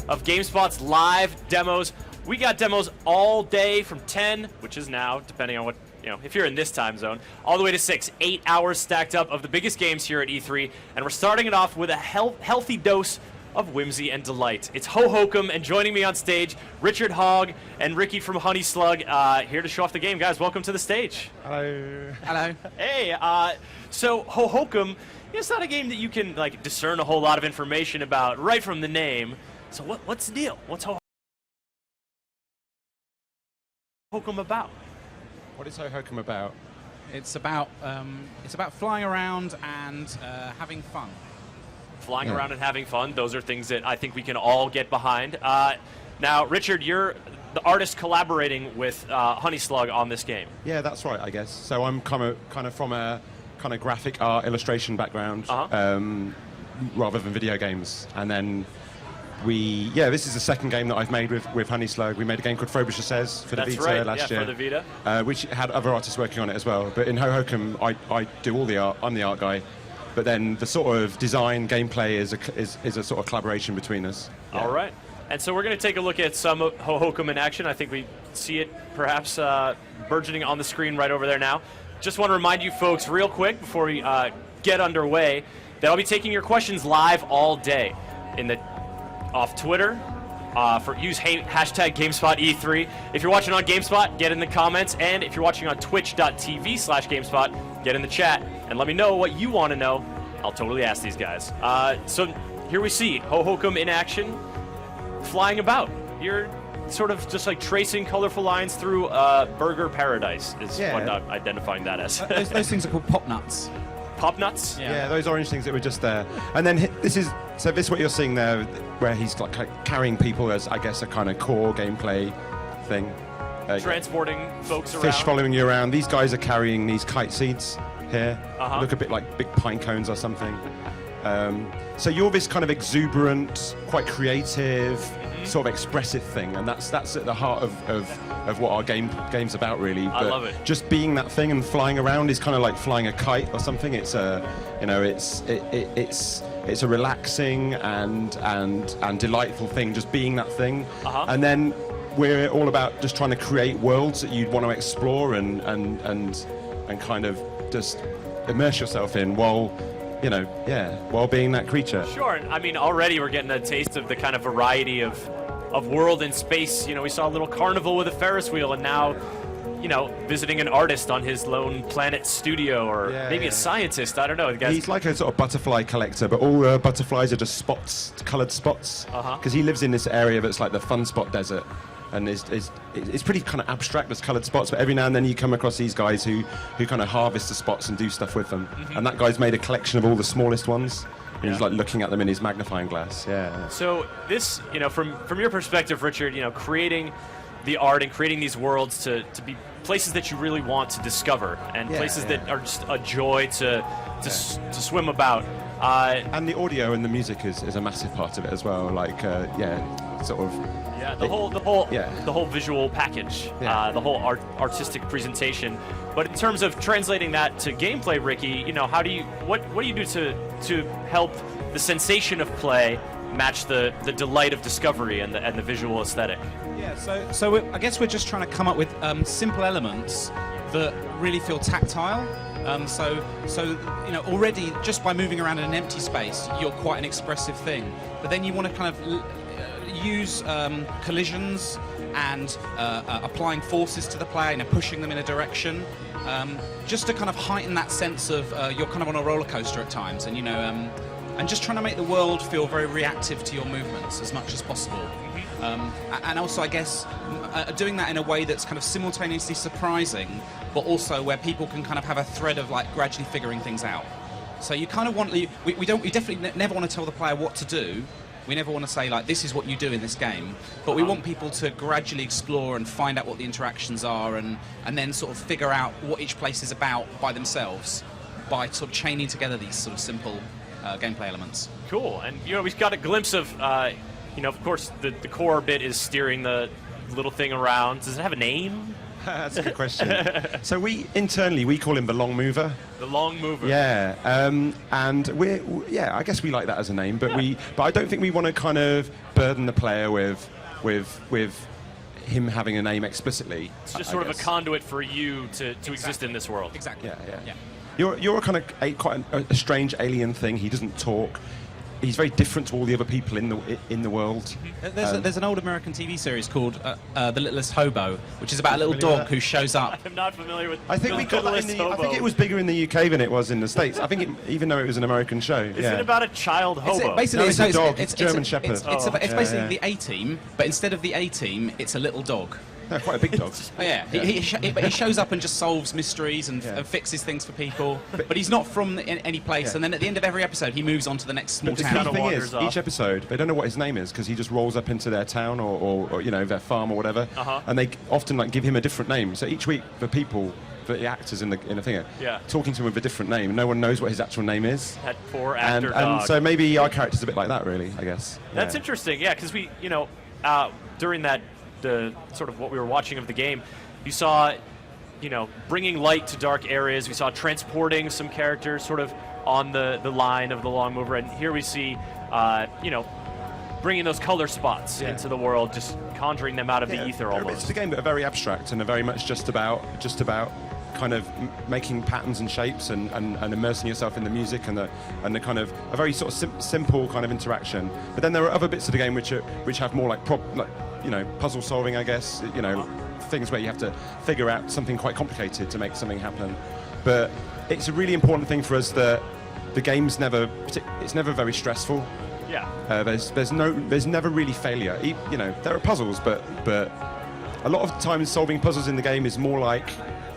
Of GameSpot's live demos. We got demos all day from 10, which is now, depending on what, if you're in this time zone, all the way to 6. 8 hours stacked up of the biggest games here at E3, and we're starting it off with a healthy dose of whimsy and delight. It's Hokum, and joining me on stage, Richard Hogg and Ricky from Honey Slug, here to show off the game. Guys, welcome to the stage. Hello. Hello. Hey, so Hokum, it's not a game that you can discern a whole lot of information about right from the name. So what's the deal? What's Hokum about? What is Hokum about? It's about flying around and having fun. Flying around and having fun. Those are things that I think we can all get behind. Now, Richard, you're the artist collaborating with Honey Slug on this game. Yeah, that's right, I guess. So I'm kind of from a kind of graphic art illustration background, rather than video games. And then this is the second game that I've made with Honey Slug. We made a game called Frobisher Says for the Vita last year. For the Vita. Which had other artists working on it as well. But in Hokum, I do all the art. I'm the art guy. But then the sort of design, gameplay is a sort of collaboration between us. Yeah. All right. And so we're going to take a look at some of Hokum in action. I think we see it perhaps burgeoning on the screen right over there now. Just want to remind you folks real quick before we get underway that I'll be taking your questions live all day off Twitter. Use hashtag GameSpotE3. If you're watching on GameSpot, get in the comments. And if you're watching on twitch.tv/GameSpot, get in the chat and let me know what you want to know. I'll totally ask these guys. So here we see Hokum in action, flying about. You're sort of just tracing colorful lines through burger paradise is what I'm identifying that as. Those things are called pop nuts. Pop nuts? Yeah, those orange things that were just there. And then this is what you're seeing there, where he's carrying people as, I guess, a kind of core gameplay thing. Transporting folks around. Fish following you around. These guys are carrying these kite seeds here. Look a bit like big pine cones or something. So you're this kind of exuberant, quite creative, sort of expressive thing, and that's at the heart of what our game's about, really. I love it. Just being that thing and flying around is kind of like flying a kite or something. It's it's a relaxing and delightful thing, just being that thing. And then we're all about just trying to create worlds that you'd want to explore and kind of just immerse yourself in while being that creature. Sure. I mean, already we're getting a taste of the kind of variety of world and space. We saw a little carnival with a Ferris wheel, and now, visiting an artist on his lone planet studio, or maybe a scientist. I don't know. He's like a sort of butterfly collector, but all butterflies are just spots, coloured spots. Because he lives in this area that's like the Fun Spot Desert. And it's pretty kind of abstract, there's coloured spots, but every now and then you come across these guys who kind of harvest the spots and do stuff with them. And that guy's made a collection of all the smallest ones. And he's looking at them in his magnifying glass. Yeah. So this, from your perspective, Richard, creating the art and creating these worlds to be places that you really want to discover, and places that are just a joy to swim about. And the audio and the music is a massive part of it as well. The whole visual package, the whole artistic presentation. But in terms of translating that to gameplay, Ricky, what do you do to help the sensation of play match the delight of discovery and the visual aesthetic? Yeah, so I guess we're just trying to come up with simple elements that really feel tactile. Already just by moving around in an empty space, you're quite an expressive thing. But then you want to kind of use collisions and applying forces to the player, pushing them in a direction, just to kind of heighten that sense of you're kind of on a roller coaster at times, and just trying to make the world feel very reactive to your movements as much as possible. And also, I guess, doing that in a way that's kind of simultaneously surprising, but also where people can kind of have a thread of gradually figuring things out. So you kind of want, we definitely never want to tell the player what to do. We never want to say, this is what you do in this game, but we want people to gradually explore and find out what the interactions are, and then sort of figure out what each place is about by themselves, by sort of chaining together these sort of simple gameplay elements. Cool. And, we've got a glimpse of, of course, the core bit is steering the little thing around. Does it have a name? That's a good question. So internally we call him the long mover. The long mover. Yeah, and I guess we like that as a name, but I don't think we want to kind of burden the player with him having a name explicitly. It's just sort of a conduit for you to exist in this world. Exactly. Yeah. You're a kind of quite a strange alien thing. He doesn't talk. He's very different to all the other people in the world. There's an old American TV series called The Littlest Hobo, which is about a little dog who shows up. I'm not familiar with. I think we got that I think it was bigger in the UK than it was in the States. I think even though it was an American show. Is it about a child hobo? It's a dog. It's German Shepherd. It's basically the A-Team, but instead of the A-Team, it's a little dog. No, quite a big dog. He shows up and just solves mysteries and fixes things for people. But he's not from any place. And then at the end of every episode, he moves on to the next small town. The thing is, each episode, they don't know what his name is because he just rolls up into their town or their farm or whatever. And they often give him a different name. So each week, the actors in the thing talking to him with a different name. No one knows what his actual name is. That poor actor dog. And so maybe our character's a bit like that, really, I guess. That's interesting, because we, during that, the sort of what we were watching of the game, you saw, bringing light to dark areas. We saw transporting some characters sort of on the line of the long mover, and here we see, bringing those color spots into the world, just conjuring them out of the ether almost. It's the game that are very abstract and are very much just about kind of making patterns and shapes and immersing yourself in the music and the kind of a very sort of simple kind of interaction. But then there are other bits of the game which have more puzzle solving, I guess. Things where you have to figure out something quite complicated to make something happen. But it's a really important thing for us that the game's never very stressful. Yeah. There's never really failure. There are puzzles, but a lot of times solving puzzles in the game is more like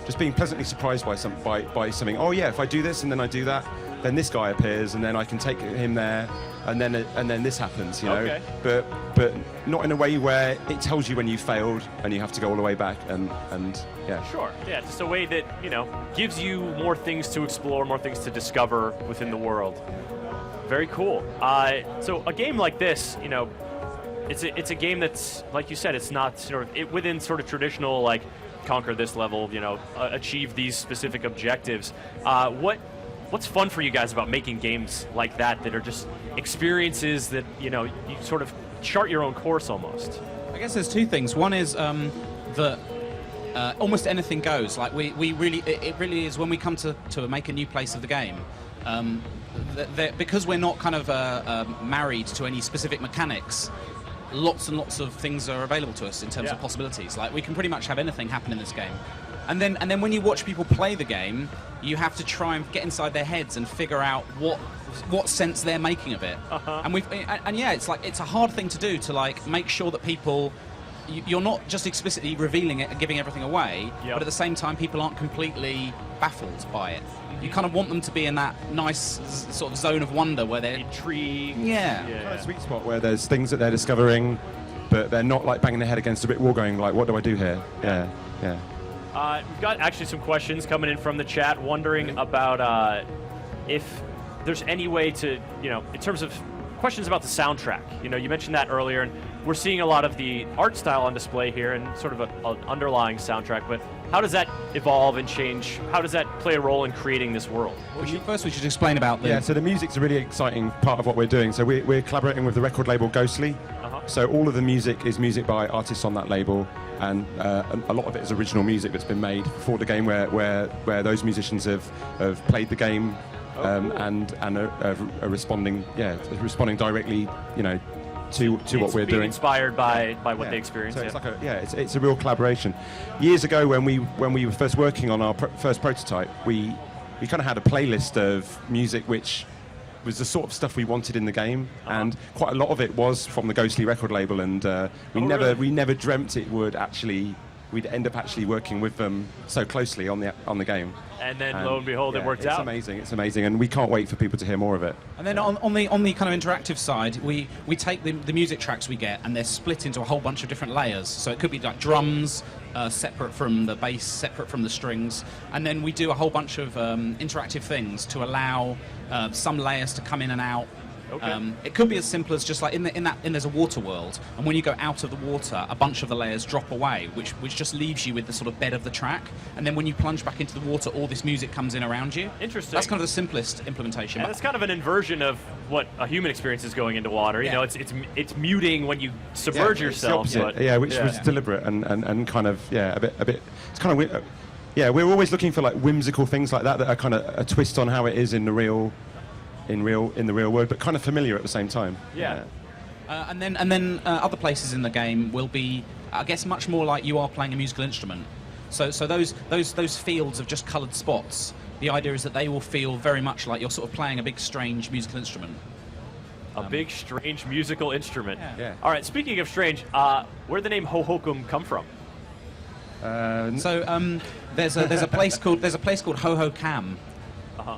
just being pleasantly surprised by something. Oh yeah, if I do this and then I do that, then this guy appears and then I can take him there, and then this happens. Okay. But not in a way where it tells you when you failed and you have to go all the way back and yeah. Sure. Yeah, just a way that gives you more things to explore, more things to discover within the world. Very cool. So a game like this, it's a game that's, like you said, it's not within sort of traditional conquer this level, achieve these specific objectives. What's fun for you guys about making games like that are just experiences that you sort of chart your own course almost? I guess there's two things. One is that almost anything goes. Like we really, it really is when we come to make a new place of the game. Because we're not kind of married to any specific mechanics, lots and lots of things are available to us in terms of possibilities. Like we can pretty much have anything happen in this game. And then when you watch people play the game, you have to try and get inside their heads and figure out what sense they're making of it. And it's a hard thing to do to make sure that people, you're not just explicitly revealing it and giving everything away, but at the same time people aren't completely baffled by it. You kind of want them to be in that nice sort of zone of wonder where they're intrigued. Yeah. Kind of sweet spot where there's things that they're discovering, but they're not banging their head against a brick wall going what do I do here? Yeah. We've got actually some questions coming in from the chat wondering about if there's any way to, in terms of questions about the soundtrack. You mentioned that earlier, and we're seeing a lot of the art style on display here and sort of an underlying soundtrack, but how does that evolve and change? How does that play a role in creating this world? First we should explain about the... Yeah, so the music's a really exciting part of what we're doing. So we're collaborating with the record label Ghostly. So all of the music is music by artists on that label, and a lot of it is original music that's been made for the game where those musicians have played the game and are responding directly, to what we're doing. Inspired by what they experienced. So it's a real collaboration. Years ago, when we were first working on our first prototype, we kind of had a playlist of music which was the sort of stuff we wanted in the game, and quite a lot of it was from the Ghostly record label, and we never dreamt we'd end up actually working with them so closely on the game. And then lo and behold, it worked out. It's amazing, and we can't wait for people to hear more of it. And then on the kind of interactive side, we take the music tracks we get, and they're split into a whole bunch of different layers. So it could be like drums, separate from the bass, separate from the strings, and then we do a whole bunch of interactive things to allow some layers to come in and out Okay. It could be as simple as just like there's a water world, and when you go out of the water, a bunch of the layers drop away, which just leaves you with the sort of bed of the track. And then when you plunge back into the water, all this music comes in around you. Interesting. That's kind of the simplest implementation. And it's kind of an inversion of what a human experience is going into water. You know, it's muting when you submerge yourself. It's the opposite, which was deliberate and kind of a bit. It's kind of weird. Yeah, we're always looking for like whimsical things like that are kind of a twist on how it is in the real world, but kind of familiar at the same time. Yeah. And then other places in the game will be, I guess, much more like you are playing a musical instrument. So those fields of just coloured spots, the idea is that they will feel very much like you're sort of playing a big, strange musical instrument. A big, strange musical instrument. Yeah. All right. Speaking of strange, where'd the name Hokum come from? There's a place called Hokum,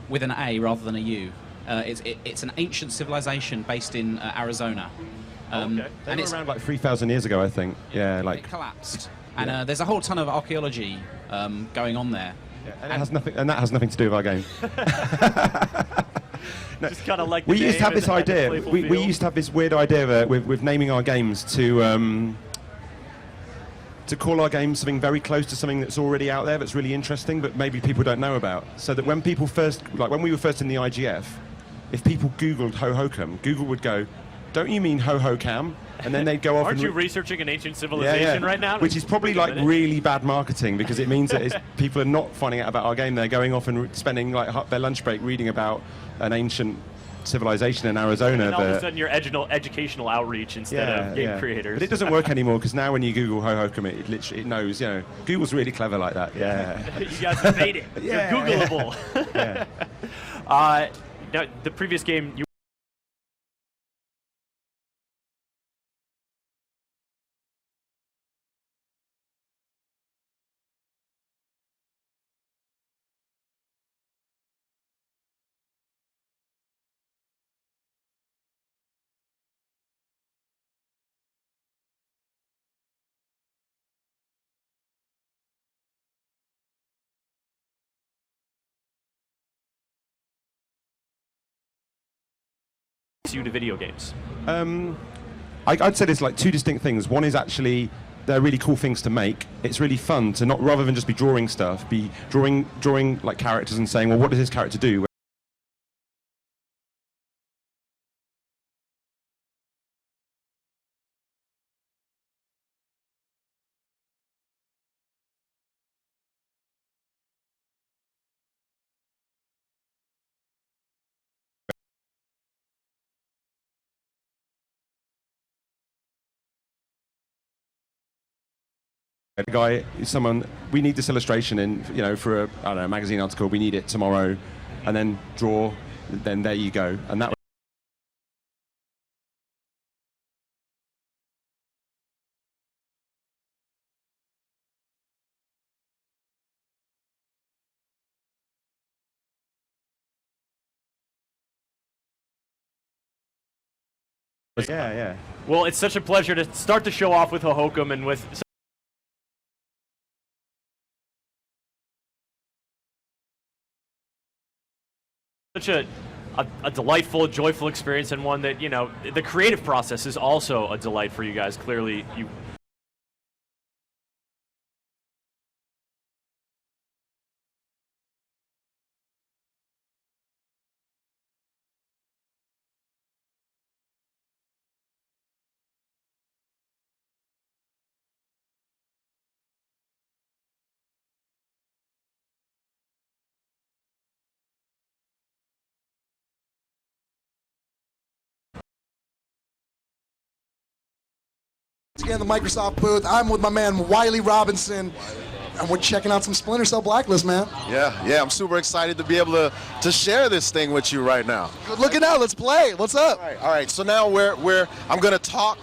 with an A rather than a U. It's an ancient civilization based in Arizona. They were around like 3,000 years ago, I think. Yeah, like it collapsed, and there's a whole ton of archaeology going on there. Yeah, and that has nothing to do with our game. No, just kind of like we used to have this idea. We used to have this weird idea with naming our games to call our game something very close to something that's already out there that's really interesting, but maybe people don't know about. So that when people first, like when we were first in the IGF, if people Googled Hokum, Google would go, "Don't you mean Ho-Ho-Cam?" And then they'd go off. Aren't you researching an ancient civilization right now? Which is probably like really bad marketing, because it means that people are not finding out about our game. They're going off and spending like their lunch break reading about an ancient civilization in Arizona. And all of a sudden, you're educational outreach instead of game creators. But it doesn't work anymore, because now when you Google Hokum, it literally knows. You know, Google's really clever like that. Yeah. You guys have made it. You're Googleable. Now, the previous game you. You to video games? I'd say there's like two distinct things. One is actually they're really cool things to make. It's really fun to not, rather than just be drawing stuff, be drawing like characters and saying, well, what does this character do? The guy is someone, we need this illustration in, for a magazine article, we need it tomorrow, and then draw, then there you go. And that yeah. Well, it's such a pleasure to start the show off with Hokum and with such a delightful, joyful experience, and one that, the creative process is also a delight for you guys. Clearly, you. Again, the Microsoft booth. I'm with my man Wiley Robinson, and we're checking out some Splinter Cell Blacklist, man. Yeah, I'm super excited to be able to share this thing with you right now. Good looking out. Let's play. What's up? All right. So now I'm gonna talk,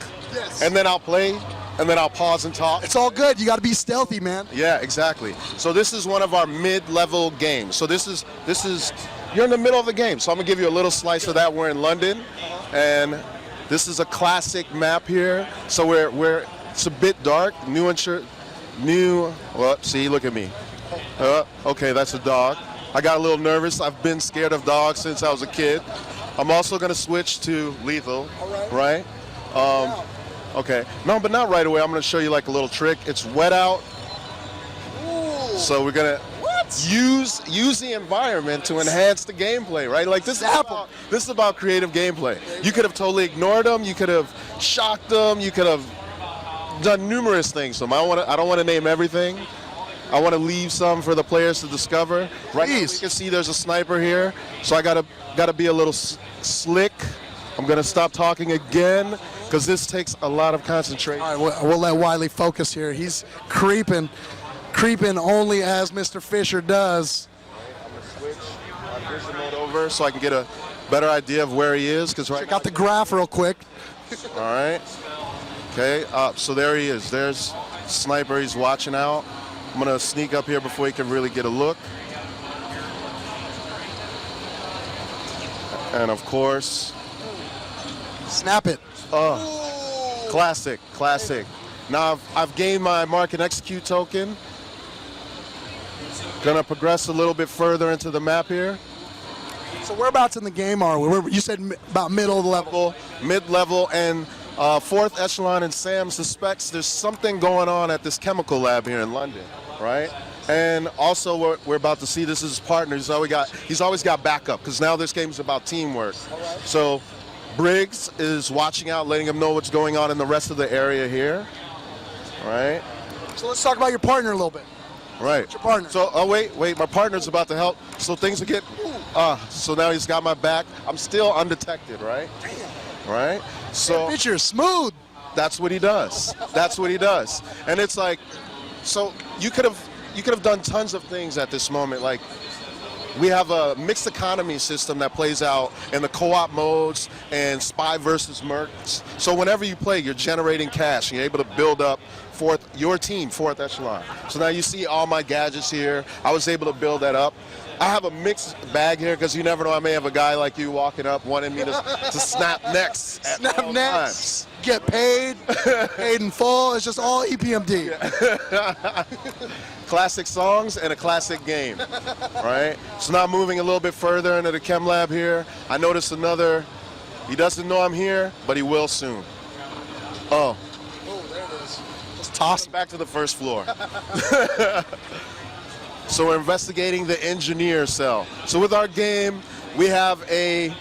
and then I'll play, and then I'll pause and talk. It's all good. You got to be stealthy, man. Yeah, exactly. So this is one of our mid-level games. So this is you're in the middle of the game. So I'm gonna give you a little slice of that. We're in London, and this is a classic map here. So it's a bit dark. Well, see, look at me. Okay, that's a dog. I got a little nervous. I've been scared of dogs since I was a kid. I'm also going to switch to lethal, All right? Okay. No, but not right away. I'm going to show you like a little trick. It's wet out. Ooh. So we're going to use the environment to enhance the gameplay, right? Like this is about creative gameplay. You could have totally ignored them. You could have shocked them. You could have done numerous things. So I don't want to name everything. I want to leave some for the players to discover. Right now, you can see there's a sniper here, so I gotta be a little slick. I'm gonna stop talking again because this takes a lot of concentration. All right, we'll let Wiley focus here. He's creeping only as Mr. Fisher does. I'm gonna switch my vision mode over so I can get a better idea of where he is. Because Check out the graph real quick. All right. Okay. So there he is. There's sniper. He's watching out. I'm gonna sneak up here before he can really get a look. And of course, snap it. Classic. Now I've gained my mark and execute token. Gonna progress a little bit further into the map here. So whereabouts in the game are we? You said about middle of the level. Mid-level and fourth echelon, and Sam suspects there's something going on at this chemical lab here in London, right? And also we're about to see this is his partner. He's always got backup because now this game's about teamwork. Right. So Briggs is watching out, letting him know what's going on in the rest of the area here, right? So let's talk about your partner a little bit. Right. What's your partner? So, wait, my partner's about to help. So things are getting, so now he's got my back. I'm still undetected, right? Damn. Right? So Fisher, smooth. that's what he does. That's what he does. And it's like, so you could have done tons of things at this moment. Like, we have a mixed economy system that plays out in the co-op modes and spy versus mercs. So whenever you play, you're generating cash. You're able to build up your team, fourth echelon. So now you see all my gadgets here. I was able to build that up. I have a mixed bag here because you never know. I may have a guy like you walking up wanting me to snap necks. Snap necks. Get paid in full. It's just all EPMD. Classic songs and a classic game, right? So now moving a little bit further into the chem lab here, I noticed another. He doesn't know I'm here, but he will soon. Oh, there it is. Let's toss him. Back to the first floor. So we're investigating the engineer cell. So with our game, we have a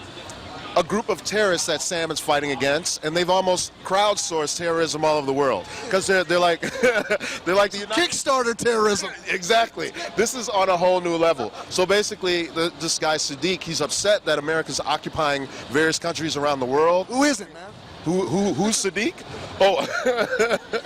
group of terrorists that Sam is fighting against, and they've almost crowdsourced terrorism all over the world because they're like they're like the Kickstarter terrorism. Exactly. This is on a whole new level. So basically, this guy Sadiq, he's upset that America's occupying various countries around the world. Who isn't, man? Who's Sadiq? Oh,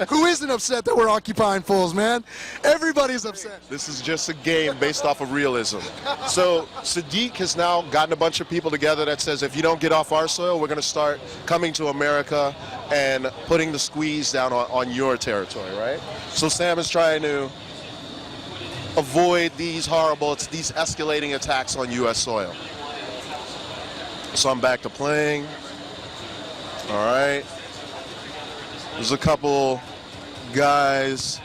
who isn't upset that we're occupying fools, man? Everybody's upset. This is just a game based off of realism. So Sadiq has now gotten a bunch of people together that says, if you don't get off our soil, we're going to start coming to America and putting the squeeze down on your territory, right? So Sam is trying to avoid these escalating attacks on U.S. soil. So I'm back to playing. All right. There's a couple guys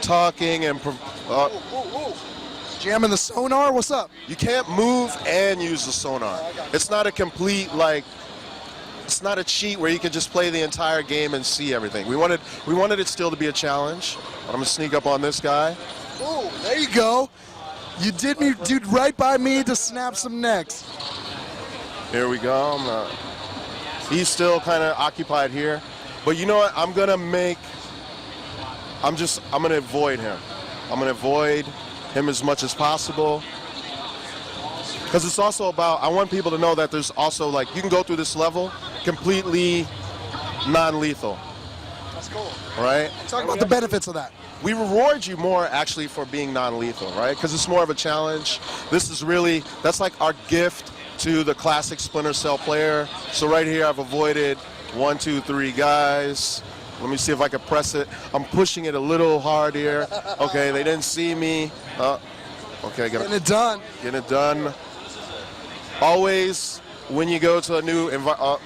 talking and jamming the sonar. What's up? you can't move and use the sonar. It's not a complete it's not a cheat where you can just play the entire game and see everything. We wanted it still to be a challenge. I'm gonna sneak up on this guy. Oh, there you go. You did right by me to snap some necks. Here we go. He's still kind of occupied here. But you know what? I'm going to avoid him. I'm going to avoid him as much as possible. Because it's also about, I want people to know that there's also, like, you can go through this level completely non-lethal. That's cool. Right? Talk about the benefits of that. We reward you more, actually, for being non-lethal, right? Because it's more of a challenge. That's like our gift to the classic Splinter Cell player. So right here, I've avoided 1, 2, 3 guys. Let me see if I can press it. I'm pushing it a little hard here. Okay, they didn't see me. Okay, getting it done. Getting it done. Always, when you go to a new environment,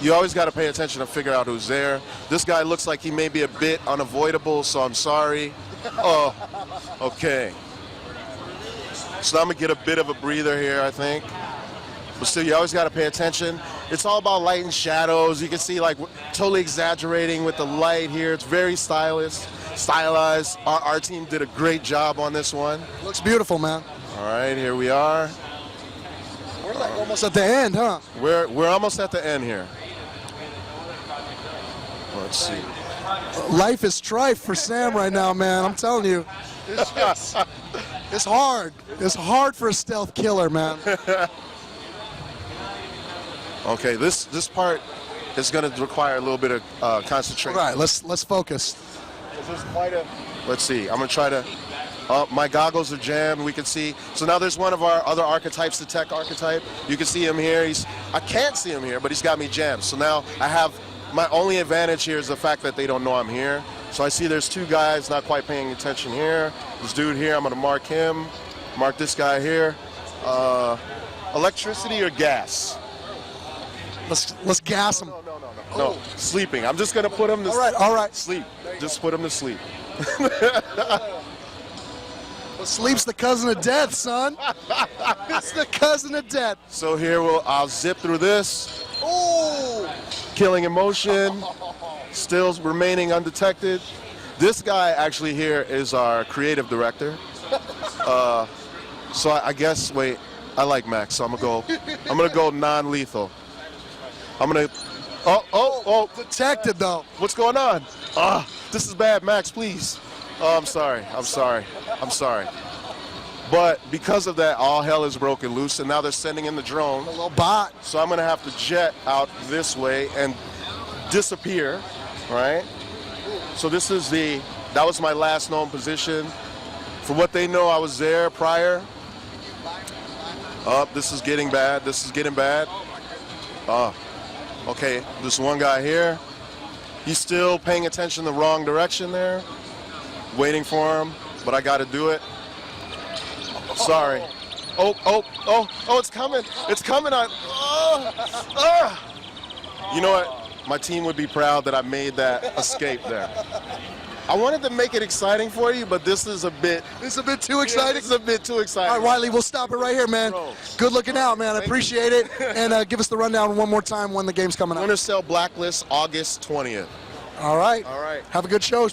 you always got to pay attention to figure out who's there. This guy looks like he may be a bit unavoidable, so I'm sorry. Oh, okay. So I'm going to get a bit of a breather here, I think. but still, you always got to pay attention. It's all about light and shadows. You can see, like, totally exaggerating with the light here. It's very stylized. Our team did a great job on this one. Looks beautiful, man. All right, here we are. We're like almost at the end, huh? We're almost at the end here. Let's see. Life is strife for Sam right now, man. I'm telling you. It's hard. It's hard for a stealth killer, man. Okay, this part is going to require a little bit of concentration. All right, let's focus. Let's see. I'm going to try to. My goggles are jammed. We can see. So now there's one of our other archetypes, the tech archetype. You can see him here. I can't see him here, but he's got me jammed. So now I have my only advantage here is the fact that they don't know I'm here. So I see there's two guys not quite paying attention here. This dude here, I'm going to mark him. Mark this guy here. Electricity or gas? Let's gas him. No, sleeping. I'm just going to put him to all right. sleep. Just put him to sleep. Well, sleep's the cousin of death, son. It's the cousin of death. So here I'll zip through this. Ooh. Killing in motion. Still remaining undetected. This guy actually here is our creative director. So I guess, wait, I like Max, so I'm gonna go non-lethal. I'm gonna, oh. Detected, though. What's going on? This is bad, Max, please. Oh, I'm sorry. But because of that, all hell is broken loose, and now they're sending in the drone. A little bot. So I'm gonna have to jet out this way and disappear, right? So this is that was my last known position. For what they know, I was there prior. This is getting bad. Okay, this one guy here. He's still paying attention the wrong direction there. Waiting for him, but I got to do it. Sorry. Oh, it's coming. It's coming on. You know what? My team would be proud that I made that escape there. I wanted to make it exciting for you, but this is a bit too exciting. This is a bit too exciting. All right, Wiley, we'll stop it right here, man. Good looking out, man. I appreciate it. And give us the rundown one more time when the game's coming out. Winter Sale Blacklist, August 20th. All right. Have a good show.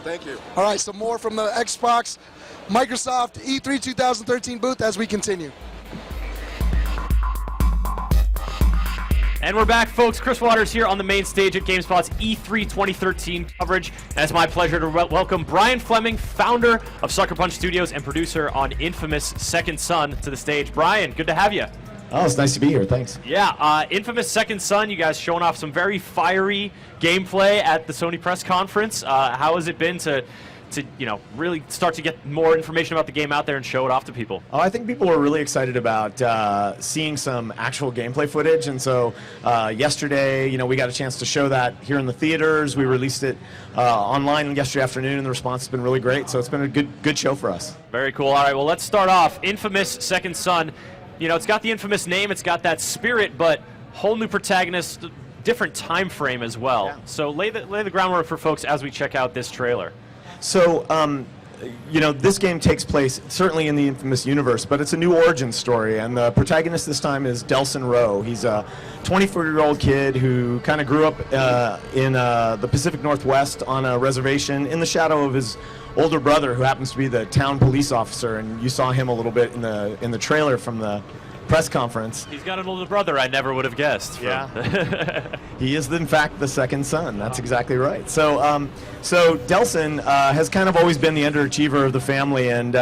Thank you. All right, some more from the Xbox, Microsoft E3 2013 booth as we continue. And we're back, folks. Chris Waters here on the main stage at GameSpot's E3 2013 coverage. And it's my pleasure to welcome Brian Fleming, founder of Sucker Punch Studios and producer on Infamous Second Son, to the stage. Brian, good to have you. Oh, it's nice to be here. Thanks. Yeah, Infamous Second Son, you guys showing off some very fiery gameplay at the Sony press conference. How has it been to really start to get more information about the game out there and show it off to people? Oh, I think people were really excited about seeing some actual gameplay footage, and so yesterday, we got a chance to show that here in the theaters. We released it online yesterday afternoon, and the response has been really great. So it's been a good show for us. Very cool. All right, well, let's start off. Infamous Second Son. It's got the infamous name, it's got that spirit, but whole new protagonist, different time frame as well. Yeah. So lay the groundwork for folks as we check out this trailer. So, this game takes place certainly in the Infamous universe, but it's a new origin story, and the protagonist this time is Delson Rowe. He's a 24-year-old kid who kind of grew up in the Pacific Northwest on a reservation in the shadow of his older brother, who happens to be the town police officer, and you saw him a little bit in the trailer from the press conference. He's got an older brother I never would have guessed. Yeah. He is, in fact, the second son. That's exactly right. So Delson has kind of always been the underachiever of the family, and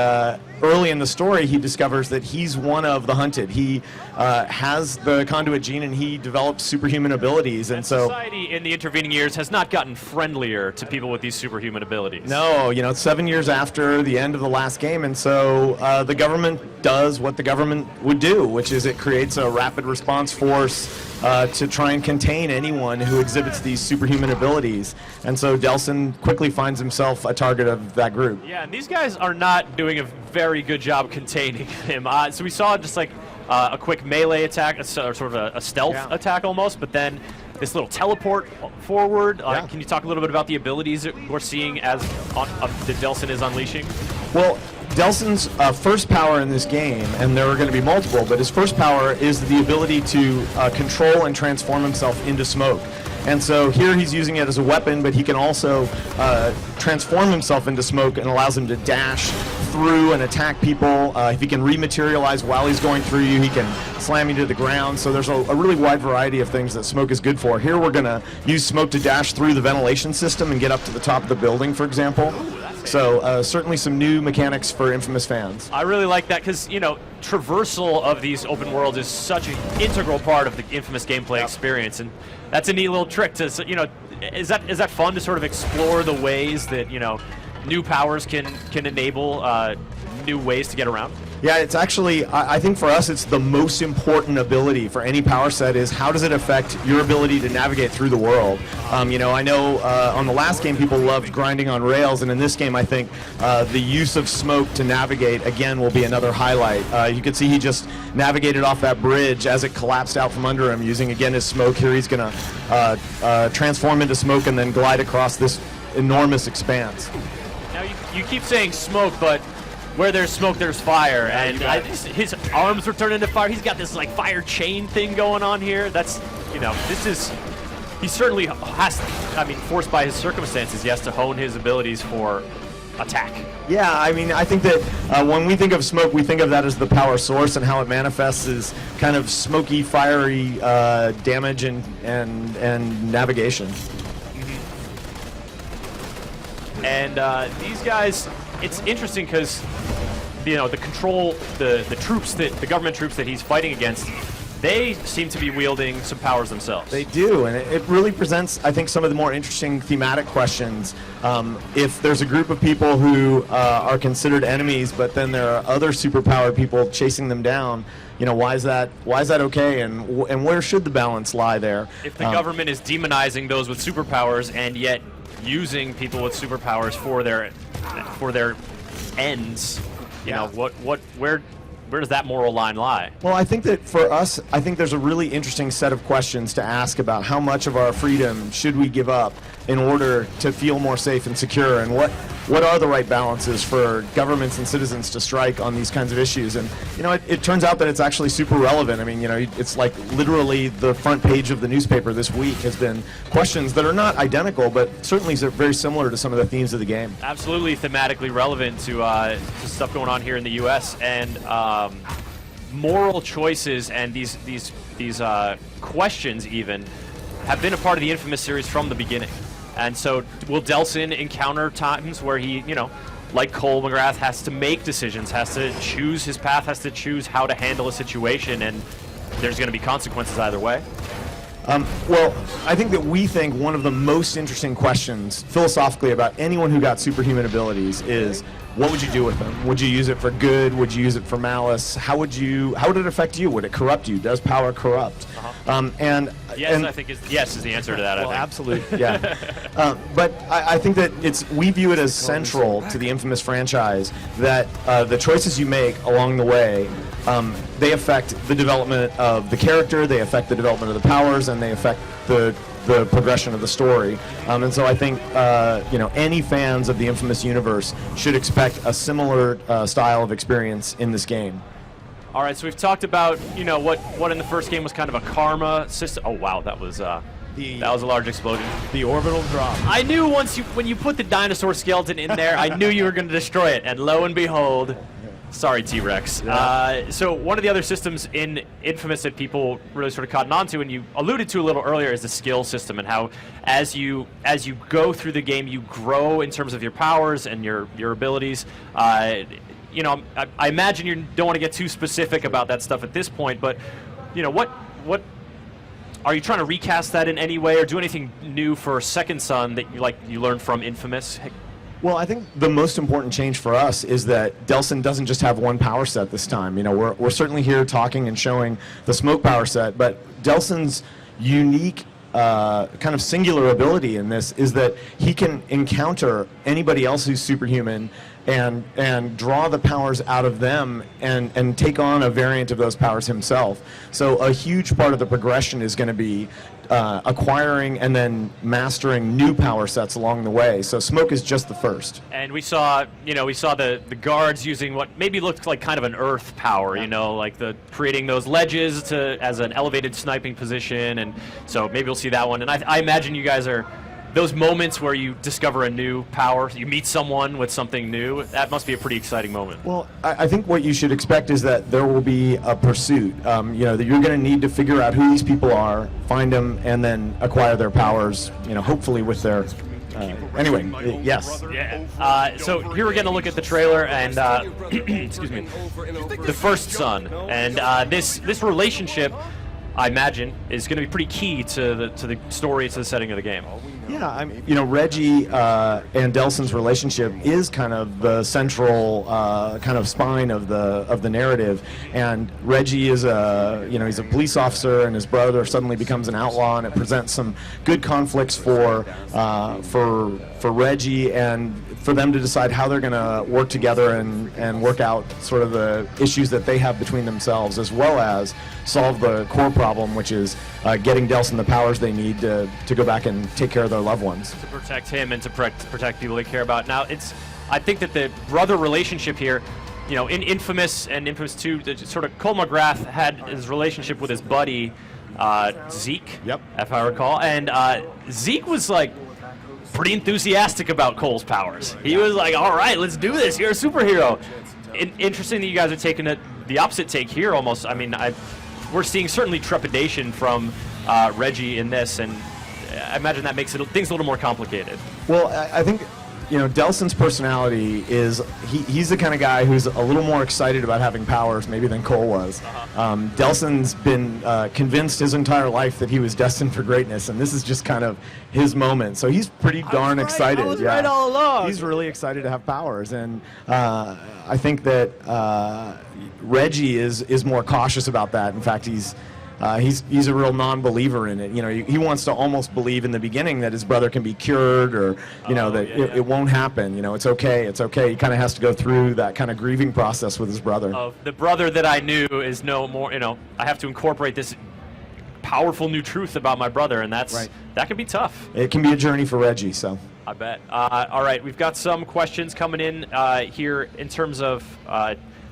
early in the story, he discovers that he's one of the hunted. He has the conduit gene, and he develops superhuman abilities. And so society in the intervening years has not gotten friendlier to people with these superhuman abilities. No, it's 7 years after the end of the last game, and so the government does what the government would do, which is it creates a rapid response force to try and contain anyone who exhibits these superhuman abilities. And so Delson quickly finds himself a target of that group. Yeah, and these guys are not doing a very good job containing him. So we saw just like a quick melee attack, sort of a stealth attack almost, but then this little teleport forward. Can you talk a little bit about the abilities that we're seeing as that Delson is unleashing? Well, Delson's first power in this game, and there are going to be multiple, but his first power is the ability to control and transform himself into smoke. And so here he's using it as a weapon, but he can also transform himself into smoke, and allows him to dash through and attack people. If he can rematerialize while he's going through you, he can slam you to the ground. So there's a really wide variety of things that smoke is good for. Here we're going to use smoke to dash through the ventilation system and get up to the top of the building, for example. So certainly some new mechanics for Infamous fans. I really like that because, you know, traversal of these open worlds is such an integral part of the Infamous gameplay experience, and that's a neat little trick to, you know, is that fun to sort of explore the ways that, you know, new powers can enable new ways to get around? Yeah, it's actually, I think for us, it's the most important ability for any power set is how does it affect your ability to navigate through the world? You know, I know on the last game people loved grinding on rails, and in this game I think the use of smoke to navigate, again, will be another highlight. You can see he just navigated off that bridge as it collapsed out from under him using, again, his smoke. Here he's going to transform into smoke and then glide across this enormous expanse. Now, you keep saying smoke, but where there's smoke, there's fire, and his arms were turned into fire. He's got this like fire chain thing going on here. That's, you know, he certainly has, I mean, forced by his circumstances, he has to hone his abilities for attack. Yeah, I mean, I think that when we think of smoke, we think of that as the power source, and how it manifests is kind of smoky, fiery damage and navigation. And these guys, it's interesting because, you know, the troops the government troops that he's fighting against, they seem to be wielding some powers themselves. They do, and it really presents, I think, some of the more interesting thematic questions. If there's a group of people who are considered enemies, but then there are other superpowered people chasing them down, you know, why is that okay, and where should the balance lie there? If the government is demonizing those with superpowers and yet using people with superpowers for their ends, you know, where does that moral line lie? Well, I think that for us, I think there's a really interesting set of questions to ask about how much of our freedom should we give up in order to feel more safe and secure, and what are the right balances for governments and citizens to strike on these kinds of issues. And, you know, it turns out that it's actually super relevant. I mean, you know, it's like literally the front page of the newspaper this week has been questions that are not identical, but certainly very similar to some of the themes of the game. Absolutely thematically relevant to stuff going on here in the U.S. and moral choices and these questions even have been a part of the Infamous series from the beginning. And so will Delsin encounter times where he, you know, like Cole McGrath, has to make decisions, has to choose his path, has to choose how to handle a situation, and there's going to be consequences either way? Well, I think that we think one of the most interesting questions philosophically about anyone who got superhuman abilities is, what would you do with them? Would you use it for good? Would you use it for malice? How would it affect you? Would it corrupt you? Does power corrupt? I think yes is the answer to that. Well, I think. absolutely, yeah. But I think that we view it as central to the Infamous franchise that the choices you make along the way, they affect the development of the character, they affect the development of the powers, and they affect the progression of the story. And so I think you know, any fans of the Infamous universe should expect a similar style of experience in this game. All right, so we've talked about, you know, what in the first game was kind of a karma system. Oh wow, that was a large explosion. The orbital drop. I knew when you put the dinosaur skeleton in there, I knew you were going to destroy it, and lo and behold, sorry, T-Rex. Yeah. So one of the other systems in Infamous that people really sort of cotton on to, and you alluded to a little earlier, is the skill system, and how as you go through the game, you grow in terms of your powers and your abilities. You know, I imagine you don't want to get too specific about that stuff at this point, but, you know, what are you trying to recast that in any way, or do anything new for Second Son that you learned from Infamous? Well, I think the most important change for us is that Delsin doesn't just have one power set this time. You know, we're certainly here talking and showing the smoke power set, but Delsin's unique kind of singular ability in this is that he can encounter anybody else who's superhuman and draw the powers out of them and take on a variant of those powers himself. So a huge part of the progression is going to be acquiring and then mastering new power sets along the way. So Smoke is just the first. And we saw the guards using what maybe looked like kind of an earth power, like creating those ledges as an elevated sniping position, and so maybe we'll see that one. And I imagine you guys are those moments where you discover a new power, you meet someone with something new. That must be a pretty exciting moment. Well, I think what you should expect is that there will be a pursuit. That you're going to need to figure out who these people are, find them, and then acquire their powers. Hopefully with their. Anyway, yes. Yeah. So here we're going to look at the trailer and excuse me, the first son, and this relationship, I imagine, is going to be pretty key to the story, to the setting of the game. Yeah, Reggie and Delson's relationship is kind of the central kind of spine of the narrative. And Reggie is he's a police officer, and his brother suddenly becomes an outlaw, and it presents some good conflicts for Reggie and for them to decide how they're going to work together and work out sort of the issues that they have between themselves, as well as solve the core problem, which is getting Delson the powers they need to go back and take care of their loved ones. To protect him and to protect people they care about. Now, I think that the brother relationship here, in Infamous and Infamous 2, sort of Cole McGrath had his relationship with his buddy, Zeke, if I recall. And Zeke was like pretty enthusiastic about Cole's powers. He was like, all right, let's do this. You're a superhero. Interesting that you guys are taking the opposite take here almost. I mean, we're seeing certainly trepidation from Reggie in this, and I imagine that makes things a little more complicated. Well, I think Delson's personality is he's the kind of guy who's a little more excited about having powers maybe than Cole was. Delson's been convinced his entire life that he was destined for greatness, and this is just kind of his moment. So he's pretty darn excited. I was right all along. He's really excited to have powers, and I think that Reggie is more cautious about that. In fact, he's a real non-believer in it. He wants to almost believe in the beginning that his brother can be cured, or it won't happen. It's okay. It's okay. He kind of has to go through that kind of grieving process with his brother. The brother that I knew is no more. I have to incorporate this powerful new truth about my brother, and that can be tough. It can be a journey for Reggie. So I bet. All right, we've got some questions coming in here in terms of.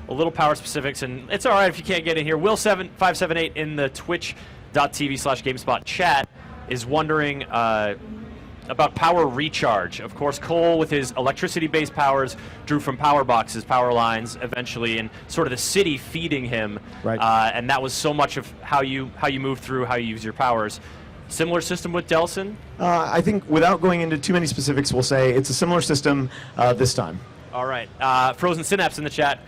A little power specifics, and it's all right if you can't get in here. Will7578 in the twitch.tv/GameSpot chat is wondering about power recharge. Of course, Cole, with his electricity-based powers, drew from power boxes, power lines, eventually, and sort of the city feeding him. Right. And that was so much of how you move through, how you use your powers. Similar system with Delson? I think without going into too many specifics, we'll say it's a similar system this time. All right. Frozen Synapse in the chat.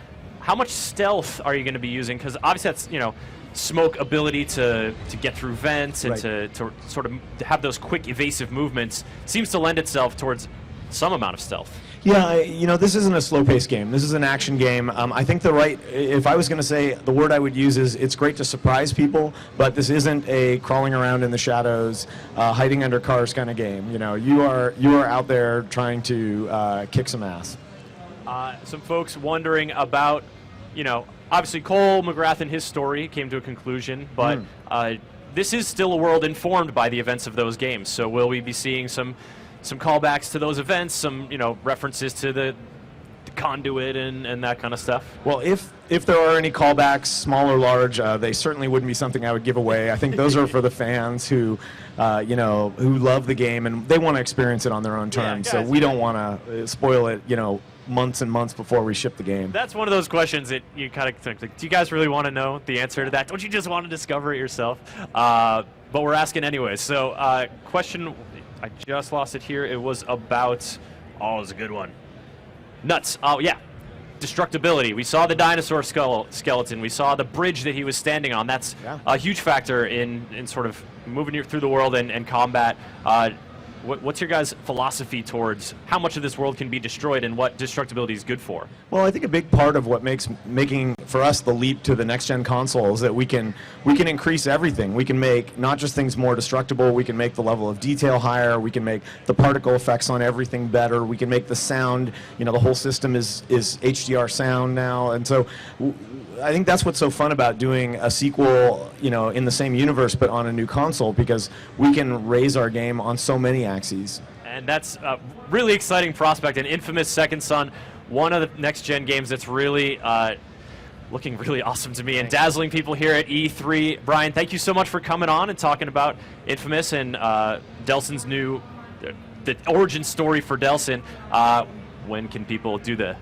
How much stealth are you going to be using? Because obviously that's, Smoke ability to get through vents and to sort of have those quick evasive movements seems to lend itself towards some amount of stealth. Yeah, this isn't a slow-paced game. This is an action game. I think if I was going to say the word I would use is it's great to surprise people, but this isn't a crawling around in the shadows, hiding under cars kind of game. You are out there trying to kick some ass. Some folks wondering about, obviously Cole McGrath and his story came to a conclusion, but this is still a world informed by the events of those games. So will we be seeing some callbacks to those events, some references to the conduit and that kind of stuff? Well, if there are any callbacks, small or large, they certainly wouldn't be something I would give away. I think those are for the fans who love the game and they want to experience it on their own terms. Yeah, so we don't want to spoil it, months and months before we ship the game. That's one of those questions that you kind of think, do you guys really want to know the answer to that? Don't you just want to discover it yourself? But we're asking anyway. So question, I just lost it here. It was about, it was a good one. Nuts. Oh, yeah. Destructibility. We saw the dinosaur skeleton. We saw the bridge that he was standing on. That's a huge factor in sort of moving you through the world and combat. What's your guys' philosophy towards how much of this world can be destroyed and what destructibility is good for? Well, I think a big part of what makes making for us the leap to the next gen console is that we can increase everything. We can make not just things more destructible. We can make the level of detail higher. We can make the particle effects on everything better. We can make the sound. The whole system is HDR sound now, and so I think that's what's so fun about doing a sequel, in the same universe but on a new console, because we can raise our game on so many axes. And that's a really exciting prospect. And Infamous Second Son, one of the next-gen games that's really looking really awesome to me and dazzling people here at E3. Brian, thank you so much for coming on and talking about Infamous and Delson's new, the origin story for Delson. When can people do the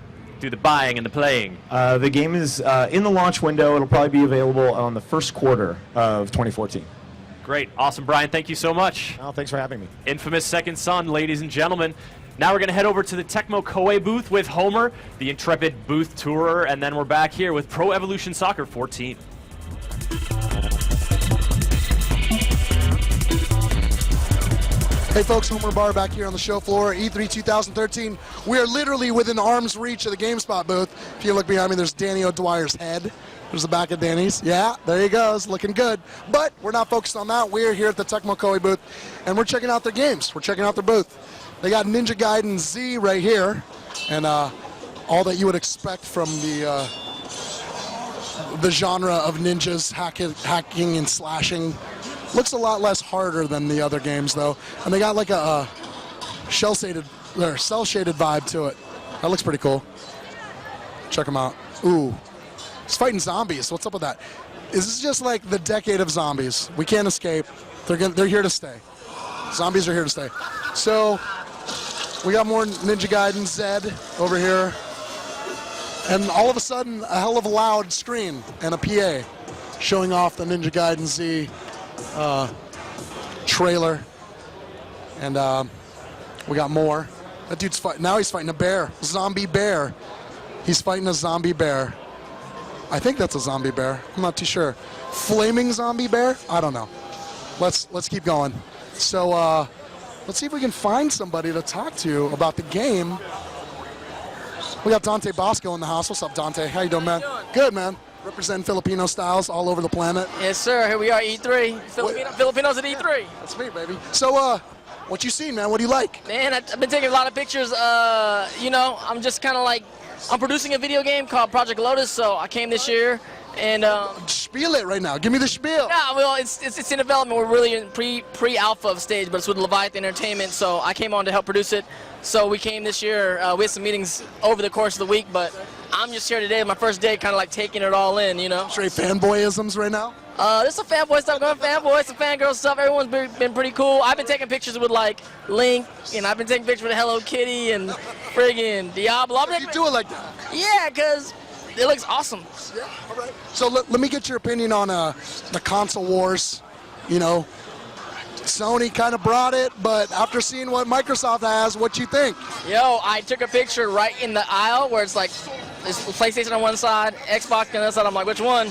buying and the playing? The game is in the launch window. It'll probably be available on the first quarter of 2014. Great. Awesome, Brian. Thank you so much. Oh, thanks for having me. Infamous Second Son, ladies and gentlemen. Now we're going to head over to the Tecmo Koei booth with Homer, the intrepid booth tourer, and then we're back here with Pro Evolution Soccer 14. Hey folks, Homer Barr back here on the show floor, E3 2013. We are literally within arm's reach of the GameSpot booth. If you look behind me, there's Danny O'Dwyer's head. There's the back of Danny's. Yeah, there he goes, looking good. But we're not focused on that. We're here at the Tecmo Koei booth, and we're checking out their games. We're checking out their booth. They got Ninja Gaiden Z right here, and all that you would expect from the genre of ninjas hacking and slashing. Looks a lot less harder than the other games, though. And they got like a cel-shaded vibe to it. That looks pretty cool. Check them out. Ooh. He's fighting zombies. What's up with that? Is this just like the decade of zombies? We can't escape. They're here to stay. Zombies are here to stay. So we got more Ninja Gaiden Z over here. And all of a sudden, a hell of a loud screen and a PA showing off the Ninja Gaiden Z trailer. And we got more. That dude's fighting. Now he's fighting a bear. Zombie bear. He's fighting a zombie bear. I think that's a zombie bear. I'm not too sure. Flaming zombie bear? I don't know. Let's keep going. So let's see if we can find somebody to talk to about the game. We got Dante Bosco in the house. What's up, Dante? How you doing, man? Good, man. Representing Filipino styles all over the planet. Yes, sir. Here we are, E3. Filipinos at E3. That's me, baby. So, what you seen, man? What do you like? Man, I've been taking a lot of pictures. I'm just kind of like, I'm producing a video game called Project Lotus, so I came this year. And spiel it right now. Give me the spiel. Nah, well, it's in development. We're really in pre-alpha stage, but it's with Leviathan Entertainment, so I came on to help produce it. So we came this year. We had some meetings over the course of the week, but I'm just here today. My first day, kind of like taking it all in, Straight fanboyisms right now? There's some fanboy stuff going, some fangirl stuff. Everyone's been pretty cool. I've been taking pictures with like Link, and I've been taking pictures with Hello Kitty and friggin' Diablo. You do it like that? Yeah, because it looks awesome. Yeah, all right. So let me get your opinion on the console wars. Sony kind of brought it, but after seeing what Microsoft has, what you think? Yo, I took a picture right in the aisle where it's like, there's PlayStation on one side, Xbox on the other side. I'm like, which one?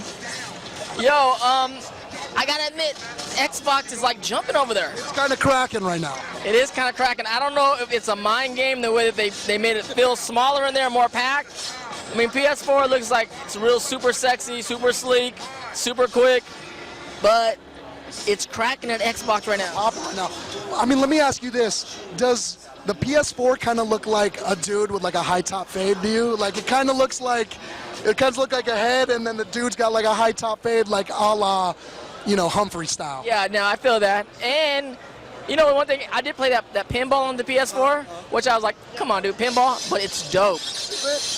Yo, I gotta admit, Xbox is like jumping over there. It's kind of cracking right now. It is kind of cracking. I don't know if it's a mind game, the way that they made it feel smaller in there, more packed. I mean, PS4 looks like it's real super sexy, super sleek, super quick, but it's cracking at Xbox right now. Now, I mean, let me ask you this. Does the PS4 kind of look like a dude with like a high top fade to you? Like it kind of looks like a head, and then the dude's got like a high top fade, like a la, Humphrey style. Yeah, no, I feel that. And one thing, I did play that pinball on the PS4, which I was like, come on, dude, pinball, but it's dope.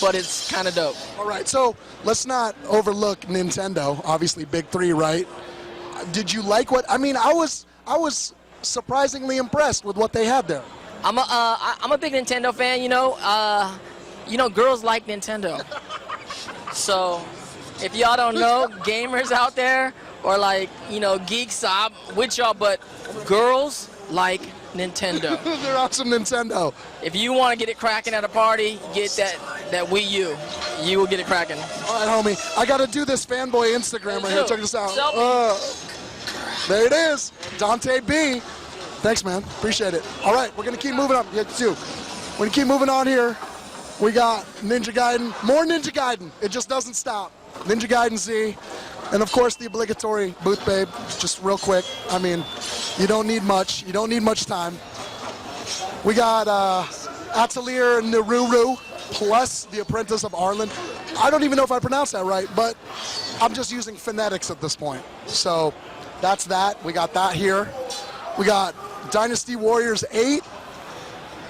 But it's kind of dope. All right, so let's not overlook Nintendo. Obviously, big three, right? Did you like what? I mean, I was surprisingly impressed with what they had there. I'm a big Nintendo fan. Girls like Nintendo. So, if y'all don't know, gamers out there or like geeks, I'm with y'all, but girls like Nintendo. They're awesome Nintendo. If you want to get it cracking at a party, get that Wii U. You will get it cracking. All right, homie. I got to do this fanboy Instagram right here. Check this out. There it is. Dante B. Thanks, man. Appreciate it. All right, we're going to keep moving on. Yeah, too. We're going to keep moving on here. We got Ninja Gaiden. More Ninja Gaiden. It just doesn't stop. Ninja Gaiden Z, and of course the obligatory Booth Babe, just real quick. I mean, you don't need much. You don't need much time. We got Atelier Neruru plus The Apprentice of Arlen. I don't even know if I pronounced that right, but I'm just using phonetics at this point. So that's that. We got that here. We got Dynasty Warriors 8.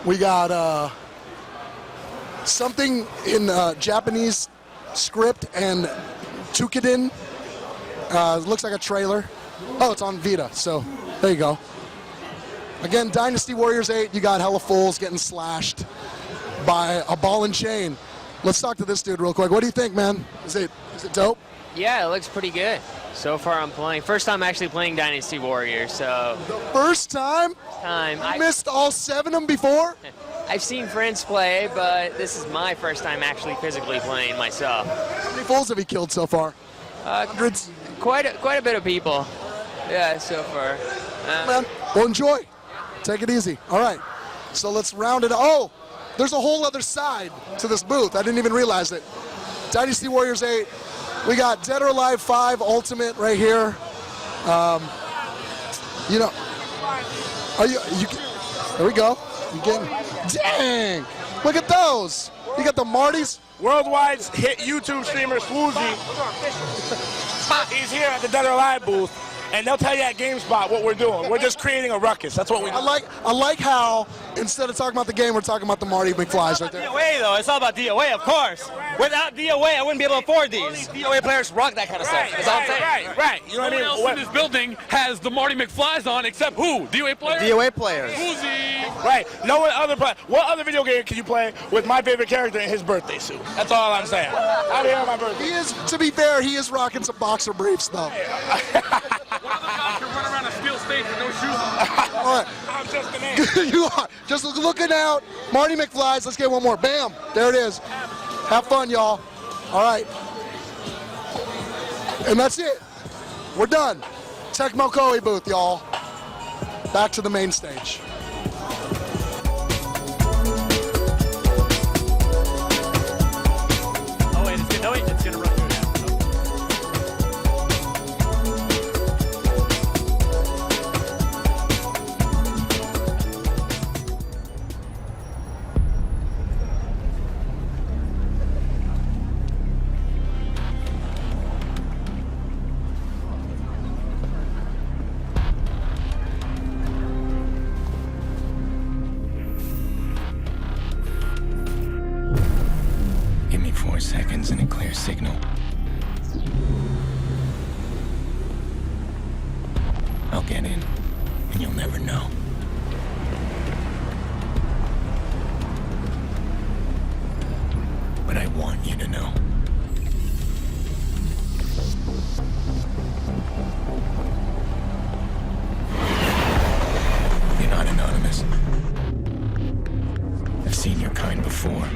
We got something in Japanese script and Tukiden. Looks like a trailer. Oh, it's on Vita, so there you go. Again, Dynasty Warriors 8, you got hella fools getting slashed by a ball and chain. Let's talk to this dude real quick. What do you think, man? Is it dope? Yeah, it looks pretty good. So far I'm playing. First time actually playing Dynasty Warriors, so. First time? I missed all 7 of them before? I've seen friends play, but this is my first time actually physically playing myself. How many fools have you killed so far? Hundreds? Quite a bit of people. Yeah, so far. Man, well, enjoy. Take it easy. All right. So let's round it. Oh, there's a whole other side to this booth. I didn't even realize it. Dynasty Warriors 8. We got Dead or Alive 5 Ultimate right here. You know, there we go. You getting, dang, look at those. You got the Martys. Worldwide hit YouTube streamer Swoozy. He's here at the Dead or Alive booth, and they'll tell you at GameSpot what we're doing. We're just creating a ruckus. That's what we do. I like how instead of talking about the game, we're talking about the Marty McFlys right there. DOA though, it's all about DOA, of course. Without DOA, I wouldn't be able to afford these. DOA players rock that kind of stuff. That's all I'm saying. Right. You know what I mean? No one else in this building has the Marty McFlys on except who? DOA players? DOA players. Uzi. Right. What other video game can you play with my favorite character in his birthday suit? That's all I'm saying. Out here on my birthday. He is, to be fair, he is rocking some boxer briefs though. One of the guys can run around a steel stage with no shoes on. All right. I'm just the name. You are just looking out. Marty McFlys. Let's get one more. Bam. There it is. Have fun, y'all. All right. And that's it. We're done. Tecmo Koei booth, y'all. Back to the main stage. Oh, wait, it's gonna run through now. Give me 4 seconds and a clear signal. I'll get in, and you'll never know. But I want you to know. You're not anonymous. I've seen your kind before.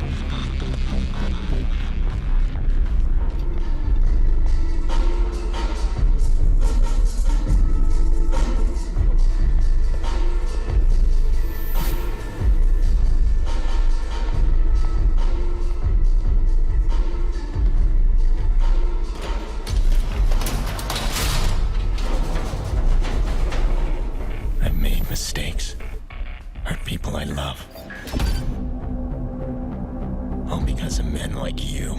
I've made mistakes, hurt people I love. All because of men like you.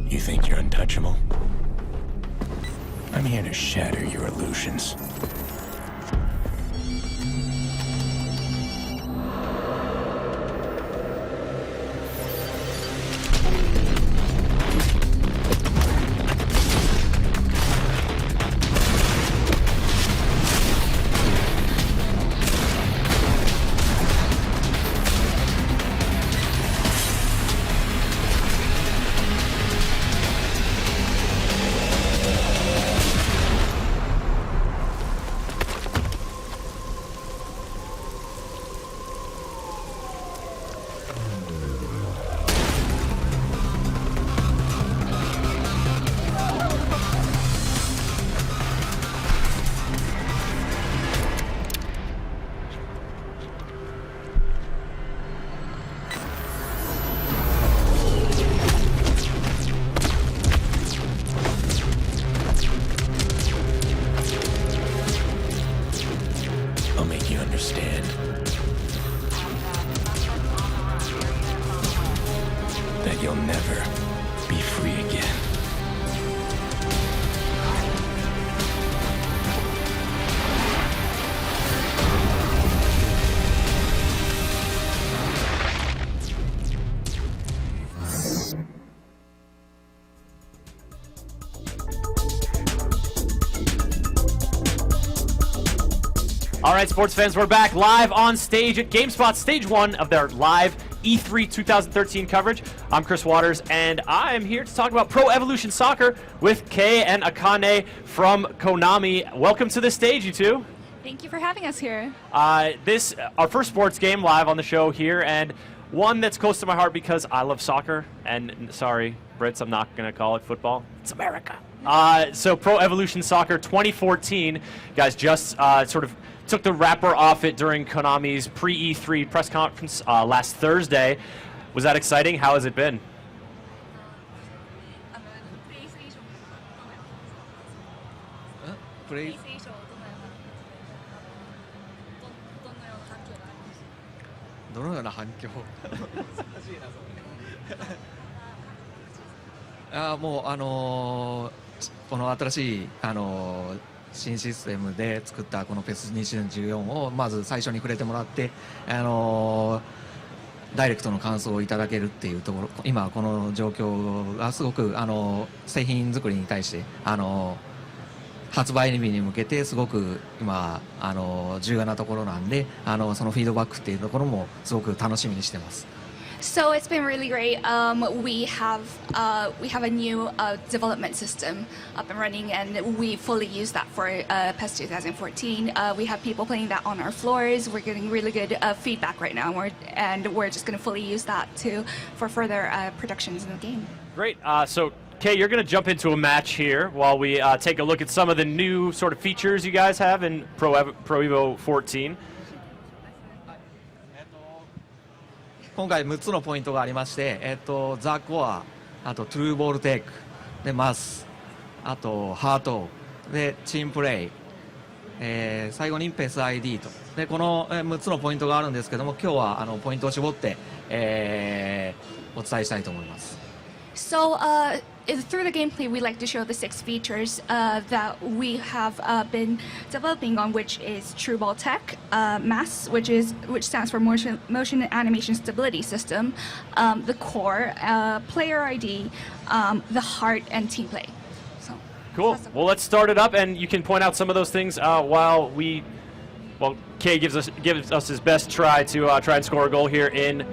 You think you're untouchable? I'm here to shatter your illusions. never be free again. All right, sports fans, we're back live on stage at GameSpot, stage 1 of their live E3 2013 coverage. I'm Chris Waters, and I'm here to talk about Pro Evolution Soccer with Kei and Akane from Konami. Welcome to the stage, you two. Thank you for having us here. This our first sports game live on the show here, and one that's close to my heart because I love soccer. And sorry, Brits, I'm not going to call it football. It's America. So Pro Evolution Soccer 2014, guys, just sort of took the wrapper off it during Konami's pre-E3 press conference last Thursday. Was that exciting? How has it been? PES 新システムで作ったこの PES2014 をまず最初に触れてもらって、ダイレクトの感想をいただけるっていうところ、今この状況がすごく製品作りに対して発売日に向けてすごく今重要なところなんで、そのフィードバックっていうところもすごく楽しみにしてます。So it's been really great. We have a new development system up and running, and we fully use that for PES 2014. We have people playing that on our floors. We're getting really good feedback right now, and we're just going to fully use that for further productions in the game. Great. So Kei, you're going to jump into a match here while we take a look at some of the new sort of features you guys have in Pro Evo 14. 今回6つのポイントがありまして、ザ・コア、あとトゥルーボールテイク、でマス、あとハート、でチームプレイ、最後にペス ID と、でこの6つのポイントがあるんですけども、今日はポイントを絞って、お伝えしたいと思います。So through the gameplay, we like to show the 6 features that we have been developing on, which is True Ball Tech, MAS, which stands for Motion and Animation Stability System, the Core, Player ID, the Heart, and Team Play. So, cool. Well, let's start it up, and you can point out some of those things while Kei gives us his best try to try and score a goal here in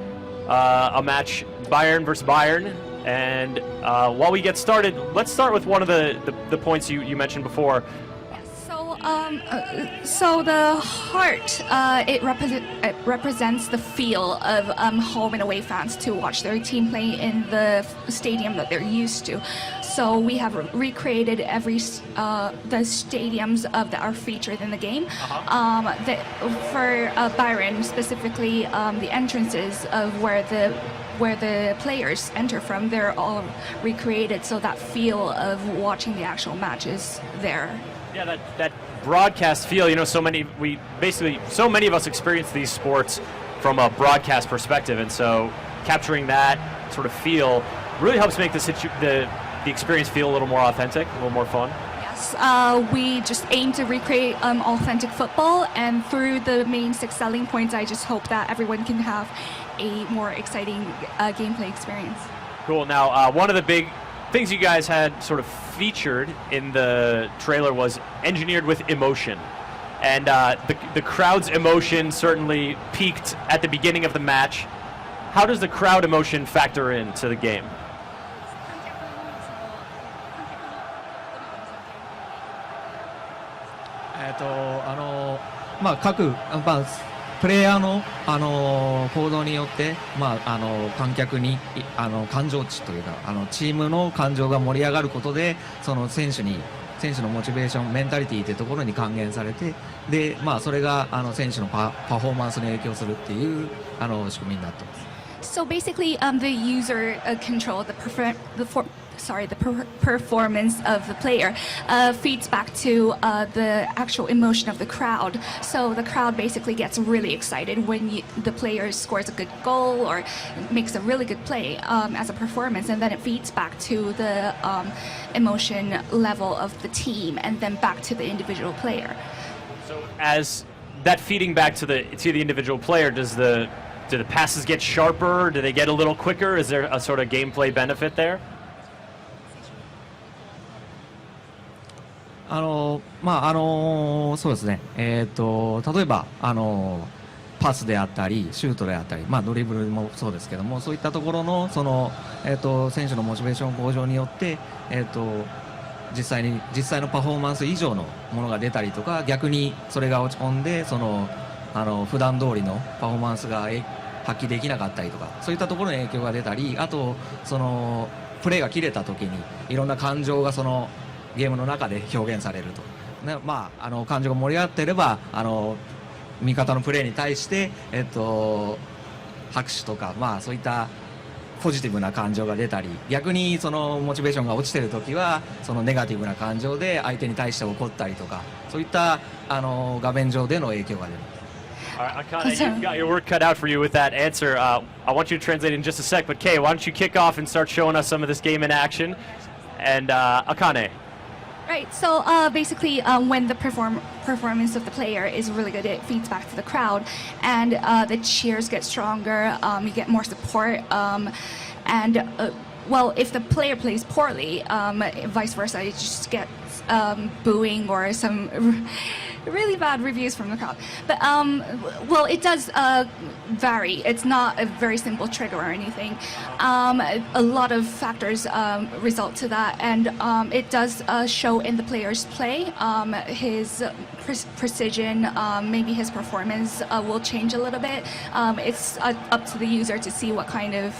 a match, Bayern versus Bayern. And while we get started, let's start with one of the points you mentioned before. So the heart, it represents the feel of home and away fans to watch their team play in the stadium that they're used to. So we have recreated the stadiums that are featured in the game. For Byron specifically, the entrances of where the players enter from, they're all recreated, so that feel of watching the actual match is there. Yeah, that broadcast feel, you know, so many of us experience these sports from a broadcast perspective, and so capturing that sort of feel really helps make the experience feel a little more authentic, a little more fun. Yes, we just aim to recreate authentic football, and through the main 6 selling points, I just hope that everyone can have a more exciting gameplay experience. Cool. Now, one of the big things you guys had sort of featured in the trailer was engineered with emotion. And the crowd's emotion certainly peaked at the beginning of the match. How does the crowd emotion factor into the game? 各プレイヤーの行動によって観客に感情値というかチームの感情が盛り上がることでその選手のモチベーションメンタリティというところに還元されてでそれが選手のパフォーマンスに影響するっていう仕組みになっています。So basically, the user control the performance of the player feeds back to the actual emotion of the crowd. So the crowd basically gets really excited when the player scores a good goal or makes a really good play as a performance, and then it feeds back to the emotion level of the team, and then back to the individual player. So as that feeding back to the individual player, do the passes get sharper? Do they get a little quicker? Is there a sort of gameplay benefit there? そうですね、例えばパスであったりシュートであったり、ドリブルもそうですけども、そういったところの選手のモチベーション向上によって、実際のパフォーマンス以上のものが出たりとか、逆にそれが落ち込んで普段通りのパフォーマンスが発揮できなかったりとか、そういったところに影響が出たり、あとプレーが切れた時にいろんな感情がゲームの中で表現されると、ね、感情が盛り上がっていれば味方のプレーに対して、拍手とか、そういったポジティブな感情が出たり、逆にモチベーションが落ちている時はネガティブな感情で相手に対して怒ったりとか、そういった画面上での影響が出る。All right, Akane, you've got your work cut out for you with that answer. I want you to translate in just a sec, but Kei, why don't you kick off and start showing us some of this game in action? And Akane. Right, so basically when the performance of the player is really good, it feeds back to the crowd, and the cheers get stronger, you get more support, and well, if the player plays poorly, vice versa, you just get booing or some really bad reviews from the crowd. But well, it does vary. It's not a very simple trigger or anything. A lot of factors result to that, and it does show in the player's play. His precision, maybe his performance will change a little bit. It's up to the user to see what kind of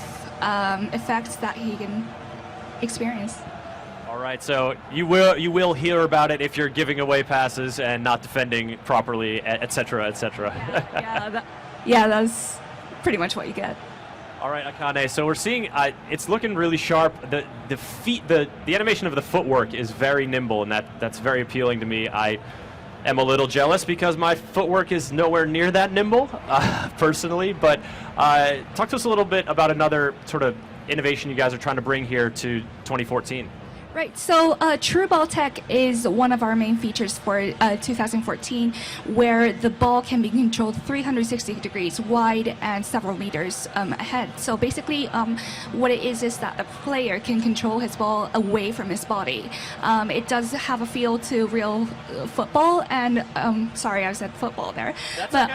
effects that he can experience. All right, so you will hear about it if you're giving away passes and not defending properly, etc., etc. Yeah, that's pretty much what you get. All right, Akane. So we're seeing it's looking really sharp. The animation of the footwork is very nimble, and that's very appealing to me. I am a little jealous because my footwork is nowhere near that nimble, personally. But talk to us a little bit about another sort of innovation you guys are trying to bring here to 2014. Right, so True Ball Tech is one of our main features for 2014, where the ball can be controlled 360 degrees wide and several meters ahead. So basically, what it is that the player can control his ball away from his body. It does have a feel to real football, and sorry, I said football there. But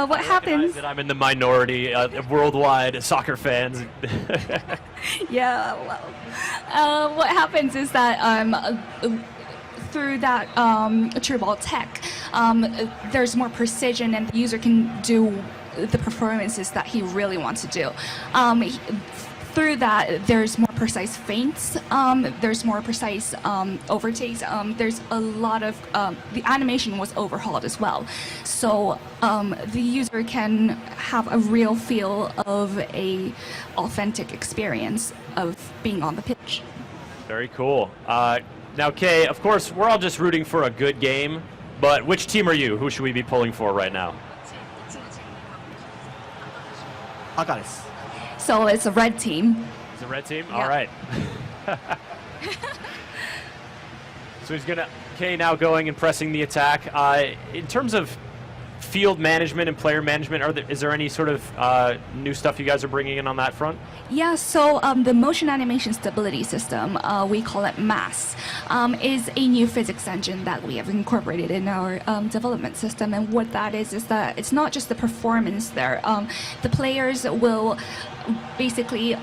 what happens? That I'm in the minority of worldwide soccer fans. Yeah, well, what happens is that through that True Ball Tech, there's more precision, and the user can do the performances that he really wants to do. Through that, there's more precise feints, there's more precise overtakes, there's a lot of, the animation was overhauled as well. So the user can have a real feel of a authentic experience of being on the pitch. Very cool. Now, Kei, of course, we're all just rooting for a good game, but which team are you? Who should we be pulling for right now? 赤です。 So it's a red team. It's a red team? Yeah. All right. So Kei now going and pressing the attack. In terms of field management and player management, is there any sort of new stuff you guys are bringing in on that front? Yeah, so the motion animation stability system, we call it MAS, is a new physics engine that we have incorporated in our development system. And what that is that it's not just the performance there. The players will basically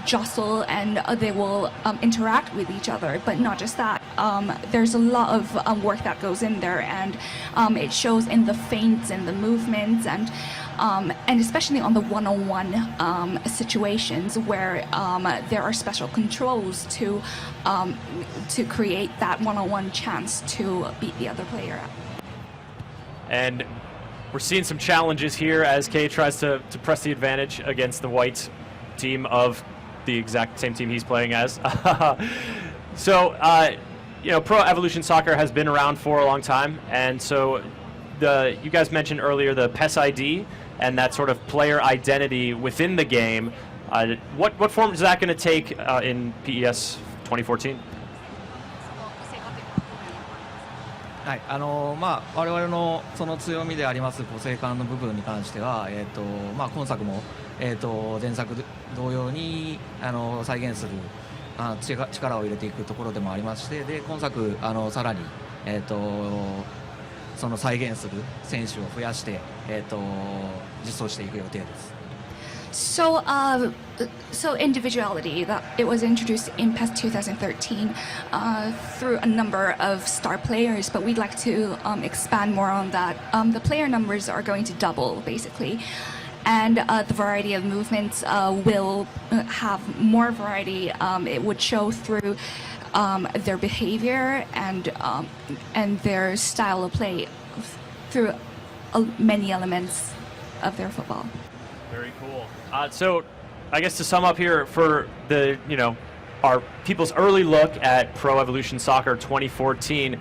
jostle, and they will interact with each other, but not just that. There's a lot of work that goes in there, and it shows in the feints and the movements, and especially on the one-on-one situations where there are special controls to create that one-on-one chance to beat the other player. And We're seeing some challenges here as Kei tries to press the advantage against the white team of the exact same team he's playing as. So, Pro Evolution Soccer has been around for a long time, and so you guys mentioned earlier the PES ID and that sort of player identity within the game. What form is that going to take in PES 2014? はい、我々のその強みであります個性感の部分に関しては、今作も、前作同様に再現する力を入れていくところでもありまして、で今作さらに、その再現する選手を増やして、実装していく予定です。So, individuality, that it was introduced in PES 2013 through a number of star players, but we'd like to expand more on that. The player numbers are going to double, basically, and the variety of movements will have more variety. It would show through their behavior and their style of play through many elements of their football. Very cool. So, I guess to sum up here for the our people's early look at Pro Evolution Soccer 2014,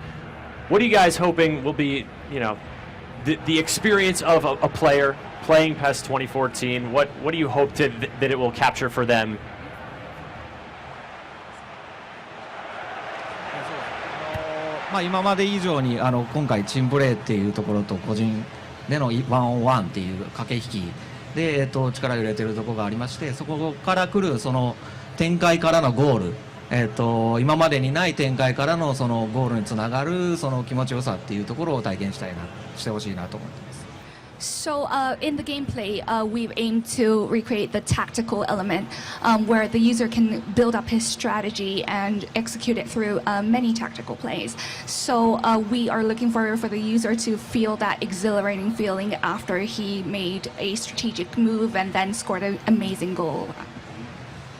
what are you guys hoping will be the experience of a player playing PES 2014? What do you hope that it will capture for them? 今まで以上に今回チームプレーっていうところと個人でのワンオンワンっていう駆け引きで、力を入れているところがありまして、そこから来るその展開からのゴール、今までにない展開からのそのゴールにつながるその気持ちよさっていうところを体験してほしいなと思ってます。So in the gameplay, we've aimed to recreate the tactical element where the user can build up his strategy and execute it through many tactical plays. So we are looking for the user to feel that exhilarating feeling after he made a strategic move and then scored an amazing goal.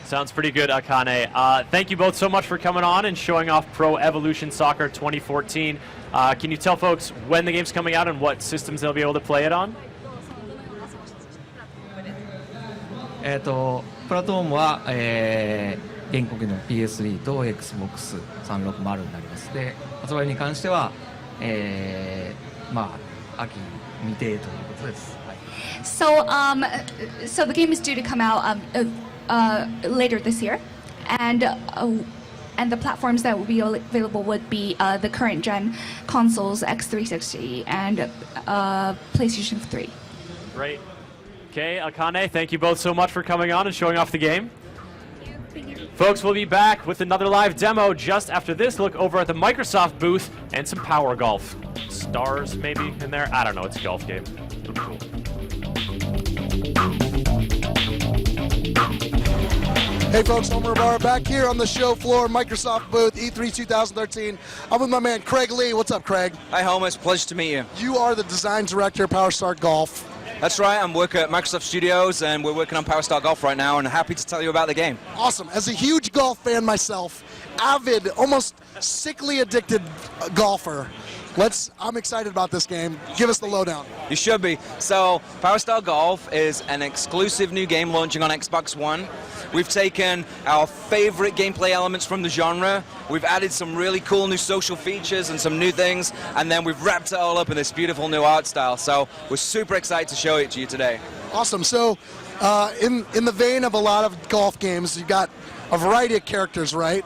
Sounds pretty good, Akane. Thank you both so much for coming on and showing off Pro Evolution Soccer 2014. Can you tell folks when the game's coming out and what systems they'll be able to play it on? プラットフォームは、現国の PS3 と Xbox360 になります。で、発売に関しては、秋未定ということです。はい、So the game is due to come out later this year, and the platforms that will be available would be the current gen consoles, X360 and PlayStation 3. Great. Okay, Akane, thank you both so much for coming on and showing off the game. Thank you. Folks, we'll be back with another live demo just after this look over at the Microsoft booth and some Power Golf. Stars maybe in there? I don't know, it's a golf game. It'll be cool. Hey folks, Homer Barr back here on the show floor, Microsoft booth, E3 2013. I'm with my man Craig Lee. What's up, Craig? Hi, Homer. It's a pleasure to meet you. You are the design director of Power Star Golf. That's right. I'm working at Microsoft Studios, and we're working on Power Star Golf right now, and happy to tell you about the game. Awesome. As a huge golf fan myself, avid, almost sickly addicted golfer, I'm excited about this game. Give us the lowdown. You should be. So, Power Star Golf is an exclusive new game launching on Xbox One. We've taken our favorite gameplay elements from the genre, we've added some really cool new social features and some new things, and then we've wrapped it all up in this beautiful new art style. So we're super excited to show it to you today. Awesome. So in the vein of a lot of golf games, you've got a variety of characters, right?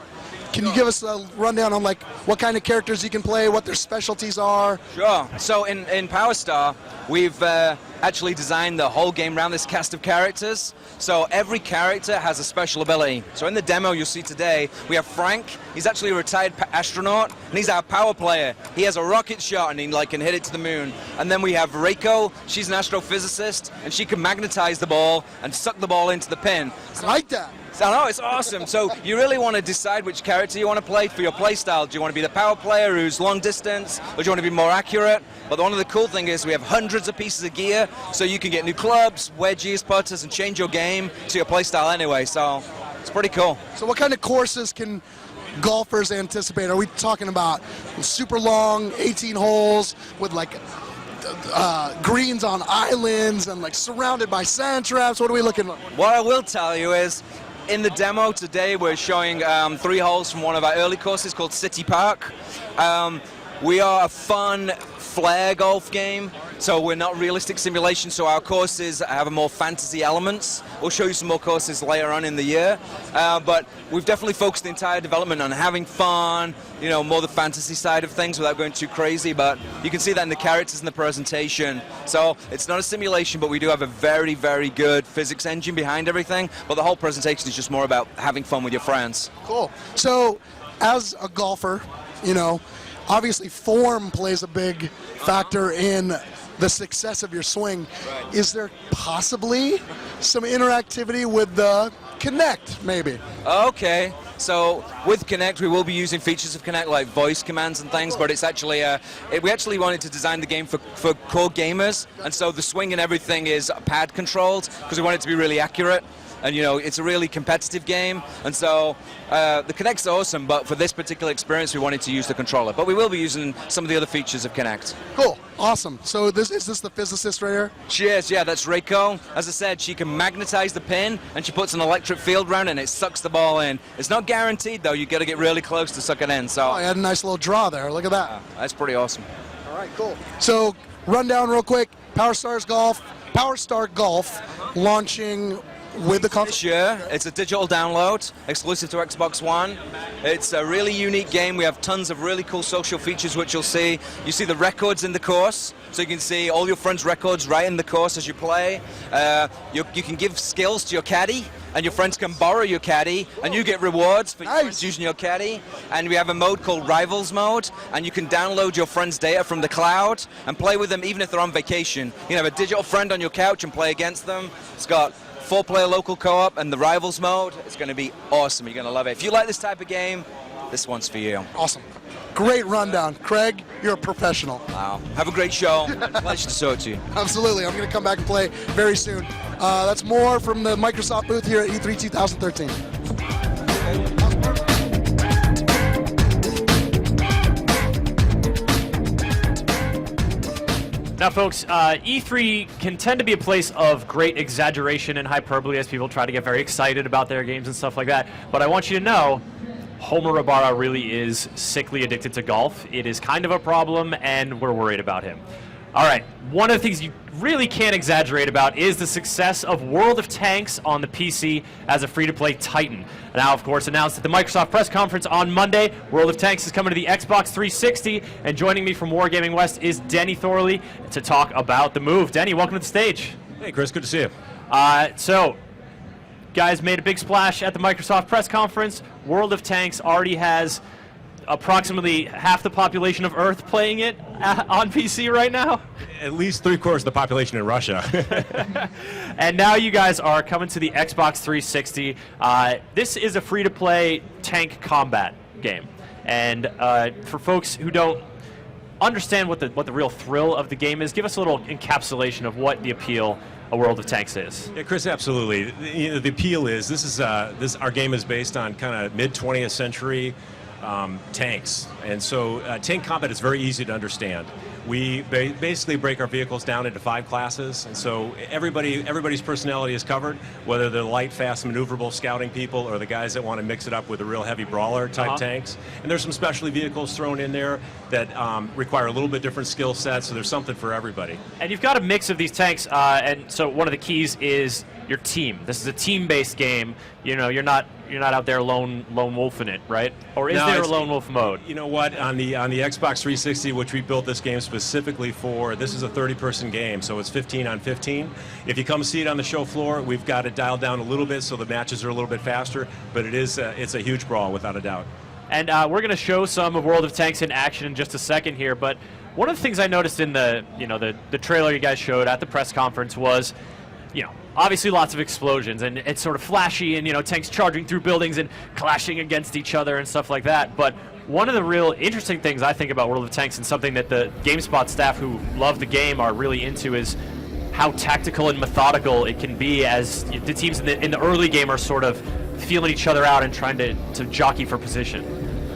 Can you give us a rundown on what kind of characters you can play, what their specialties are? Sure. So in Power Star, we've actually designed the whole game around this cast of characters. So every character has a special ability. So in the demo you'll see today, we have Frank. He's actually a retired astronaut, and he's our power player. He has a rocket shot, and he can hit it to the moon. And then we have Reiko. She's an astrophysicist, and she can magnetize the ball and suck the ball into the pin. I like that. I know, it's awesome. So you really want to decide which character you want to play for your play style. Do you want to be the power player who's long distance, or do you want to be more accurate? But one of the cool things is we have hundreds of pieces of gear, so you can get new clubs, wedges, putters, and change your game to your play style anyway. So it's pretty cool. So what kind of courses can golfers anticipate? Are we talking about super long 18 holes with greens on islands and like surrounded by sand traps. What are we looking at? What I will tell you is, in the demo today, we're showing 3 holes from one of our early courses called City Park. We are a fun flare golf game, so we're not realistic simulation, so our courses have a more fantasy elements. We'll show you some more courses later on in the year, but we've definitely focused the entire development on having fun, you know, more the fantasy side of things without going too crazy, but you can see that in the characters and the presentation. So it's not a simulation, but we do have a very, very good physics engine behind everything, but the whole presentation is just more about having fun with your friends. Cool. So as a golfer, you know, obviously form plays a big factor in the success of your swing. Right. Is there possibly some interactivity with the Kinect, maybe? Okay, so with Kinect, we will be using features of Kinect like voice commands and things, but it's actually, we actually wanted to design the game for core gamers, and so the swing and everything is pad controlled because we want it to be really accurate. And, you know, it's a really competitive game, and so the Kinect's awesome, but for this particular experience, we wanted to use the controller. But we will be using some of the other features of Kinect. Cool. Awesome. So is this the physicist right here? She is, yeah, that's Reiko. As I said, she can magnetize the pin, and she puts an electric field around it, and it sucks the ball in. It's not guaranteed, though. You've got to get really close to suck it in. So I had a nice little draw there. Look at that. That's pretty awesome. All right, cool. So rundown real quick. Power Star Golf launching with the console? This year, it's a digital download, exclusive to Xbox One. It's a really unique game. We have tons of really cool social features, which you'll see. You see the records in the course, so you can see all your friends' records right in the course as you play. You can give skills to your caddy, and your friends can borrow your caddy, and you get rewards for your friends using your caddy. And we have a mode called Rivals Mode, and you can download your friends' data from the cloud and play with them even if they're on vacation. You can have a digital friend on your couch and play against them. It's got 4-player local co-op and the Rivals Mode. It's going to be awesome. You're going to love it. If you like this type of game, this one's for you. Awesome. Great rundown. Craig, you're a professional. Wow. Have a great show. Pleasure to talk to you. Absolutely. I'm going to come back and play very soon. That's more from the Microsoft booth here at E3 2013. Now, folks, E3 can tend to be a place of great exaggeration and hyperbole as people try to get very excited about their games and stuff like that. But I want you to know, Homer Ibarra really is sickly addicted to golf. It is kind of a problem, and we're worried about him. All right, one of the things you really can't exaggerate about is the success of World of Tanks on the PC as a free-to-play titan. Now, of course, announced at the Microsoft press conference on Monday, World of Tanks is coming to the Xbox 360, and joining me from Wargaming West is Denny Thorley to talk about the move. Denny, welcome to the stage. Hey, Chris, good to see you. So, guys made a big splash at the Microsoft press conference. World of Tanks already has approximately half the population of Earth playing it on PC right now. At least 3/4 of the population in Russia. And now you guys are coming to the Xbox 360. This is a free-to-play tank combat game. And for folks who don't understand what the real thrill of the game is, give us a little encapsulation of what the appeal of World of Tanks is. Yeah, Chris, absolutely. The appeal is our game is based on kind of mid-20th century tanks, and so tank combat is very easy to understand. We basically break our vehicles down into 5 classes, and so everybody's personality is covered, whether they're light, fast, maneuverable scouting people or the guys that want to mix it up with the real heavy brawler type tanks. And there's some specialty vehicles thrown in there that require a little bit different skill sets, so there's something for everybody. And you've got a mix of these tanks, and so one of the keys is your team. This is a team-based game. You know, you're not out there lone wolfing it, right? Or is there a lone wolf mode? You know what? On the Xbox 360, which we built this game specifically for, this is a 30-person game, so it's 15 on 15. If you come see it on the show floor, we've got it dialed down a little bit so the matches are a little bit faster, but it's a huge brawl without a doubt. And we're going to show some of World of Tanks in action in just a second here, but one of the things I noticed in the trailer you guys showed at the press conference was, obviously lots of explosions, and it's sort of flashy, and tanks charging through buildings and clashing against each other and stuff like that. But one of the real interesting things I think about World of Tanks, and something that the GameSpot staff who love the game are really into, is how tactical and methodical it can be, as the teams in the early game are sort of feeling each other out and trying to jockey for position.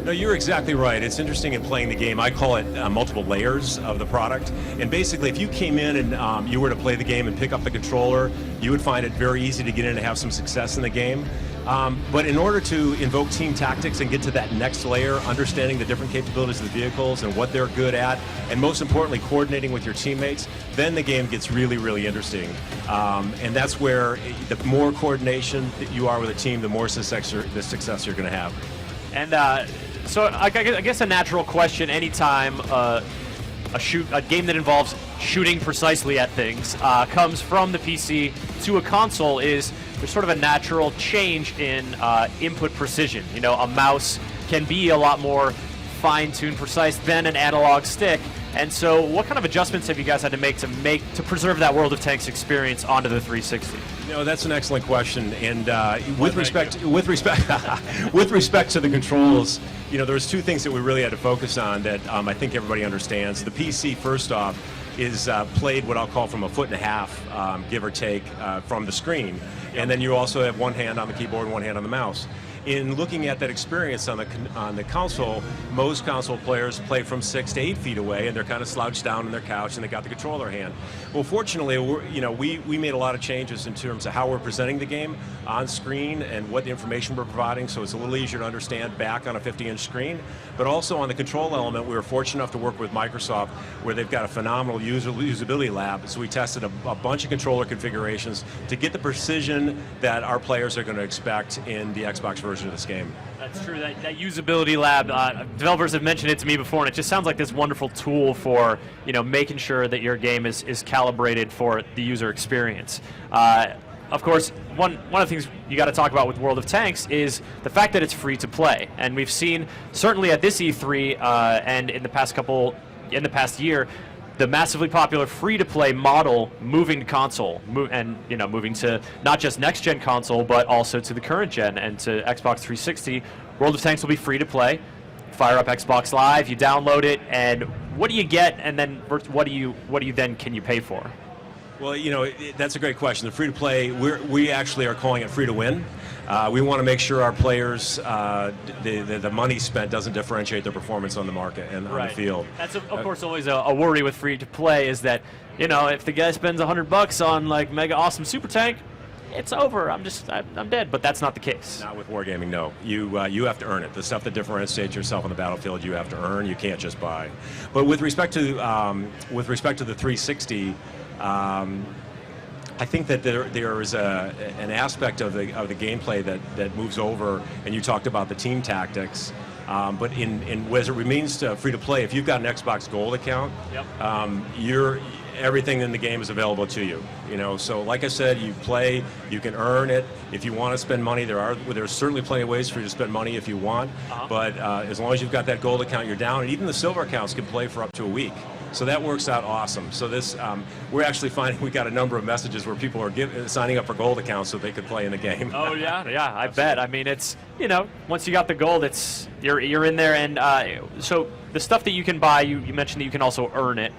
No, you're exactly right. It's interesting in playing the game. I call it multiple layers of the product. And basically, if you came in and you were to play the game and pick up the controller, you would find it very easy to get in and have some success in the game. But in order to invoke team tactics and get to that next layer, understanding the different capabilities of the vehicles and what they're good at, and most importantly, coordinating with your teammates, then the game gets really, really interesting. And that's where the more coordination that you are with a team, the more success you're going to have. And so I guess a natural question anytime a game that involves shooting precisely at things comes from the PC to a console is there's sort of a natural change in input precision. You know, a mouse can be a lot more fine-tuned, precise than an analog stick. And so what kind of adjustments have you guys had to make to preserve that World of Tanks experience onto the 360? No, that's an excellent question. And with respect to the controls, you know, there's two things that we really had to focus on that I think everybody understands. The PC, first off, is played what I'll call from a foot and a half, give or take, from the screen. And then you also have one hand on the keyboard and one hand on the mouse. In looking at that experience on the console, most console players play from 6 to 8 feet away, and they're kind of slouched down on their couch, and they got the controller hand. Well, fortunately, we made a lot of changes in terms of how we're presenting the game on screen and what the information we're providing, so it's a little easier to understand back on a 50-inch screen. But also on the control element, we were fortunate enough to work with Microsoft, where they've got a phenomenal usability lab. So we tested a bunch of controller configurations to get the precision that our players are going to expect in the Xbox version of this game. That's true. That usability lab, developers have mentioned it to me before, and it just sounds like this wonderful tool for making sure that your game is calibrated for the user experience. Of course, one of the things you got to talk about with World of Tanks is the fact that it's free to play, and we've seen certainly at this E3 and in the past year, the massively popular free-to-play model moving to console, moving to not just next-gen console, but also to the current gen and to Xbox 360. World of Tanks will be free to play. Fire up Xbox Live, you download it, and what do you get? And then what do you then can you pay for? Well, that's a great question. The free-to-play, we actually are calling it free-to-win. We want to make sure our players, the money spent doesn't differentiate their performance on the market and on the field. That's, of course, always a worry with free-to-play is that, if the guy spends $100 on, like, Mega Awesome Super Tank, it's over. I'm dead. But that's not the case. Not with wargaming, no. You have to earn it. The stuff that differentiates yourself on the battlefield, you have to earn. You can't just buy. But with respect to the 360, I think that there is an aspect of the gameplay that moves over, and you talked about the team tactics. But as it remains free to play, if you've got an Xbox Gold account, everything in the game is available to you. So like I said, you play, you can earn it. If you want to spend money, there's certainly plenty of ways for you to spend money if you want. But as long as you've got that Gold account, you're down, and even the silver accounts can play for up to a week. So that works out awesome. So this, we're actually finding we got a number of messages where people are signing up for Gold accounts so they could play in the game. Oh yeah, I bet. I mean, it's once you got the Gold, you're in there, and so the stuff that you can buy, you mentioned that you can also earn it.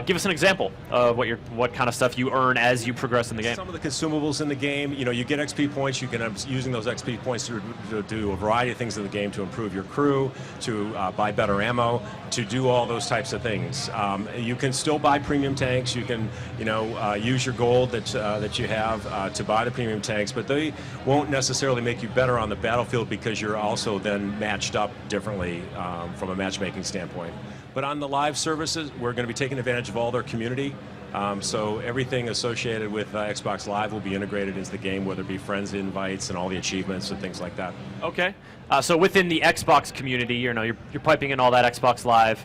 Give us an example of what kind of stuff you earn as you progress in the game. Some of the consumables in the game, you get XP points. You can using those XP points to do a variety of things in the game to improve your crew, to buy better ammo, to do all those types of things. You can still buy premium tanks. You can use your gold that you have to buy the premium tanks, but they won't necessarily make you better on the battlefield because you're also then matched up differently from a matchmaking standpoint. But on the live services, we're going to be taking advantage of all their community. So everything associated with Xbox Live will be integrated into the game, whether it be friends invites and all the achievements and things like that. Okay. So within the Xbox community, you're piping in all that Xbox Live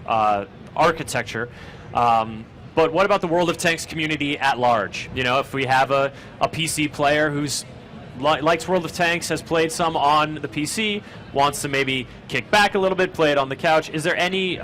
architecture. But what about the World of Tanks community at large? If we have a PC player who's likes World of Tanks, has played some on the PC, wants to maybe kick back a little bit, play it on the couch, is there any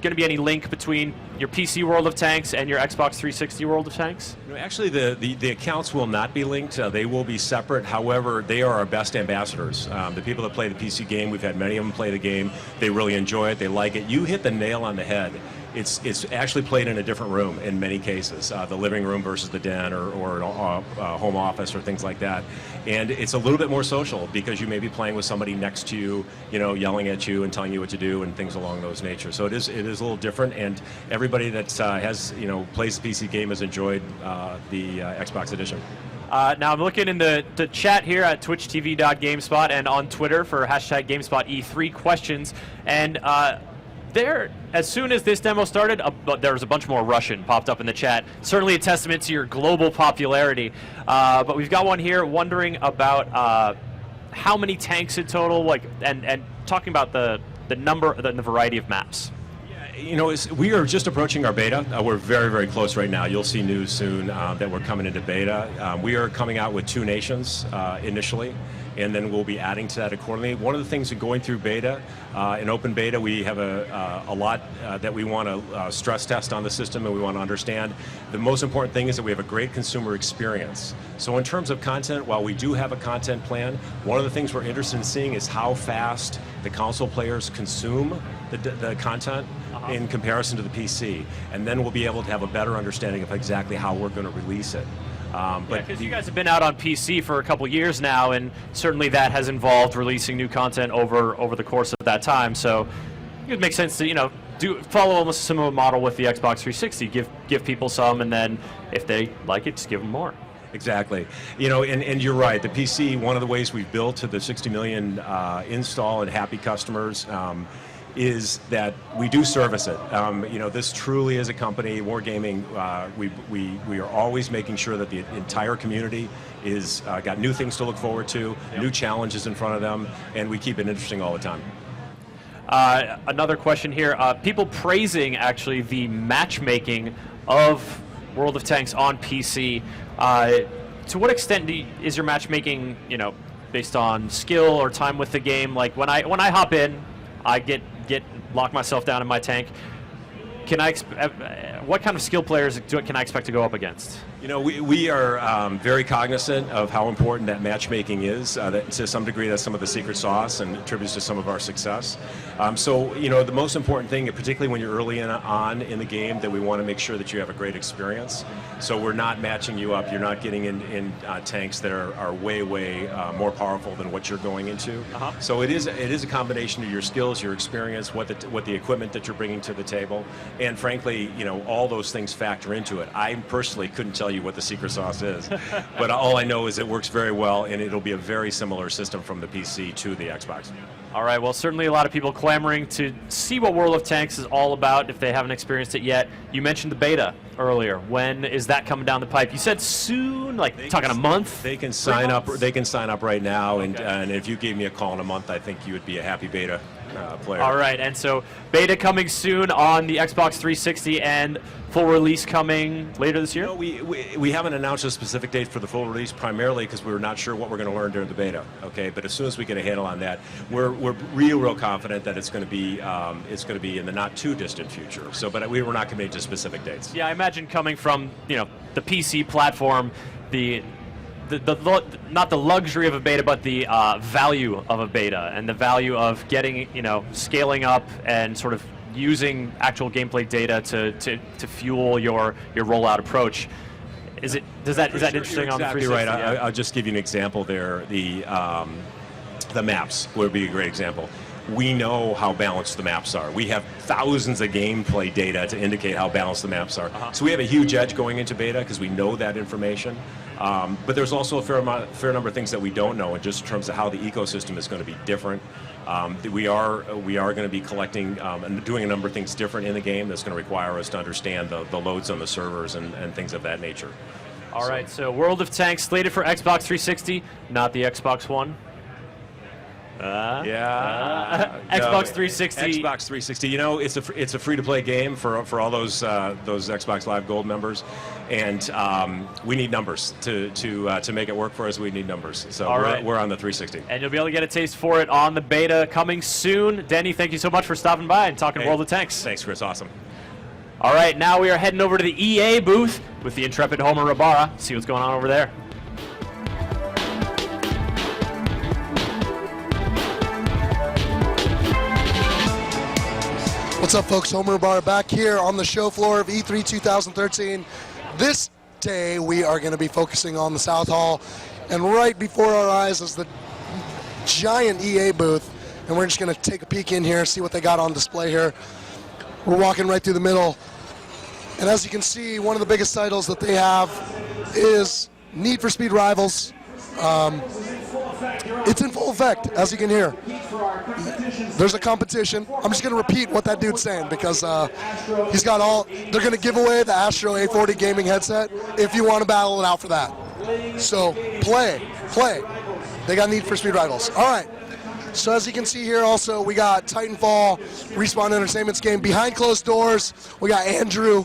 going to be any link between your PC World of Tanks and your Xbox 360 World of Tanks? Actually, the accounts will not be linked. They will be separate. However, they are our best ambassadors. The people that play the PC game, we've had many of them play the game. They really enjoy it. They like it. You hit the nail on the head. it's actually played in a different room in many cases, the living room versus the den or a home office or things like that. And it's a little bit more social because you may be playing with somebody next to you, yelling at you and telling you what to do and things along those nature. So it is a little different, and everybody that plays the PC game has enjoyed the Xbox edition. Now I'm looking in the chat here at twitchtv.gamespot and on Twitter for hashtag GameSpotE3 questions. And there, as soon as this demo started, there was a bunch more Russian popped up in the chat. Certainly a testament to your global popularity. But we've got one here wondering about how many tanks in total, and talking about the number, the variety of maps. We are just approaching our beta. We're very, very close right now. You'll see news soon that we're coming into beta. We are coming out with 2 nations initially, and then we'll be adding to that accordingly. One of the things in going through beta, in open beta, we have a lot that we want to stress test on the system and we want to understand. The most important thing is that we have a great consumer experience. So in terms of content, while we do have a content plan, one of the things we're interested in seeing is how fast the console players consume the content in comparison to the PC. And then we'll be able to have a better understanding of exactly how we're going to release it. Because you guys have been out on PC for a couple years now, and certainly that has involved releasing new content over the course of that time. So it would make sense to follow almost a similar model with the Xbox 360. Give people some, and then if they like it, just give them more. Exactly. And you're right. The PC, one of the ways we've built to the 60 million install and happy customers is that we do service it. This truly is a company, Wargaming, we are always making sure that the entire community is got new things to look forward to, new challenges in front of them, and we keep it interesting all the time. Another question here. People praising, actually, the matchmaking of World of Tanks on PC. To what extent is your matchmaking, based on skill or time with the game? Like when I hop in, I lock myself down in my tank. What kind of skill players can I expect to go up against? We are very cognizant of how important that matchmaking is. That to some degree, that's some of the secret sauce and attributes to some of our success. The most important thing, particularly when you're early on in the game, that we want to make sure that you have a great experience. So we're not matching you up. You're not getting in tanks that are way more powerful than what you're going into. So it is a combination of your skills, your experience, what the equipment that you're bringing to the table, and frankly, all those things factor into it. I personally couldn't tell you what the secret sauce is, but all I know is it works very well, and it'll be a very similar system from the PC to the Xbox. All right, well, certainly a lot of people clamoring to see what World of Tanks is all about if they haven't experienced it yet. You mentioned the beta earlier. When is that coming down the pipe? You said soon, talking a month? They can sign up. They can sign up right now, and if you gave me a call in a month, I think you would be a happy beta player. All right, and so beta coming soon on the Xbox 360 and full release coming later this year? We haven't announced a specific date for the full release, primarily because we're not sure what we're going to learn during the beta. Okay, but as soon as we get a handle on that, we're real confident that it's going to be in the not too distant future. So, but we were not committing to specific dates. Yeah, I imagine coming from the PC platform, not the luxury of a beta, but the value of a beta and the value of getting, scaling up and sort of using actual gameplay data to fuel your rollout approach. Is that interesting? On the 360? Right. I'll just give you an example there. The maps would be a great example. We know how balanced the maps are. We have thousands of gameplay data to indicate how balanced the maps are. So we have a huge edge going into beta because we know that information. But there's also a fair number of things that we don't know, in just in terms of how the ecosystem is going to be different. We are going to be collecting and doing a number of things different in the game that's going to require us to understand the loads on the servers and things of that nature. All right, so World of Tanks slated for Xbox 360, not the Xbox One. Xbox 360. Xbox 360. It's a free-to-play game for all those Xbox Live Gold members, and we need numbers to make it work for us. We need numbers, so we're on the 360. And you'll be able to get a taste for it on the beta coming soon. Denny, thank you so much for stopping by and talking World of Tanks. Thanks, Chris. Awesome. All right, now we are heading over to the EA booth with the intrepid Homer Rabara. See what's going on over there. What's up, folks? Homer Bar back here on the show floor of E3 2013. This day we are going to be focusing on the South Hall, and right before our eyes is the giant EA booth, and we're just going to take a peek in here, see what they got on display here. We're walking right through the middle, and as you can see, one of the biggest titles that they have is Need for Speed Rivals. It's in full effect, as you can hear. There's a competition. I'm just going to repeat what that dude's saying because he's got all. They're going to give away the Astro A40 gaming headset if you want to battle it out for that. So play. They got Need for Speed Rivals. All right. So as you can see here, also we got Titanfall, Respawn Entertainment's game behind closed doors. We got Andrew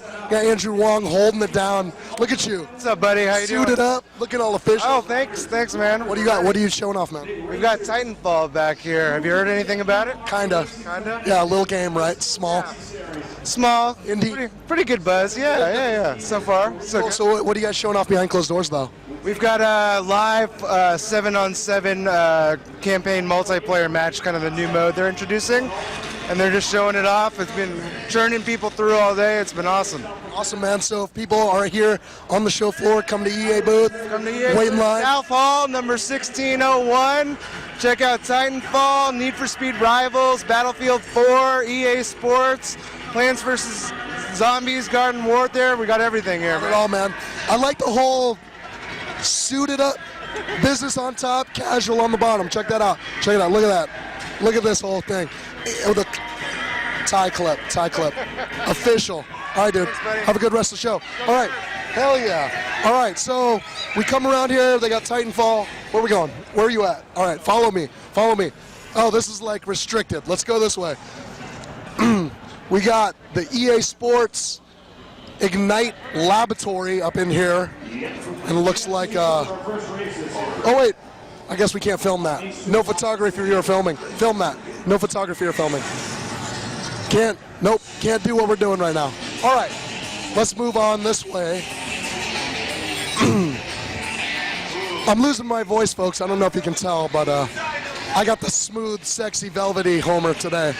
Wong holding it down. Look at you. What's up, buddy? How you doing? Suited up, looking all official. Oh, thanks, man. What do you got? What are you showing off, man? We've got Titanfall back here. Have you heard anything about it? Kinda. Yeah, a little game, right? Small. Yeah. Small. Indie. Pretty good buzz. Yeah. So far, so good. So what are you guys showing off behind closed doors, though? We've got a live 7-on-7 campaign multiplayer match, kind of the new mode they're introducing, and they're just showing it off. It's been churning people through all day. It's been awesome. Awesome, man. So if people are here on the show floor, come to EA booth. Come to EA wait in line. South Hall, number 1601. Check out Titanfall, Need for Speed Rivals, Battlefield 4, EA Sports, Plants vs. Zombies, Garden Warfare. We got everything here, man. All, man. I like the whole suited up, business on top, casual on the bottom. Check that out. Check it out. Look at that. Look at this whole thing. With a tie clip. Official. All right, dude. Have a good rest of the show. All right. Hell yeah. All right, so we come around here. They got Titanfall. Where are we going? Where are you at? All right, follow me. Oh, this is like restricted. Let's go this way. We got the EA Sports Ignite Laboratory up in here, and it looks like oh wait, I guess we can't film that. No photography if you're filming. Film that. No photography or filming. Can't do what we're doing right now. All right, let's move on this way. I'm losing my voice, folks. I don't know if you can tell, but I got the smooth, sexy, velvety Homer today.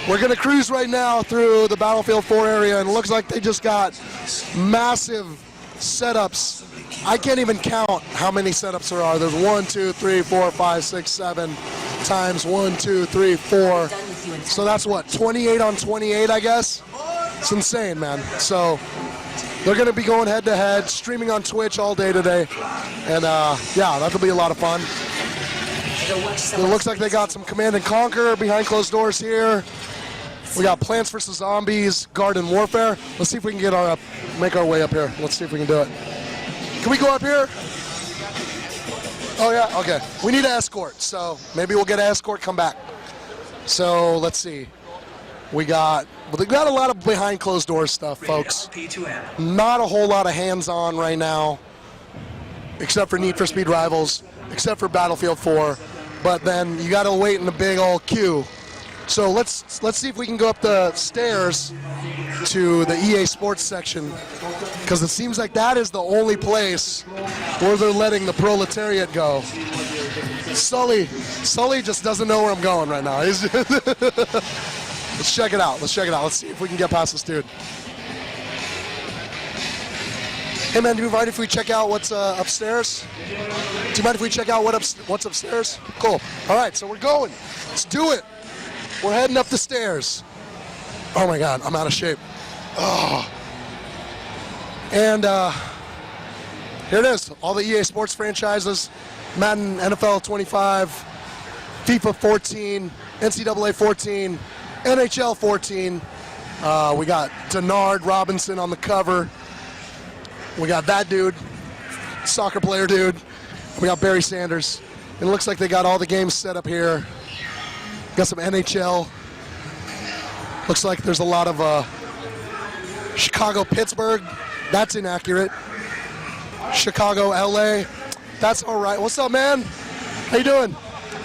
We're going to cruise right now through the Battlefield 4 area, and it looks like they just got massive setups. I can't even count how many setups there are. There's 1, 2, 3, 4, 5, 6, 7 times 1, 2, 3, 4. So that's what, 28 on 28, I guess? It's insane, man. So they're going to be going head-to-head, streaming on Twitch all day today. And, yeah, that'll be a lot of fun. It looks like they got some Command & Conquer behind closed doors here. We got Plants vs. Zombies, Garden Warfare. Let's see if we can make our way up here. Let's see if we can do it. Can we go up here? Oh yeah, okay. We need an escort, so maybe we'll get an escort, come back. So let's see. We got a lot of behind closed doors stuff, folks. Not a whole lot of hands-on right now, except for Need for Speed Rivals, except for Battlefield 4. But then you got to wait in the big old queue. So let's see if we can go up the stairs to the EA Sports section, because it seems like that is the only place where they're letting the proletariat go. Sully just doesn't know where I'm going right now. Let's check it out. Let's see if we can get past this dude. Hey man, do you mind if we check out what's upstairs? Do you mind if we check out what's upstairs? Cool. All right, so we're going. Let's do it. We're heading up the stairs. Oh my God, I'm out of shape. Oh. And here it is, all the EA Sports franchises, Madden, NFL 25, FIFA 14, NCAA 14, NHL 14. We got Denard Robinson on the cover. We got that dude, soccer player dude. We got Barry Sanders. And it looks like they got all the games set up here. Got some NHL. Looks like there's a lot of Chicago, Pittsburgh. That's inaccurate. Chicago, LA. That's all right. What's up, man? How you doing?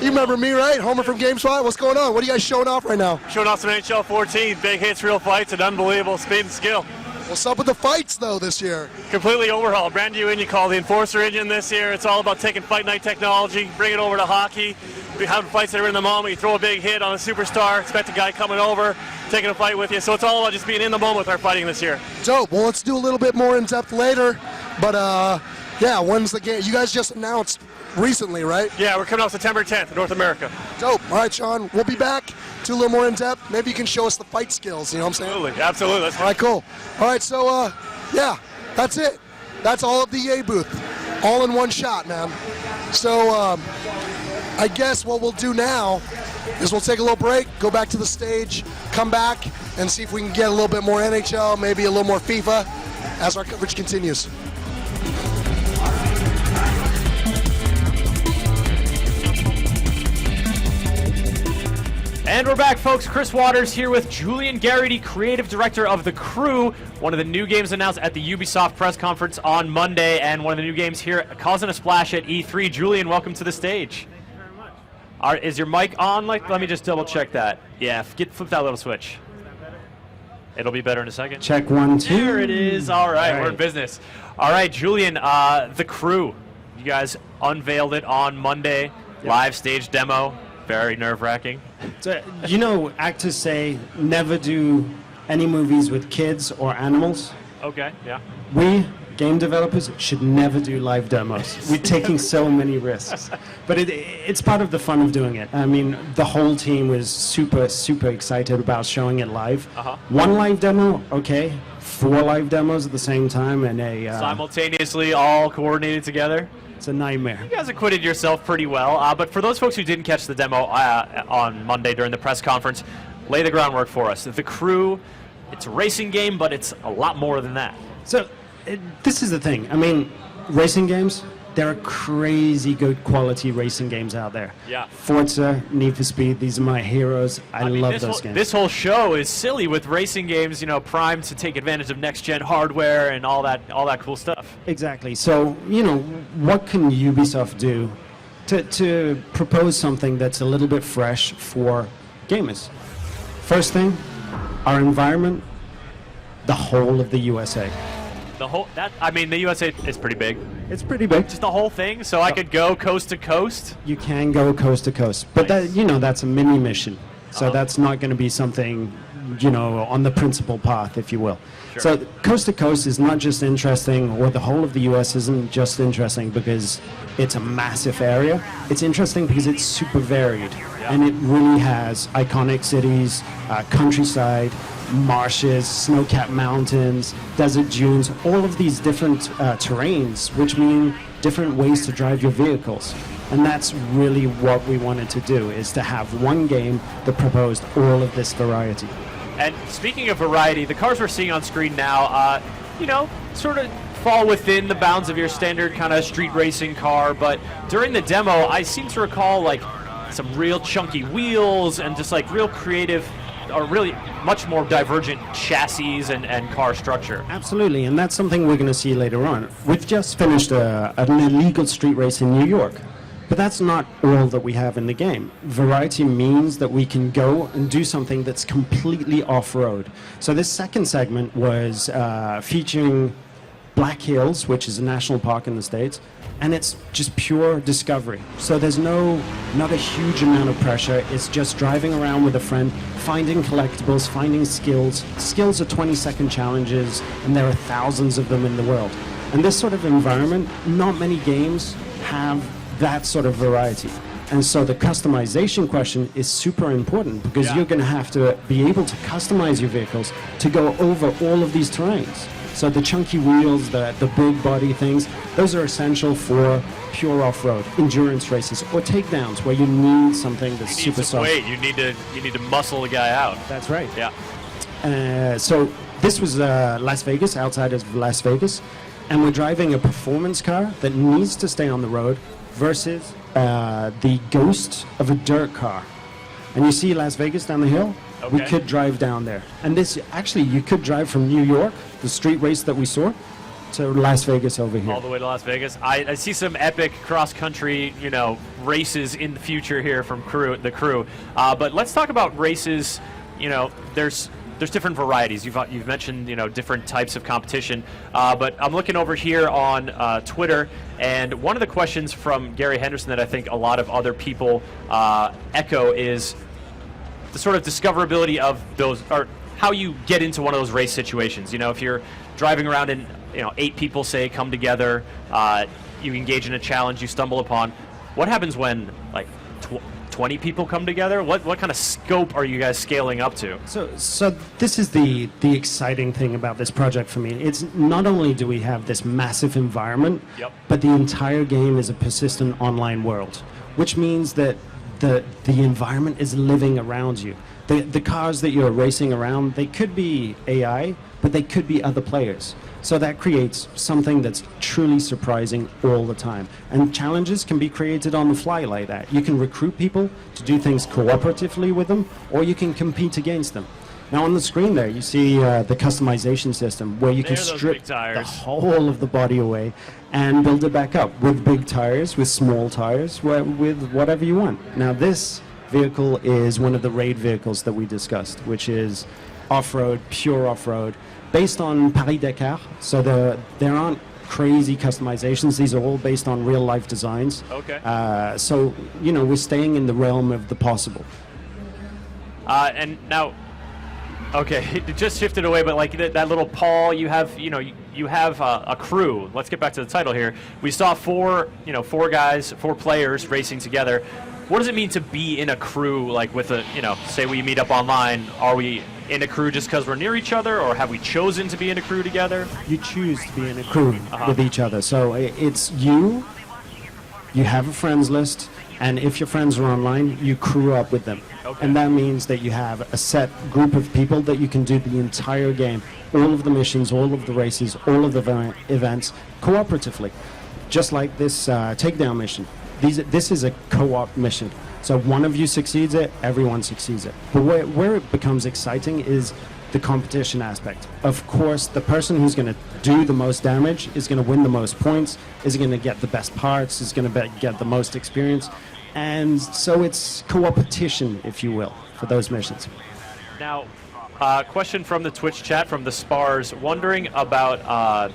You remember me, right? Homer from GameSpot. What's going on? What are you guys showing off right now? Showing off some NHL 14. Big hits, real fights, and unbelievable speed and skill. What's up with the fights, though, this year? Completely overhauled. Brand new engine called the Enforcer engine this year. It's all about taking Fight Night technology, bring it over to hockey. We have fights that are in the moment. You throw a big hit on a superstar, expect a guy coming over, taking a fight with you. So it's all about just being in the moment with our fighting this year. Dope. Well, let's do a little bit more in depth later. But, yeah, when's the game? You guys just announced recently, right? Yeah, we're coming out September 10th in North America. Dope. All right, Sean, we'll be back. Do a little more in depth. Maybe you can show us the fight skills, you know what I'm saying? Absolutely. All right, cool. All right, so, yeah, that's it. That's all of the EA booth. All in one shot, man. So, I guess what we'll do now is we'll take a little break, go back to the stage, come back, and see if we can get a little bit more NHL, maybe a little more FIFA, as our coverage continues. And we're back, folks. Chris Waters here with Julian Garrity, creative director of The Crew, one of the new games announced at the Ubisoft press conference on Monday, and one of the new games here causing a splash at E3. Julian, welcome to the stage. Thank you very much. Is your mic on? Let me just double check that. Yeah, flip that little switch. It'll be better in a second. Check 1, 2. There it is. All right, we're in business. All right, Julian, The Crew. You guys unveiled it on Monday, live stage demo. Very nerve-wracking. So, actors say never do any movies with kids or animals. Okay, yeah. We, game developers, should never do live demos. We're taking so many risks. But it's part of the fun of doing it. I mean, the whole team was super, super excited about showing it live. One live demo, okay. 4 live demos at the same time and simultaneously all coordinated together. It's a nightmare. You guys acquitted yourself pretty well, but for those folks who didn't catch the demo on Monday during the press conference, lay the groundwork for us. The Crew, it's a racing game, but it's a lot more than that. So, this is the thing. I mean, racing games, there are crazy good quality racing games out there. Yeah. Forza, Need for Speed, these are my heroes. I mean, love those games. This whole show is silly with racing games, primed to take advantage of next-gen hardware and all that cool stuff. Exactly. So, what can Ubisoft do to propose something that's a little bit fresh for gamers? First thing, our environment, the whole of the USA. The USA is pretty big. It's pretty big. Just the whole thing, so I could go coast to coast? You can go coast to coast, but nice. That's a mini mission. So that's not going to be something, on the principal path, if you will. Sure. So coast to coast is not just interesting, or the whole of the US isn't just interesting because it's a massive area. It's interesting because it's super varied, and it really has iconic cities, countryside, marshes, snow-capped mountains, desert dunes, all of these different terrains, which mean different ways to drive your vehicles. And that's really what we wanted to do, is to have one game that proposed all of this variety. And speaking of variety, the cars we're seeing on screen now, sort of fall within the bounds of your standard kind of street racing car, but during the demo, I seem to recall some real chunky wheels and just real creative, or really much more divergent chassis and car structure. Absolutely, and that's something we're going to see later on. We've just finished an illegal street race in New York, but that's not all that we have in the game. Variety means that we can go and do something that's completely off-road. So this second segment was featuring Black Hills, which is a national park in the States, and it's just pure discovery. So there's not a huge amount of pressure. It's just driving around with a friend, finding collectibles, finding skills. Skills are 20-second challenges, and there are thousands of them in the world. And this sort of environment, not many games have that sort of variety. And so the customization question is super important because you're going to have to be able to customize your vehicles to go over all of these terrains. So the chunky wheels, the big body things, those are essential for pure off-road, endurance races, or takedowns where you need something that's super soft. Wait, you need to muscle the guy out. That's right. Yeah. So this was Las Vegas, outside of Las Vegas, and we're driving a performance car that needs to stay on the road versus the ghost of a dirt car. And you see Las Vegas down the hill? Okay. We could drive down there. And this, actually, you could drive from New York, the street race that we saw, to Las Vegas over here. All the way to Las Vegas. I see some epic cross-country, races in the future here from The Crew. But let's talk about races. There's there's different varieties. You've mentioned different types of competition, but I'm looking over here on Twitter, and one of the questions from Gary Henderson that I think a lot of other people echo is the sort of discoverability of those, or how you get into one of those race situations. If you're driving around and 8 people say come together, you engage in a challenge, you stumble upon. What happens when 20 people come together? What kind of scope are you guys scaling up to? So this is the exciting thing about this project for me. It's not only do we have this massive environment, but the entire game is a persistent online world, which means that the environment is living around you. The cars that you're racing around, they could be AI, but they could be other players. So that creates something that's truly surprising all the time. And challenges can be created on the fly like that. You can recruit people to do things cooperatively with them, or you can compete against them. Now on the screen there, you see the customization system where you can strip the whole of the body away and build it back up with big tires, with small tires, with whatever you want. Now this vehicle is one of the raid vehicles that we discussed, which is off-road, pure off-road, based on Paris-Dakar. So there aren't crazy customizations. These are all based on real-life designs. Okay. So, we're staying in the realm of the possible. And now, okay, it just shifted away, but that little Paul, you have, you have a crew. Let's get back to the title here. We saw 4 players racing together. What does it mean to be in a crew, with say we meet up online? Are we in a crew just because we're near each other, or have we chosen to be in a crew together? You choose to be in a crew with each other. So it's you have a friends list, and if your friends are online, you crew up with them. Okay. And that means that you have a set group of people that you can do the entire game, all of the missions, all of the races, all of the events, cooperatively. Just like this takedown mission. This is a co-op mission. So one of you succeeds it, everyone succeeds it. But where it becomes exciting is the competition aspect. Of course, the person who's going to do the most damage is going to win the most points, is going to get the best parts, is going to get the most experience. And so it's co-opetition, if you will, for those missions. Now, question from the Twitch chat, from the Spars, wondering about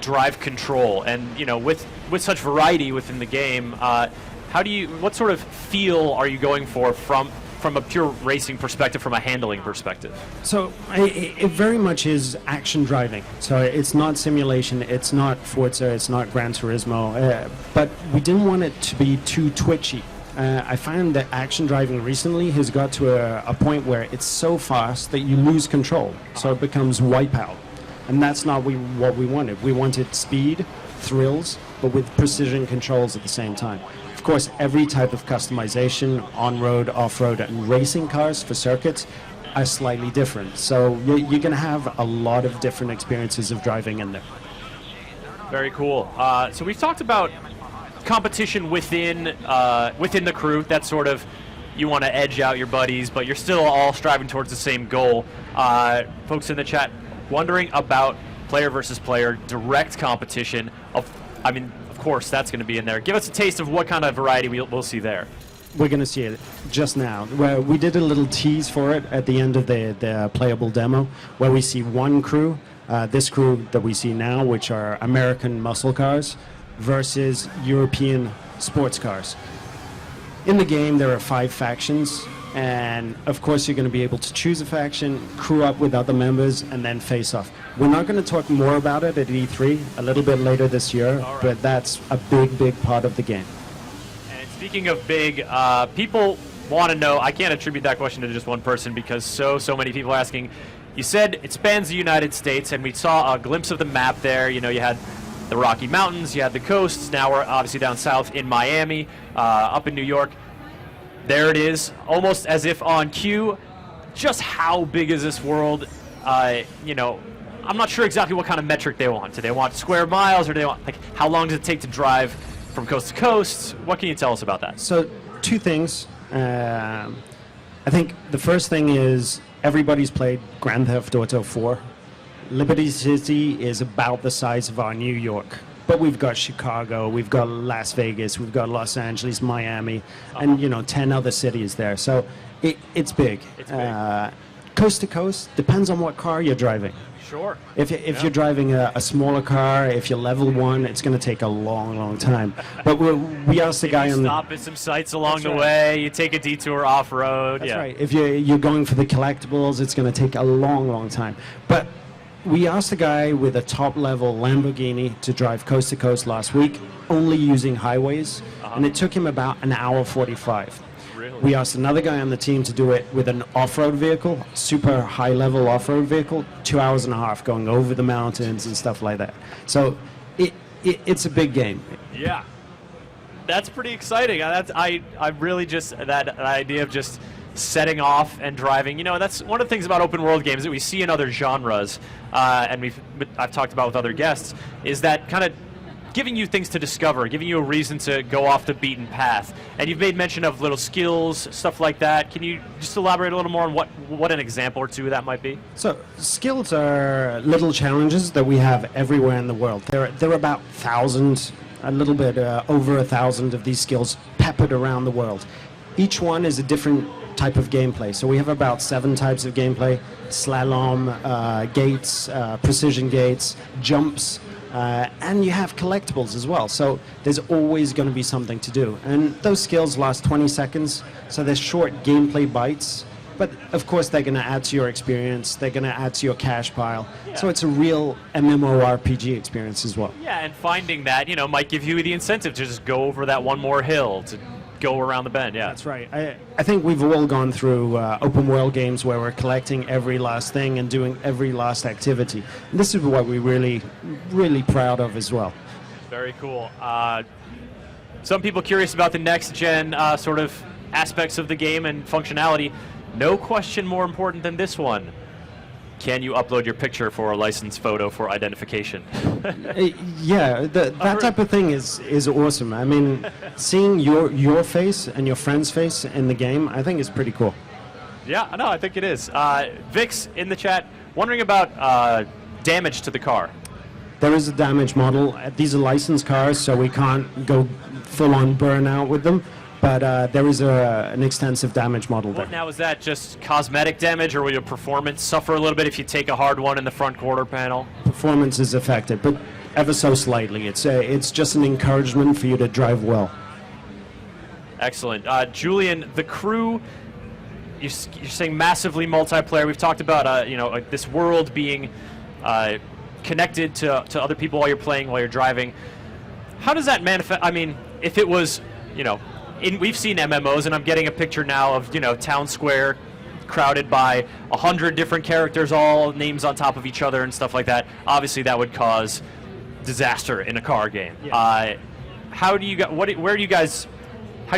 drive control. And, with such variety within the game, what sort of feel are you going for from a pure racing perspective, from a handling perspective? So it very much is action driving. So it's not simulation, it's not Forza, it's not Gran Turismo, but we didn't want it to be too twitchy. I find that action driving recently has got to a point where it's so fast that you lose control. So it becomes Wipeout. And that's not what we wanted. We wanted speed, thrills, but with precision controls at the same time. Of course, every type of customization, on-road, off-road, and racing cars for circuits are slightly different. So you're going to have a lot of different experiences of driving in there. Very cool. So we've talked about competition within the crew. That's sort of, you want to edge out your buddies, but you're still all striving towards the same goal. Folks in the chat wondering about player versus player direct competition. Of course, that's going to be in there. Give us a taste of what kind of variety we'll see there. We're going to see it just now. Where we did a little tease for it at the end of the playable demo, where we see one crew, this crew that we see now, which are American muscle cars, versus European sports cars. In the game, there are 5 factions, and of course you're going to be able to choose a faction, crew up with other members, and then face off. We're not going to talk more about it at E3 a little bit later this year, but that's a big part of the game. And speaking of big, people want to know, I can't attribute that question to just one person because so many people are asking. You said it spans the United States, and we saw a glimpse of the map there. You had the Rocky Mountains, you had the coasts, now we're obviously down south in Miami, up in New York. There it is, almost as if on cue. Just how big is this world? I'm not sure exactly what kind of metric they want. Do they want square miles, or do they want, how long does it take to drive from coast to coast? What can you tell us about that? So 2 things. I think the first thing is everybody's played Grand Theft Auto 4. Liberty City is about the size of our New York. But we've got Chicago, we've got Las Vegas, we've got Los Angeles, Miami, and 10 other cities there. So it's big. coast to coast depends on what car you're driving. Sure. If you're driving a smaller car, if you're level 1, it's going to take a long time. But we asked the guy on the... Stop at some sites along That's the right. way, you take a detour off-road. That's yeah. right. If you're going for the collectibles, it's going to take a long time. But we asked a guy with a top-level Lamborghini to drive coast to coast last week, only using highways, and it took him about an hour 45. Really? We asked another guy on the team to do it with an off-road vehicle, super high-level off-road vehicle, 2 hours and a half going over the mountains and stuff like that. So it's a big game. Yeah. That's pretty exciting. I really just, that idea of just setting off and driving, that's one of the things about open world games that we see in other genres, and I've talked about with other guests, is that kind of giving you things to discover, giving you a reason to go off the beaten path. And you've made mention of little skills, stuff like that. Can you just elaborate a little more on what an example or two of that might be? So skills are little challenges that we have everywhere in the world. There are about 1,000, a little bit over 1,000 of these skills peppered around the world. Each one is a different type of gameplay. So we have about 7 types of gameplay: slalom, gates, precision gates, jumps, and you have collectibles as well. So there's always going to be something to do. And those skills last 20 seconds, so they're short gameplay bites. But of course they're going to add to your experience, they're going to add to your cash pile. Yeah. So it's a real MMORPG experience as well. Yeah, and finding that, might give you the incentive to just go over that one more hill, to go around the bend, yeah. That's right. I think we've all gone through open world games where we're collecting every last thing and doing every last activity. And this is what we're really proud of as well. Very cool. Some people curious about the next gen sort of aspects of the game and functionality. No question more important than this one. Can you upload your picture for a licensed photo for identification? Yeah, that type of thing is awesome. I mean, seeing your face and your friend's face in the game, I think is pretty cool. Yeah, no, I think it is. Vix in the chat, wondering about damage to the car. There is a damage model. These are licensed cars, so we can't go full-on burnout with them. But there is an extensive damage model there. Now, is that just cosmetic damage, or will your performance suffer a little bit if you take a hard one in the front quarter panel? Performance is affected, but ever so slightly. It's just an encouragement for you to drive well. Excellent. Julian, the crew, you're saying massively multiplayer. We've talked about this world being connected to other people while you're playing, while you're driving. How does that manifest? I mean, if it was, we've seen MMOs, and I'm getting a picture now of, town square crowded by 100 different characters, all names on top of each other and stuff like that. Obviously, that would cause disaster in a car game. Yeah. How are you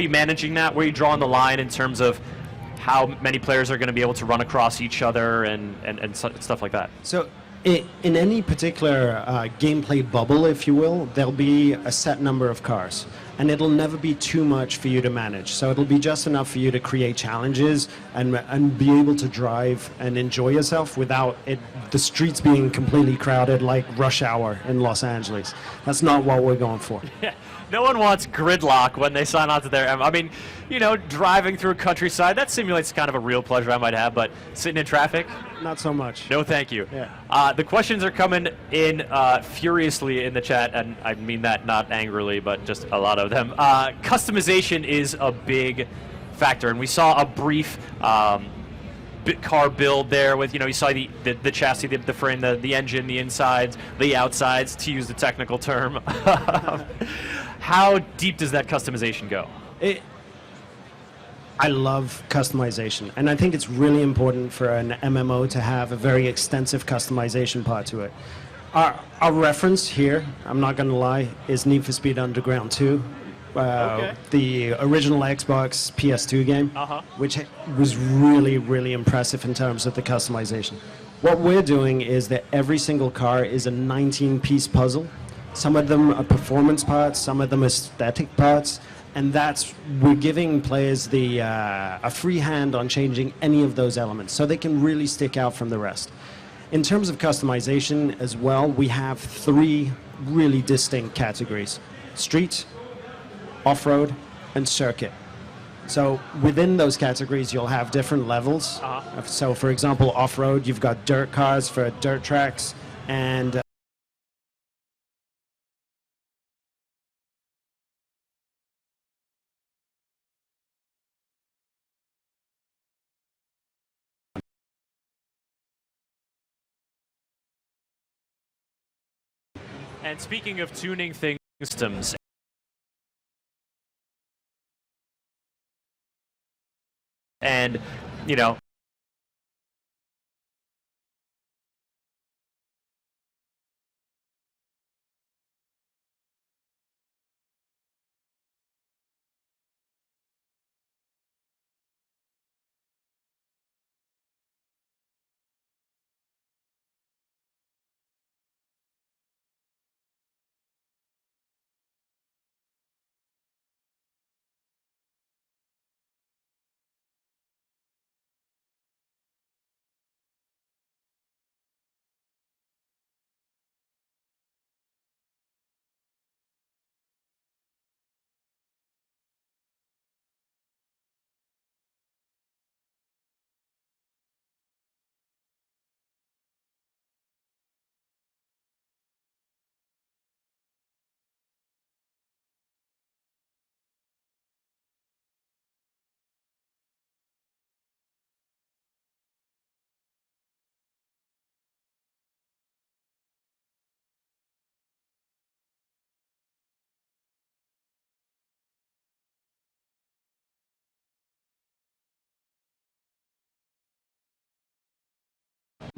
managing that? Where are you drawing the line in terms of how many players are going to be able to run across each other and stuff like that? So in any particular gameplay bubble, if you will, there'll be a set number of cars. And it'll never be too much for you to manage. So it'll be just enough for you to create challenges and be able to drive and enjoy yourself without the streets being completely crowded like rush hour in Los Angeles. That's not what we're going for. Yeah. No one wants gridlock when they sign on to their... I mean, driving through countryside, that simulates kind of a real pleasure I might have, but sitting in traffic? Not so much. No, thank you. Yeah. The questions are coming in furiously in the chat, and I mean that not angrily, but just a lot of them. Customization is a big factor, and we saw a brief car build there with, you saw the chassis, the frame, the engine, the insides, the outsides, to use the technical term. How deep does that customization go? I love customization, and I think it's really important for an MMO to have a very extensive customization part to it. Our reference here, I'm not going to lie, is Need for Speed Underground 2, the original Xbox PS2 game, which was really impressive in terms of the customization. What we're doing is that every single car is a 19-piece puzzle. Some of them are performance parts, some of them are static parts, and we're giving players a free hand on changing any of those elements, so they can really stick out from the rest. In terms of customization as well, we have 3 really distinct categories: street, off-road, and circuit. So within those categories, you'll have different levels. So for example, off-road, you've got dirt cars for dirt tracks, and And speaking of tuning things, systems, and, you know,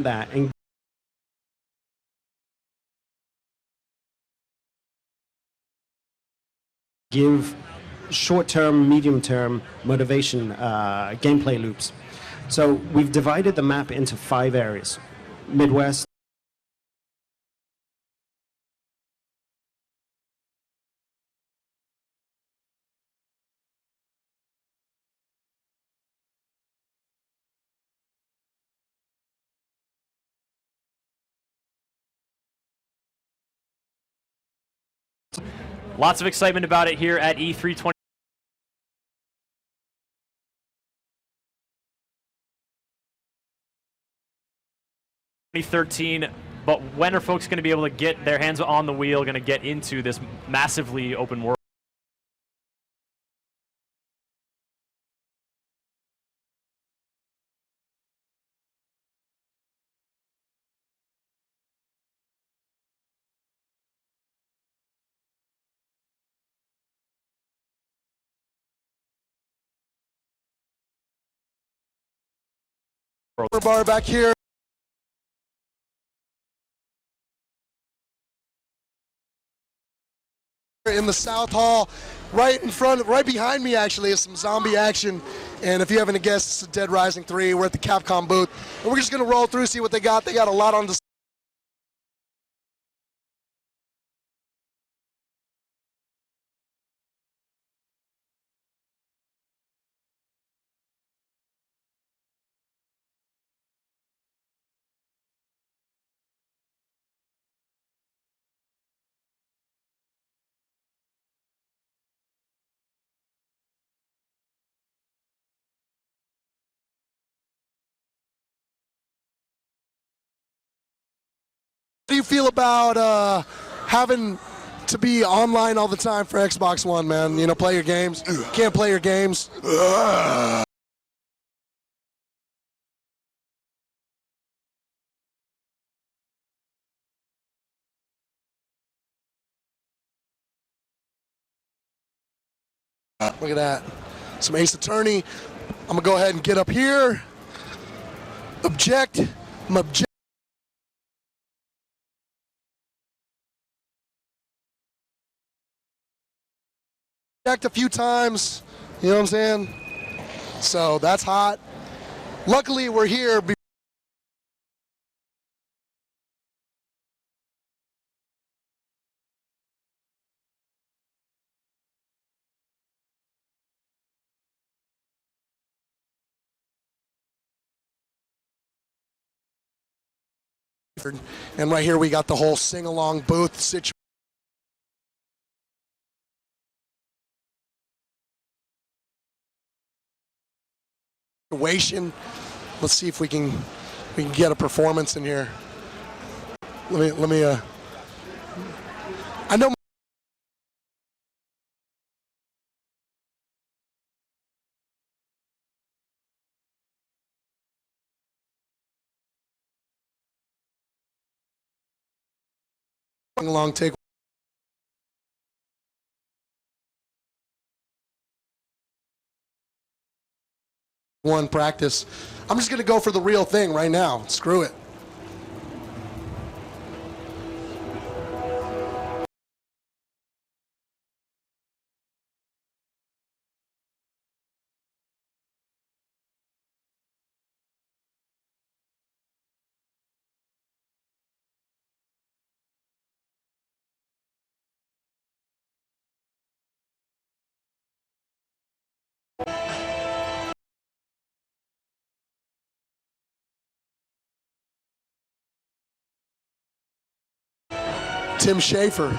that and give short-term, medium-term motivation gameplay loops. So we've divided the map into 5 areas: Midwest, lots of excitement about it here at E3 2013. But when are folks going to be able to get their hands on the wheel, going to get into this massively open world? Bar back here. In the South Hall, right in front, right behind me actually is some zombie action. And if you haven't guessed, it's Dead Rising 3. We're at the Capcom booth. And we're just gonna roll through, see what they got. They got a lot on display. How do you feel about having to be online all the time for Xbox One, man? You know, play your games. Can't play your games. Look at that. Some Ace Attorney. I'm going to go ahead and get up here. Object. I'm object. A few times, you know what I'm saying? So that's hot. Luckily, we're here. And right here, we got the whole sing-along booth situation. situation. Let's see if we can get a performance in here. Let me I know along take one practice. I'm just going to go for the real thing right now. Screw it. Tim Schafer.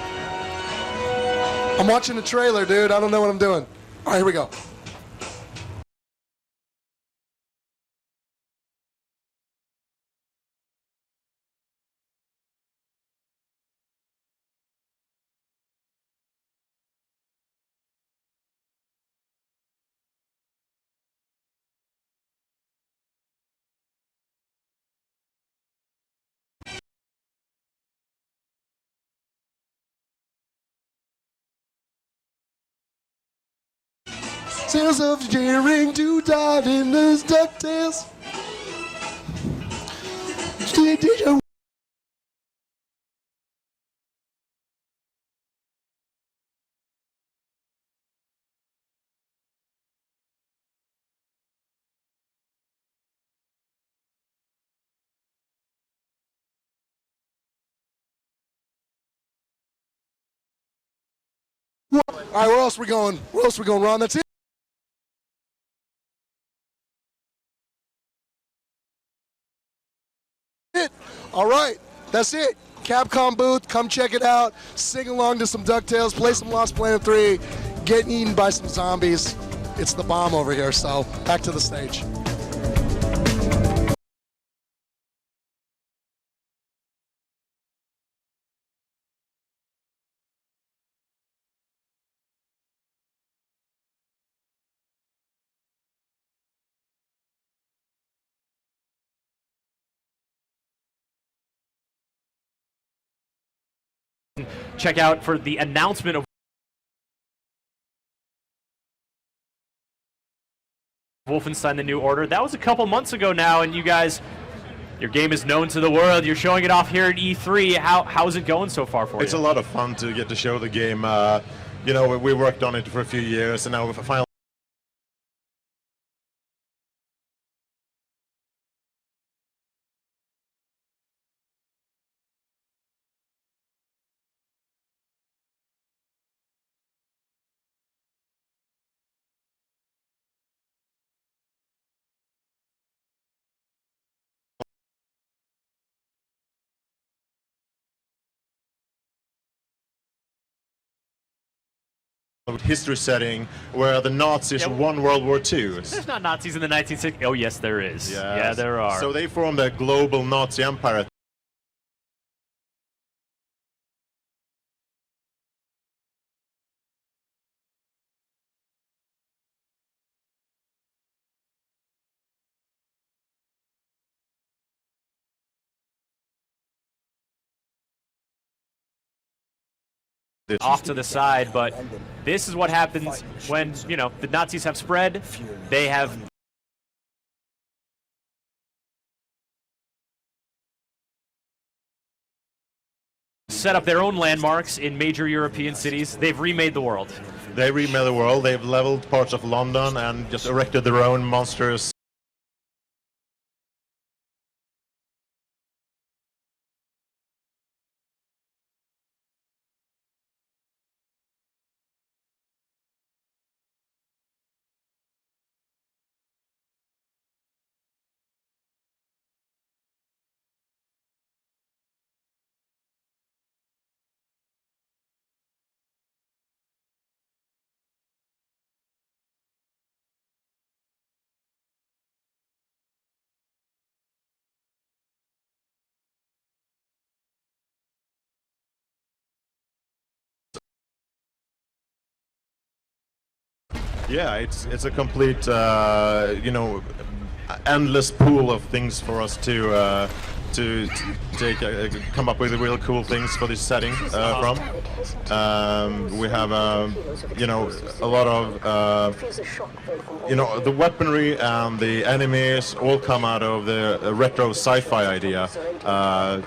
I'm watching the trailer, dude. I don't know what I'm doing. All right, here we go. Tales of daring to die in those DuckTales. All right, where else we going? Where else we going, Ron? That's it. All right, that's it. Capcom booth, come check it out. Sing along to some DuckTales, play some Lost Planet 3, get eaten by some zombies. It's the bomb over here, so back to the stage. Check out for the announcement of Wolfenstein: The New Order. That was a couple months ago now, and you guys, your game is known to the world. You're showing it off here at E3. How's it going so far for you? It's a lot of fun to get to show the game. You know, we worked on it for a few years, and now we finally. History setting where the Nazis won World War II. There's not Nazis in the 1960s. Oh, yes, there is. Yes. Yeah, there are. So they formed a global Nazi empire. Off to the side, but this is what happens when, you know, the Nazis have spread. They have set up their own landmarks in major European cities. They've remade the world. They remade the world. They've leveled parts of London and just erected their own monstrous Yeah, it's a complete, endless pool of things for us to take, come up with real cool things for this setting from. We have, a lot of, the weaponry and the enemies all come out of the retro sci-fi idea.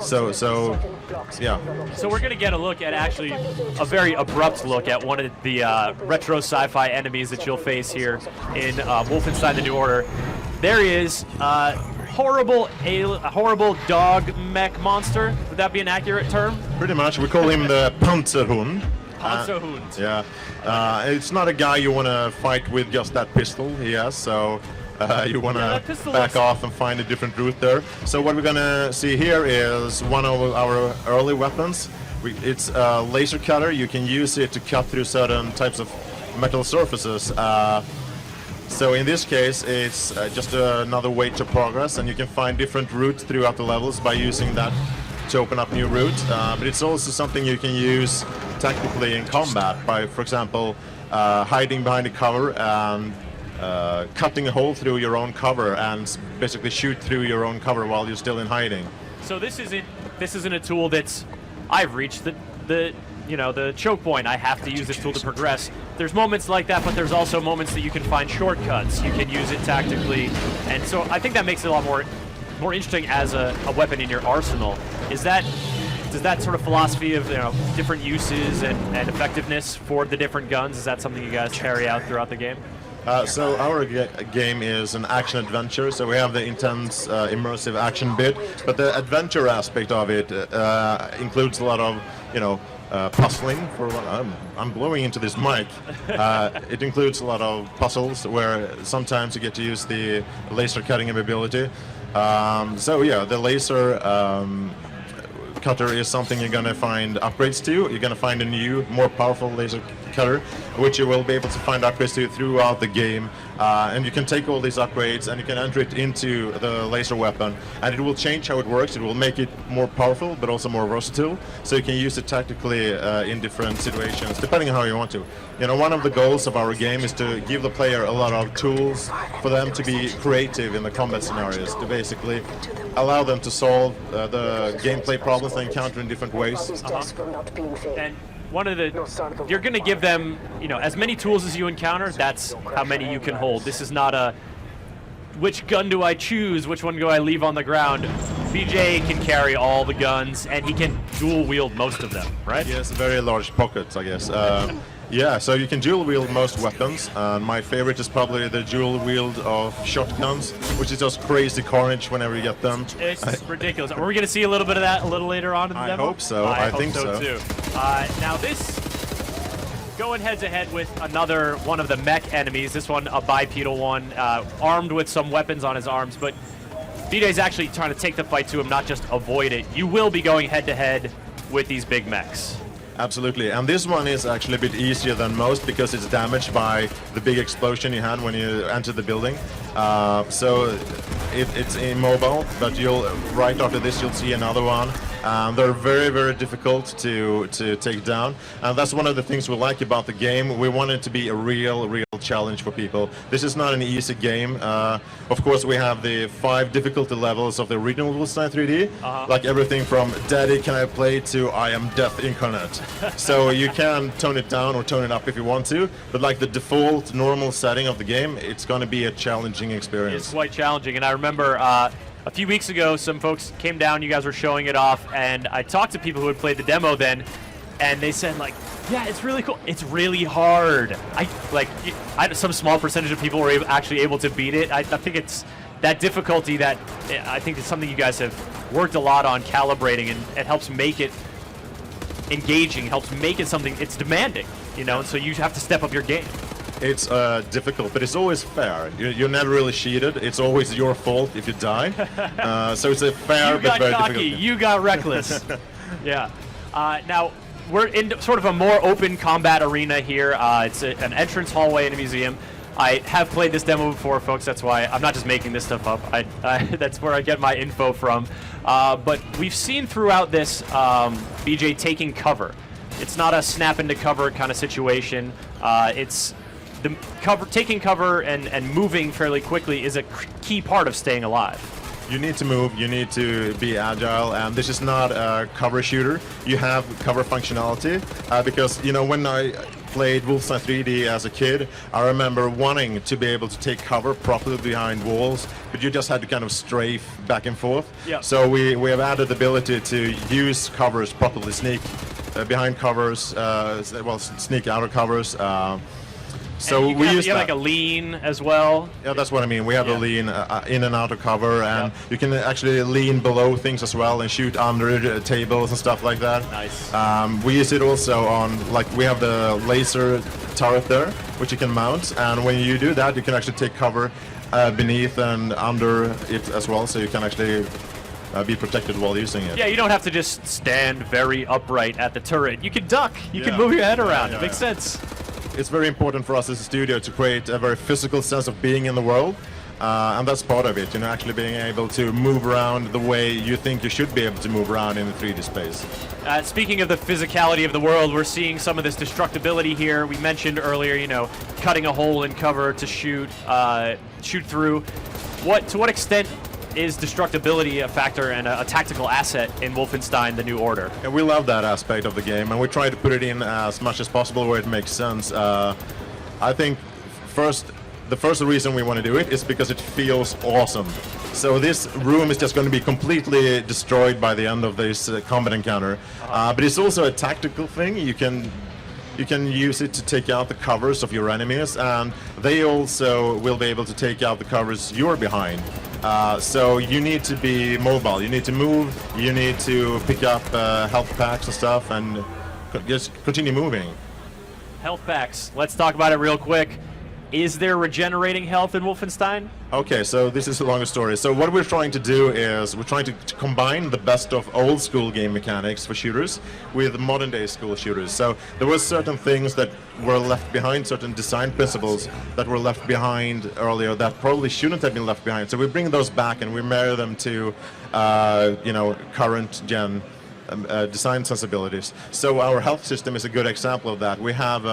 So yeah. So we're going to get a look at actually a very abrupt look at one of the retro sci-fi enemies that you'll face here in Wolfenstein: The New Order. There he is. Horrible dog mech monster. Would that be an accurate term? Pretty much. We call him the Panzerhund. Panzerhund. Yeah. It's not a guy you want to fight with just that pistol he has, so you want to back off and find a different route there. So what we're going to see here is one of our early weapons. It's a laser cutter. You can use it to cut through certain types of metal surfaces. So in this case, it's just another way to progress, and you can find different routes throughout the levels by using that to open up new routes. But it's also something you can use tactically in combat by, for example, hiding behind a cover and cutting a hole through your own cover and basically shoot through your own cover while you're still in hiding. So this isn't a tool that's I've reached the choke point. I have to use this tool to progress. There's moments like that, but there's also moments that you can find shortcuts. You can use it tactically, and so I think that makes it a lot more interesting as a weapon in your arsenal. Does that sort of philosophy of different uses and effectiveness for the different guns, is that something you guys carry out throughout the game? So our game is an action adventure, so we have the intense immersive action bit, but the adventure aspect of it includes a lot of puzzling. I'm blowing into this mic. It includes a lot of puzzles where sometimes you get to use the laser cutting ability. So yeah, the laser cutter is something you're going to find upgrades to. You're going to find a new, more powerful laser cutter, which you will be able to find upgrades to throughout the game. And you can take all these upgrades and you can enter it into the laser weapon, and it will change how it works. It will make it more powerful, but also more versatile. So you can use it tactically in different situations, depending on how you want to. One of the goals of our game is to give the player a lot of tools for them to be creative in the combat scenarios, to basically allow them to solve the gameplay problems they encounter in different ways. And you're going to give them, as many tools as you encounter, that's how many you can hold. This is not a, which gun do I choose, which one do I leave on the ground? BJ can carry all the guns, and he can dual wield most of them, right? He has very large pockets, I guess. Yeah, so you can dual wield most weapons. My favorite is probably the dual wield of shotguns, which is just crazy carnage whenever you get them. It's ridiculous. Are we going to see a little bit of that a little later on in the demo? I hope so. I think so too. Now this, going head to head with another one of the mech enemies. This one, a bipedal one, armed with some weapons on his arms. But BJ's actually trying to take the fight to him, not just avoid it. You will be going head to head with these big mechs. Absolutely, and this one is actually a bit easier than most because it's damaged by the big explosion you had when you entered the building. So it's immobile, but right after this you'll see another one. They're very, very difficult to take down, and that's one of the things we like about the game. We want it to be a real challenge for people. This is not an easy game. Of course, we have the 5 difficulty levels of the original Wolfenstein 3D, like everything from Daddy Can I Play to I Am Death Incarnate. So you can tone it down or tone it up if you want to, but like the default normal setting of the game, it's going to be a challenging experience. It's quite challenging, and I remember a few weeks ago some folks came down, you guys were showing it off, and I talked to people who had played the demo then, and they said yeah, it's really cool. It's really hard. Some small percentage of people were actually able to beat it. I think it's that difficulty that I think it's something you guys have worked a lot on calibrating, and it helps make it engaging, helps make it something, it's demanding, and so you have to step up your game. It's difficult, but it's always fair. You're never really cheated. It's always your fault if you die. So it's a fair but very difficult game. You got reckless. Yeah. Now, we're in sort of a more open combat arena here. It's an entrance hallway in a museum. I have played this demo before, folks. That's why I'm not just making this stuff up. That's where I get my info from. But we've seen throughout this BJ taking cover. It's not a snap into cover kind of situation. It's the taking cover and moving fairly quickly is a key part of staying alive. You need to move, you need to be agile, and this is not a cover shooter. You have cover functionality, because, you know, when I played Wolfenstein 3D as a kid, I remember wanting to be able to take cover properly behind walls, but you just had to kind of strafe back and forth. Yep. So we have added the ability to use covers properly, sneak behind covers, sneak out of covers. So and we use you have like a lean as well. Yeah, that's what I mean. We have a lean in and out of cover, and you can actually lean below things as well and shoot under tables and stuff like that. Nice. We use it also on, like, we have the laser turret there, which you can mount, and when you do that, you can actually take cover beneath and under it as well, so you can actually be protected while using it. Yeah, you don't have to just stand very upright at the turret. You can duck. You can move your head around. It makes sense. It's very important for us as a studio to create a very physical sense of being in the world, and that's part of it, you know, actually being able to move around the way you think you should be able to move around in a 3D space. Speaking of the physicality of the world, we're seeing some of this destructibility here. We mentioned earlier, you know, cutting a hole in cover to shoot through. To what extent is destructibility a factor and a tactical asset in Wolfenstein: The New Order? And we love that aspect of the game, and we try to put it in as much as possible where it makes sense. I think the first reason we want to do it is because it feels awesome. So this room is just going to be completely destroyed by the end of this combat encounter, but it's also a tactical thing. You can use it to take out the covers of your enemies, and they also will be able to take out the covers you're behind. So you need to be mobile, you need to move, you need to pick up health packs and stuff, and just continue moving. Health packs, let's talk about it real quick. Is there regenerating health in Wolfenstein? Okay, so this is a longer story. So what we're trying to do is we're trying to combine the best of old school game mechanics for shooters with modern day school shooters. So there were certain things that were left behind, certain design principles that were left behind earlier that probably shouldn't have been left behind. So we bring those back and we marry them to current gen design sensibilities. So our health system is a good example of that. We have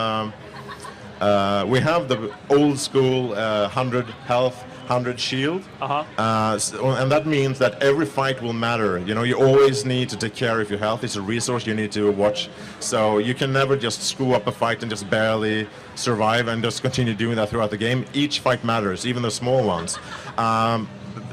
the old school 100 health, 100 shield, and that means that every fight will matter. You know, you always need to take care of your health. It's a resource you need to watch. So you can never just screw up a fight and just barely survive and just continue doing that throughout the game. Each fight matters, even the small ones.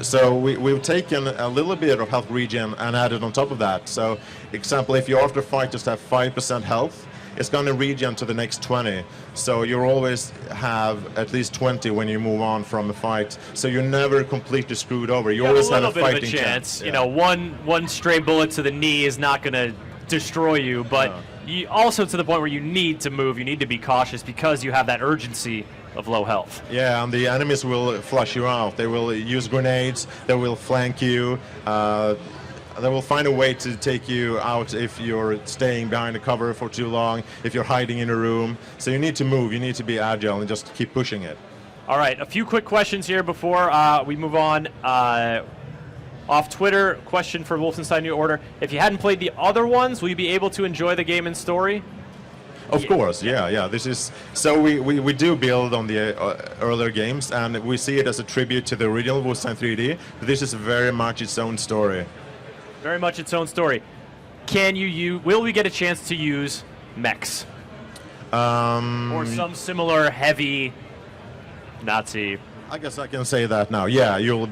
So we've taken a little bit of health regen and added on top of that. So, example, if you after a fight just have 5% health, it's going to regen to the next 20. So you always have at least 20 when you move on from a fight. So you're never completely screwed over. You always have a fighting chance. You know, one stray bullet to the knee is not going to destroy you, but you also to the point where you need to move. You need to be cautious because you have that urgency of low health. Yeah, and the enemies will flush you out. They will use grenades. They will flank you. They will find a way to take you out if you're staying behind the cover for too long, if you're hiding in a room. So you need to move, you need to be agile and just keep pushing it. All right, a few quick questions here before we move on. Off Twitter, question for Wolfenstein New Order. If you hadn't played the other ones, will you be able to enjoy the game and story? Of course, yeah. This is so we do build on the earlier games, and we see it as a tribute to the original Wolfenstein 3D. But this is very much its own story. Very much its own story. Will we get a chance to use mechs? Or some similar heavy Nazi? I guess I can say that now. Yeah, you'll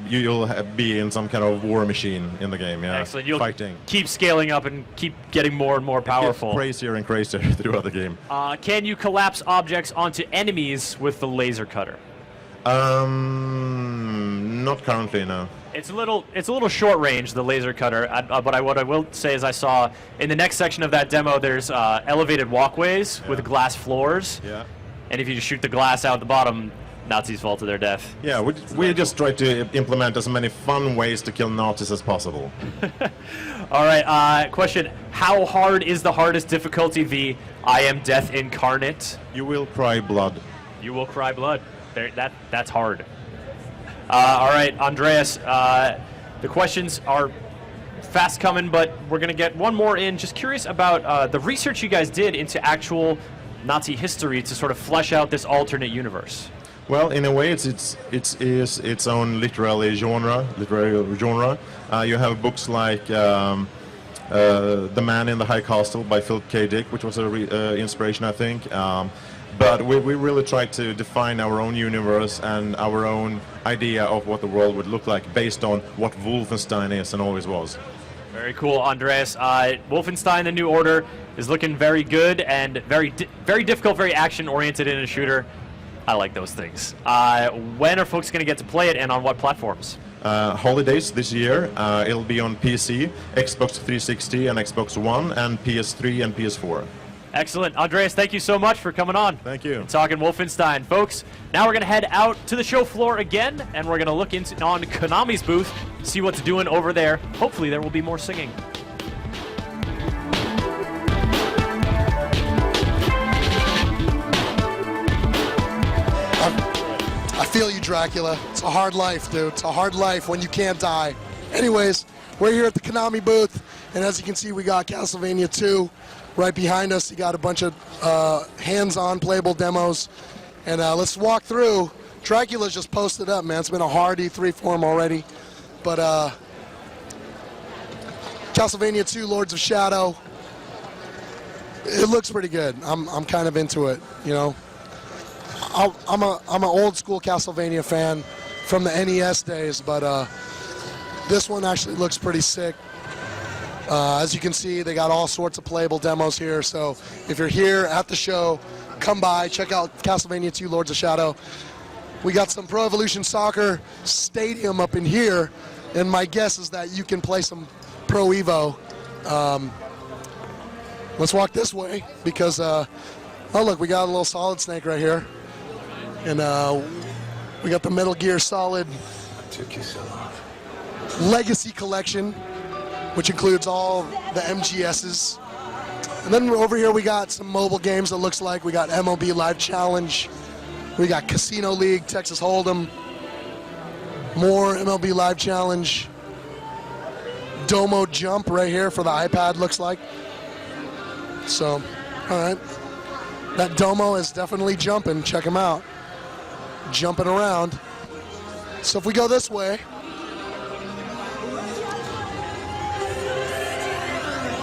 be in some kind of war machine in the game. Yeah, excellent. You'll fighting. Keep scaling up and keep getting more and more powerful. It gets crazier and crazier throughout the game. Can you collapse objects onto enemies with the laser cutter? Not currently, no. It's a little short range, the laser cutter. But what I will say is I saw in the next section of that demo, there's elevated walkways with glass floors. Yeah. And if you just shoot the glass out the bottom, Nazis fall to their death. Yeah, we just try to implement as many fun ways to kill Nazis as possible. All right, question. How hard is the hardest difficulty, the I am death incarnate? You will cry blood. You will cry blood. That's hard. All right, Andreas, the questions are fast coming, but we're going to get one more in. Just curious about the research you guys did into actual Nazi history to sort of flesh out this alternate universe? Well, in a way, it's its own literary genre. You have books like The Man in the High Castle by Philip K. Dick, which was an inspiration, I think. But we really tried to define our own universe and our own idea of what the world would look like based on what Wolfenstein is and always was. Very cool, Andreas. Wolfenstein: The New Order is looking very good and very difficult, very action-oriented in a shooter. I like those things. When are folks going to get to play it, and on what platforms? Holidays this year. It'll be on PC, Xbox 360 and Xbox One, and PS3 and PS4. Excellent. Andreas, thank you so much for coming on. Thank you. And talking Wolfenstein. Folks, now we're going to head out to the show floor again, and we're going to look on Konami's booth, see what's doing over there. Hopefully there will be more singing. I feel you, Dracula. It's a hard life, dude. It's a hard life when you can't die. Anyways, we're here at the Konami booth, and as you can see, we got Castlevania 2. Right behind us, you got a bunch of hands-on playable demos. And let's walk through. Dracula's just posted up, man. It's been a hard E3 for him already. But Castlevania 2, Lords of Shadow, it looks pretty good. I'm kind of into it, you know. I'm an old school Castlevania fan from the NES days, but this one actually looks pretty sick. As you can see, they got all sorts of playable demos here, so if you're here at the show, come by, check out Castlevania 2 Lords of Shadow. We got some Pro Evolution Soccer Stadium up in here, and my guess is that you can play some Pro Evo. Let's walk this way, because, oh look, we got a little Solid Snake right here. And we got the Metal Gear Solid Legacy Collection, which includes all the MGSs. And then over here we got some mobile games that looks like. We got MLB Live Challenge. We got Casino League, Texas Hold'em. More MLB Live Challenge. Domo Jump right here for the iPad, looks like. So, all right. That Domo is definitely jumping. Check him out. Jumping around. So if we go this way,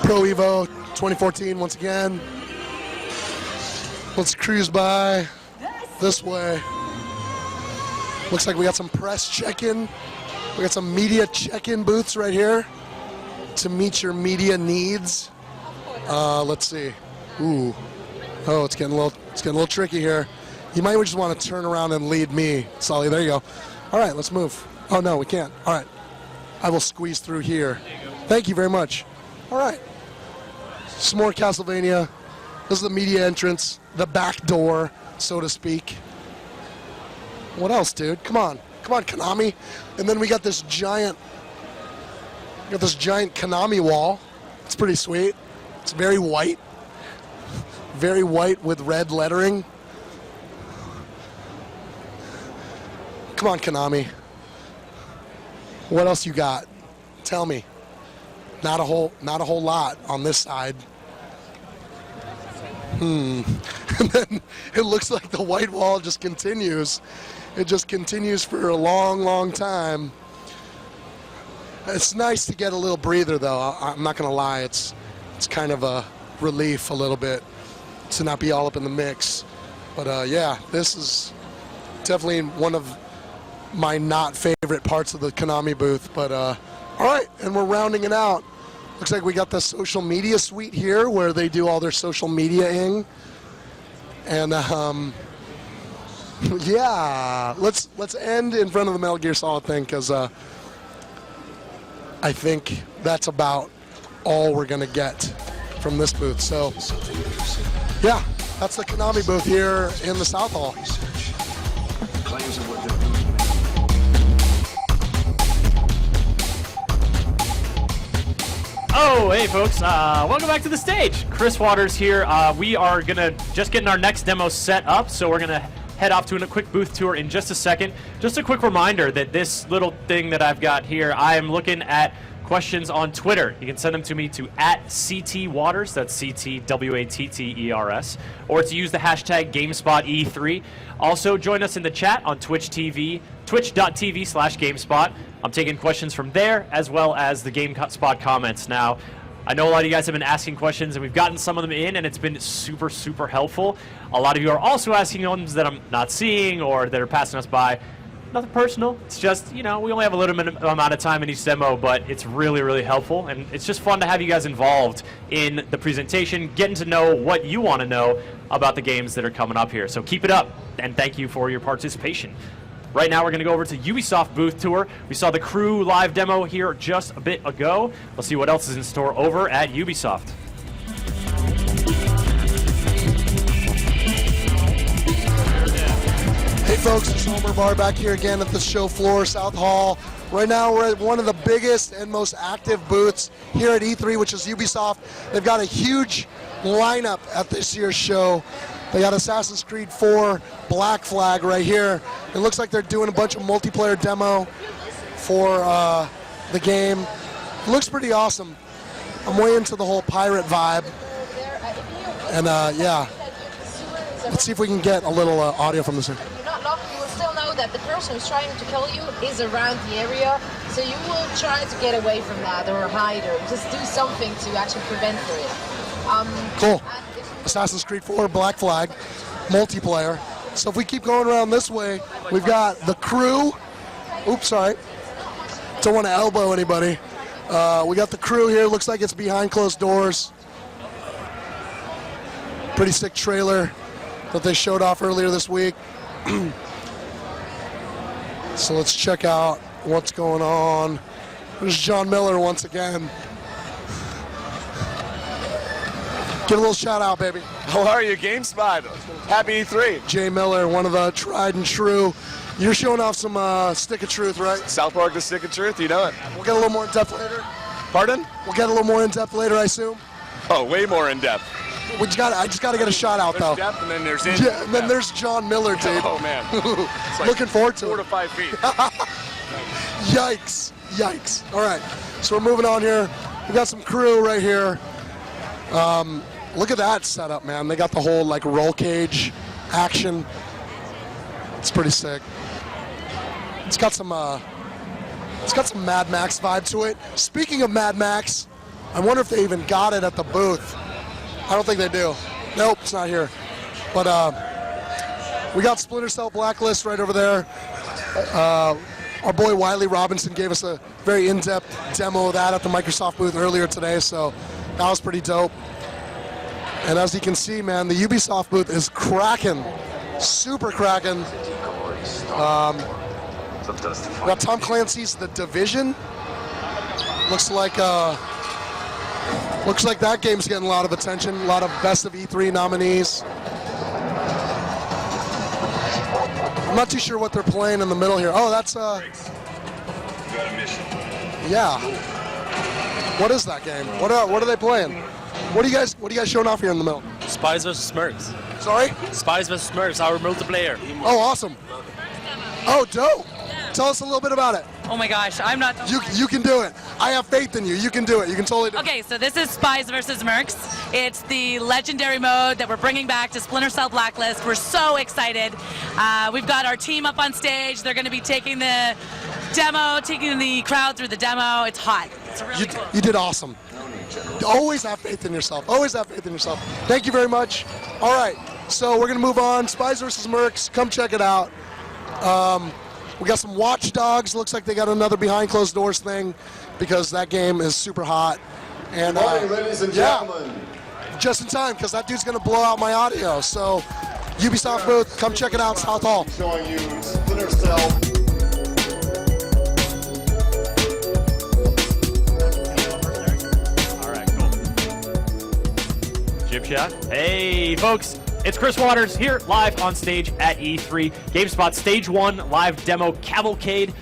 Pro Evo 2014 once again. Let's cruise by this way. Looks like we got some press check-in. We got some media check-in booths right here to meet your media needs. Let's see. Ooh. Oh, it's getting a little tricky here. You might just want to turn around and lead me, Sully. There you go. All right, let's move. Oh no, we can't. All right. I will squeeze through here. Thank you very much. All right. Some more Castlevania. This is the media entrance, the back door, so to speak. What else, dude? Come on. Come on, Konami. And then we got this giant Konami wall. It's pretty sweet. It's very white. Very white with red lettering. Come on, Konami. What else you got? Tell me. Not a whole lot on this side. And then it looks like the white wall just continues. It just continues for a long, long time. It's nice to get a little breather, though. I'm not gonna lie. It's kind of a relief a little bit to not be all up in the mix. But yeah, this is definitely one of my not favorite parts of the Konami booth. But all right, and we're rounding it out. Looks like we got the social media suite here where they do all their social media-ing. And yeah, let's end in front of the Metal Gear Solid thing, because I think that's about all we're gonna get from this booth. So yeah, that's the Konami booth here in the South Hall. Oh, hey folks, welcome back to the stage. Chris Waters here. We are just getting our next demo set up, so we're gonna head off to a quick booth tour in just a second. Just a quick reminder that this little thing that I've got here, I am looking at questions on Twitter. You can send them to me to @CTWaters, that's CTWATTERS, or to use the hashtag GameSpotE3. Also, join us in the chat on twitch.tv/GameSpot. I'm taking questions from there as well as the GameSpot comments now. I know a lot of you guys have been asking questions, and we've gotten some of them in, and it's been super, super helpful. A lot of you are also asking ones that I'm not seeing or that are passing us by. Nothing personal. It's just, you know, we only have a limited amount of time in each demo, but it's really, really helpful, and it's just fun to have you guys involved in the presentation, getting to know what you want to know about the games that are coming up here. So keep it up, and thank you for your participation. Right now, we're going to go over to Ubisoft booth tour. We saw the Crew live demo here just a bit ago. Let's see what else is in store over at Ubisoft. Hey folks, it's Homer Bar back here again at the show floor, South Hall. Right now we're at one of the biggest and most active booths here at E3, which is Ubisoft. They've got a huge lineup at this year's show. They got Assassin's Creed 4 Black Flag right here. It looks like they're doing a bunch of multiplayer demo for the game. It looks pretty awesome. I'm way into the whole pirate vibe. And yeah, let's see if we can get a little audio from this one. You're not locked, you will still know that the person who's trying to kill you is around the area, so you will try to get away from that or hide or just do something to actually prevent for it. Cool. Assassin's Creed 4 Black Flag multiplayer. So if we keep going around this way, we've got the Crew. Oops, sorry. Don't want to elbow anybody. We got the Crew here. Looks like it's behind closed doors. Pretty sick trailer that they showed off earlier this week. So let's check out what's going on. There's John Miller once again. Give a little shout out, baby. How are you, GameSpot? Happy E3. Jay Miller, one of the tried and true. You're showing off some Stick of Truth, right? South Park, the Stick of Truth, you know it. We'll get a little more in depth later. Pardon? We'll get a little more in depth later, I assume. Oh, way more in depth. I just got to get a shout out, though. There's depth, and then there's in. Yeah, and then there's John Miller, dude. Oh man, it's like looking forward to 4 it. to 5 feet. Yikes! Yikes! All right, so we're moving on here. We got some Crew right here. Look at that setup, man. They got the whole like roll cage action. It's pretty sick. It's got some Mad Max vibe to it. Speaking of Mad Max, I wonder if they even got it at the booth. I don't think they do. Nope, it's not here. But we got Splinter Cell Blacklist right over there. Our boy Wiley Robinson gave us a very in-depth demo of that at the Microsoft booth earlier today, so that was pretty dope. And as you can see, man, the Ubisoft booth is cracking, super cracking. We got Tom Clancy's The Division. Looks like that game's getting a lot of attention. A lot of Best of E3 nominees. I'm not too sure what they're playing in the middle here. Oh, that's yeah. What is that game? What are they playing? What are you guys showing off here in the middle? Spies vs. Smurfs. Sorry? Spies vs. Smurfs, our multiplayer. Oh, awesome. Oh, dope. Tell us a little bit about it. Oh my gosh, I'm not. You can do it. I have faith in you. You can do it. You can totally do it. Okay, so this is Spies vs. Mercs. It's the legendary mode that we're bringing back to Splinter Cell Blacklist. We're so excited. We've got our team up on stage. They're going to be taking the demo, taking the crowd through the demo. It's hot. It's really cool. You did awesome. Always have faith in yourself. Always have faith in yourself. Thank you very much. All right, so we're going to move on. Spies vs. Mercs. Come check it out. We got some Watch Dogs. Looks like they got another behind closed doors thing because that game is super hot. And Good morning, ladies and gentlemen. Just in time because that dude's going to blow out my audio. So Ubisoft booth, come check it out, South Hall. Showing you Splinter Cell. Jib chat. Hey, folks. It's Chris Waters here, live on stage at E3. GameSpot Stage 1 live demo cavalcade.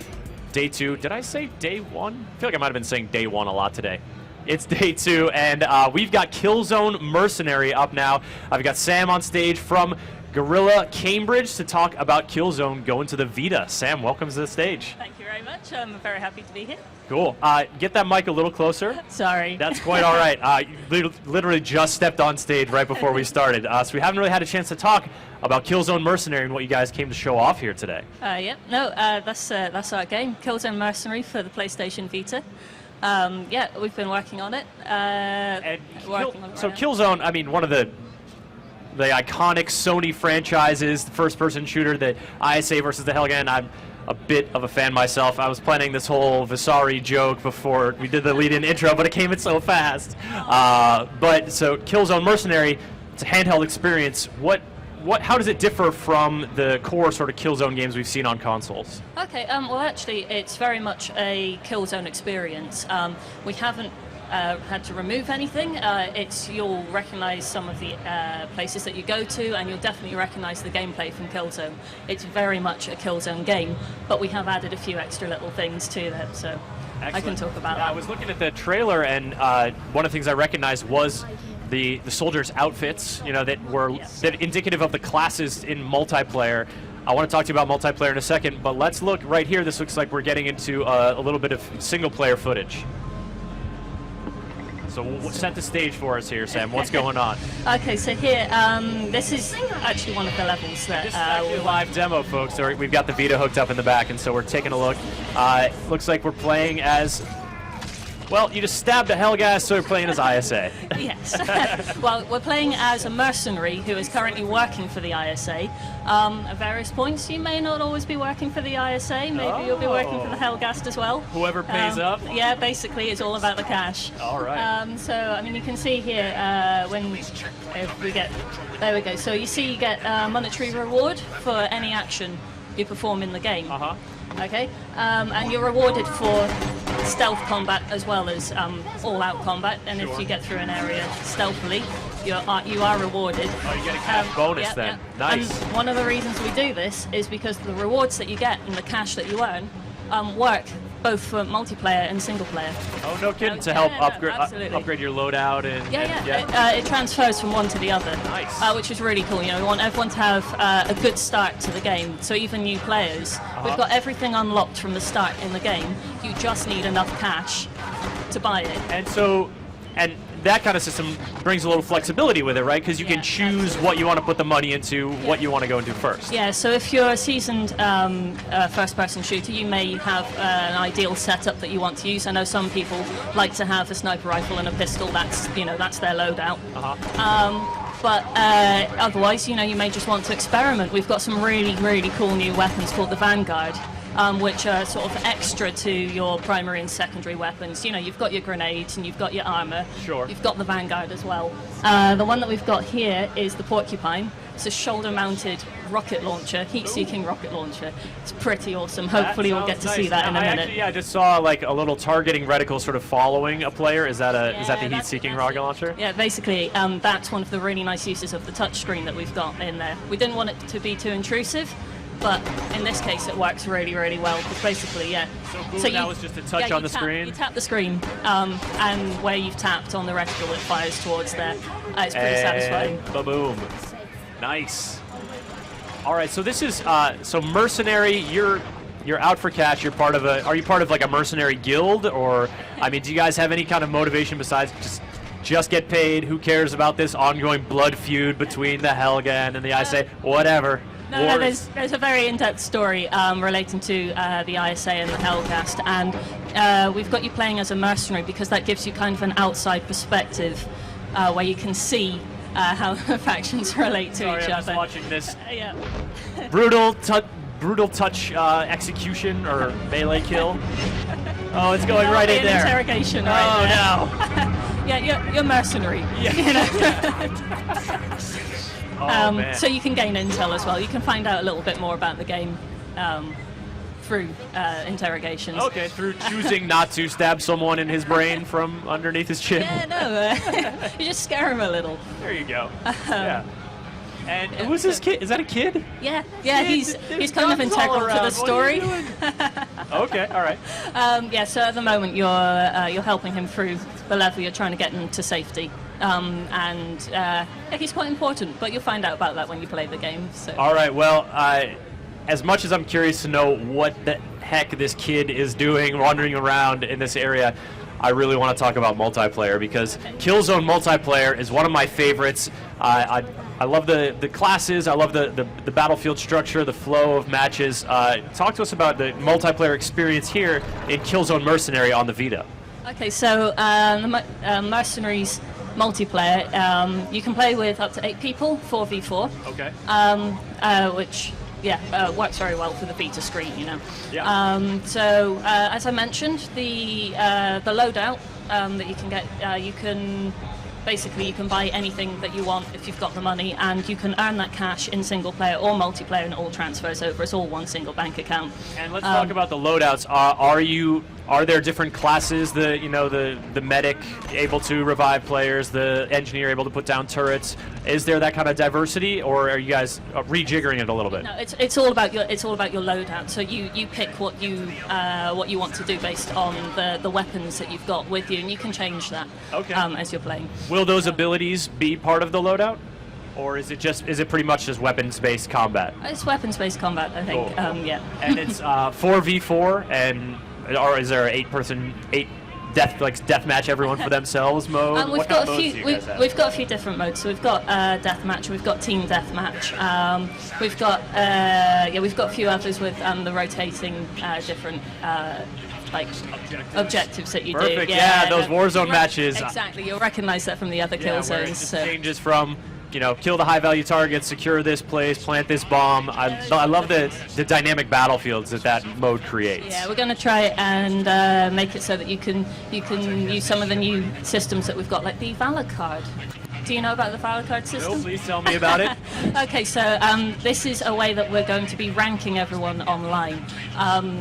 Day 2. Did I say day 1? I feel like I might have been saying day 1 a lot today. It's day 2, and we've got Killzone Mercenary up now. I've got Sam on stage from Gorilla Cambridge to talk about Killzone going to the Vita. Sam, welcome to the stage. Thank you very much. I'm very happy to be here. Cool. Get that mic a little closer. Sorry. That's quite all right. You literally just stepped on stage right before we started. So we haven't really had a chance to talk about Killzone Mercenary and what you guys came to show off here today. Yeah. No, that's our game, Killzone Mercenary for the PlayStation Vita. Yeah, we've been working on it. So Killzone, I mean, one of the iconic Sony franchises, the first-person shooter, the ISA versus the Helgen. I'm a bit of a fan myself. I was planning this whole Vasari joke before we did the lead-in intro, but it came in so fast. But so Killzone Mercenary, it's a handheld experience. How does it differ from the core sort of Killzone games we've seen on consoles? Okay, well actually it's very much a Killzone experience. We haven't had to remove anything. You'll recognize some of the places that you go to, and you'll definitely recognize the gameplay from Killzone. It's very much a Killzone game, but we have added a few extra little things to it, so excellent. I can talk about that. I was looking at the trailer, and one of the things I recognized was the soldiers' outfits, that were that indicative of the classes in multiplayer. I want to talk to you about multiplayer in a second, but let's look right here. This looks like we're getting into a little bit of single-player footage. So set the stage for us here, Sam. What's going on? Okay, so here, this is actually one of the levels that... This is actually a live demo, folks. So we've got the Vita hooked up in the back, and so we're taking a look. Looks like we're playing as... Well, you just stabbed a Hellgas, so we're playing as ISA. Yes. Well, we're playing as a mercenary who is currently working for the ISA. At various points, you may not always be working for the ISA. Maybe you'll be working for the Hellgast as well. Whoever pays up? Yeah, basically, it's all about the cash. All right. So, I mean, you can see here if we get... There we go. So you see you get monetary reward for any action you perform in the game. Uh-huh. Okay, and you're rewarded for stealth combat as well as all-out combat. And if you get through an area stealthily, you are rewarded. Oh, you get a cash bonus then. Yeah. Nice. And one of the reasons we do this is because the rewards that you get and the cash that you earn work both for multiplayer and single player. Oh, no kidding. To help upgrade your loadout and... It transfers from one to the other. Nice. Which is really cool. We want everyone to have a good start to the game. So even new players, we've got everything unlocked from the start in the game. You just need enough cash to buy it. And so, and that kind of system brings a little flexibility with it, right? Because you can choose what you want to put the money into, what you want to go and do first. Yeah, so if you're a seasoned first-person shooter, you may have an ideal setup that you want to use. I know some people like to have a sniper rifle and a pistol. That's their loadout. But otherwise, you may just want to experiment. We've got some really, really cool new weapons called the Vanguard. Which are sort of extra to your primary and secondary weapons. You've got your grenades and you've got your armor. Sure. You've got the Vanguard as well. The one that we've got here is the Porcupine. It's a shoulder-mounted rocket launcher, heat-seeking rocket launcher. It's pretty awesome. Hopefully we'll get to see that in a minute. I just saw like a little targeting reticle sort of following a player. Is that the heat-seeking rocket launcher? Yeah, basically that's one of the really nice uses of the touchscreen that we've got in there. We didn't want it to be too intrusive, but in this case it works really, really well. Because basically, So cool. That was just a touch on the screen? You tap the screen, and where you've tapped on the reticle, it fires towards there. It's pretty satisfying. Ba-boom. Nice. All right, so this is so Mercenary. You're out for cash. Are you part of like a mercenary guild, or I mean, do you guys have any kind of motivation besides just get paid? Who cares about this ongoing blood feud between the Helgen and the ISA? Whatever. No, there's a very in-depth story relating to the ISA and the Hellcast, and we've got you playing as a mercenary because that gives you kind of an outside perspective where you can see how factions relate to each I'm other. Just watching this Yeah. brutal touch execution or melee kill. Oh, it's going right in there. Interrogation. Right there. No. Yeah, you're mercenary. Man. So you can gain intel as well. You can find out a little bit more about the game through interrogations. Okay, through choosing not to stab someone in his brain from underneath his chin. Yeah, no, you just scare him a little. There you go. Yeah. And who's this kid? Is that a kid? Yeah, he's kind of integral to the story. Okay, all right. So at the moment you're helping him through the level. You're trying to get him to safety. and he's quite important. But you'll find out about that when you play the game. So. All right. Well, as much as I'm curious to know what the heck this kid is doing, wandering around in this area, I really want to talk about multiplayer, because Killzone multiplayer is one of my favorites. I love the classes. I love the battlefield structure, the flow of matches. Talk to us about the multiplayer experience here in Killzone Mercenary on the Vita. Okay, so the Mercenaries multiplayer, you can play with up to 8 people, 4v4. Okay. Which works very well for the Vita screen, you know. Yeah. So as I mentioned, the loadout that you can get, you can buy anything that you want if you've got the money, and you can earn that cash in single player or multiplayer, and it all transfers over. It's all one single bank account. And let's talk about the loadouts. Are there different classes? The medic able to revive players, the engineer able to put down turrets. Is there that kind of diversity, or are you guys rejiggering it a little bit? No, it's all about your loadout. So you pick what you want to do based on the weapons that you've got with you, and you can change that as you're playing. Will those abilities be part of the loadout, or is it pretty much just weapons-based combat? It's weapons-based combat, I think. Cool. Yeah. And it's 4v4, or is there 8 deathmatch everyone for themselves mode? We've got a few different modes. So we've got deathmatch, we've got team deathmatch, we've got a few others with the rotating different objectives that you do. Perfect. Yeah, those Warzone matches. Exactly. You'll recognize that from the other kill zones. Where it just changes from, kill the high-value targets, secure this place, plant this bomb. I love the dynamic battlefields that mode creates. Yeah, we're going to try and make it so that you can use some of the new systems that we've got, like the Valor card. Do you know about the Valor card system? No, please tell me about it. Okay, so this is a way that we're going to be ranking everyone online.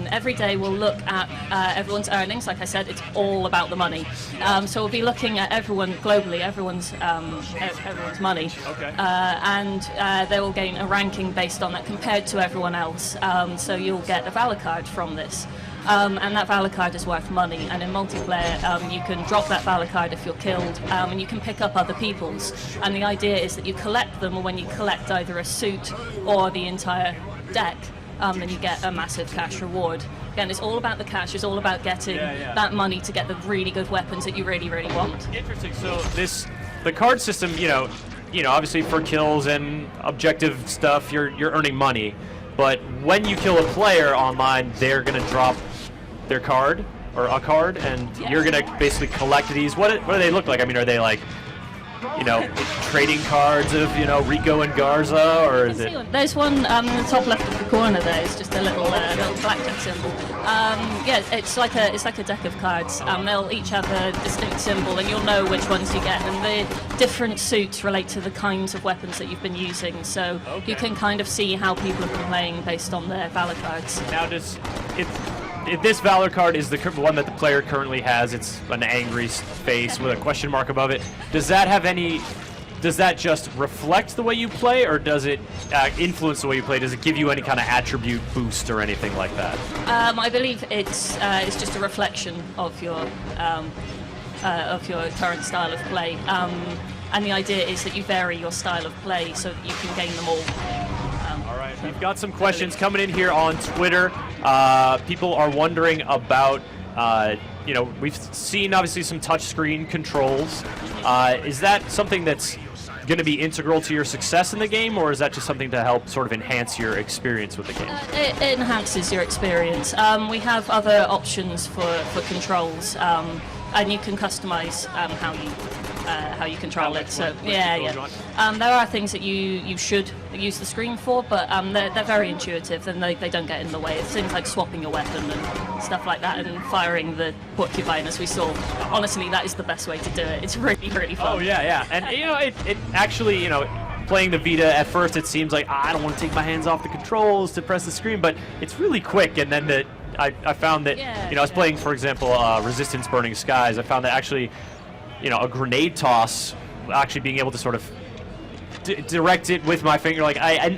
Every day we'll look at everyone's earnings. Like I said, it's all about the money. So we'll be looking at everyone globally, everyone's money. Okay. And they will gain a ranking based on that compared to everyone else. So you'll get a Valor card from this. And that Valor card is worth money, and in multiplayer you can drop that Valor card if you're killed, and you can pick up other people's, and the idea is that you collect them, or when you collect either a suit or the entire deck, then you get a massive cash reward. Again, it's all about the cash, it's all about getting that money to get the really good weapons that you really, really want. Interesting. So the card system, obviously for kills and objective stuff, you're earning money. But when you kill a player online, they're going to drop their card, or a card, and you're going to basically collect these. What do they look like? I mean, are they like, trading cards of, Rico and Garza, or is it? There's one in the top left of the corner there. It's just a little blackjack symbol. It's like a deck of cards. They'll each have a distinct symbol, and you'll know which ones you get. And the different suits relate to the kinds of weapons that you've been using, so you can kind of see how people have been playing based on their Valor cards. Now, if this Valor card is the one that the player currently has, it's an angry face with a question mark above it. Does that just reflect the way you play, or does it influence the way you play? Does it give you any kind of attribute boost or anything like that? I believe it's just a reflection of your current style of play, and the idea is that you vary your style of play so that you can gain them all. All right, we've got some questions coming in here on Twitter. People are wondering about, we've seen obviously some touchscreen controls. Is that something that's going to be integral to your success in the game, or is that just something to help sort of enhance your experience with the game? It enhances your experience. We have other options for controls, and you can customize how you control it. So there are things that you should use the screen for, but they're very intuitive, and they don't get in the way. It's things like swapping a weapon and stuff like that, and firing the porcupine, as we saw. Honestly, that is the best way to do it. It's really, really fun. Oh yeah, and it actually, playing the Vita, at first it seems like I don't want to take my hands off the controls to press the screen, but it's really quick. And then I found that I was playing, for example, Resistance Burning Skies. I found that actually, a grenade toss, actually being able to sort of direct it with my finger, I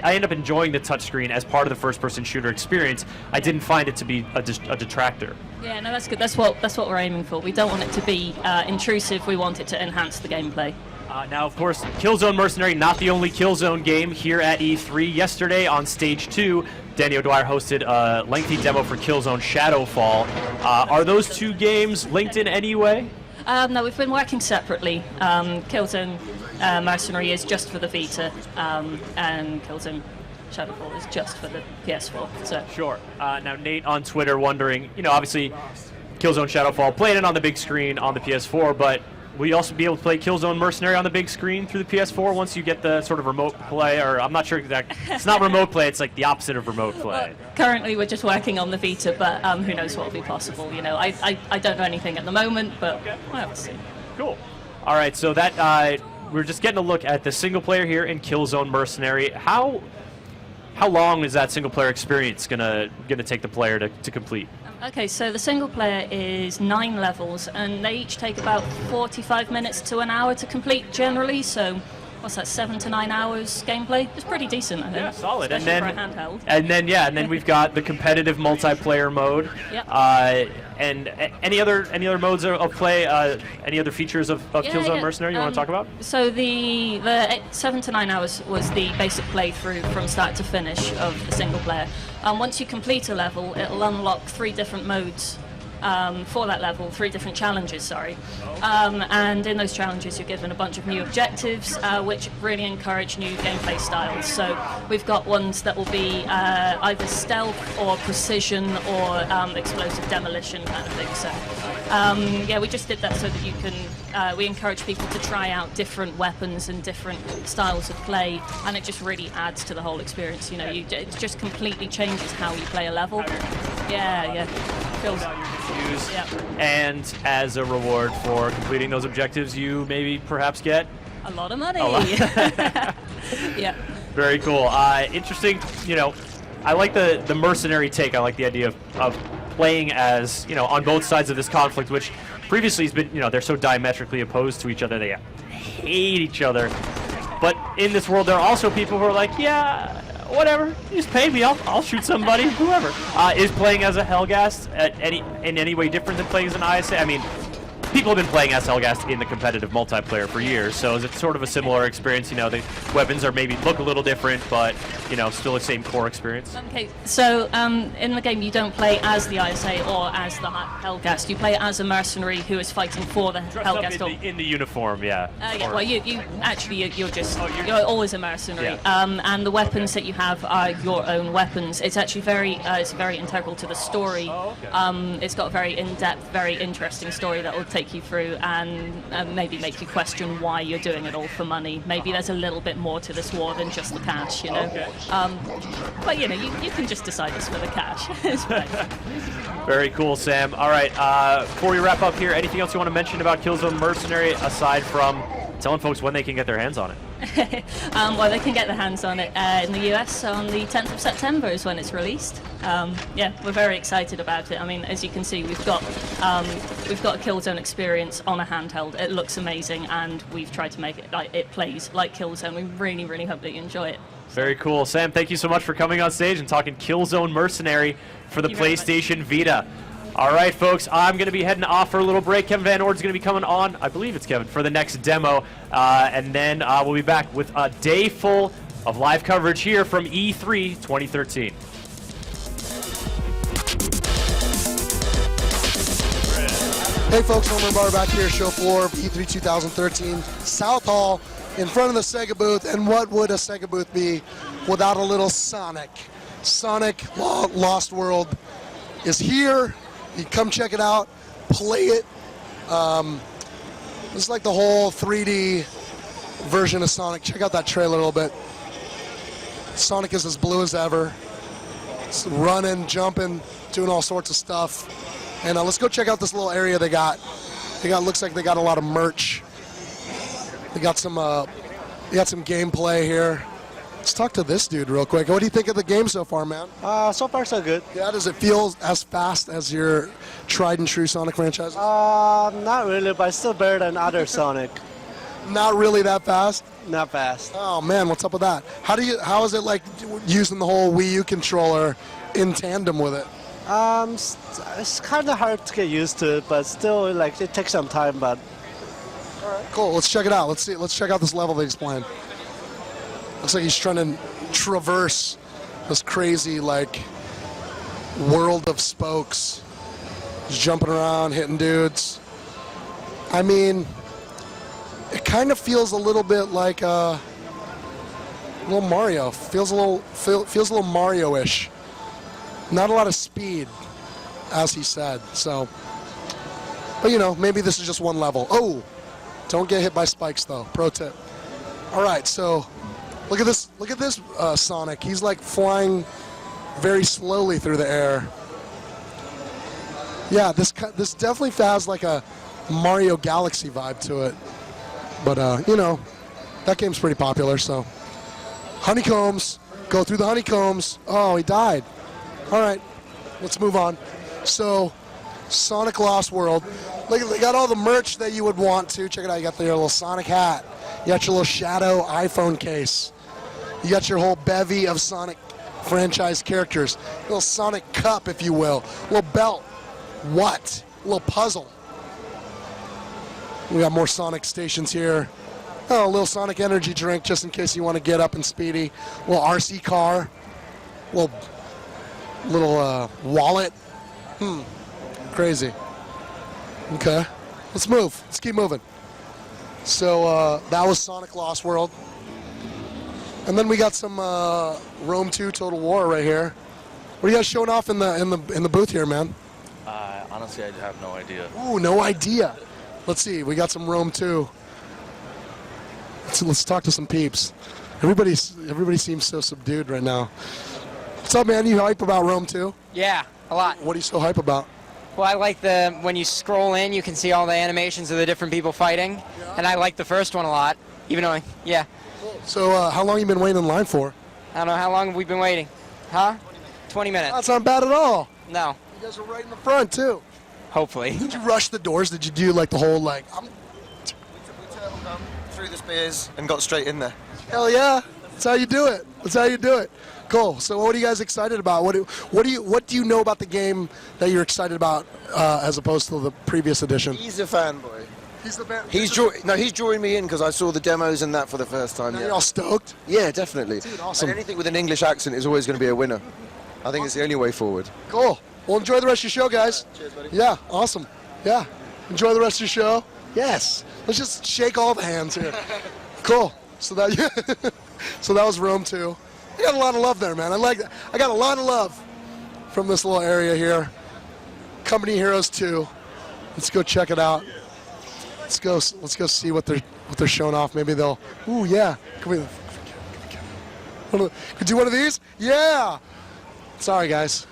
end up enjoying the touchscreen as part of the first-person shooter experience. I didn't find it to be a detractor. Yeah, no, that's good. That's what we're aiming for. We don't want it to be intrusive. We want it to enhance the gameplay. Now, of course, Killzone Mercenary, not the only Killzone game here at E3. Yesterday on Stage 2, Danny O'Dwyer hosted a lengthy demo for Killzone Shadowfall. Are those two games linked in any way? No, we've been working separately. Killzone Mercenary is just for the Vita, and Killzone Shadowfall is just for the PS4. So. Sure. Now, Nate on Twitter wondering, obviously, Killzone Shadowfall, playing it on the big screen on the PS4, but will you also be able to play Killzone Mercenary on the big screen through the PS4 once you get the sort of remote play? Or I'm not sure exactly. It's not remote play, it's like the opposite of remote play. Currently, we're just working on the Vita, but who knows what will be possible. I don't know anything at the moment, but we'll have to see. Cool. All right, so that we're just getting a look at the single player here in Killzone Mercenary. How long is that single player experience gonna take the player to complete? Okay, so the single player is 9 levels, and they each take about 45 minutes to an hour to complete generally, so what's that, 7 to 9 hours gameplay? It's pretty decent, I think. Yeah, solid. Especially for a handheld. And then we've got the competitive multiplayer mode. Yep. And any other modes of play, any other features of Killzone Mercenary you want to talk about? So the 7 to 9 hours was the basic playthrough from start to finish of the single player. Once you complete a level, it'll unlock 3 different modes for that level, 3 different challenges, sorry. And in those challenges you're given a bunch of new objectives, which really encourage new gameplay styles. So we've got ones that will be either stealth or precision or explosive demolition kind of thing. So we just did that so that you can, we encourage people to try out different weapons and different styles of play, and it just really adds to the whole experience. It just completely changes how you play a level. Yeah. Feels use. And as a reward for completing those objectives, you maybe perhaps get a lot of money. Yeah. Very cool. Interesting. I like the mercenary take. I like the idea of playing as on both sides of this conflict, which previously has been they're so diametrically opposed to each other. They hate each other. But in this world, there are also people who are like, yeah, whatever, you just pay me, I'll shoot somebody, whoever. Is playing as a Helghast in any way different than playing as an ISA? I mean, people have been playing as Helghast in the competitive multiplayer for years, so is it sort of a similar experience? The weapons are maybe look a little different, but still the same core experience. Okay, so in the game you don't play as the ISA or as the Helghast. You play as a mercenary who is fighting for the Helghast. In the uniform, yeah. Well, you're always a mercenary, and the weapons that you have are your own weapons. It's actually very integral to the story. Oh, okay. It's got a very in-depth, very interesting story that will take you through and maybe make you question why you're doing it all for money. Maybe there's a little bit more to this war than just the cash, Okay. But you can just decide it's for the cash. It's fine. Very cool, Sam. All right, before we wrap up here, anything else you want to mention about Killzone Mercenary aside from telling folks when they can get their hands on it? Well, they can get their hands on it in the US on the 10th of September is when it's released. We're very excited about it. I mean, as you can see, we've got a Killzone experience on a handheld. It looks amazing, and we've tried to make it like it plays like Killzone. We really, really hope that you enjoy it. Very cool. Sam, thank you so much for coming on stage and talking Killzone Mercenary for the PlayStation Vita. All right, folks, I'm going to be heading off for a little break. Kevin Van Ord's going to be coming on, I believe it's Kevin, for the next demo. And then we'll be back with a day full of live coverage here from E3 2013. Hey folks, Homer Bar back here, show floor of E3 2013, South Hall, in front of the Sega booth. And what would a Sega booth be without a little Sonic? Sonic Lost World is here. You come check it out, play it. It's like the whole 3D version of Sonic. Check out that trailer a little bit. Sonic is as blue as ever. It's running, jumping, doing all sorts of stuff. And let's go check out this little area they got. Looks like they got a lot of merch. They got some gameplay here. Let's talk to this dude real quick. What do you think of the game so far, man? So far so good. Yeah, does it feel as fast as your tried and true Sonic franchise? Not really, but it's still better than other Sonic. Not really that fast? Not fast. Oh man, what's up with that? How is it like using the whole Wii U controller in tandem with it? It's kind of hard to get used to, but still, like, it takes some time, but Cool. Let's check it out. Let's check out this level that he's playing. Looks like he's trying to traverse this crazy like world of spokes. He's jumping around, hitting dudes. I mean, it kind of feels a little bit like little Mario. Feels a little Mario-ish. Not a lot of speed, as he said. So, but you know, maybe this is just one level. Oh, don't get hit by spikes though. Pro tip. All right, so look at this. Look at this Sonic. He's like flying very slowly through the air. Yeah, this definitely has like a Mario Galaxy vibe to it. But you know, that game's pretty popular. So honeycombs, go through the honeycombs. Oh, he died. All right, let's move on. So Sonic Lost World. Look, they got all the merch that you would want to. Check it out. You got your little Sonic hat. You got your little Shadow iPhone case. You got your whole bevy of Sonic franchise characters. Little Sonic cup, if you will. Little belt. What? Little puzzle. We got more Sonic stations here. Oh, a little Sonic energy drink just in case you want to get up and speedy. Little RC car. Little wallet. Crazy. Okay. Let's move. Let's keep moving. So that was Sonic Lost World. And then we got some Rome 2 Total War right here. What are you guys showing off in the booth here, man? Honestly, I have no idea. Ooh, no idea. Let's see. We got some Rome 2. Let's talk to some peeps. Everybody seems so subdued right now. What's up, man? You hype about Rome 2? Yeah, a lot. What are you so hype about? Well, I like when you scroll in, you can see all the animations of the different people fighting, and I like the first one a lot, even though, yeah. So how long you been waiting in line for? I don't know, how long have we been waiting? Huh? 20 minutes. That's not bad at all. No. You guys are right in the front, too. Hopefully. Did you rush the doors? Did you do like the whole like... We turned down through the spears and got straight in there. Hell yeah. That's how you do it. That's how you do it. Cool. So what are you guys excited about? What do you know about the game that you're excited about as opposed to the previous edition? He's a fanboy. He's the fan. He's drawing me in because I saw the demos and that for the first time. You're all stoked? Yeah, definitely. Dude, awesome. And anything with an English accent is always going to be a winner. I think it's the only way forward. Cool. Well, enjoy the rest of your show, guys. Cheers, buddy. Yeah, awesome. Yeah. Enjoy the rest of your show. Yes. Let's just shake all the hands here. Cool. So that was Rome 2. I got a lot of love there, man. I like that. I got a lot of love from this little area here. Company Heroes 2. Let's go check it out. Let's go see what they're showing off. Maybe they'll. Ooh, yeah. Can we do one of these? Yeah. Sorry, guys.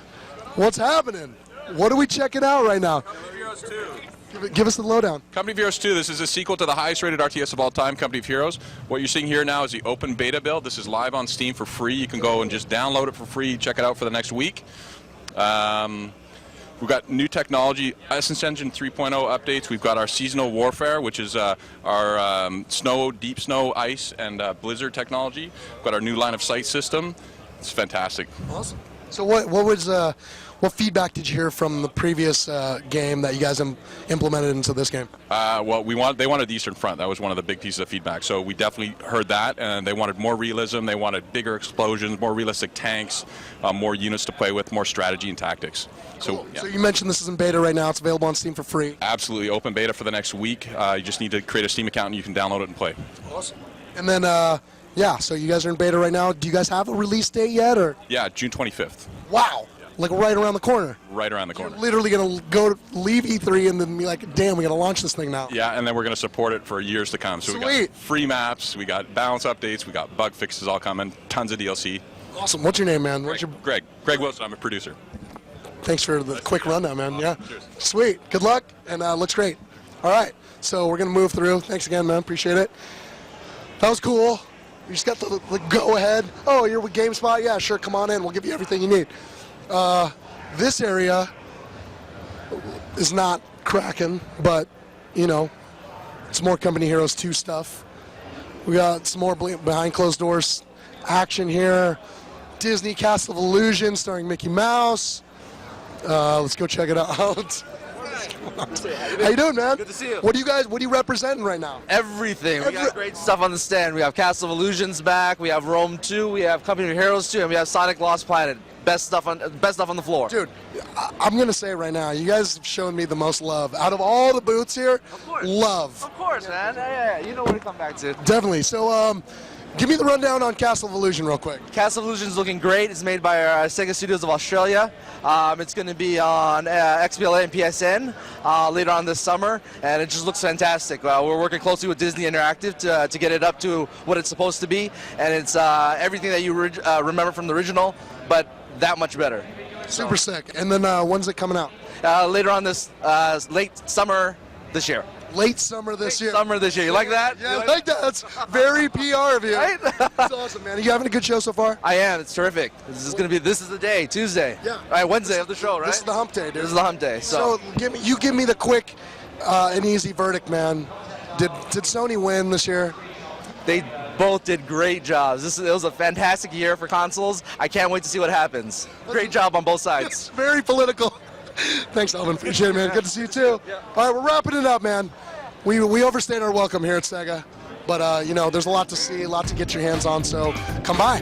What's happening? What are we checking out right now? Company of Heroes 2. Give us the lowdown. Company of Heroes 2, this is a sequel to the highest rated RTS of all time, Company of Heroes. What you're seeing here now is the open beta build. This is live on Steam for free. You can go and just download it for free, check it out for the next week. We've got new technology, Essence Engine 3.0 updates. We've got our seasonal warfare, which is our snow, deep snow, ice, and blizzard technology. We've got our new line of sight system. It's fantastic. Awesome. So what feedback did you hear from the previous game that you guys implemented into this game? Well, they wanted the Eastern Front. That was one of the big pieces of feedback. So we definitely heard that, and they wanted more realism. They wanted bigger explosions, more realistic tanks, more units to play with, more strategy and tactics. Cool. So you mentioned this is in beta right now. It's available on Steam for free. Absolutely, open beta for the next week. You just need to create a Steam account, and you can download it and play. Awesome. And then, yeah, so you guys are in beta right now. Do you guys have a release date yet, or? Yeah, June 25th. Wow. Like right around the corner. Right around the corner. You're literally going to leave E3 and then be like, damn, we got to launch this thing now. Yeah, and then we're going to support it for years to come. So Sweet. We got free maps, we got balance updates, we got bug fixes all coming, tons of DLC. Awesome. What's your name, man? Greg Wilson. I'm a producer. Thanks for the quick rundown, man. Yeah. Cheers. Sweet. Good luck, and looks great. All right. So we're going to move through. Thanks again, man. Appreciate it. That was cool. You just got the go-ahead. Oh, you're with GameSpot? Yeah, sure. Come on in. We'll give you everything you need. This area is not cracking, but, you know, it's more Company Heroes 2 stuff. We got some more behind closed doors action here. Disney Castle of Illusion starring Mickey Mouse. Let's go check it out. How you doing, man? Good to see you. What are you representing right now? Everything. We got great stuff on the stand. We have Castle of Illusions back. We have Rome 2. We have Company of Heroes 2, and we have Sonic Lost Planet. Best stuff on the floor. Dude, I'm gonna say it right now. You guys have shown me the most love out of all the booths here. Of course. Love. Of course, man. Yeah, you know where to come back to. Definitely. So, give me the rundown on Castle of Illusion real quick. Castle of Illusion is looking great. It's made by Sega Studios of Australia. It's going to be on XBLA and PSN later on this summer, and it just looks fantastic. We're working closely with Disney Interactive to get it up to what it's supposed to be, and it's everything that you remember from the original, but that much better. Super sick. And then when's it coming out? Later on this late summer this year. Late summer this year. Summer this year. You like that? Yeah, I like that. That's very PR of you. Right? That's awesome, man. Are you having a good show so far? I am. It's terrific. This is the day, Tuesday. Yeah. All right, Wednesday of the show, right? This is the hump day, dude. This is the hump day. So give me the quick and easy verdict, man. Did Sony win this year? They both did great jobs. It was a fantastic year for consoles. I can't wait to see what happens. Great job on both sides. It's very political. Thanks, Alvin. Appreciate it, man. Good to see you, too. Yeah. All right, we're wrapping it up, man. We overstayed our welcome here at Sega. But, there's a lot to see, a lot to get your hands on, so come by.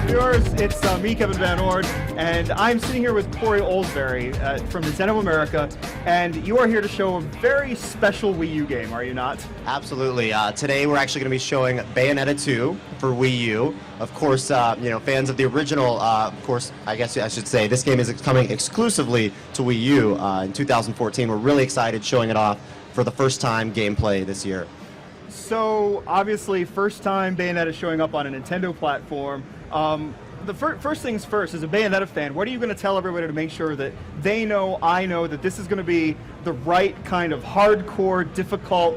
Viewers, it's me, Kevin Van Ord, and I'm sitting here with Corey Olsberry from Nintendo America, and you are here to show a very special Wii U game, are you not? Absolutely. Today we're actually going to be showing Bayonetta 2 for Wii U. Of course, fans of the original, of course, I guess I should say, this game is coming exclusively to Wii U in 2014. We're really excited showing it off for the first time gameplay this year. So, obviously, first time Bayonetta showing up on a Nintendo platform. The first things first, as a Bayonetta fan, what are you going to tell everybody to make sure that they know, I know, that this is going to be the right kind of hardcore, difficult,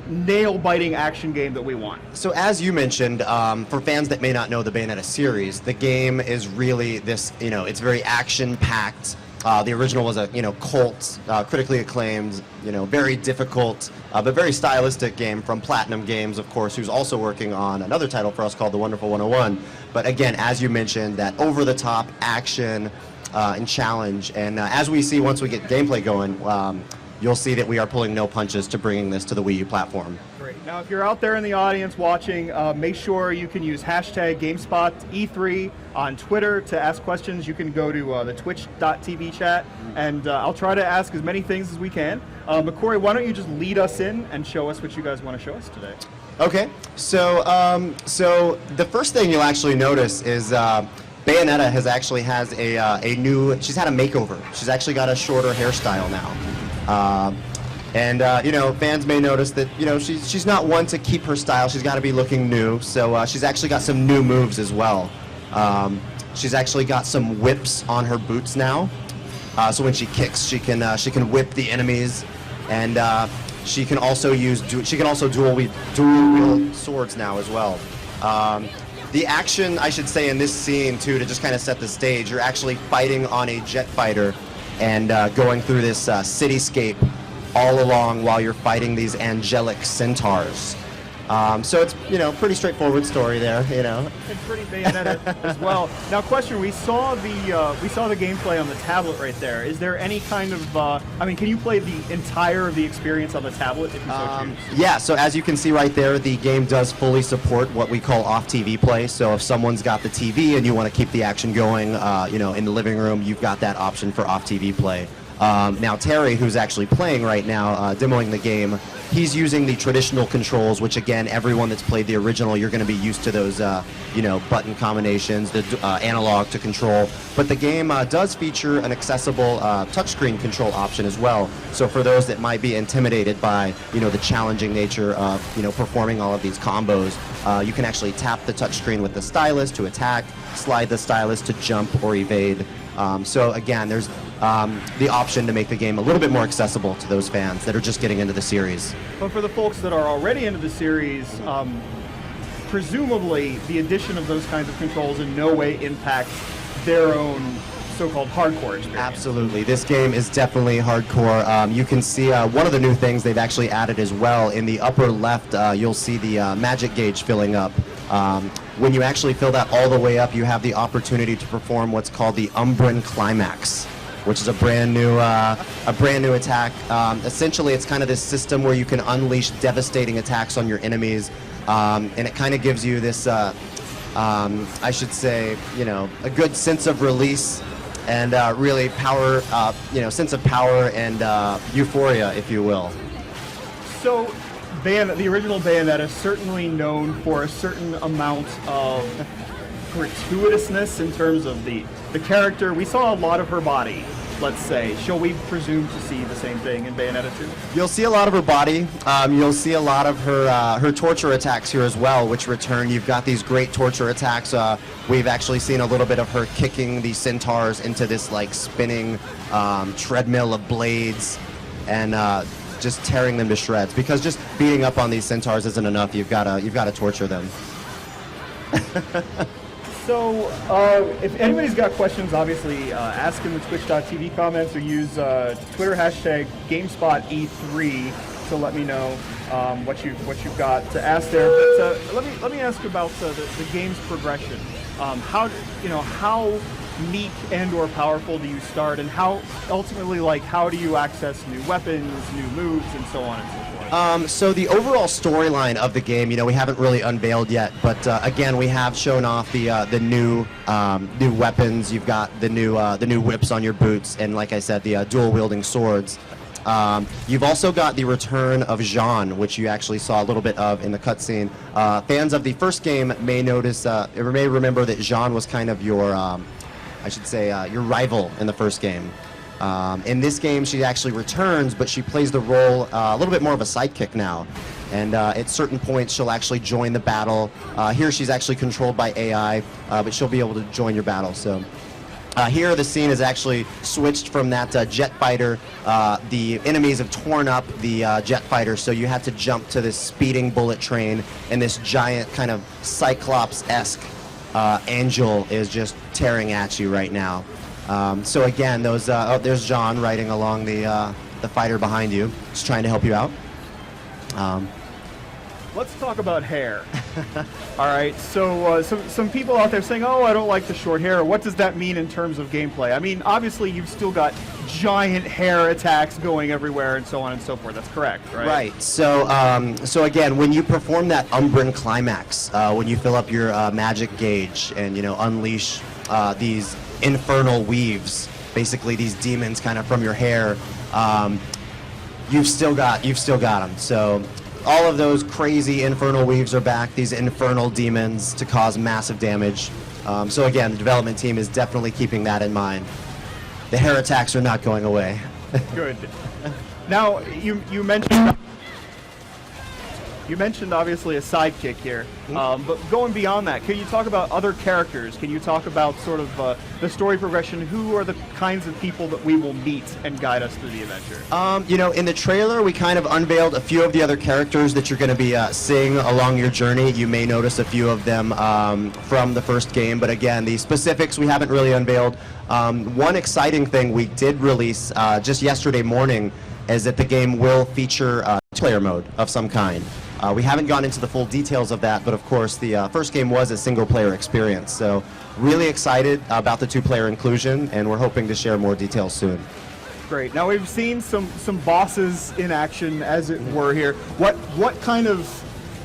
nail-biting action game that we want? So as you mentioned, for fans that may not know the Bayonetta series, the game is really this, it's very action-packed. The original was a, cult, critically acclaimed, very difficult, but very stylistic game from Platinum Games, of course, who's also working on another title for us called The Wonderful 101. But again, as you mentioned, that over-the-top action and challenge. And as we see once we get gameplay going, you'll see that we are pulling no punches to bringing this to the Wii U platform. Great. Now, if you're out there in the audience watching, make sure you can use hashtag GameSpot E3 on Twitter to ask questions. You can go to the twitch.tv chat, and I'll try to ask as many things as we can. But Corey, why don't you just lead us in and show us what you guys want to show us today? Okay. So the first thing you'll actually notice is Bayonetta has a new, she's had a makeover. She's actually got a shorter hairstyle now. Fans may notice that, she's not one to keep her style. She's got to be looking new. So she's actually got some new moves as well. She's actually got some whips on her boots now. So when she kicks, she can whip the enemies, and she can also dual wield swords now as well. The action, I should say, in this scene too, to just kind of set the stage, you're actually fighting on a jet fighter and going through this cityscape all along while you're fighting these angelic centaurs. So it's, pretty straightforward story there, And pretty Bayonetta as well. Now, question: we saw the gameplay on the tablet right there. Is there any kind of, can you play the entire of the experience on the tablet if you so choose? Yeah. So as you can see right there, the game does fully support what we call off-TV play. So if someone's got the TV and you want to keep the action going, in the living room, you've got that option for off-TV play. Now Terry, who's actually playing right now, demoing the game, he's using the traditional controls, which again, everyone that's played the original, you're going to be used to those, button combinations, the analog to control. But the game does feature an accessible touchscreen control option as well. So for those that might be intimidated by, the challenging nature of, performing all of these combos, you can actually tap the touchscreen with the stylus to attack, slide the stylus to jump or evade. So again, there's the option to make the game a little bit more accessible to those fans that are just getting into the series. But for the folks that are already into the series, presumably the addition of those kinds of controls in no way impacts their own so-called hardcore experience. Absolutely. This game is definitely hardcore. You can see one of the new things they've actually added as well. In the upper left, you'll see the magic gauge filling up. When you actually fill that all the way up, you have the opportunity to perform what's called the Umbran Climax, which is a brand new attack. Essentially, it's kind of this system where you can unleash devastating attacks on your enemies, and it kind of gives you this, I should say, a good sense of release and really power, sense of power and euphoria, if you will. So, the original Bayonetta is certainly known for a certain amount of gratuitousness in terms of the character. We saw a lot of her body, let's say. Shall we presume to see the same thing in Bayonetta 2? You'll see a lot of her body. You'll see a lot of her torture attacks here as well, which return. You've got these great torture attacks. We've actually seen a little bit of her kicking the centaurs into this like spinning treadmill of blades and just tearing them to shreds. Because just beating up on these centaurs isn't enough. You've got to torture them. So, if anybody's got questions, obviously ask in the twitch.tv comments or use Twitter hashtag GameSpotE3 to let me know what you've got to ask there. But let me ask about the game's progression. How neat and/or powerful do you start, and how ultimately, how do you access new weapons, new moves, and so on and so forth? So the overall storyline of the game, we haven't really unveiled yet, but again, we have shown off the new weapons. You've got the new whips on your boots, and like I said, the dual wielding swords. You've also got the return of Jean, which you actually saw a little bit of in the cutscene. Fans of the first game may notice, or may remember that Jean was kind of your, your rival in the first game. In this game, she actually returns, but she plays the role a little bit more of a sidekick now. And at certain points, she'll actually join the battle. Here, she's actually controlled by AI, but she'll be able to join your battle. So here, the scene is actually switched from that jet fighter. The enemies have torn up the jet fighter, so you have to jump to this speeding bullet train, and this giant kind of Cyclops-esque angel is just tearing at you right now. So again, there's John riding along the fighter behind you, just trying to help you out. Let's talk about hair. All right, so some people out there saying, "Oh, I don't like the short hair." What does that mean in terms of gameplay? I mean, obviously, you've still got giant hair attacks going everywhere, and so on and so forth. That's correct, right? Right. So again, when you perform that Umbran Climax, when you fill up your magic gauge and unleash these infernal weaves, basically these demons kind of from your hair, you've still got them. So all of those crazy infernal weaves are back, these infernal demons to cause massive damage. So again, the development team is definitely keeping that in mind. The hair attacks are not going away. Good. Now, you mentioned obviously a sidekick here, but going beyond that, can you talk about other characters? Can you talk about sort of the story progression? Who are the kinds of people that we will meet and guide us through the adventure? In the trailer, we kind of unveiled a few of the other characters that you're going to be seeing along your journey. You may notice a few of them from the first game, but again, the specifics we haven't really unveiled. One exciting thing we did release just yesterday morning is that the game will feature player mode of some kind. We haven't gone into the full details of that, but of course the first game was a single-player experience. So really excited about the two-player inclusion, and we're hoping to share more details soon. Great. Now we've seen some bosses in action, as it were here. What kind of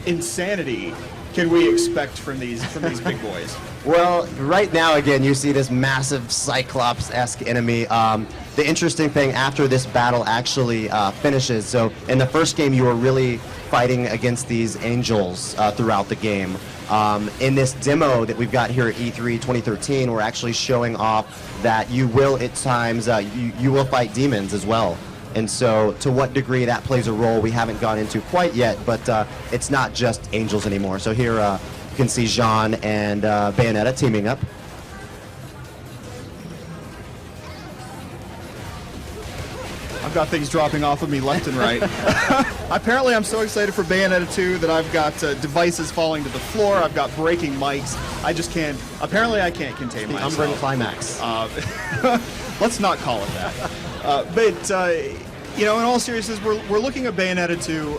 insanity can we expect from these big boys? Well, right now, again, you see this massive Cyclops-esque enemy. The interesting thing, after this battle actually finishes, so in the first game you were really fighting against these angels throughout the game. In this demo that we've got here at E3 2013, we're actually showing off that you will at times, you will fight demons as well. And so to what degree that plays a role, we haven't gone into quite yet, but it's not just angels anymore. So here you can see Jean and Bayonetta teaming up. I've got things dropping off of me left and right. Apparently, I'm so excited for Bayonetta 2 that I've got devices falling to the floor. I've got breaking mics. I just can't. Apparently, I can't contain myself. Umbran Climax. Let's not call it that. But in all seriousness, we're looking at Bayonetta 2.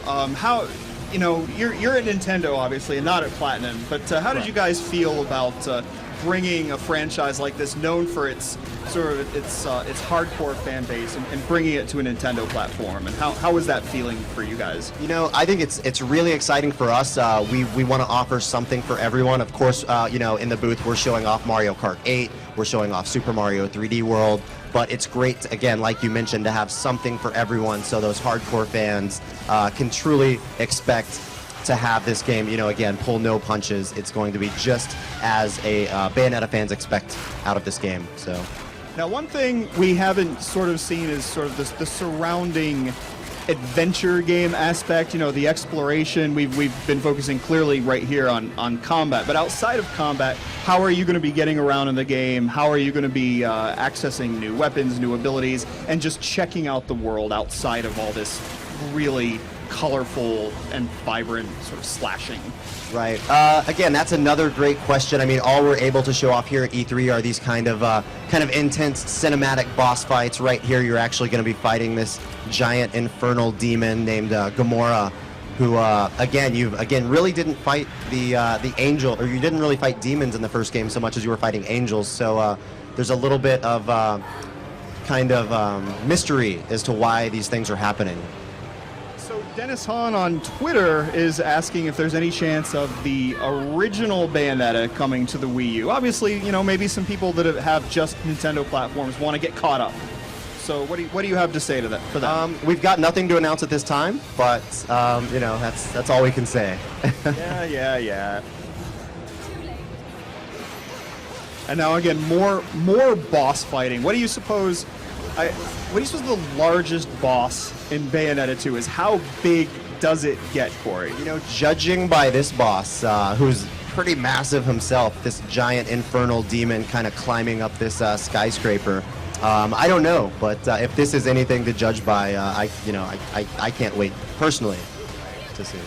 you know, you're at Nintendo obviously, and not at Platinum. But how did you guys feel about bringing a franchise like this, known for its sort of its hardcore fan base, and bringing it to a Nintendo platform? And how was that feeling for you guys? You know, I think it's really exciting for us. We want to offer something for everyone. Of course, you know, in the booth we're showing off Mario Kart 8, we're showing off Super Mario 3D World. But it's great, again, like you mentioned, to have something for everyone, so those hardcore fans can truly expect to have this game, you know, again, pull no punches. It's going to be just as a Bayonetta fans expect out of this game. So, now, one thing we haven't sort of seen is sort of the surrounding adventure game aspect. You know, the exploration. We've been focusing clearly right here on combat, but outside of combat, how are you going to be getting around in the game? How are you going to be accessing new weapons, new abilities, and just checking out the world outside of all this really colorful and vibrant sort of slashing? Right. Again, that's another great question. I mean, all we're able to show off here at E3 are these kind of intense cinematic boss fights. Right here, you're actually going to be fighting this giant infernal demon named Gamora, who again really didn't fight the angel, or you didn't really fight demons in the first game so much as you were fighting angels. So there's a little bit of mystery as to why these things are happening. Dennis Hahn on Twitter is asking if there's any chance of the original Bayonetta coming to the Wii U. Obviously, you know, maybe some people that have just Nintendo platforms want to get caught up. So what do you have to say to that? For that? We've got nothing to announce at this time, but you know, that's all we can say. Yeah. And now again, more boss fighting. What do you suppose the largest boss in Bayonetta 2 is? How big does it get, Corey? You know, judging by this boss, who's pretty massive himself, this giant infernal demon kind of climbing up this skyscraper, I don't know, but if this is anything to judge by, I can't wait personally to see.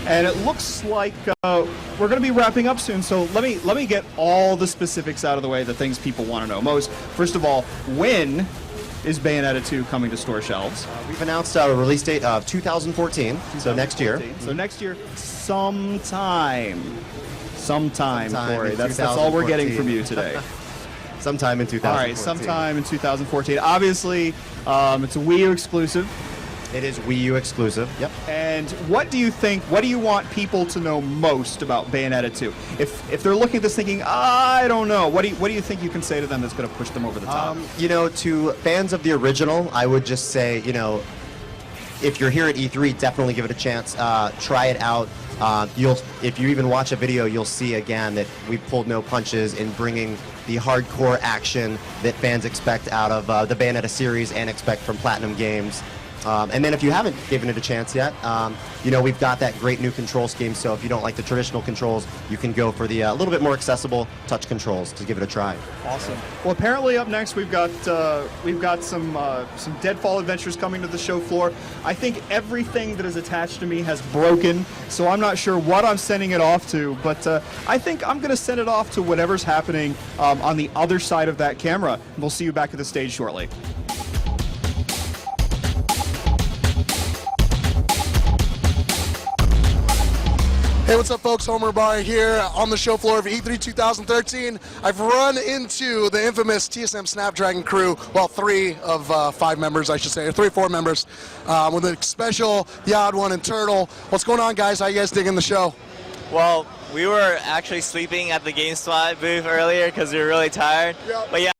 And it looks like we're going to be wrapping up soon, so let me get all the specifics out of the way, the things people want to know most. First of all, when is Bayonetta 2 coming to store shelves? We've announced a release date of 2014, so next year. So next year, sometime, Corey. That's all we're getting from you today. Sometime in 2014. All right, sometime in 2014. Obviously, it's a Wii U exclusive. It is Wii U exclusive. Yep. And what do you think? What do you want people to know most about Bayonetta 2? If they're looking at this thinking, I don't know, what do you think you can say to them that's going to push them over the top? You know, to fans of the original, I would just say, you know, if you're here at E3, definitely give it a chance. Try it out. If you even watch a video, you'll see again that we pulled no punches in bringing the hardcore action that fans expect out of the Bayonetta series and expect from Platinum Games. And then if you haven't given it a chance yet, you know, we've got that great new control scheme, so if you don't like the traditional controls, you can go for the little bit more accessible touch controls to give it a try. Awesome. Well, apparently up next we've got some Deadfall adventures coming to the show floor. I think everything that is attached to me has broken, so I'm not sure what I'm sending it off to, but I think I'm going to send it off to whatever's happening on the other side of that camera. We'll see you back at the stage shortly. Hey, what's up, folks? Homer Bar here on the show floor of E3 2013. I've run into the infamous TSM Snapdragon crew, well, 3 of 5 members, I should say, or 3 or 4 members, with a special, the odd one, and Turtle. What's going on, guys? How you guys digging the show? Well, we were actually sleeping at the GameSpot booth earlier because we were really tired. Yep. But yeah.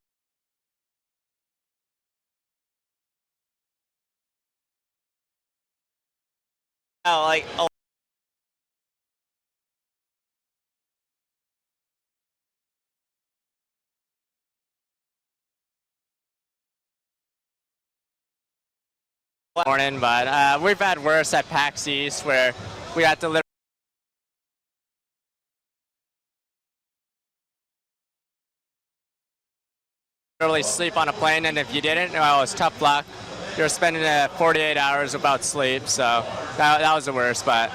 Like. Morning, but we've had worse at PAX East where we had to literally sleep on a plane, and if you didn't, well, it was tough luck. You were spending 48 hours without sleep, so that was the worst, but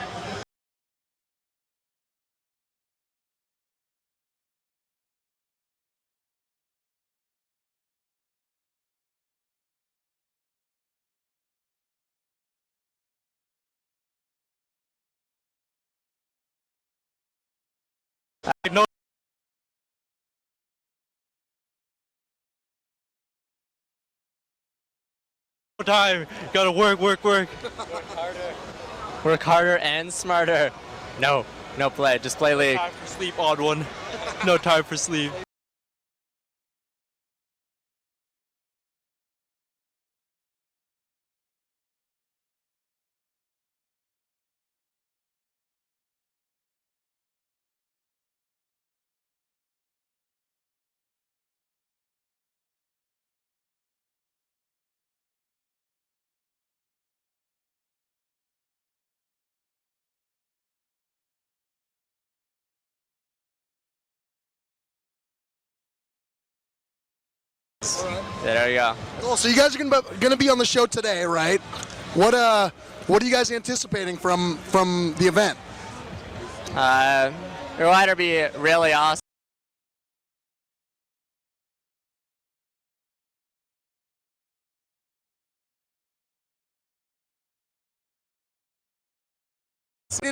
Time. Gotta work. Work harder and smarter. No play. Just play League. Time for sleep, odd one. No time for sleep. There you go. Cool. So you guys are gonna be on the show today, right? What are you guys anticipating from the event? It'll either be really awesome.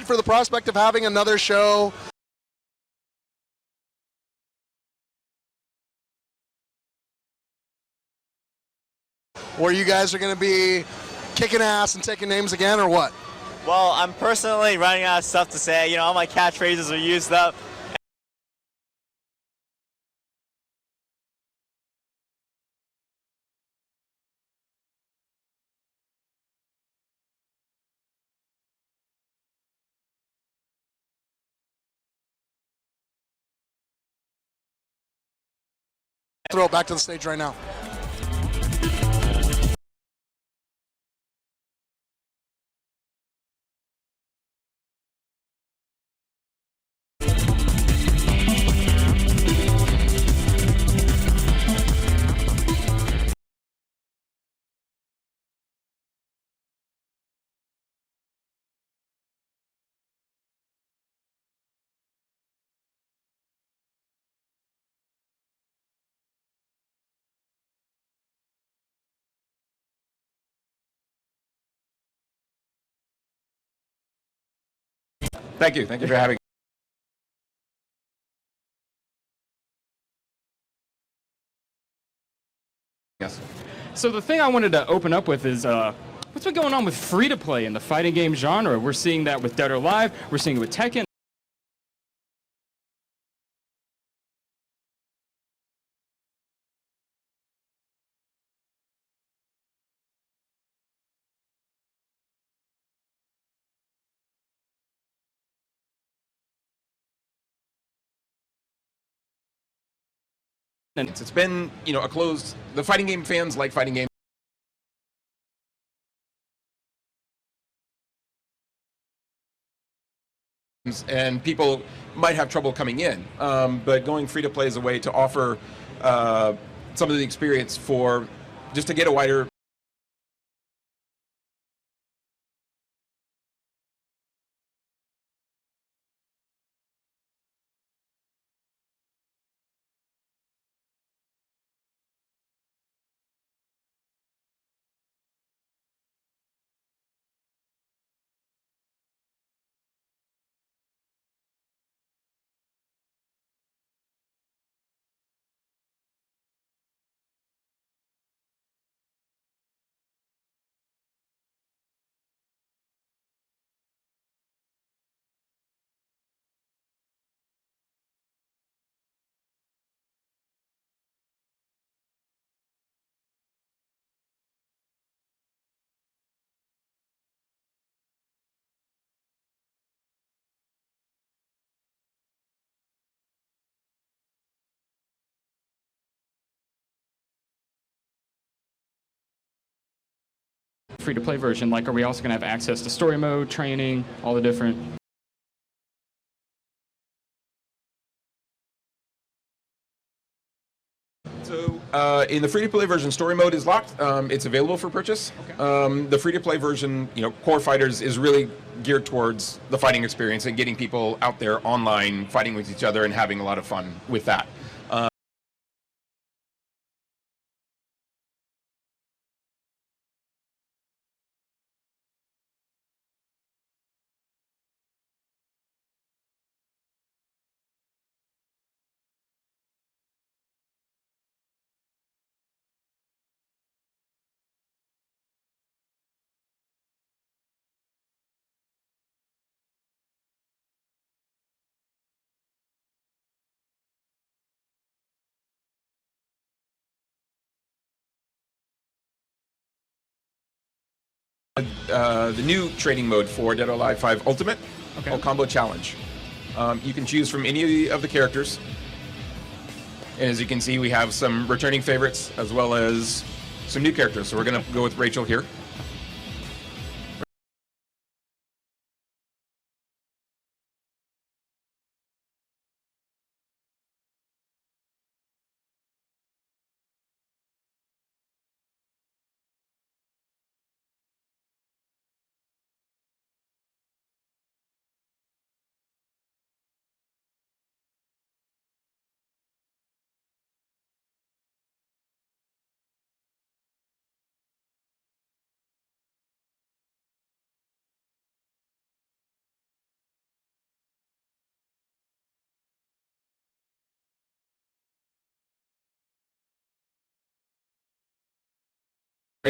For the prospect of having another show. Where you guys are going to be kicking ass and taking names again, or what? Well, I'm personally running out of stuff to say. You know, all my catchphrases are used up. Throw it back to the stage right now. Thank you for having me. Yes. So the thing I wanted to open up with is what's been going on with free-to-play in the fighting game genre? We're seeing that with Dead or Alive, we're seeing it with Tekken. It's been, a closed. The fighting game fans like fighting games. And people might have trouble coming in, but going free to play is a way to offer some of the experience for just to get a wider Free-to-play version, like, are we also going to have access to story mode, training, all the different... So in the free-to-play version, story mode is locked. It's available for purchase. Okay. The free-to-play version, Core Fighters is really geared towards the fighting experience and getting people out there online, fighting with each other and having a lot of fun with that. the new trading mode for Dead or Alive 5 Ultimate, called Combo Challenge. You can choose from any of the characters. And as you can see, we have some returning favorites as well as some new characters. So we're going to go with Rachel here.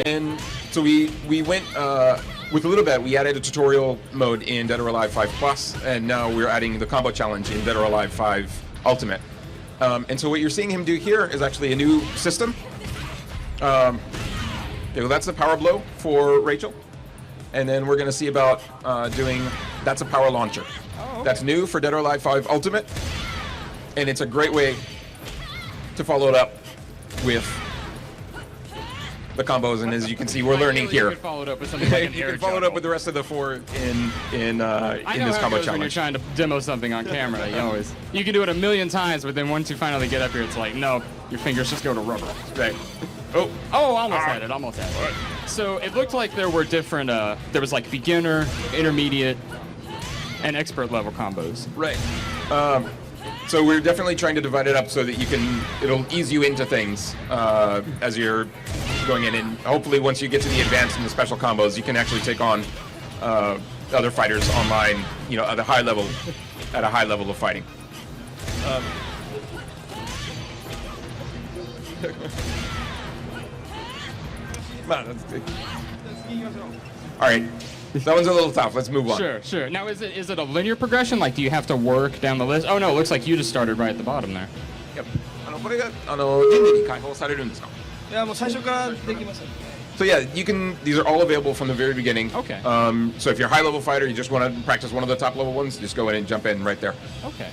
And so we went with a little bit. We added a tutorial mode in Dead or Alive 5 Plus, and now we're adding the combo challenge in Dead or Alive 5 Ultimate. And so what you're seeing him do here is actually a new system. That's the power blow for Rachel, and then we're going to see about doing that's a power launcher. Oh, okay. That's new for Dead or Alive 5 Ultimate, and it's a great way to follow it up with the combos, and as you can see, we're learning here. You can follow it up with something like an you air can follow it up with the rest of the four in this combo challenge. When you're trying to demo something on camera, you can do it a million times, but then once you finally get up here, it's like, no, your fingers just go to rubber. Right. Almost had it. So it looked like there were different. There was like beginner, intermediate, and expert level combos. Right. So we're definitely trying to divide it up so that it'll ease you into things as you're going in, and hopefully once you get to the advanced and the special combos, you can actually take on other fighters online, at a high level of fighting. All right. That one's a little tough. Let's move on. Sure. Now, is it a linear progression? Like, do you have to work down the list? Oh, no, it looks like you just started right at the bottom there. Yep. これが順次に開放されるんですか? いやもう最初からできます。 So yeah, these are all available from the very beginning. Okay. So if you're a high-level fighter, you just want to practice one of the top-level ones, just go in and jump in right there. Okay.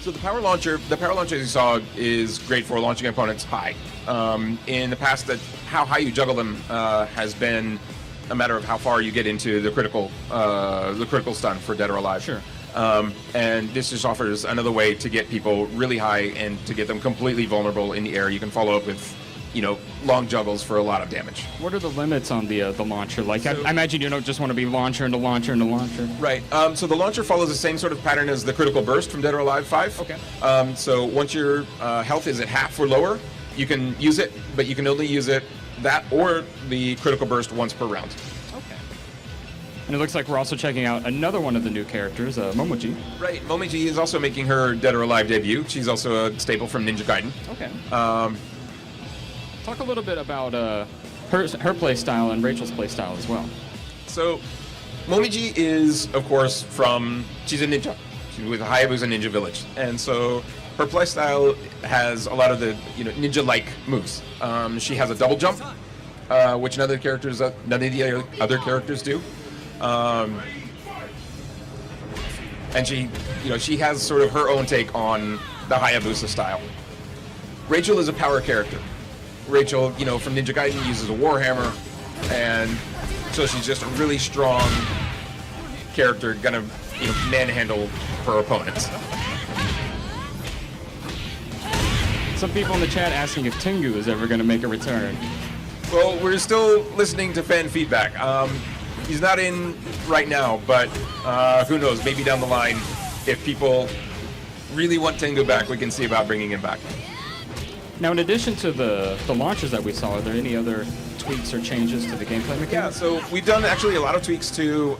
So the power launcher, as you saw, is great for launching opponents high. In the past, how high you juggle them has been a matter of how far you get into the critical stun for Dead or Alive. Sure. And this just offers another way to get people really high and to get them completely vulnerable in the air. You can follow up with, long juggles for a lot of damage. What are the limits on the launcher? Like, I imagine you don't just want to be launcher into launcher into launcher. Right. So the launcher follows the same sort of pattern as the critical burst from Dead or Alive 5. Okay. So once your health is at half or lower, you can use it, but you can only use that or the critical burst once per round. And it looks like we're also checking out another one of the new characters, Momoji. Right, Momoji is also making her Dead or Alive debut. She's also a staple from Ninja Gaiden. Okay. Talk a little bit about her play style and Rachel's play style as well. So, Momoji is, of course, she's a ninja. She's with Hayabusa Ninja Village. And so her play style has a lot of the ninja-like moves. She has a double jump, which none of the other characters do. And she has sort of her own take on the Hayabusa style. Rachel is a power character. Rachel, from Ninja Gaiden uses a warhammer, and so she's just a really strong character, gonna manhandle her opponents. Some people in the chat asking if Tengu is ever gonna make a return. Well, we're still listening to fan feedback. He's not in right now, but who knows? Maybe down the line, if people really want Tengu back, we can see about bringing him back. Now, in addition to the launchers that we saw, are there any other tweaks or changes to the gameplay mechanics? Yeah, so we've done actually a lot of tweaks to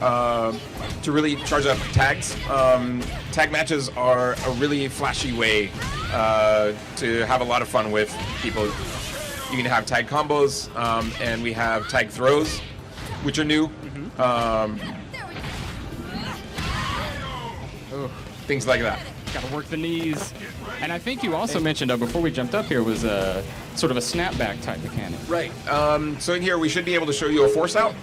really charge up tags. Tag matches are a really flashy way to have a lot of fun with people. You can have tag combos, and we have tag throws, which are new. Things like that. Got to work the knees. And I think you also mentioned, before we jumped up here, was sort of a snapback type mechanic. Right. So in here we should be able to show you a force out.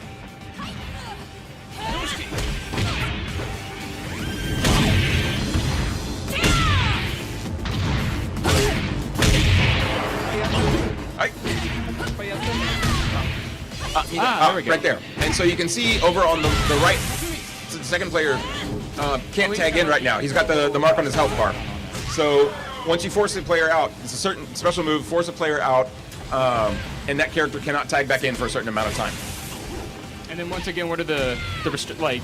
There we go. Right there. And so you can see over on the right, so the second player can't tag in right now. He's got the mark on his health bar. So once you force the player out, it's a certain special move, force a player out, and that character cannot tag back in for a certain amount of time. And then once again, what are like,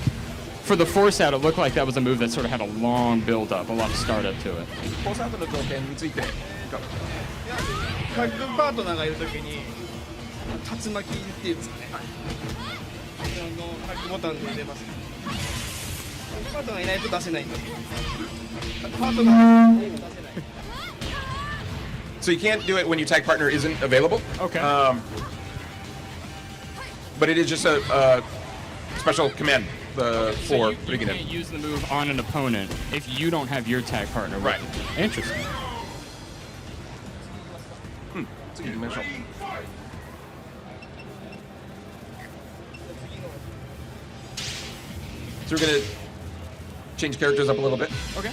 for the force out, it looked like that was a move that sort of had a long build up, a lot of startup to it. タッグパートナーがいるときに竜巻っていうんですかね、タッグボタンで出ます。パートナーいないと出せないんで、パートナーいないと出せない。 So you can't do it when your tag partner isn't available. Okay. But it is just a special command for So you putting it in. can't use the move on an opponent if you don't have your tag partner. Right. Interesting. So we're gonna change characters up a little bit. Okay.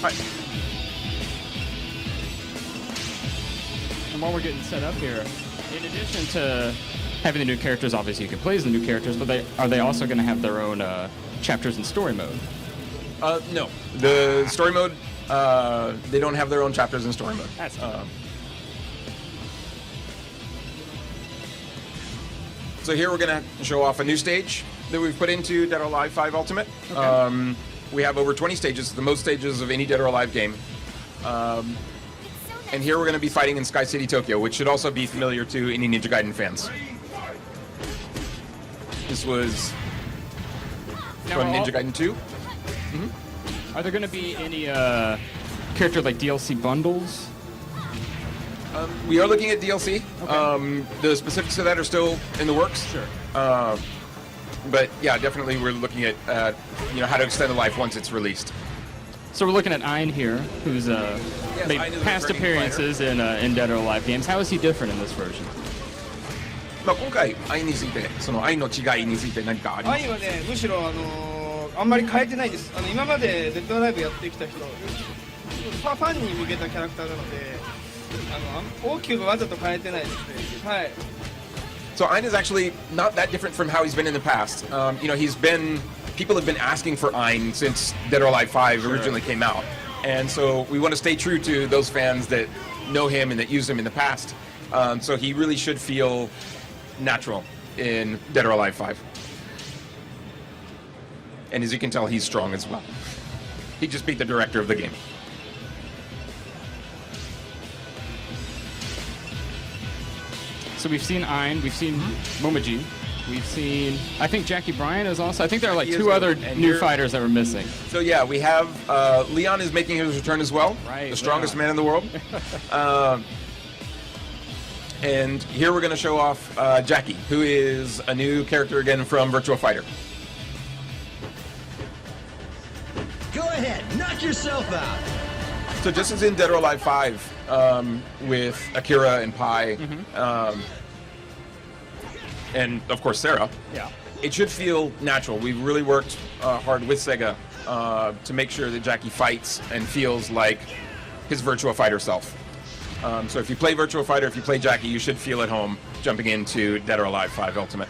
Hi. And while we're getting set up here, in addition to having the new characters, obviously you can play as the new characters, but are they also going to have their own chapters and story mode? No. The story mode, they don't have their own chapters in story mode. That's So here we're going to show off a new stage that we've put into Dead or Alive 5 Ultimate. Okay. We have over 20 stages, the most stages of any Dead or Alive game. And here we're going to be fighting in Sky City, Tokyo, which should also be familiar to any Ninja Gaiden fans. This was from Ninja Gaiden 2. Are there going to be any character like DLC bundles? We are looking at DLC. Okay. The specifics of that are still in the works. Sure. But yeah, definitely we're looking at how to extend the life once it's released. So we're looking at Ein here, who's made Ein is a past returning appearances in Dead or Alive games. How is he different in this version? まあ今回愛についてその愛の違いについて何かありますか？愛はね、むしろあんまり変えてないです。今までデッドアライブやってきた人、ファンに向けたキャラクターなので、大きくわざと変えてないですね。はい。So Ein is actually not that different from how he's been in the past. People have been asking for Ein since Dead or Alive 5 originally came out. And so we want to stay true to those fans that know him and that used him in the past. So he really should feel natural in Dead or Alive 5. And as you can tell, he's strong as well. He just beat the director of the game. So we've seen Ein, we've seen Momiji, we've seen, I think Jackie Bryan is also, I think there are like two other new fighters that were missing. So yeah, we have, Leon is making his return as well. Right, the strongest man in the world. And here we're going to show off Jackie, who is a new character again from Virtua Fighter. Go ahead, knock yourself out. So just as in Dead or Alive 5 with Akira and Pai, and of course Sarah, it should feel natural. We've really worked hard with Sega to make sure that Jackie fights and feels like his Virtua Fighter self. So if you play Virtua Fighter, if you play Jackie, you should feel at home jumping into Dead or Alive 5 Ultimate.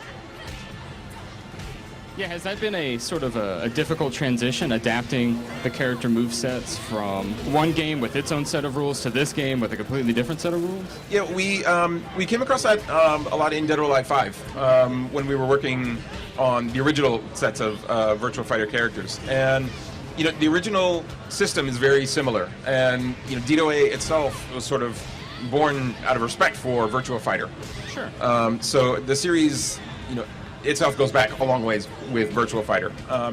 Yeah, has that been a sort of a difficult transition, adapting the character movesets from one game with its own set of rules to this game with a completely different set of rules? Yeah, we came across that a lot in Dead or Alive 5 when we were working on the original sets of Virtua Fighter characters. And the original system is very similar, and Tearaway itself was sort of born out of respect for Virtua Fighter. Sure. So the series, itself goes back a long ways with Virtua Fighter.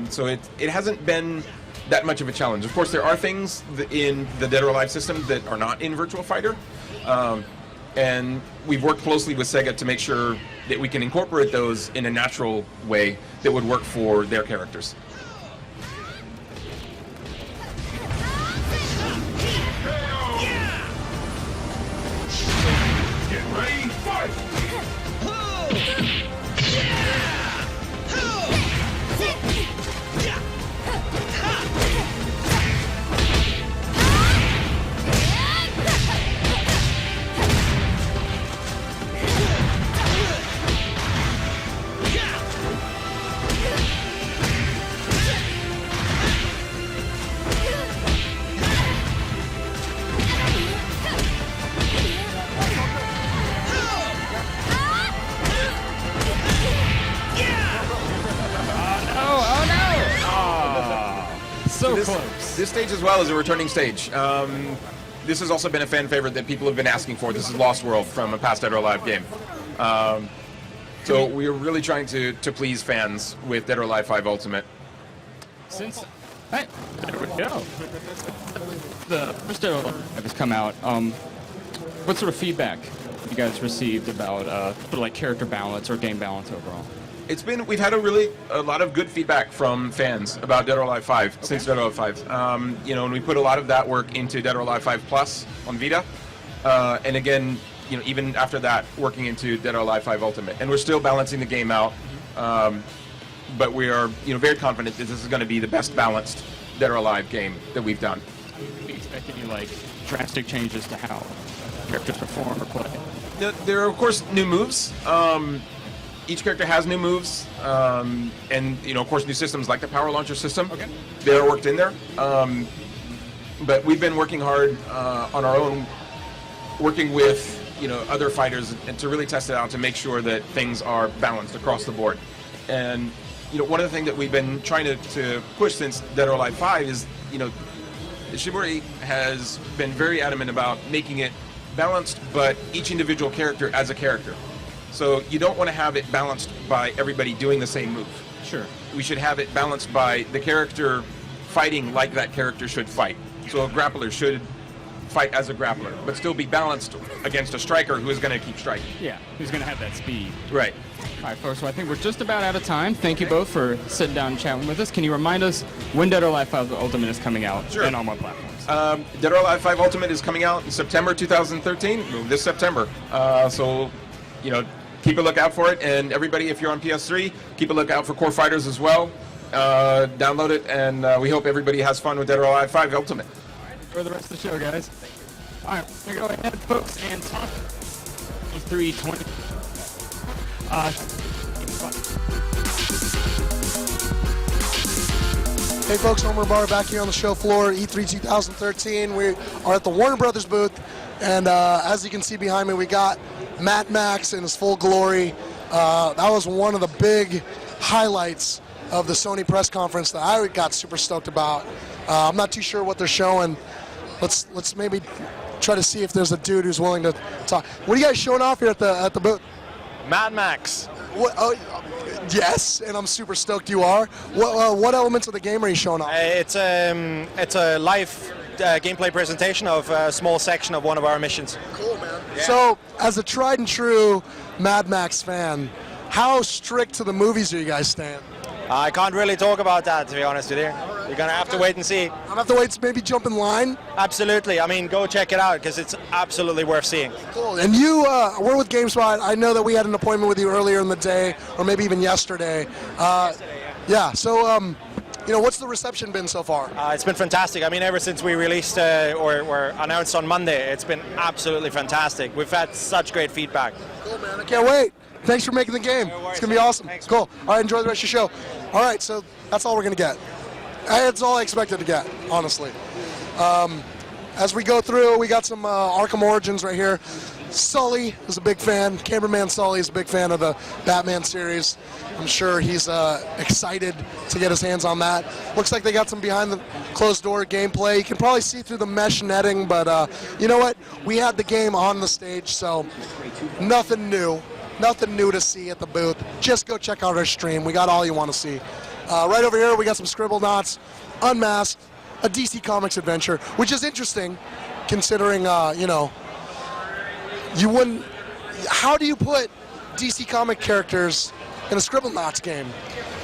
So it hasn't been that much of a challenge. Of course, there are things in the Dead or Alive system that are not in Virtua Fighter. And we've worked closely with Sega to make sure that we can incorporate those in a natural way that would work for their characters. Get ready, fight! So close. This stage as well is a returning stage. This has also been a fan favorite that people have been asking for. This is Lost World from a past Dead or Alive game. So we are really trying to please fans with Dead or Alive 5 Ultimate. Since hey, there we go. The first Dead or Alive has come out. What sort of feedback you guys received about sort of like character balance or game balance overall? We've had a lot of good feedback from fans about Dead or Alive 5 since Dead or Alive 5. You know, and we put a lot of that work into Dead or Alive 5 Plus on Vita, and again, you know, even after that, working into Dead or Alive 5 Ultimate, and we're still balancing the game out. But we are, you know, very confident that this is going to be the best balanced Dead or Alive game that we've done. We expect any like drastic changes to how characters perform or play? There are of course new moves. Each character has new moves, and you know, of course, new systems like the power launcher system. Okay. They're worked in there. But we've been working hard on our own, working with other fighters, and to really test it out to make sure that things are balanced across the board. And one of the things that we've been trying to push since Dead or Alive 5 is Shibori has been very adamant about making it balanced, but each individual character as a character. So you don't want to have it balanced by everybody doing the same move. Sure. We should have it balanced by the character fighting like that character should fight. So a grappler should fight as a grappler, but still be balanced against a striker who is going to keep striking. Yeah, who's going to have that speed. Right. All right, folks, so I think we're just about out of time. Thank you both for sitting down and chatting with us. Can you remind us when Dead or Alive 5 Ultimate is coming out? Sure. And on what platforms? Dead or Alive 5 Ultimate is coming out in September 2013, this September. So, keep a lookout for it. And everybody, if you're on PS3, keep a lookout for Core Fighters as well. Download it, and we hope everybody has fun with Dead or Alive 5 Ultimate. For the rest of the show, guys. All right, we're going to go ahead, folks, and talk 320. Hey folks, Homer Barr back here on the show floor, E3 2013. We are at the Warner Brothers booth, and as you can see behind me, we got Mad Max in his full glory. That was one of the big highlights of the Sony press conference that I got super stoked about. I'm not too sure what they're showing. Let's maybe try to see if there's a dude who's willing to talk. What are you guys showing off here at the booth? Mad Max. What? Oh, yes, and I'm super stoked you are. What elements of the game are you showing off? It's a live gameplay presentation of a small section of one of our missions. Cool, man. Yeah. So, as a tried and true Mad Max fan, how strict to the movies are you guys staying? I can't really talk about that, to be honest with you. You're going to have to wait and see. I'm going to have to wait to maybe jump in line? Absolutely. I mean, go check it out, because it's absolutely worth seeing. Cool. And you, we're with GameSpot. I know that we had an appointment with you earlier in the day, or maybe even yesterday. Yeah, so, what's the reception been so far? It's been fantastic. I mean, ever since we released or were announced on Monday, it's been absolutely fantastic. We've had such great feedback. Cool, man. I can't wait. Thanks for making the game. It's going to be awesome. Thanks, cool. All right, enjoy the rest of your show. All right, so that's all we're going to get. That's all I expected to get, honestly. As we go through, we got some Arkham Origins right here. Sully is a big fan. Cameraman Sully is a big fan of the Batman series. I'm sure he's excited to get his hands on that. Looks like they got some behind the closed door gameplay. You can probably see through the mesh netting, but you know what? We had the game on the stage, so nothing new. Nothing new to see at the booth. Just go check out our stream. We got all you want to see. Right over here, we got some Scribblenauts, Unmasked, a DC Comics adventure, which is interesting, considering, you wouldn't. How do you put DC comic characters in a Scribblenauts game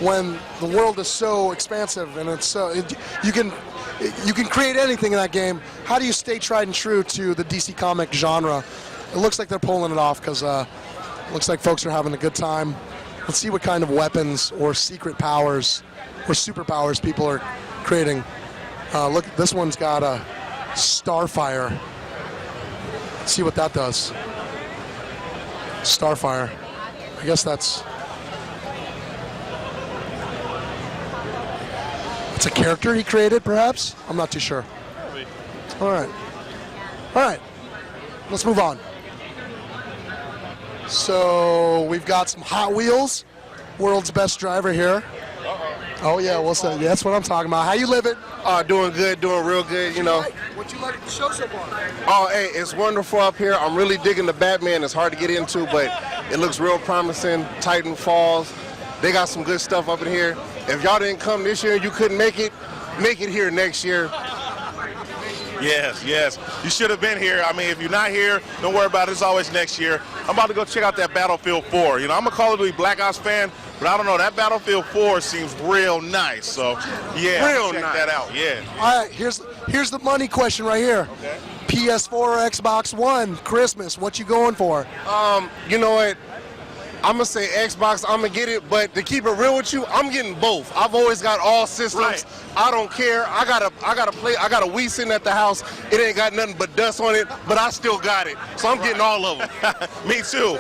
when the world is so expansive and it's so you can create anything in that game? How do you stay tried and true to the DC comic genre? It looks like they're pulling it off because it looks like folks are having a good time. Let's see what kind of weapons or secret powers or superpowers people are creating. Look, this one's got a Starfire. Let's see what that does. Starfire. I guess that's a character he created, perhaps? I'm not too sure. All right. Let's move on. So we've got some Hot Wheels, world's best driver here. Oh yeah, that's what I'm talking about. How you living? Doing good, doing real good, you know. What you like the show so far? Oh, hey, it's wonderful up here. I'm really digging the Batman. It's hard to get into, but it looks real promising. Titan Falls. They got some good stuff up in here. If y'all didn't come this year and you couldn't make it here next year. Yes. You should have been here. I mean, if you're not here, don't worry about it. It's always next year. I'm about to go check out that Battlefield 4. You know, I'm a Call of Duty Black Ops fan, but I don't know. That Battlefield 4 seems real nice. So, yeah, real check nice. that out. Yeah. All right, here's the money question right here. Okay. PS4 or Xbox One, Christmas, what you going for? You know what? I'm gonna say Xbox. I'm gonna get it, but to keep it real with you, I'm getting both. I've always got all systems. Right. I don't care. I got a Wii sitting at the house. It ain't got nothing but dust on it, but I still got it. So I'm getting all of them. Me too.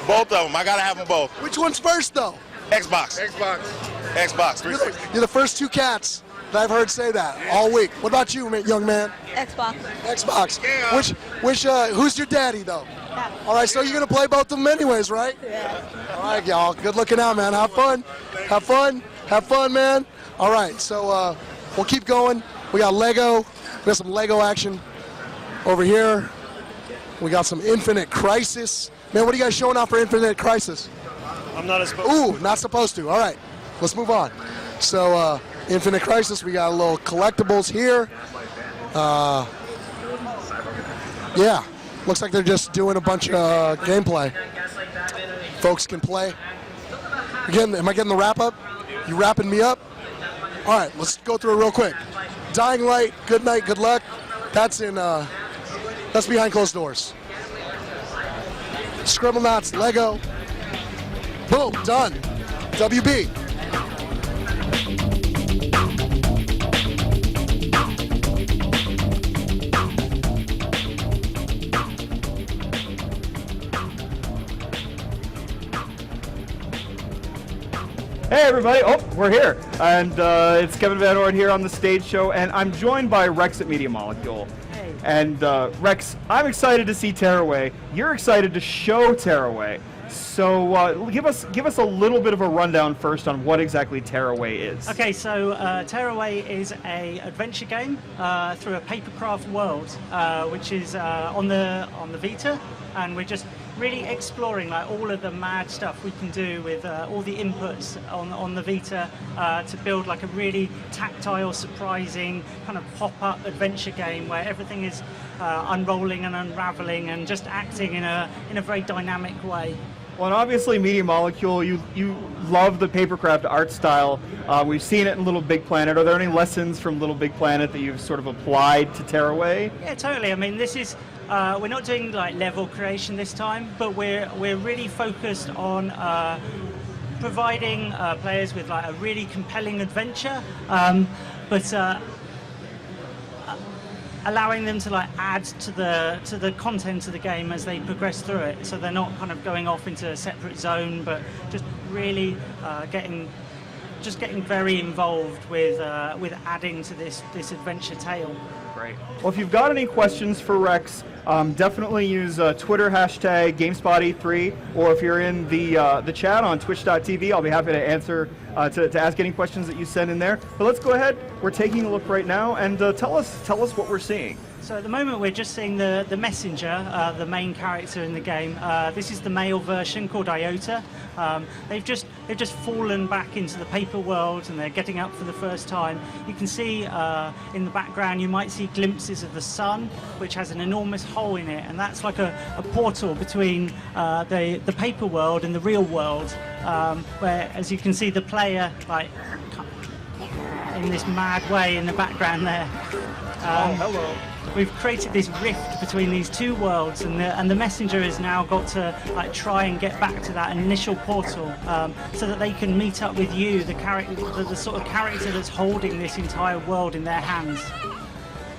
Both of them. I gotta have them both. Which one's first though? Xbox. 360. You're the first two cats that I've heard say that all week. What about you, young man? Xbox. Yeah. Which who's your daddy though? Yeah. All right, so you're gonna play both of them anyways, right? Yeah. All right, y'all. Good looking out, man. Have fun, man. All right, so we'll keep going. We got Lego. We got some Lego action over here. We got some Infinite Crisis. Man, what are you guys showing off for Infinite Crisis? I'm not supposed to. Ooh, not supposed to. All right, let's move on. So, Infinite Crisis, we got a little collectibles here. Yeah, looks like they're just doing a bunch of gameplay. Folks can play. Again, am I getting the wrap up? You wrapping me up? All right, let's go through it real quick. Dying Light, Good Night, Good Luck. That's behind closed doors. Scribblenauts, Lego. Boom, done. WB. Hey everybody! Oh, we're here, and it's Kevin Van Orden here on the stage show, and I'm joined by Rex at Media Molecule. Hey. And Rex, I'm excited to see Tearaway. You're excited to show Tearaway. So give us a little bit of a rundown first on what exactly Tearaway is. Okay, so Tearaway is a adventure game through a papercraft world, which is on the Vita, and we're just really exploring like all of the mad stuff we can do with all the inputs on the Vita to build like a really tactile, surprising kind of pop-up adventure game where everything is unrolling and unraveling and just acting in a very dynamic way. Well, and obviously Media Molecule, you love the papercraft art style. We've seen it in Little Big Planet. Are there any lessons from Little Big Planet that you've sort of applied to Tearaway? Yeah, totally. I mean, this is we're not doing like level creation this time, but we're really focused on providing players with like a really compelling adventure, but allowing them to like add to the content of the game as they progress through it. So they're not kind of going off into a separate zone, but just really getting very involved with adding to this adventure tale. Great. Well, if you've got any questions for Rex, definitely use Twitter hashtag GameSpot E3, or if you're in the chat on Twitch.tv, I'll be happy to answer to ask any questions that you send in there. But let's go ahead. We're taking a look right now, and tell us what we're seeing. So at the moment we're just seeing the messenger, the main character in the game. This is the male version called Iota. They've just fallen back into the paper world and they're getting up for the first time. You can see in the background you might see glimpses of the sun, which has an enormous hole in it, and that's like a portal between the paper world and the real world, where, as you can see, the player like in this mad way in the background there. Hello. We've created this rift between these two worlds, and the messenger has now got to like try and get back to that initial portal, so that they can meet up with you, the sort of character that's holding this entire world in their hands.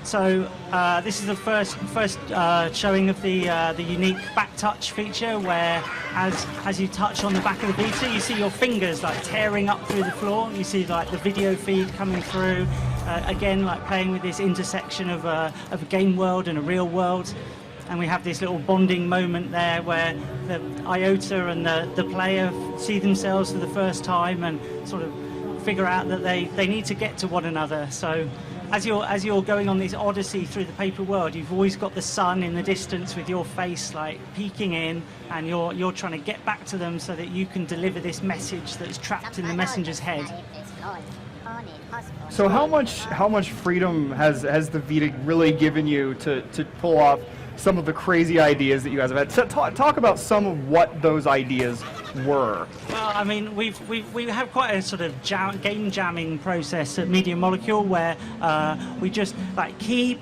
So this is the first showing of the unique back touch feature, where as you touch on the back of the Vita, you see your fingers like tearing up through the floor. You see like the video feed coming through. Again, like playing with this intersection of a game world and a real world. And we have this little bonding moment there where the Iota and the player see themselves for the first time and sort of figure out that they need to get to one another. So as you're going on this odyssey through the paper world, you've always got the sun in the distance with your face like peeking in, and you're trying to get back to them so that you can deliver this message that's trapped in the messenger's head. So how much freedom has the Vita really given you to pull off some of the crazy ideas that you guys have had? Talk about some of what those ideas were. Well, I mean, we have quite a sort of game jamming process at Media Molecule, where we just like keep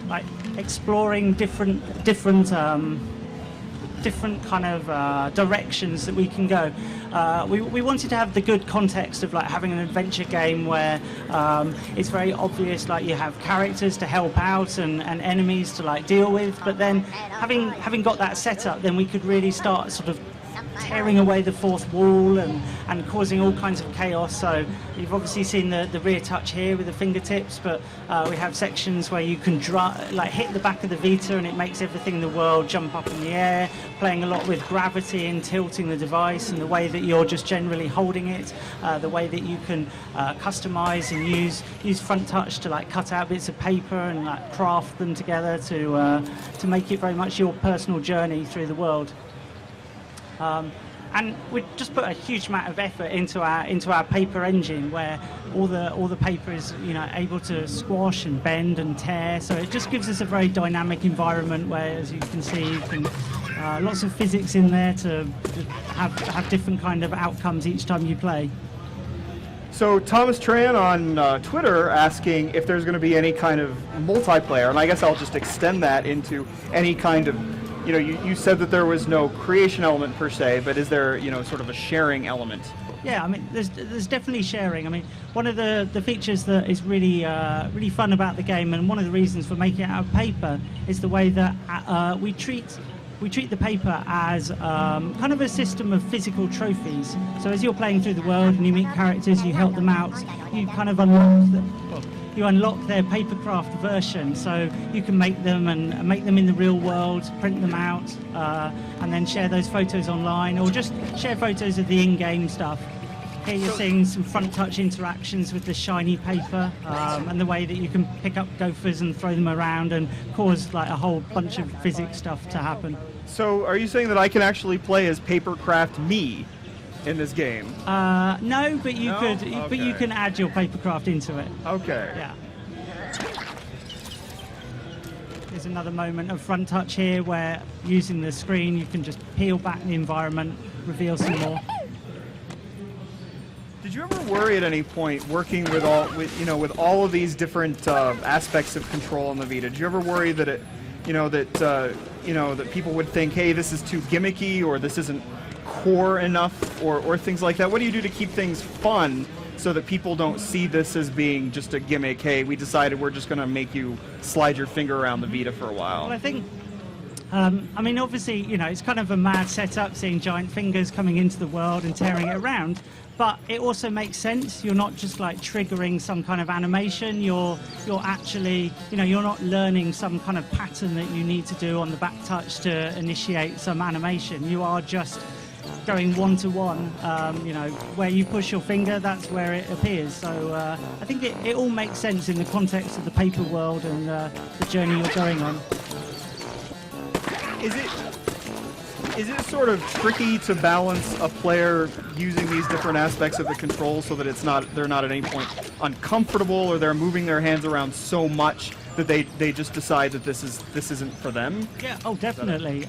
like exploring different kind of directions that we can go. We wanted to have the good context of like having an adventure game where it's very obvious, like you have characters to help out and enemies to like deal with, but then having got that set up, then we could really start sort of tearing away the fourth wall and causing all kinds of chaos. So you've obviously seen the rear touch here with the fingertips, but we have sections where you can like hit the back of the Vita and it makes everything in the world jump up in the air, playing a lot with gravity and tilting the device and the way that you're just generally holding it, the way that you can customize and use front touch to like cut out bits of paper and like craft them together to make it very much your personal journey through the world. And we just put a huge amount of effort into our paper engine, where all the paper is able to squash and bend and tear. So it just gives us a very dynamic environment where, as you can see, you can lots of physics in there to have different kind of outcomes each time you play. So Thomas Tran on Twitter asking if there's going to be any kind of multiplayer, and I guess I'll just extend that into any kind of. You said that there was no creation element per se, but is there, sort of a sharing element? Yeah, I mean, there's definitely sharing. I mean, one of the features that is really really fun about the game, and one of the reasons for making it out of paper, is the way that we treat the paper as kind of a system of physical trophies. So as you're playing through the world and you meet characters, you help them out, you kind of unlock their papercraft version, so you can make them in the real world, print them out, and then share those photos online, or just share photos of the in-game stuff. Here you're seeing some front touch interactions with the shiny paper, and the way that you can pick up gophers and throw them around and cause like a whole bunch of physics stuff to happen. So are you saying that I can actually play as Papercraft me in this game? No, but you could. Okay. But you can add your papercraft into it. Okay. Yeah. There's another moment of front touch here where, using the screen, you can just peel back the environment, reveal some more. Did you ever worry at any point working with all of these different aspects of control on the Vita? Did you ever worry that that people would think, hey, this is too gimmicky, or this isn't core enough, or things like that? What do you do to keep things fun so that people don't see this as being just a gimmick? Hey, we decided we're just going to make you slide your finger around the Vita for a while. Well, I think, I mean, obviously, it's kind of a mad setup, seeing giant fingers coming into the world and tearing it around. But it also makes sense. You're not just like triggering some kind of animation. You're actually, you're not learning some kind of pattern that you need to do on the back touch to initiate some animation. You are just going one-to-one. You know, where you push your finger, that's where it appears. So I think it all makes sense in the context of the paper world and the journey you're going on. Is it sort of tricky to balance a player using these different aspects of the control so that they're not at any point uncomfortable, or they're moving their hands around so much that they just decide that this isn't for them? Yeah, oh, definitely.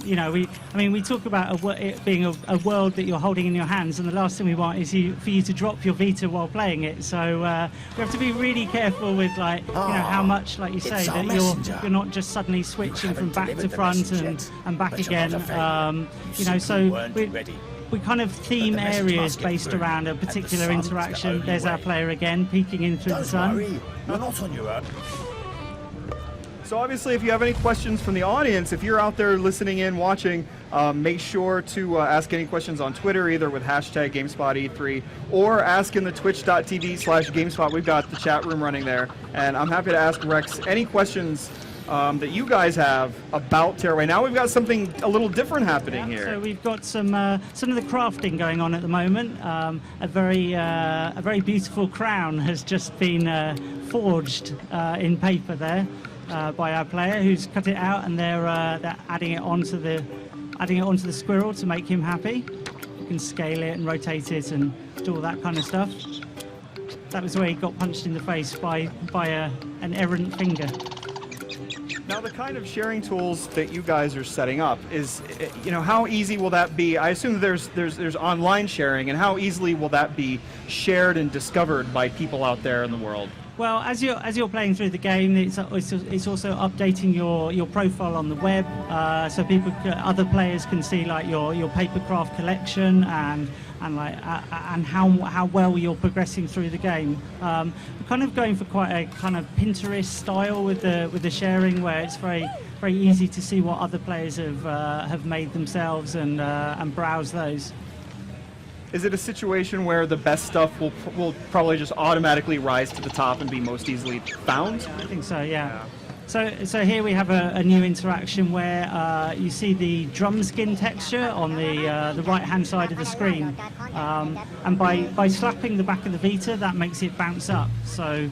You know, we talk about it being a world that you're holding in your hands, and the last thing we want is for you to drop your Vita while playing it. So we have to be really careful with, like, you know, how much, like you say, that you're not just suddenly switching from back to front and back again. You know, so we kind of theme areas based around a particular interaction. There's our player again, peeking in through the sun. You're not on your own. So obviously, if you have any questions from the audience, if you're out there listening in, watching, make sure to ask any questions on Twitter, either with hashtag GameSpotE3, or ask in the twitch.tv/GameSpot. We've got the chat room running there, and I'm happy to ask Rex any questions that you guys have about Tearaway. Now we've got something a little different happening here. So we've got some of the crafting going on at the moment. A very beautiful crown has just been forged in paper there. By our player, who's cut it out, and they're adding it onto the squirrel to make him happy. You can scale it and rotate it and do all that kind of stuff. That was where he got punched in the face by an errant finger. Now, the kind of sharing tools that you guys are setting up is, you know, how easy will that be? I assume there's online sharing, and how easily will that be shared and discovered by people out there in the world? Well, as you're playing through the game, it's also updating your profile on the web, so other players can see, like, your papercraft collection and how well you're progressing through the game. We're kind of going for quite a kind of Pinterest style with the sharing, where it's very easy to see what other players have made themselves and browse those. Is it a situation where the best stuff will probably just automatically rise to the top and be most easily found? I think so, yeah. So here we have a new interaction where you see the drum skin texture on the right-hand side of the screen, and by slapping the back of the Vita, that makes it bounce up. So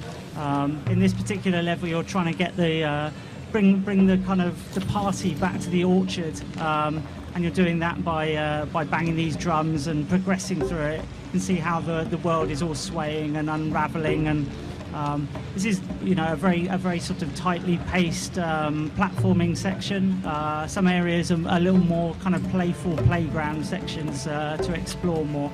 in this particular level, you're trying to get the bring the kind of the party back to the orchard. And you're doing that by banging these drums and progressing through it. You can see how the world is all swaying and unraveling, and this is, you know, a very sort of tightly paced platforming section. Some areas are a little more kind of playful playground sections to explore more.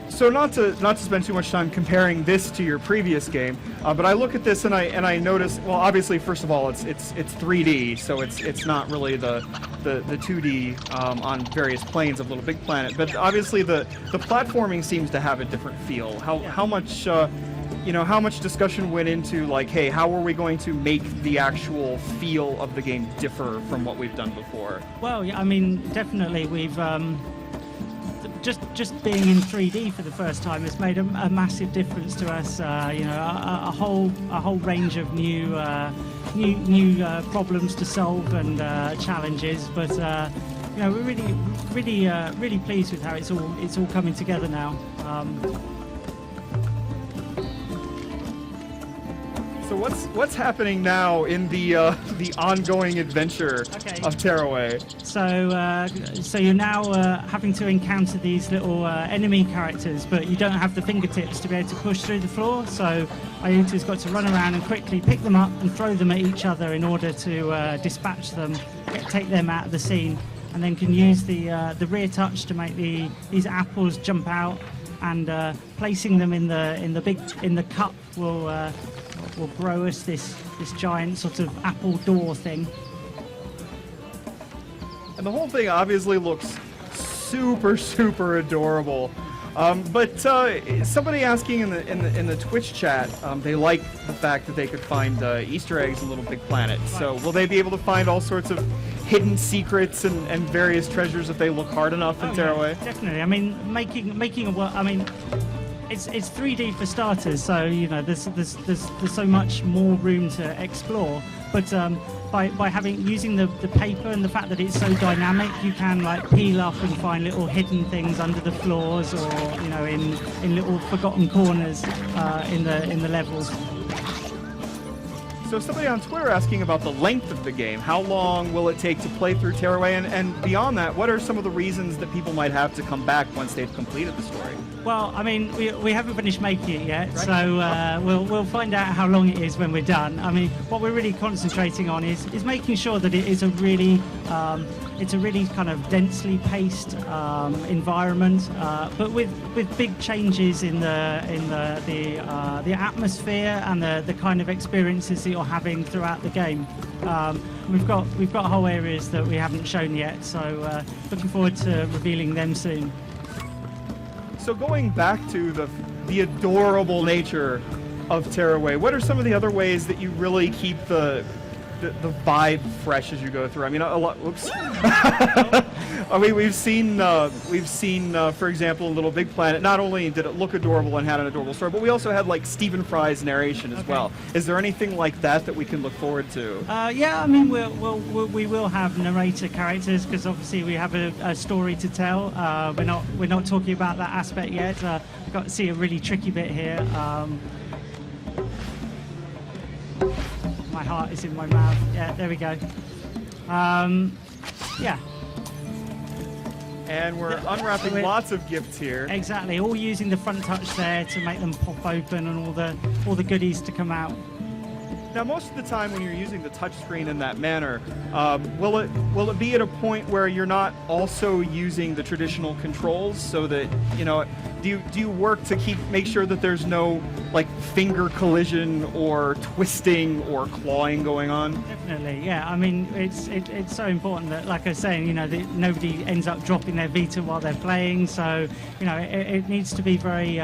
So not to spend too much time comparing this to your previous game, but I look at this and I notice, well, obviously, first of all, it's 3D, so it's not really the 2D on various planes of Little Big Planet, but obviously the platforming seems to have a different feel. How much how much discussion went into, like, hey, how are we going to make the actual feel of the game differ from what we've done before? Well, yeah, I mean, definitely we've. Just being in 3D for the first time has made a massive difference to us. You know, a whole range of new problems to solve and challenges. But you know, we're really pleased with how it's all coming together now. So what's happening now in the ongoing adventure of Tearaway? So you're now having to encounter these little enemy characters, but you don't have the fingertips to be able to push through the floor. So Ayuta's got to run around and quickly pick them up and throw them at each other in order to dispatch them, take them out of the scene, and then can use the rear touch to make these apples jump out, and placing them in the cup will grow us this giant sort of apple door thing. And the whole thing obviously looks super adorable. But somebody asking in the Twitch chat, they like the fact that they could find Easter eggs in Little Big Planet. So will they be able to find all sorts of hidden secrets and various treasures if they look hard enough in Tearaway? Yeah, definitely. I mean, making a world. I mean, it's 3D for starters, so you know there's so much more room to explore. But by using the paper and the fact that it's so dynamic, you can like peel up and find little hidden things under the floors, or in little forgotten corners in the levels. So somebody on Twitter asking about the length of the game. How long will it take to play through Tearaway? And beyond that, what are some of the reasons that people might have to come back once they've completed the story? Well, I mean, we haven't finished making it yet, so we'll find out how long it is when we're done. I mean, what we're really concentrating on is making sure that it is a really kind of densely paced environment, but with big changes in the atmosphere and the kind of experiences that you're having throughout the game. We've got whole areas that we haven't shown yet, so looking forward to revealing them soon. So going back to the adorable nature of Tearaway, what are some of the other ways that you really keep the vibe fresh as you go through? I mean, a lot. Whoops. I mean, we've seen, for example, in Little Big Planet. Not only did it look adorable and had an adorable story, but we also had like Stephen Fry's narration as well. Is there anything like that we can look forward to? Yeah, I mean, we will have narrator characters because obviously we have a story to tell. We're not talking about that aspect yet. We've got to see a really tricky bit here. My heart is in my mouth. Yeah, there we go. Yeah. And we're unwrapping lots of gifts here. Exactly, all using the front touch there to make them pop open and all the goodies to come out. Now, most of the time when you're using the touchscreen in that manner, will it be at a point where you're not also using the traditional controls, so that do you work to make sure that there's no like finger collision or twisting or clawing going on? Definitely, yeah. I mean, it's so important that, like I was saying, that nobody ends up dropping their Vita while they're playing. So it needs to be very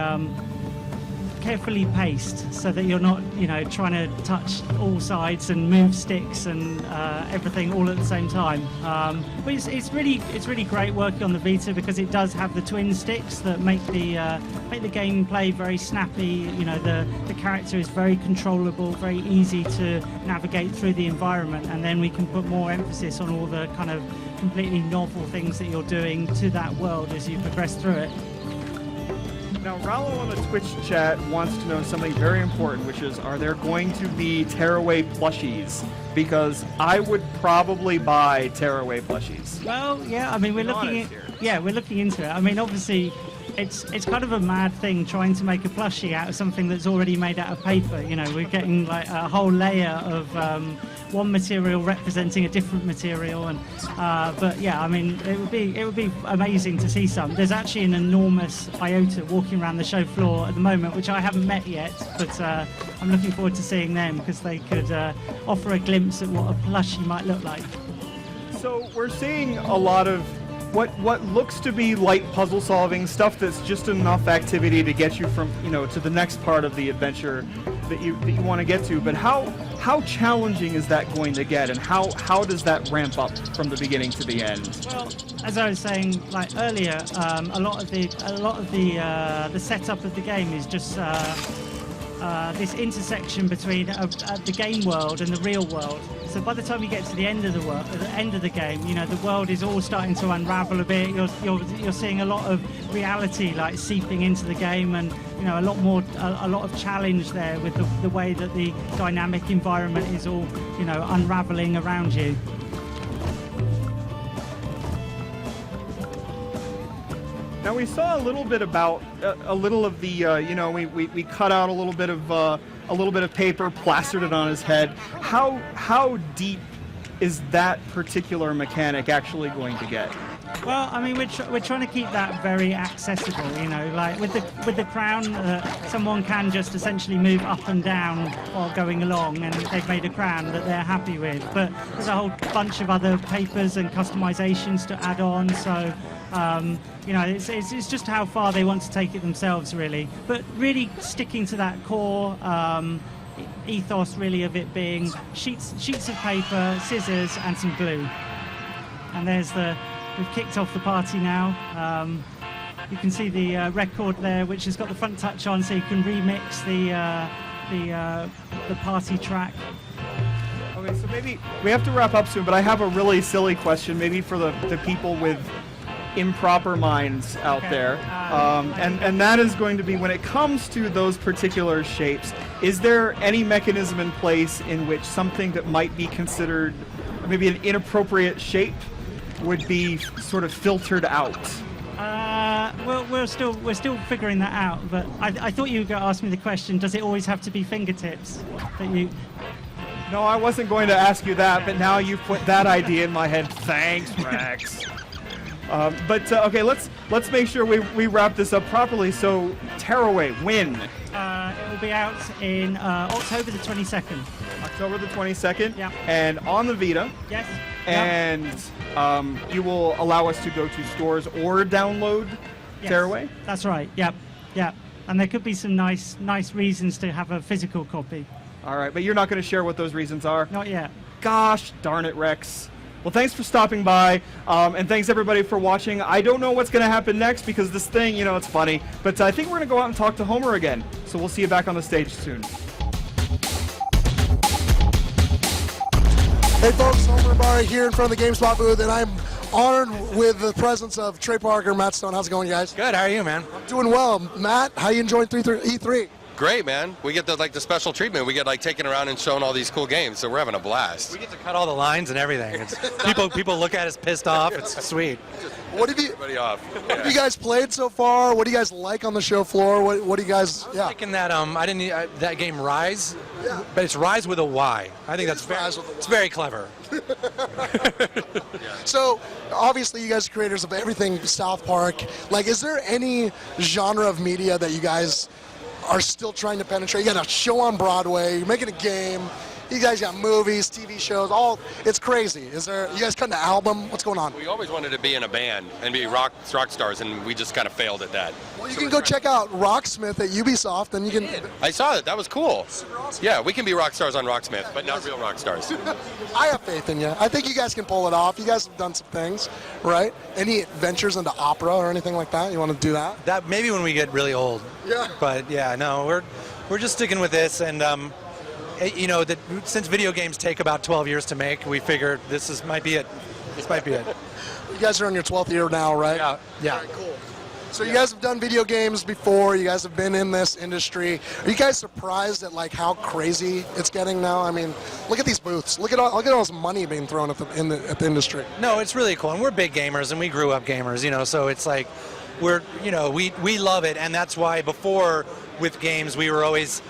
carefully paced, so that you're not trying to touch all sides and move sticks and everything all at the same time. But it's really great working on the Vita because it does have the twin sticks that make the gameplay very snappy. The character is very controllable, very easy to navigate through the environment, and then we can put more emphasis on all the kind of completely novel things that you're doing to that world as you progress through it. Now, Rallo on the Twitch chat wants to know something very important, which is, are there going to be Tearaway plushies? Because I would probably buy Tearaway plushies. Well, yeah, I mean, we're looking into it. I mean, obviously, it's kind of a mad thing trying to make a plushie out of something that's already made out of paper. We're getting like a whole layer of one material representing a different material, and but yeah, I mean, it would be amazing to see some. There's actually an enormous Iota walking around the show floor at the moment, which I haven't met yet, but I'm looking forward to seeing them because they could offer a glimpse at what a plushie might look like. So we're seeing a lot of what looks to be light puzzle solving stuff that's just enough activity to get you from to the next part of the adventure that you want to get to. But how challenging is that going to get, and how does that ramp up from the beginning to the end? Well, as I was saying like earlier, a lot of the setup of the game is just this intersection between the game world and the real world. So by the time you get to the end of the game, the world is all starting to unravel a bit. You're seeing a lot of reality like seeping into the game, and a lot of challenge there with the way that the dynamic environment is all unraveling around you. Now we saw a little bit about a little of the we cut out a little bit of paper, plastered it on his head. How deep is that particular mechanic actually going to get? Well, I mean, we're trying to keep that very accessible. Like with the crown, someone can just essentially move up and down while going along, and they've made a crown that they're happy with. But there's a whole bunch of other papers and customizations to add on. So. It's just how far they want to take it themselves, really. But really sticking to that core ethos, really, of it being sheets of paper, scissors, and some glue. And we've kicked off the party now. You can see the record there, which has got the front touch on, so you can remix the party track. Okay, so maybe we have to wrap up soon, but I have a really silly question, maybe for the people with improper minds out there. And that is going to be, when it comes to those particular shapes, is there any mechanism in place in which something that might be considered maybe an inappropriate shape would be sort of filtered out? Well, we're still figuring that out. But I thought you were going to ask me the question: does it always have to be fingertips? That you? No, I wasn't going to ask you that, but now you put that idea in my head. Thanks, Rex. Okay, let's make sure we wrap this up properly. So, Tearaway, when? It will be out in October the 22nd. October the 22nd? Yeah. And on the Vita? Yes. And you will allow us to go to stores or download Tearaway? That's right, yep. And there could be some nice reasons to have a physical copy. All right, but you're not going to share what those reasons are? Not yet. Gosh darn it, Rex. Well, thanks for stopping by, and thanks everybody for watching. I don't know what's going to happen next because this thing, it's funny, but I think we're going to go out and talk to Homer again. So we'll see you back on the stage soon. Hey folks, Homer Barry here in front of the GameSpot booth, and I'm honored with the presence of Trey Parker, Matt Stone. How's it going, guys? Good, how are you, man? I'm doing well. Matt, how you enjoying E3? Great, man. We get the special treatment. We get taken around and shown all these cool games, so we're having a blast. We get to cut all the lines and everything. It's, people look at us pissed off. It's sweet. What have you? Everybody off. What have you guys played so far? What do you guys like on the show floor? What do you guys? I was liking that. That game Rise, but it's Rise with a Y. I think it's very clever. So obviously, you guys are creators of everything South Park. Is there any genre of media that you guys are still trying to penetrate? You got a show on Broadway, you're making a game, you guys got movies, TV shows, it's crazy. You guys cutting an album? What's going on? We always wanted to be in a band and be rock stars, and we just kind of failed at that. Well, you can go check out Rocksmith at Ubisoft, and you can... I saw it. That was cool. Super awesome. Yeah, we can be rock stars on Rocksmith, but not real rock stars. I have faith in you. I think you guys can pull it off. You guys have done some things, right? Any ventures into opera or anything like that? You want to do that? That maybe when we get really old. Yeah. But yeah, no, we're just sticking with this, and since video games take about 12 years to make, we figured this might be it. This might be it. You guys are on your 12th year now, right? Yeah. All right, cool. So you guys have done video games before. You guys have been in this industry. Are you guys surprised at how crazy it's getting now? I mean, look at these booths. Look at all this money being thrown at the industry. No, it's really cool, and we're big gamers, and we grew up gamers. So it's like we love it, and that's why before with games we were always,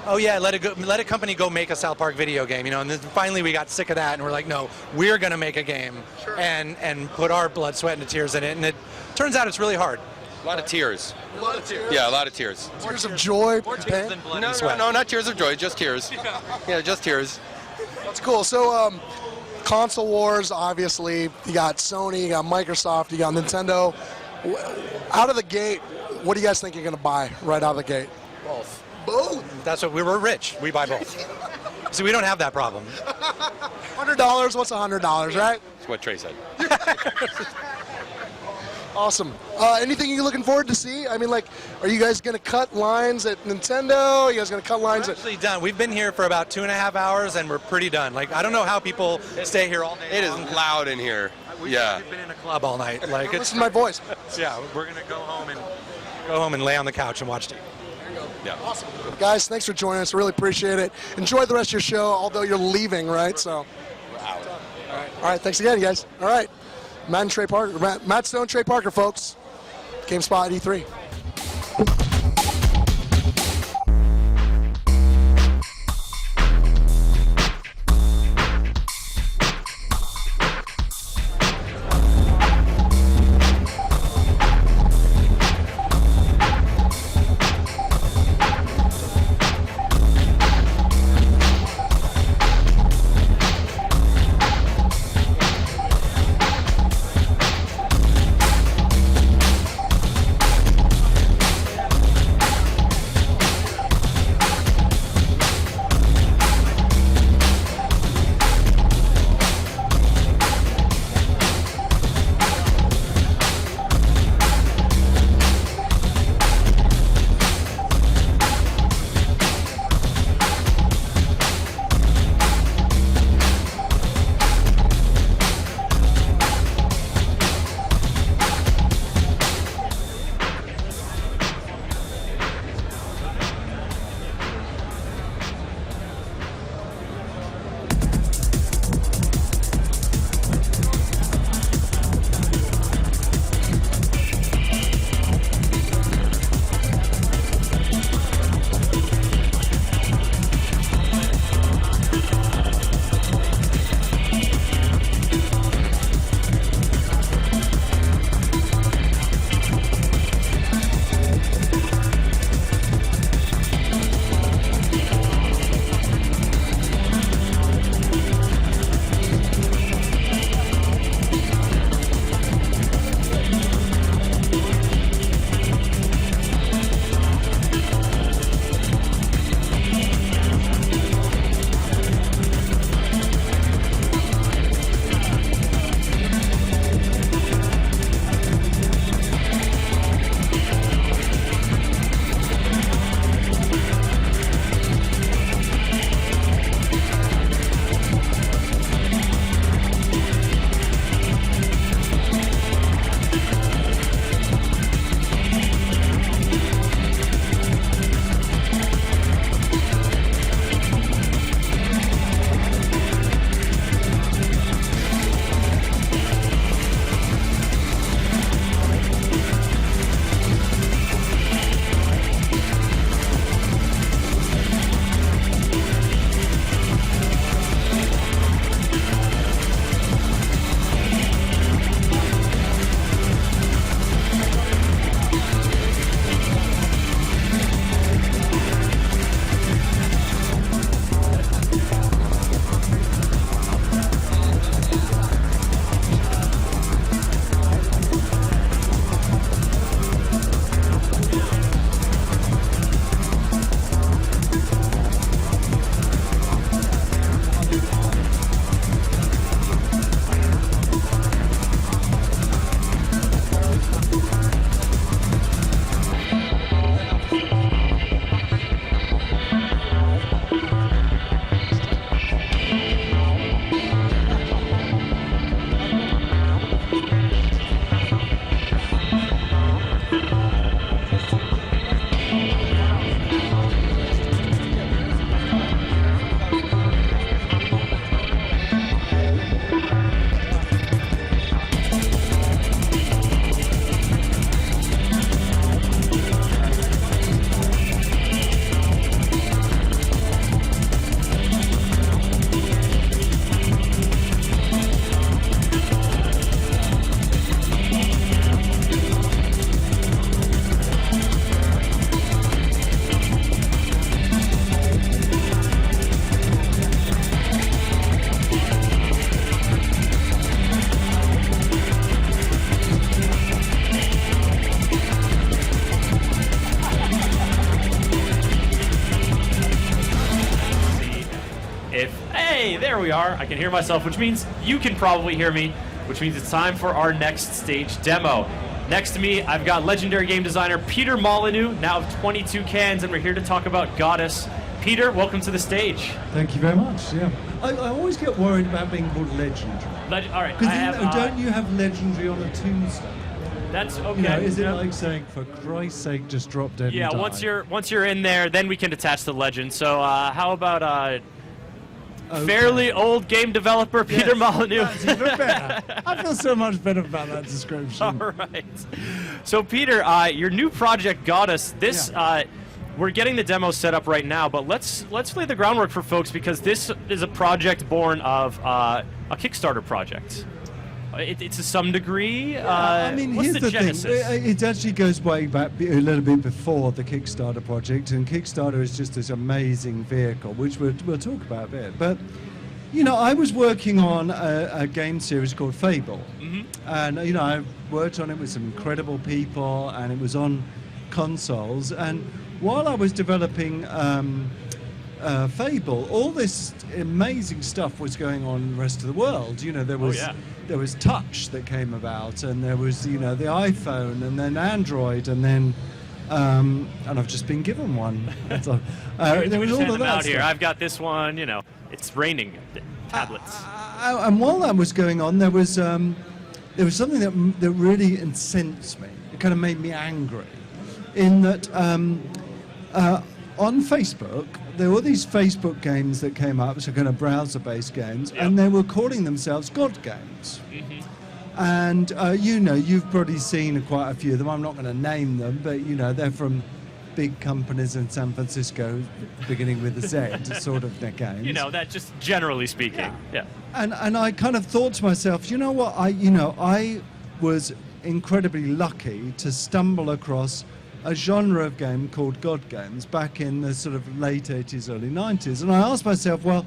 let a company go make a South Park video game, and then finally we got sick of that, and we're like, no, we're gonna make a game. Sure. and put our blood, sweat, and tears in it, and it turns out it's really hard. A lot of tears. A lot of tears? Yeah, a lot of tears. Tears of joy? More tears than blood and sweat. No, not tears of joy, just tears. Yeah, just tears. That's cool. So, console wars, obviously. You got Sony, you got Microsoft, you got Nintendo. Out of the gate, what do you guys think you're going to buy right out of the gate? Both. Both? That's what we're rich. We buy both. So we don't have that problem. $100, what's $100, right? That's what Trey said. Awesome. Anything you're looking forward to see? I mean, are you guys going to cut lines at Nintendo? Are you guys going to cut lines We're actually done. We've been here for about 2.5 hours, and we're pretty done. I don't know how people stay here all day. It is loud in here. We've been in a club all night. Listen to my voice. Yeah, we're going to go home and lay on the couch and watch TV. Yeah. Awesome. Guys, thanks for joining us. Really appreciate it. Enjoy the rest of your show, although you're leaving, right? So. All right. Thanks again, guys. All right. Matt Stone, Trey Parker, folks. GameSpot E3. there we are. I can hear myself, which means you can probably hear me, which means it's time for our next stage demo. Next to me, I've got legendary game designer Peter Molyneux, now of 22 Cans, and we're here to talk about Goddess. Peter, welcome to the stage. Thank you very much. Yeah, I always get worried about being called legendary. All right, Because don't you have legendary on a tombstone? That's okay. You know, is it like saying, for Christ's sake, just drop dead Yeah, and die? once you're in there, then we can attach the legend. So how about fairly old game developer Peter Molyneux? That's even better. I feel so much better about that description. All right. So Peter, your new project Goddess. This we're getting the demo set up right now, but let's lay the groundwork for folks because this is a project born of a Kickstarter project. It's to some degree. I mean, what's here's the thing. genesis? It actually goes way back a little bit before the Kickstarter project, and Kickstarter is just this amazing vehicle, which we'll talk about a bit. But, you know, I was working on a game series called Fable. And, you know, I worked on it with some incredible people, and it was on consoles. And while I was developing Fable, all this amazing stuff was going on in the rest of the world. You know, there was touch that came about, and there was, you know, the iPhone, and then Android, and then and I've just been given one. So, there was all of that out here. stuff. I've got this one. You know, it's raining tablets. And while that was going on, there was something that really incensed me. It kind of made me angry, in that on Facebook, there were these Facebook games that came up, so kind of browser-based games, and they were calling themselves God games. And you know, you've probably seen quite a few of them. I'm not going to name them, but you know, they're from big companies in San Francisco, beginning with a Z, sort of their games. You know, that just generally speaking. Yeah. And I kind of thought to myself, you know what? I was incredibly lucky to stumble across a genre of game called God games back in the sort of late 80s, early 90s. And I asked myself, well,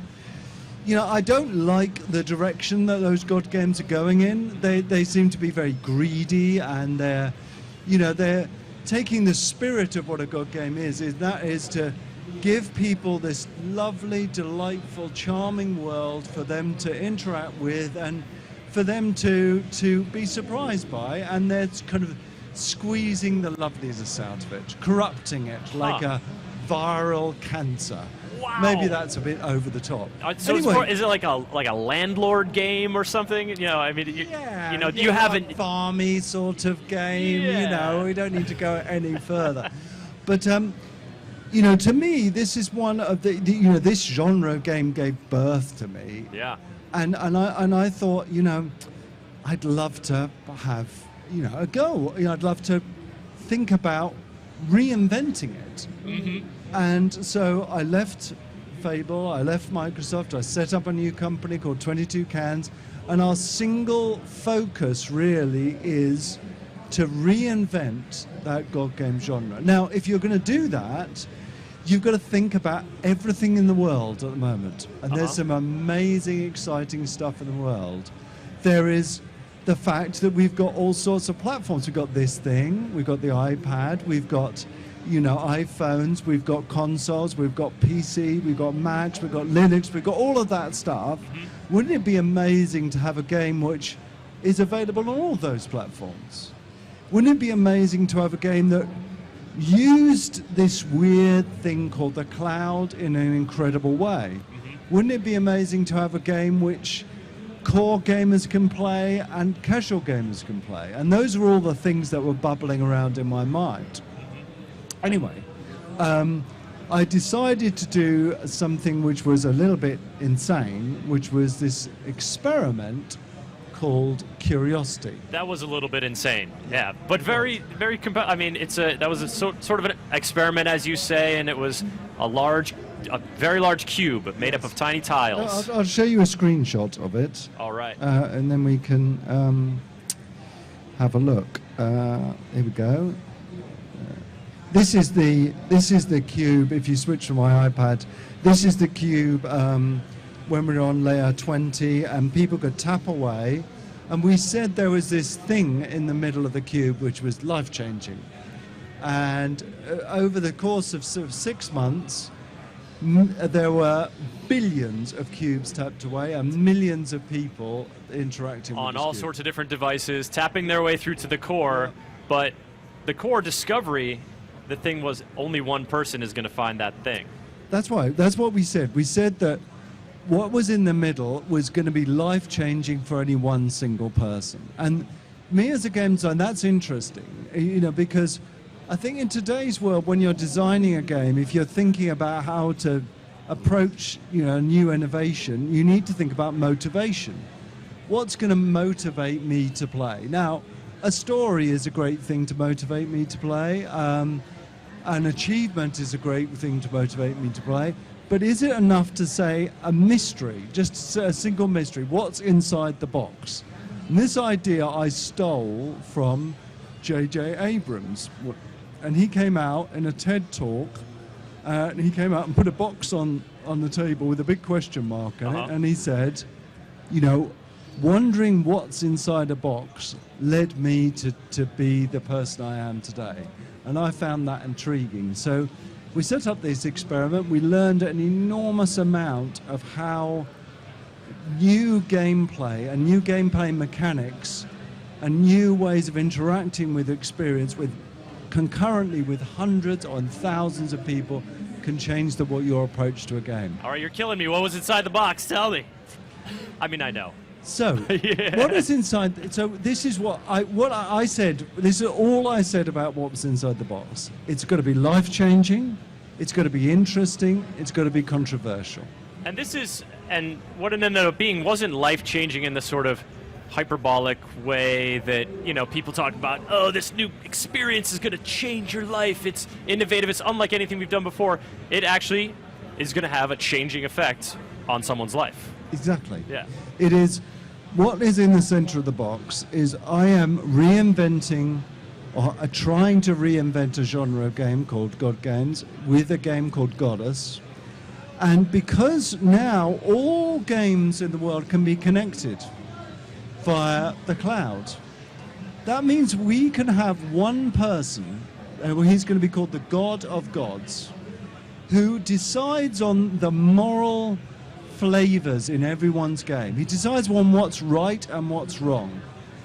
you know, I don't like the direction that those God games are going in. They seem to be very greedy, and they're taking the spirit of what a God game is to give people this lovely, delightful, charming world for them to interact with and for them to be surprised by, and they're kind of squeezing the loveliness out of it, corrupting it like a viral cancer. Wow. Maybe that's a bit over the top. So anyway, is it like a landlord game or something? You know, I mean, you haven't farmy sort of game. You know, we don't need to go any further. But you know, to me, this is one of the this genre of game gave birth to me. Yeah. And I thought, you know, I'd love to have, you know, a go. You know, I'd love to think about reinventing it. And so I left Fable, I left Microsoft, I set up a new company called 22 Cans, and our single focus really is to reinvent that God game genre. Now, if you're going to do that, you've got to think about everything in the world at the moment. And there's some amazing, exciting stuff in the world. There is the fact that we've got all sorts of platforms. We've got this thing, we've got the iPad, we've got, you know, iPhones, we've got consoles, we've got PC, we've got Macs, we've got Linux, we've got all of that stuff. Wouldn't it be amazing to have a game which is available on all those platforms? Wouldn't it be amazing to have a game that used this weird thing called the cloud in an incredible way? Wouldn't it be amazing to have a game which core gamers can play and casual gamers can play? And those are all the things that were bubbling around in my mind. Anyway, I decided to do something which was a little bit insane, which was this experiment called Curiosity. That was a little bit insane, yeah, but very, very. I mean, that was a sort of an experiment, as you say, and it was a very large cube made up of tiny tiles. I'll show you a screenshot of it. All right. And then we can have a look. Here we go. This is the cube. If you switch from my iPad, this is the cube when we were on layer 20, and people could tap away. And we said there was this thing in the middle of the cube which was life-changing. And over the course of sort of 6 months, there were billions of cubes tapped away and millions of people interacting on with all sorts of different devices, tapping their way through to the core. But the core discovery, the thing was only one person is going to find that thing. That's right. That's what we said. We said that what was in the middle was going to be life-changing for only one single person. And me as a game designer, that's interesting, because I think in today's world, when you're designing a game, if you're thinking about how to approach, new innovation, you need to think about motivation. What's going to motivate me to play? Now, a story is a great thing to motivate me to play. An achievement is a great thing to motivate me to play. But is it enough to say a mystery, just a single mystery? What's inside the box? And this idea I stole from J.J. Abrams. And he came out in a TED talk, and he came out and put a box on the table with a big question mark in it, and he said, wondering what's inside a box led me to be the person I am today. And I found that intriguing. So we set up this experiment. We learned an enormous amount of how new gameplay and new gameplay mechanics and new ways of interacting with experience concurrently with hundreds or thousands of people can change your approach to a game. All right, you're killing me. What was inside the box? Tell me. I mean, I know. So, what is inside? So this is what I said. This is all I said about what was inside the box. It's got to be life-changing. It's got to be interesting. It's got to be controversial. And what it ended up being wasn't life-changing in the sort of hyperbolic way that people talk about. Oh, this new experience is going to change your life. It's innovative. It's unlike anything we've done before. It actually is going to have a changing effect on someone's life. Exactly. Yeah. It is. What is in the center of the box is I am reinventing, or trying to reinvent a genre of game called God Games with a game called Goddess. And because now all games in the world can be connected via the cloud, that means we can have one person, he's going to be called the God of Gods, who decides on the moral flavors in everyone's game. He decides on what's right and what's wrong.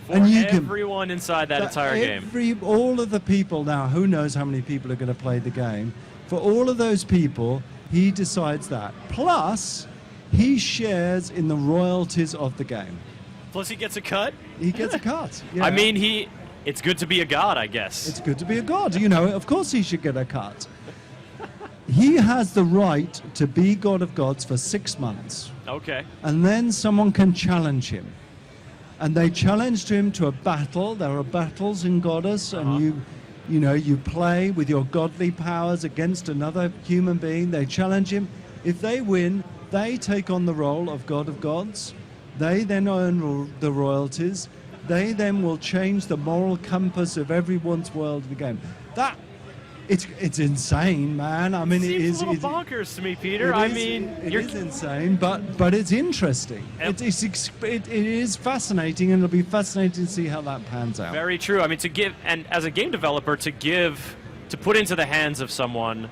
And everyone inside that entire game. All of the people now, who knows how many people are going to play the game, for all of those people, he decides that. Plus, he shares in the royalties of the game. Plus he gets a cut? He gets a cut. Yeah. I mean, it's good to be a god, I guess. It's good to be a god. Of course he should get a cut. He has the right to be God of Gods for 6 months. Okay. And then someone can challenge him. And they challenged him to a battle. There are battles in Goddess, and you play with your godly powers against another human being. They challenge him. If they win, they take on the role of God of Gods. They then earn the royalties. They then will change the moral compass of everyone's world of the game. It's insane, man. I mean, it seems a little bonkers to me, Peter. It is insane, but it's interesting. It is fascinating, and it'll be fascinating to see how that pans out. Very true. I mean, as a game developer, to put into the hands of someone,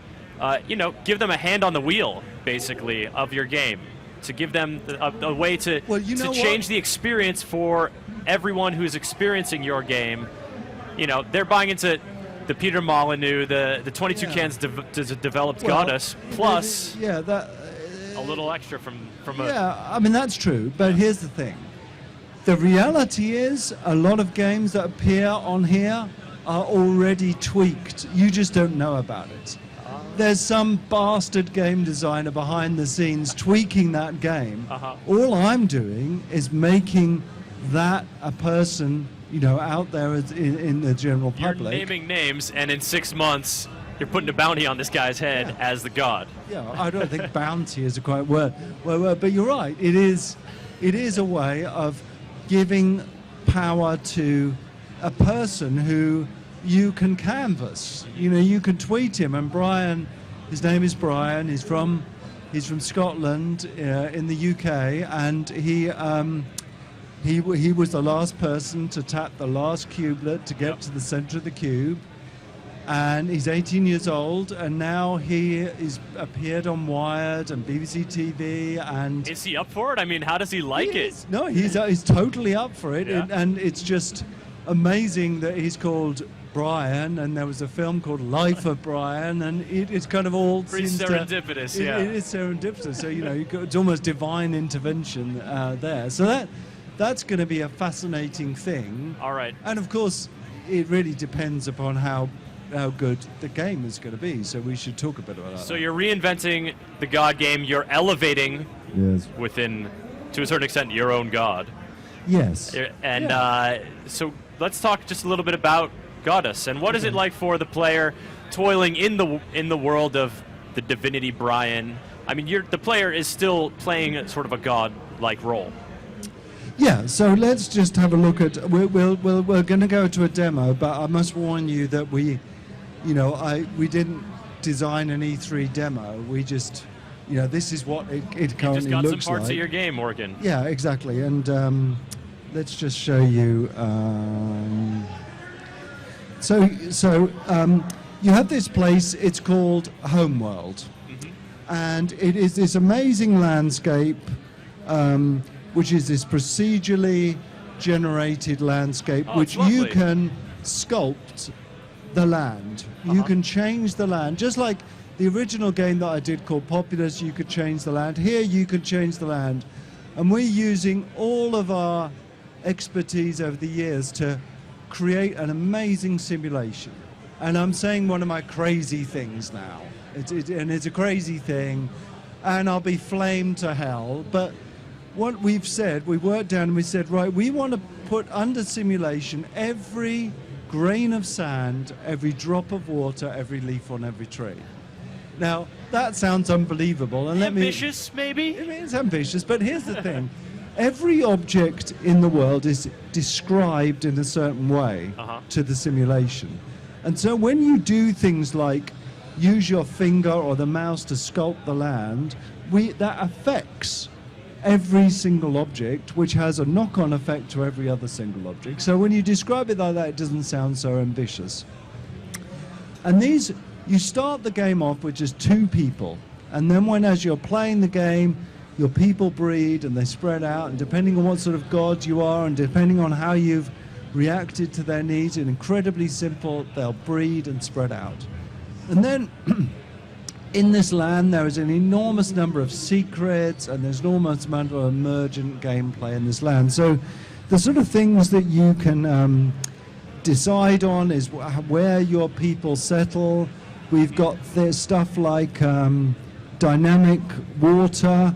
give them a hand on the wheel, basically, of your game. To give them a way to change the experience for everyone who's experiencing your game. They're buying into the Peter Molyneux, the 22 cans developed Goddess, plus a little extra from I mean, that's true, but here's the thing. The reality is a lot of games that appear on here are already tweaked. You just don't know about it. There's some bastard game designer behind the scenes tweaking that game. All I'm doing is making that a person out there in the general public. You're naming names, and in 6 months, you're putting a bounty on this guy's head as the god. Yeah, I don't think bounty is a quite word, but you're right. It is a way of giving power to a person who you can canvas. You can tweet him. And Brian, his name is Brian. He's from Scotland in the UK, and he was the last person to tap the last cubelet to get to the center of the cube. and he's 18 years old, and now he is appeared on Wired and BBC TV. And is he up for it? I mean, how does he like it? No, he's totally up for it, Yeah. and it's just amazing that he's called Brian, and there was a film called Life of Brian, and it's kind of all Pretty seems serendipitous, to, yeah. It is serendipitous. So it's almost divine intervention there. So that's going to be a fascinating thing. All right. And of course, it really depends upon how good the game is going to be. So we should talk a bit about that. So you're reinventing the God game. You're elevating Yes. within, to a certain extent, your own God. Yes. And so let's talk just a little bit about Goddess, and what is it like for the player toiling in the world of the divinity Brian? I mean, the player is still playing sort of a god-like role. Yeah, so let's just have a look at. We're going to go to a demo, but I must warn you that we didn't design an E3 demo. We just, this is what it currently You just got looks some parts like. of your game, Morgan. Yeah, exactly, and let's just show you. So you have this place. It's called Homeworld, and it is this amazing landscape. Which is this procedurally generated landscape, which it's you lovely. can sculpt the land. You can change the land, just like the original game that I did called Populous. You could change the land. Here, you could change the land, and we're using all of our expertise over the years to create an amazing simulation. And I'm saying one of my crazy things now, and it's a crazy thing, and I'll be flamed to hell, but. What we've said, we worked down and we said, right, we want to put under simulation every grain of sand, every drop of water, every leaf on every tree. Now, that sounds unbelievable. And Ambitious, maybe? It's ambitious, but here's the thing. Every object in the world is described in a certain way to the simulation. And so when you do things like use your finger or the mouse to sculpt the land, that affects every single object, which has a knock-on effect to every other single object. So when you describe it like that, it doesn't sound so ambitious. And you start the game off with just 2 people, and then as you're playing the game, your people breed and they spread out, and depending on what sort of god you are, and depending on how you've reacted to their needs, and incredibly simple, they'll breed and spread out. And then in this land, there is an enormous number of secrets, and there's an enormous amount of emergent gameplay in this land. So the sort of things that you can decide on is where your people settle. We've got this stuff like dynamic water,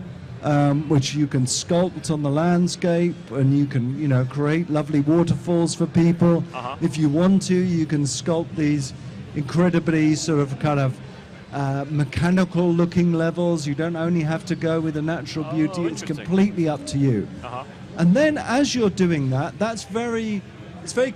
which you can sculpt on the landscape, and you can, create lovely waterfalls for people. If you want to, you can sculpt these incredibly sort of kind of mechanical looking levels. You don't only have to go with the natural beauty. It's completely up to you. And then as you're doing that, it's very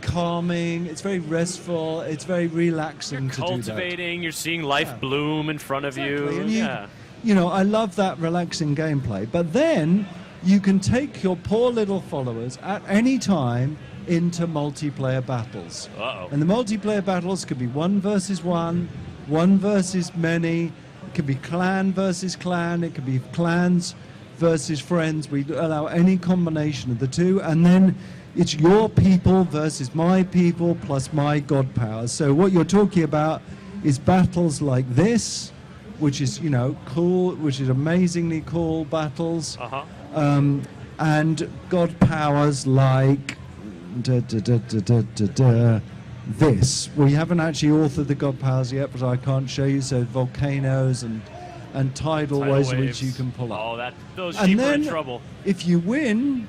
calming, it's very restful, it's very relaxing to do that. Cultivating, you're seeing life bloom in front of you. And I love that relaxing gameplay. But then you can take your poor little followers at any time into multiplayer battles. And the multiplayer battles could be 1 versus 1, 1 versus many. It could be clan versus clan. It could be clans versus friends. We allow any combination of the two. And then it's your people versus my people plus my god powers. So what you're talking about is battles like this, which is, cool, which is amazingly cool battles. And god powers like this. We haven't actually authored the god powers yet, but I can't show you. So volcanoes and tidal waves which you can pull up. Those And sheep are in then trouble. if you win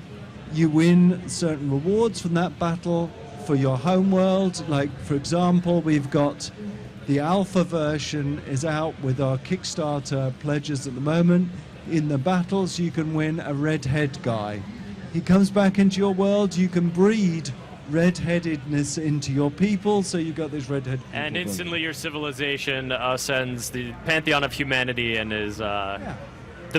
certain rewards from that battle for your home world. Like, for example, we've got the alpha version is out with our Kickstarter pledges at the moment. In the battles, you can win a red-head guy. He comes back into your world. You can breed red-headedness into your people, so you've got this red-headed people. And instantly your civilization ascends the pantheon of humanity and is the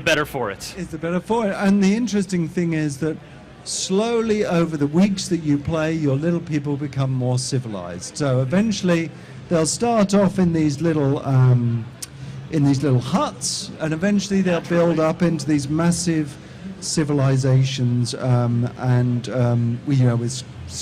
better for it. It's the better for it. And the interesting thing is that slowly over the weeks that you play, your little people become more civilized. So eventually they'll start off in these little huts, and eventually they'll build up into these massive civilizations, with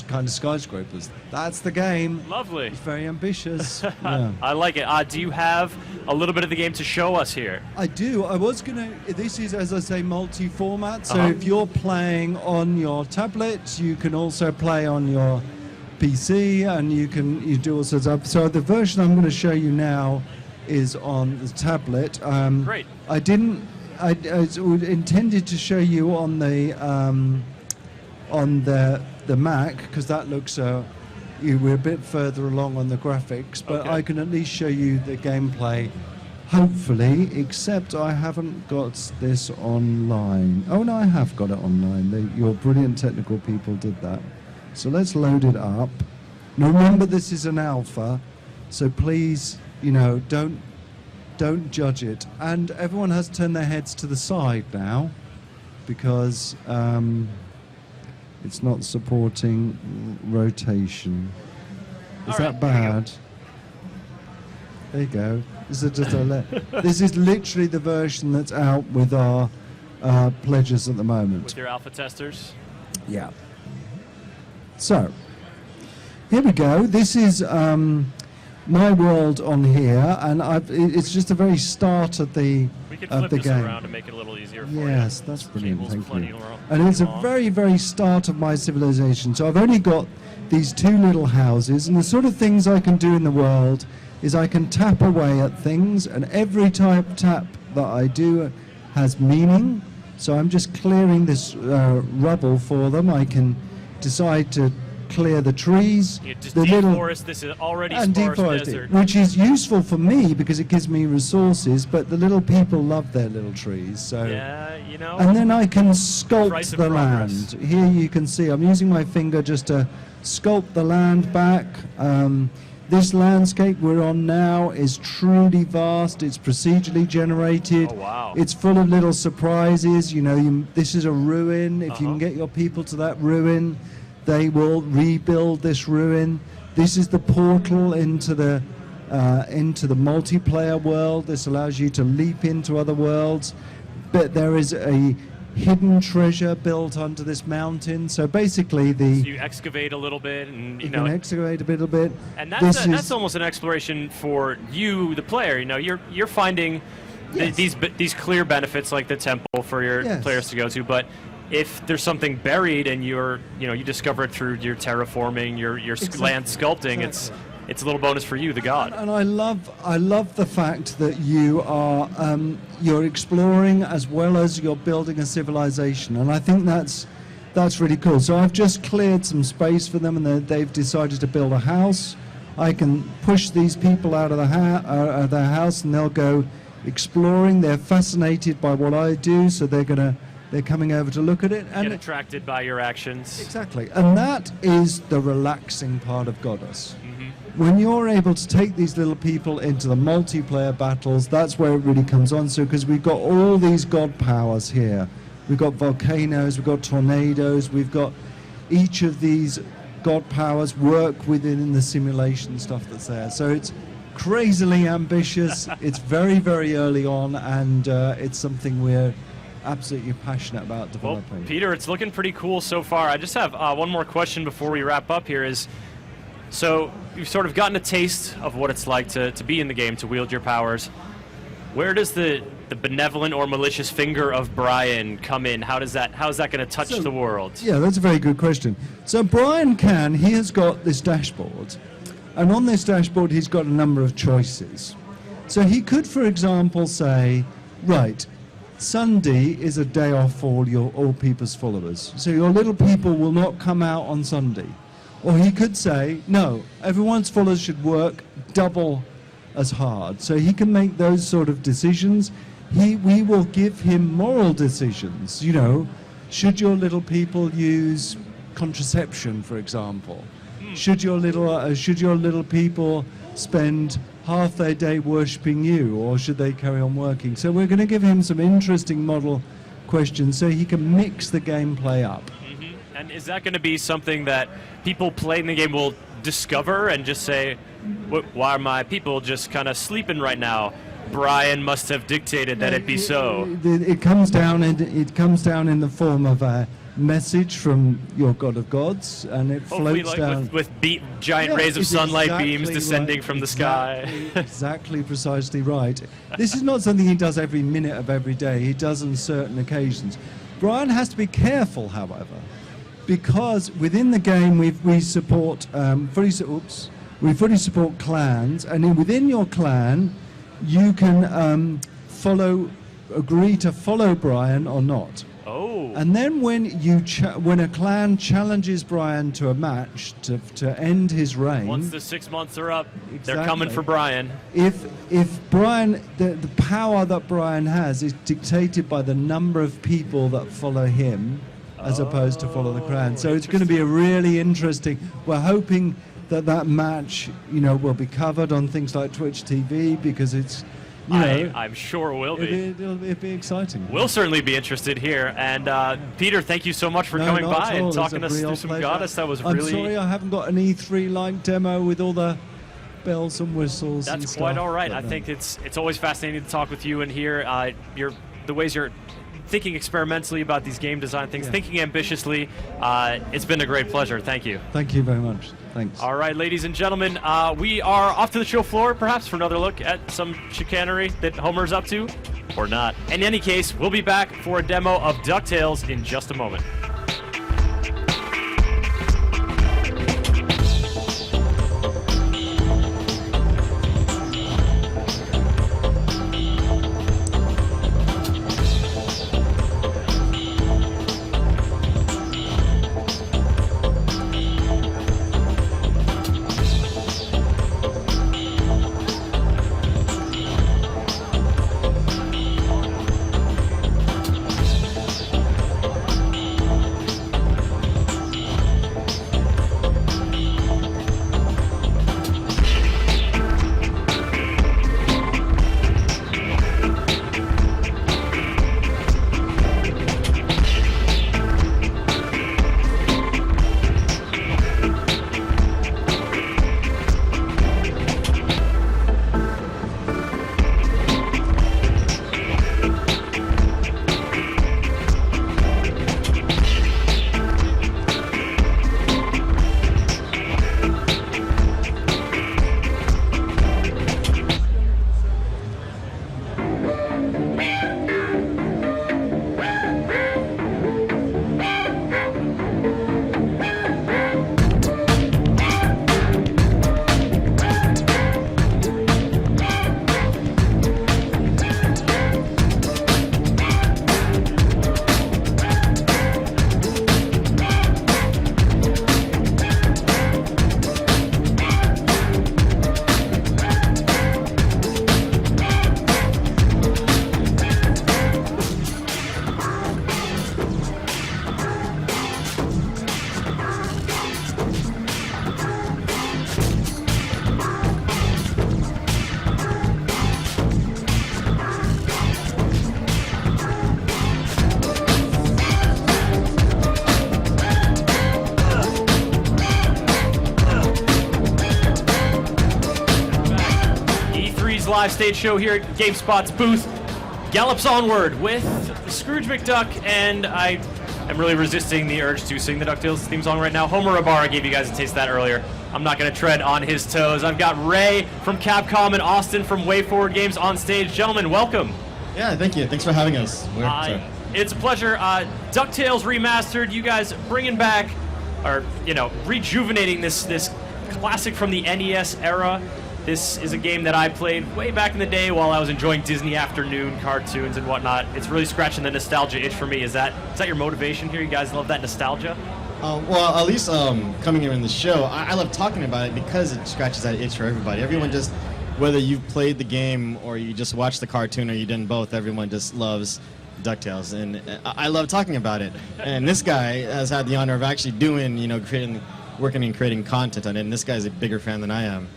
kind of skyscrapers. That's the game. Lovely. It's very ambitious. Yeah. I like it. Do you have a little bit of the game to show us here? I do. I was going to... This is, as I say, multi-format. So if you're playing on your tablet, you can also play on your PC, and you do all sorts of... So the version I'm going to show you now is on the tablet. Great. I intended to show you on the Mac, because that looks we're a bit further along on the graphics, but Okay. I can at least show you the gameplay, hopefully, except I haven't got this online. Oh no, I have got it online. Your brilliant technical people did that. So let's load it up. Now remember, this is an alpha, so please, don't judge it. And everyone has turned their heads to the side now, because it's not supporting rotation. Is that bad? There you go. This is literally the version that's out with our pledges at the moment. With your alpha testers? Yeah. So, here we go. This is my world on here, and it's just the very start of the We could of flip the this game. around to make it a little easier for you. Yes, that's brilliant. Cable's Thank plenty you. long. And it's a very, very start of my civilization. So I've only got these two little houses, and the sort of things I can do in the world is I can tap away at things, and every tap that I do has meaning. So I'm just clearing this rubble for them. I can decide to clear the trees, You just the deforest this is already and sparse deforest desert. it, which is useful for me because it gives me resources. But the little people love their little trees, so Yeah, and then I can sculpt Price of the progress. land. Here you can see I'm using my finger just to sculpt the land back. This landscape we're on now is truly vast. It's procedurally generated. Oh, wow. It's full of little surprises. This is a ruin. If you can get your people to that ruin, they will rebuild this ruin. This is the portal into the multiplayer world. This allows you to leap into other worlds. But there is a hidden treasure built onto this mountain. So basically, So you excavate a little bit, and you can excavate a little bit. and This that's is- almost an exploration for you, the player. You're finding these clear benefits like the temple for your Yes. players to go to, but if there's something buried and you discover it through your terraforming, your land sculpting, it's a little bonus for you, the god. And I love the fact that you are you're exploring as well as you're building a civilization, and I think that's really cool. So I've just cleared some space for them, and they've decided to build a house. I can push these people out of their house, and they'll go exploring. They're fascinated by what I do, so they're coming over to look at it. Get attracted by your actions. Exactly, and that is the relaxing part of Goddess. When you're able to take these little people into the multiplayer battles, that's where it really comes on. So, because we've got all these god powers here. We've got volcanoes, we've got tornadoes, we've got each of these god powers work within the simulation stuff that's there. So it's crazily ambitious. It's very, very early on, and it's something we're absolutely passionate about developing. Peter, it's looking pretty cool so far. I just have one more question before we wrap up here is, so you've sort of gotten a taste of what it's like to be in the game, to wield your powers. Where does the benevolent or malicious finger of Brian come in? How is that going to touch the world? Yeah, that's a very good question. So Brian he has got this dashboard, and on this dashboard he's got a number of choices. So he could, for example, say, right, Sunday is a day off for all people's followers. So your little people will not come out on Sunday. Or he could say, no, everyone's followers should work double as hard. So he can make those sort of decisions. We will give him moral decisions. Should your little people use contraception, for example? Should your little people spend half their day worshipping you, or should they carry on working? So we're going to give him some interesting model questions so he can mix the gameplay up. And is that going to be something that people playing the game will discover and just say, Why are my people just kind of sleeping right now? Brian must have dictated that it be so. It comes down in the form of a message from your God of Gods, and it Hopefully, floats like down with giant rays of it's sunlight exactly beams descending right. from the sky. Exactly, precisely right. This is not something he does every minute of every day. He does on certain occasions. Brian has to be careful, however, because within the game we support fully support clans, and within your clan you can agree to follow Brian or not. Oh. And then when a clan challenges Brian to a match to end his reign, Once the 6 months are up, they're coming for Brian. If Brian, the power that Brian has is dictated by the number of people that follow him, as opposed to follow the clan. So it's going to be a really interesting. We're hoping that match, will be covered on things like Twitch TV, because it's. I'm sure it will be. It'll be exciting. We'll certainly be interested here. And Peter, thank you so much for coming not by at all. and It's talking a us through real some pleasure. Goddess. That was I'm really. sorry I haven't got an E3-like demo with all the bells and whistles. and That's quite stuff, all right. but I think it's always fascinating to talk with you and hear the ways you're thinking experimentally about these game design things, thinking ambitiously. It's been a great pleasure. Thank you. Thank you very much. Thanks. All right, ladies and gentlemen, we are off to the show floor, perhaps, for another look at some chicanery that Homer's up to, or not. In any case, we'll be back for a demo of DuckTales in just a moment. Live stage show here at GameSpot's booth gallops onward with Scrooge McDuck, and I am really resisting the urge to sing the DuckTales theme song right now. Homer Ibarra gave you guys a taste of that earlier. I'm not going to tread on his toes. I've got Ray from Capcom and Austin from WayForward Games on stage. Gentlemen, welcome. Yeah, thank you. Thanks for having us. It's a pleasure. DuckTales Remastered, you guys bringing back, or rejuvenating this classic from the NES era. This is a game that I played way back in the day while I was enjoying Disney afternoon cartoons and whatnot. It's really scratching the nostalgia itch for me. Is that your motivation here? You guys love that nostalgia? Well, at least coming here in the show, I love talking about it because it scratches that itch for everybody. Everyone just, whether you've played the game or you just watched the cartoon or you didn't both, everyone just loves DuckTales, and I love talking about it. And this guy has had the honor of actually doing, working and creating content on it, and this guy's a bigger fan than I am.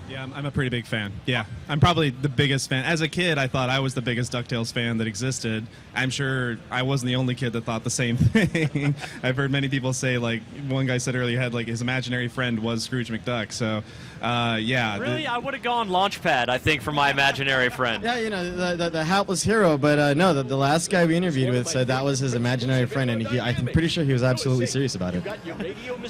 Yeah, I'm a pretty big fan. Yeah, I'm probably the biggest fan. As a kid, I thought I was the biggest DuckTales fan that existed. I'm sure I wasn't the only kid that thought the same thing. I've heard many people say, like one guy said earlier, he had like his imaginary friend was Scrooge McDuck. So Yeah. Really, I would have gone Launchpad, I think, for my imaginary friend. Yeah, you know, the hapless hero, but no, the last guy we interviewed with said that was his imaginary friend, and I'm pretty sure he was absolutely serious about it.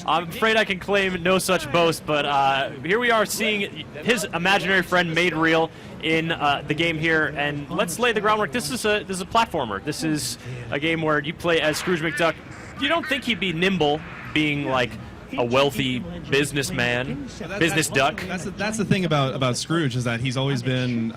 I'm afraid I can claim no such boast, but here we are seeing his imaginary friend made real in the game here, and let's lay the groundwork. This is a platformer. This is a game where you play as Scrooge McDuck. You don't think he'd be nimble, being like a wealthy businessman, business duck. That's the thing about Scrooge, is that he's always been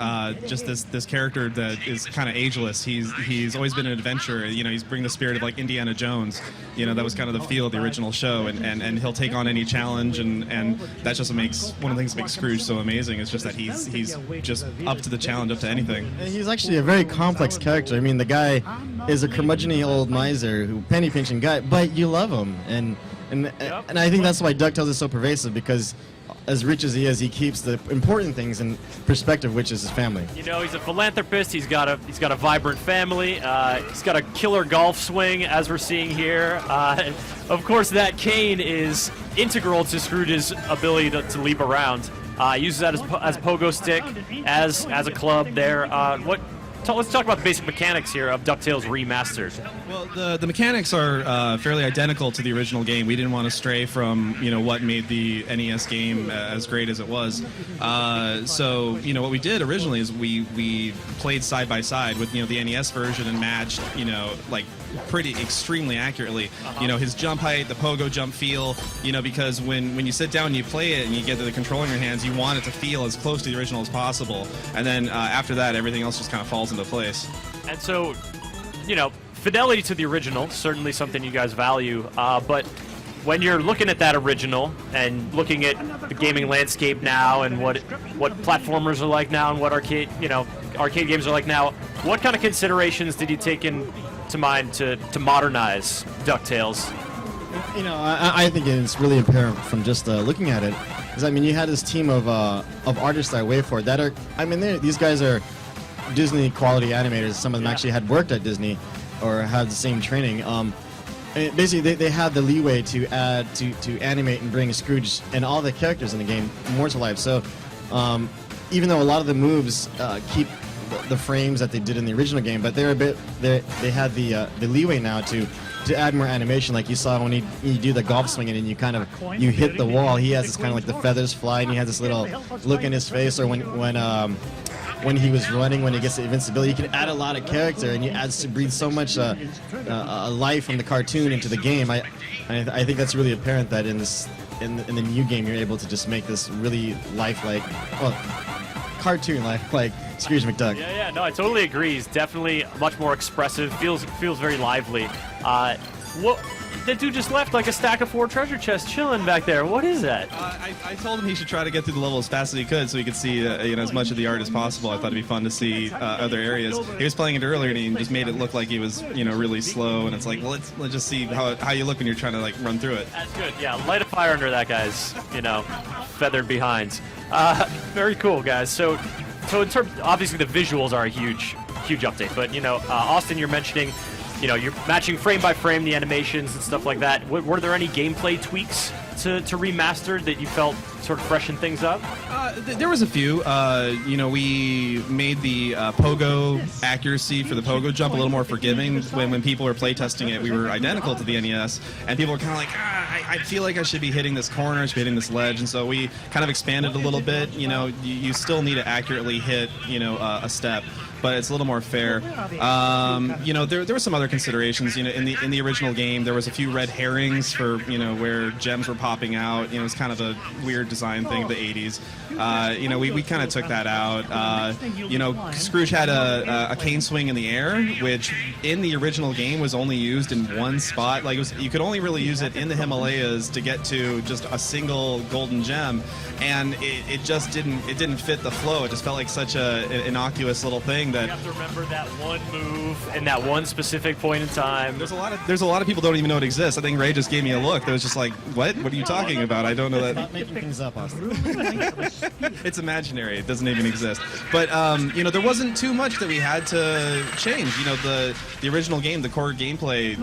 just this character that is kind of ageless. He's always been an adventurer. You know, he's bringing the spirit of like Indiana Jones. You know, that was kind of the feel of the original show, and he'll take on any challenge, and that's just what makes one of the things that makes Scrooge so amazing. Is just that he's just up to the challenge, up to anything. And he's actually a very complex character. I mean, the guy is a curmudgeon-y old miser who penny pinching guy, but you love him, and I think that's why DuckTales is so pervasive, because as rich as he is, he keeps the important things in perspective, which is his family. You know, he's a philanthropist. He's got a vibrant family. He's got a killer golf swing, as we're seeing here. Of course, that cane is integral to Scrooge's ability to leap around. He uses that as a pogo stick, as a club there. Let's talk about the basic mechanics here of DuckTales Remastered. Well, the mechanics are fairly identical to the original game. We didn't want to stray from what made the NES game as great as it was. So what we did originally is we played side by side with the NES version and matched like pretty extremely accurately. His jump height, the pogo jump feel. Because when you sit down and you play it and you get the controller in your hands, you want it to feel as close to the original as possible. And then after that, everything else just kind of falls into place. And so, fidelity to the original, certainly something you guys value, but when you're looking at that original and looking at the gaming landscape now and what platformers are like now and what arcade games are like now, what kind of considerations did you take into mind to modernize DuckTales? I think it's really apparent from just looking at it, because you had this team of artists that wait for it that are, these guys are Disney quality animators. Some of them actually had worked at Disney or had the same training. Basically, they had the leeway to add, to animate and bring Scrooge and all the characters in the game more to life. So, even though a lot of the moves keep the frames that they did in the original game, but they had the leeway now to add more animation. Like you saw when you do the golf swing and you hit the wall, he has this kind of like the feathers fly, and he has this little look in his face. Or when he was running, when he gets the invincibility, you can add a lot of character, and you breathe so much life from the cartoon into the game. I think that's really apparent that in the new game you're able to just make this really lifelike, cartoon like Scrooge McDuck. Yeah, no, I totally agree. He's definitely much more expressive. Feels very lively. That dude just left like a stack of 4 treasure chests chilling back there. What is that? I told him he should try to get through the level as fast as he could, so he could see as much of the art as possible. I thought it'd be fun to see other areas. He was playing it earlier, and he just made it look like he was really slow. And it's like, well, let's just see how you look when you're trying to like run through it. That's good. Yeah, light a fire under that guy's feathered behinds. Very cool, guys. So in terms, obviously the visuals are a huge update. But Austin, you're mentioning. You're matching frame by frame the animations and stuff like that. Were there any gameplay tweaks to Remastered that you felt sort of freshened things up? There was a few. We made the pogo accuracy for the pogo jump a little more forgiving. When people were playtesting it, we were identical to the NES, and people were kind of like, I feel like I should be hitting this corner, I should be hitting this ledge, and so we kind of expanded a little bit. You still need to accurately hit, a step, but it's a little more fair. There were some other considerations. In the original game, there was a few red herrings for where gems were popping out. It was kind of a weird design thing of the 80s. We kind of took that out. Scrooge had a cane swing in the air, which in the original game was only used in one spot. Like you could only really use it in the Himalayas to get to just a single golden gem, and it just didn't fit the flow. It just felt like such an innocuous little thing that you have to remember that one move in that one specific point in time. There's a lot of people don't even know it exists. I think Ray just gave me a look that was just like, what are you talking about? I don't know that. Stop making things up, Austin. It's imaginary. It doesn't even exist. But there wasn't too much that we had to change. The original game, the core gameplay,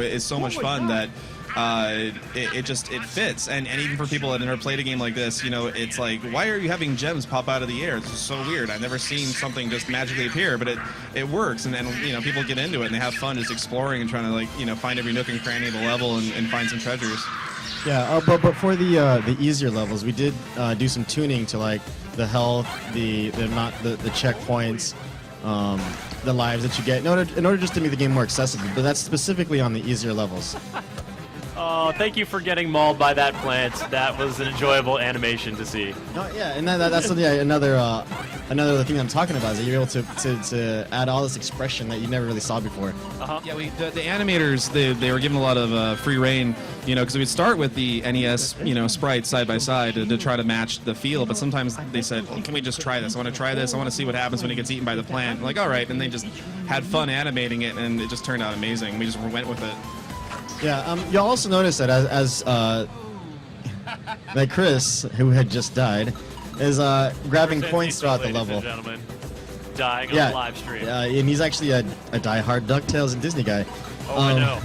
is so much fun that it fits. And even for people that have never played a game like this, it's like, why are you having gems pop out of the air? It's just so weird. I've never seen something just magically appear, but it works, and people get into it and they have fun just exploring and trying to find every nook and cranny of the level and find some treasures. Yeah, but for the easier levels, we did do some tuning to like the health, the checkpoints, the lives that you get in order just to make the game more accessible. But that's specifically on the easier levels. Oh, thank you for getting mauled by that plant. That was an enjoyable animation to see. No, yeah, and that's another thing I'm talking about is that you're able to add all this expression that you never really saw before. Yeah, the animators they were given a lot of free reign, because we'd start with the NES sprites side by side to try to match the feel, but sometimes they said, well, can we just try this? I want to try this. I want to see what happens when it gets eaten by the plant. I'm like, all right, and they just had fun animating it, and it just turned out amazing. We just went with it. Yeah, you'll also notice that as like Chris, who had just died, is grabbing coins throughout the level. Gentlemen, dying on the live stream. And he's actually a die-hard DuckTales and Disney guy. Oh, I know.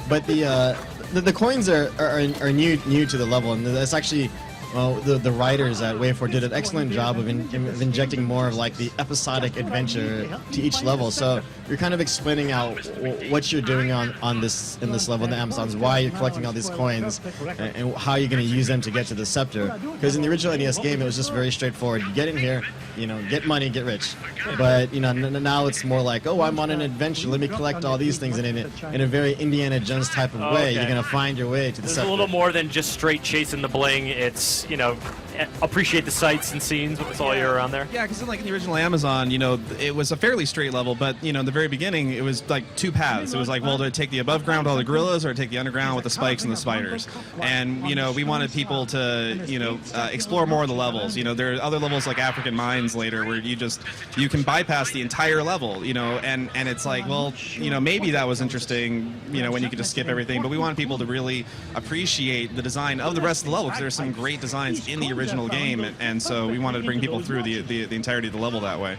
But the coins are new to the level, and that's actually. Well, the writers at WayForward did an excellent job of injecting more of like the episodic adventure to each level. So you're kind of explaining out what you're doing in this level in the Amazons, why you're collecting all these coins, and how you're going to use them to get to the scepter. Because in the original NES game, it was just very straightforward. You get in here, get money, get rich. But now it's more like, oh, I'm on an adventure. Let me collect all these things, and in a very Indiana Jones type of way, you're going to find your way to the scepter. It's a little more than just straight chasing the bling. It's appreciate the sights and scenes with all you're around there. Yeah, because in the original Amazon, it was a fairly straight level, but in the very beginning, it was like two paths. It was like, well, do I take the above ground with all the gorillas, or take the underground with the spikes and the spiders? And we wanted people to explore more of the levels. There are other levels like African Mines later where you can bypass the entire level. And it's like, well, maybe that was interesting. When you could just skip everything, but we wanted people to really appreciate the design of the rest of the level because there's some great designs in the original game, and so we wanted to bring people through the entirety of the level that way.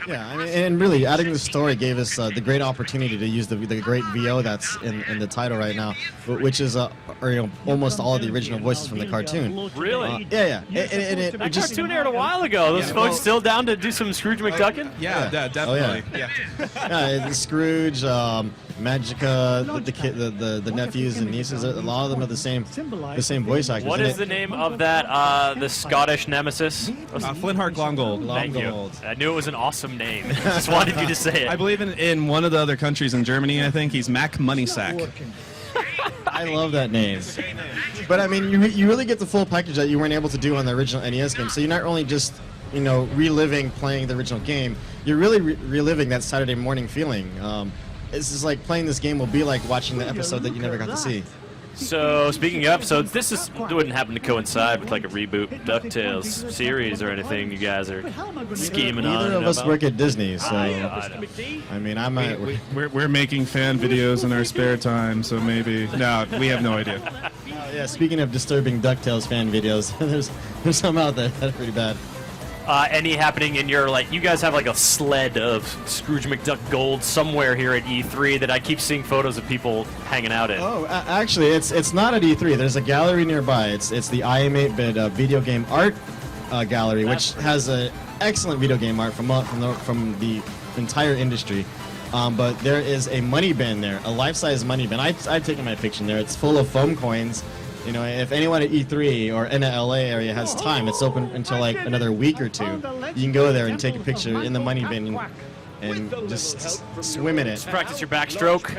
Yeah, I mean, and really, adding the story gave us the great opportunity to use the great VO that's in the title right now, which is almost all of the original voices from the cartoon. Really? Yeah. That cartoon aired a while ago. Those folks still down to do some Scrooge McDuckin? Yeah, definitely. Yeah, Scrooge, Magica, the nephews and nieces. A lot of them are the same voice actors. What is the name of that? The Scottish nemesis? Flintheart Glomgold. Thank you. I knew it was an awesome name. Just wanted you to say it. I believe in one of the other countries in Germany, I think he's Mac Moneysack. I love that name. But I mean, you really get the full package that you weren't able to do on the original NES game. So you're not only just reliving playing the original game, you're really reliving that Saturday morning feeling. It's just like playing this game will be like watching the episode that you never got to see. So, speaking of episodes, this wouldn't happen to coincide with like a reboot DuckTales series or anything you guys are scheming on. Neither of us work at Disney, so I mean, we're making fan videos in our spare time, so maybe we have no idea. Yeah, speaking of disturbing DuckTales fan videos, there's some out there that are pretty bad. Any happening in your, you guys have like a sled of Scrooge McDuck gold somewhere here at E3 that I keep seeing photos of people hanging out in. Oh, actually, it's not at E3. There's a gallery nearby. It's the IM8-bit video game art gallery, which has an excellent video game art from the entire industry. But there is a money bin there, a life-size money bin. I've taken my picture there. It's full of foam coins. If anyone at E3 or in the LA area has time, it's open until like another week or two. You can go there and take a picture in the money bin and just swim in it. Just practice your backstroke.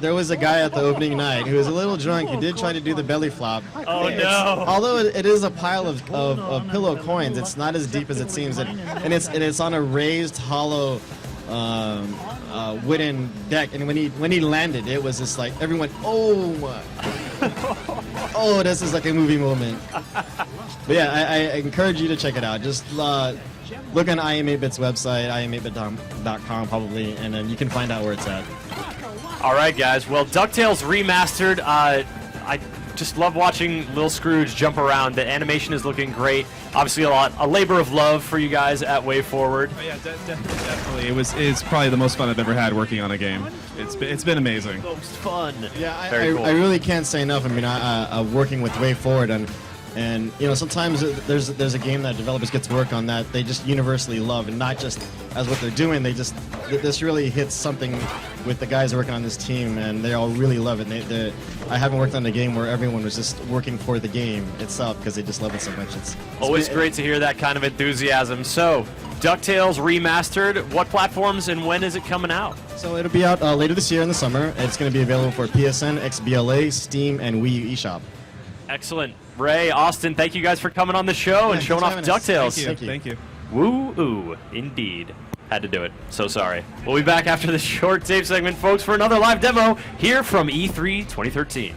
There was a guy at the opening night who was a little drunk. He did try to do the belly flop. Oh no! Although it is a pile of pillow coins, it's not as deep as it seems, and it's on a raised, hollow wooden deck. And when he landed, it was just like everyone, oh my. Oh, this is like a movie moment. But yeah, I encourage you to check it out. Just look on IM8bit's website, im8bit.com probably, and then you can find out where it's at. All right, guys. Well, DuckTales Remastered, I just love watching Lil Scrooge jump around. The animation is looking great. Obviously, a labor of love for you guys at Way Forward. Oh, yeah, definitely. It's probably the most fun I've ever had working on a game. It's been amazing. Most fun. Yeah, I cool. really can't say enough. I mean, working with Way Forward and sometimes there's a game that developers get to work on that they just universally love, and not just as what they're doing. This really hits something with the guys working on this team, and they all really love it. I haven't worked on a game where everyone was just working for the game itself because they just love it so much. It's always great to hear that kind of enthusiasm. So, DuckTales Remastered, what platforms and when is it coming out? So it'll be out later this year in the summer. It's going to be available for PSN, XBLA, Steam, and Wii U eShop. Excellent. Ray, Austin, thank you guys for coming on the show and showing off DuckTales. Thank you. Woo-oo, indeed. Had to do it. So sorry. We'll be back after this short tape segment, folks, for another live demo here from E3 2013.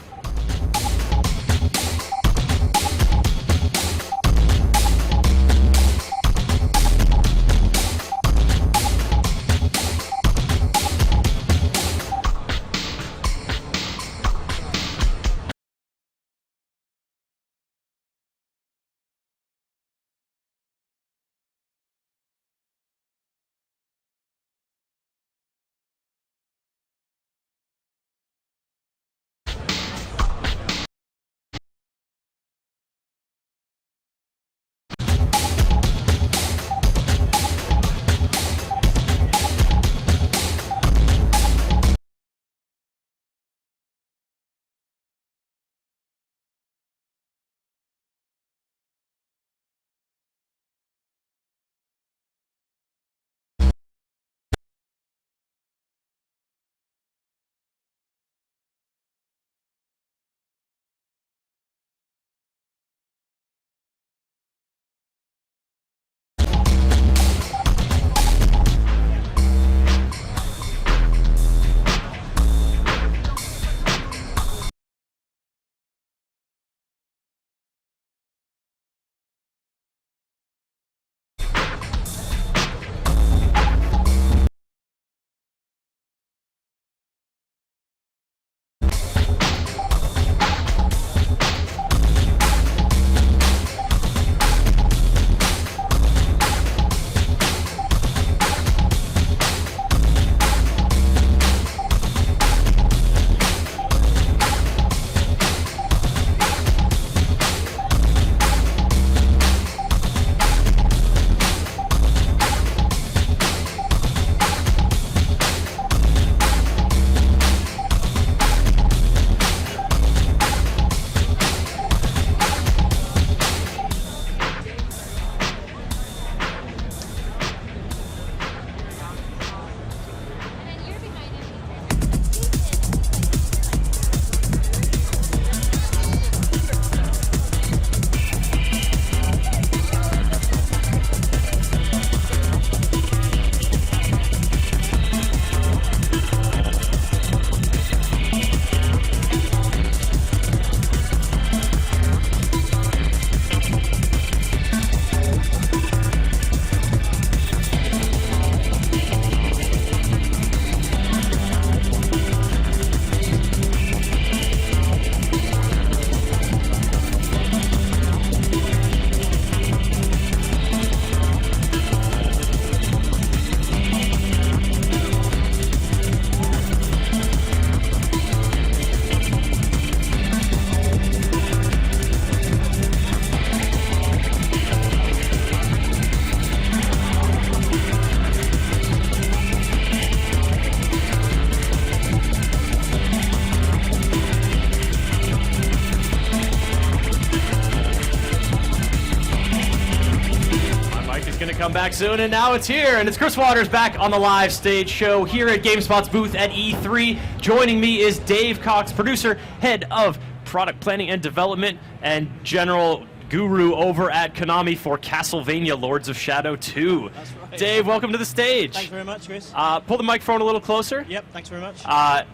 Come back soon, and now it's here, and it's Chris Waters back on the live stage show here at GameSpot's booth at E3. Joining me is Dave Cox, producer, head of product planning and development, and general guru over at Konami for Castlevania Lords of Shadow 2. That's right. Dave, welcome to the stage. Thanks very much, Chris. Pull the microphone a little closer. Yep, thanks very much.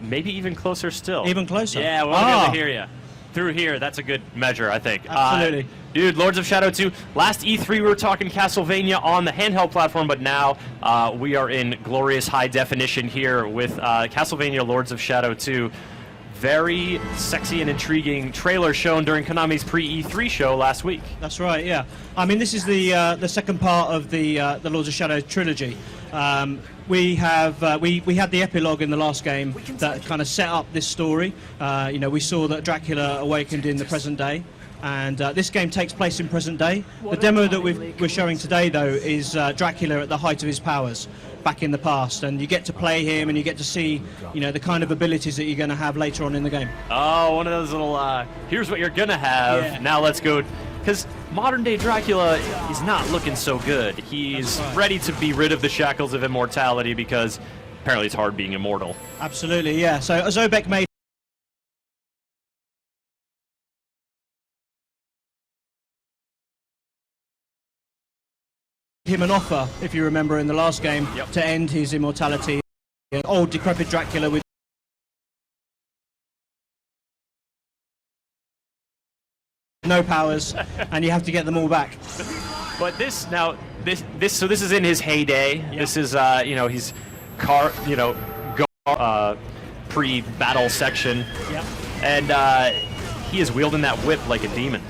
Maybe even closer still. Even closer? Yeah, we'll be able to hear you. Through here, that's a good measure, I think. Absolutely. Dude, Lords of Shadow 2. Last E3 we were talking Castlevania on the handheld platform, but now we are in glorious high definition here with Castlevania Lords of Shadow 2. very sexy and intriguing trailer shown during Konami's pre-E3 show last week. That's right, yeah. I mean, this is the second part of the Lords of Shadow trilogy. We had the epilogue in the last game that kind of set up this story. We saw that Dracula awakened in the present day, and this game takes place in present day. The demo that we're showing today, though, is Dracula at the height of his powers, back in the past, and you get to play him and you get to see, the kind of abilities that you're going to have later on in the game. Oh, one of those little, here's what you're going to have, Yeah. now let's go. Because modern day Dracula is not looking so good. He's ready to be rid of the shackles of immortality because apparently it's hard being immortal. Absolutely, yeah. So Zobek made him an offer, if you remember, in the last game, to end his immortality. An old decrepit Dracula with no powers, and you have to get them all back. But this is in his heyday. Yeah. This is he's pre-battle section. Yeah. And he is wielding that whip like a demon.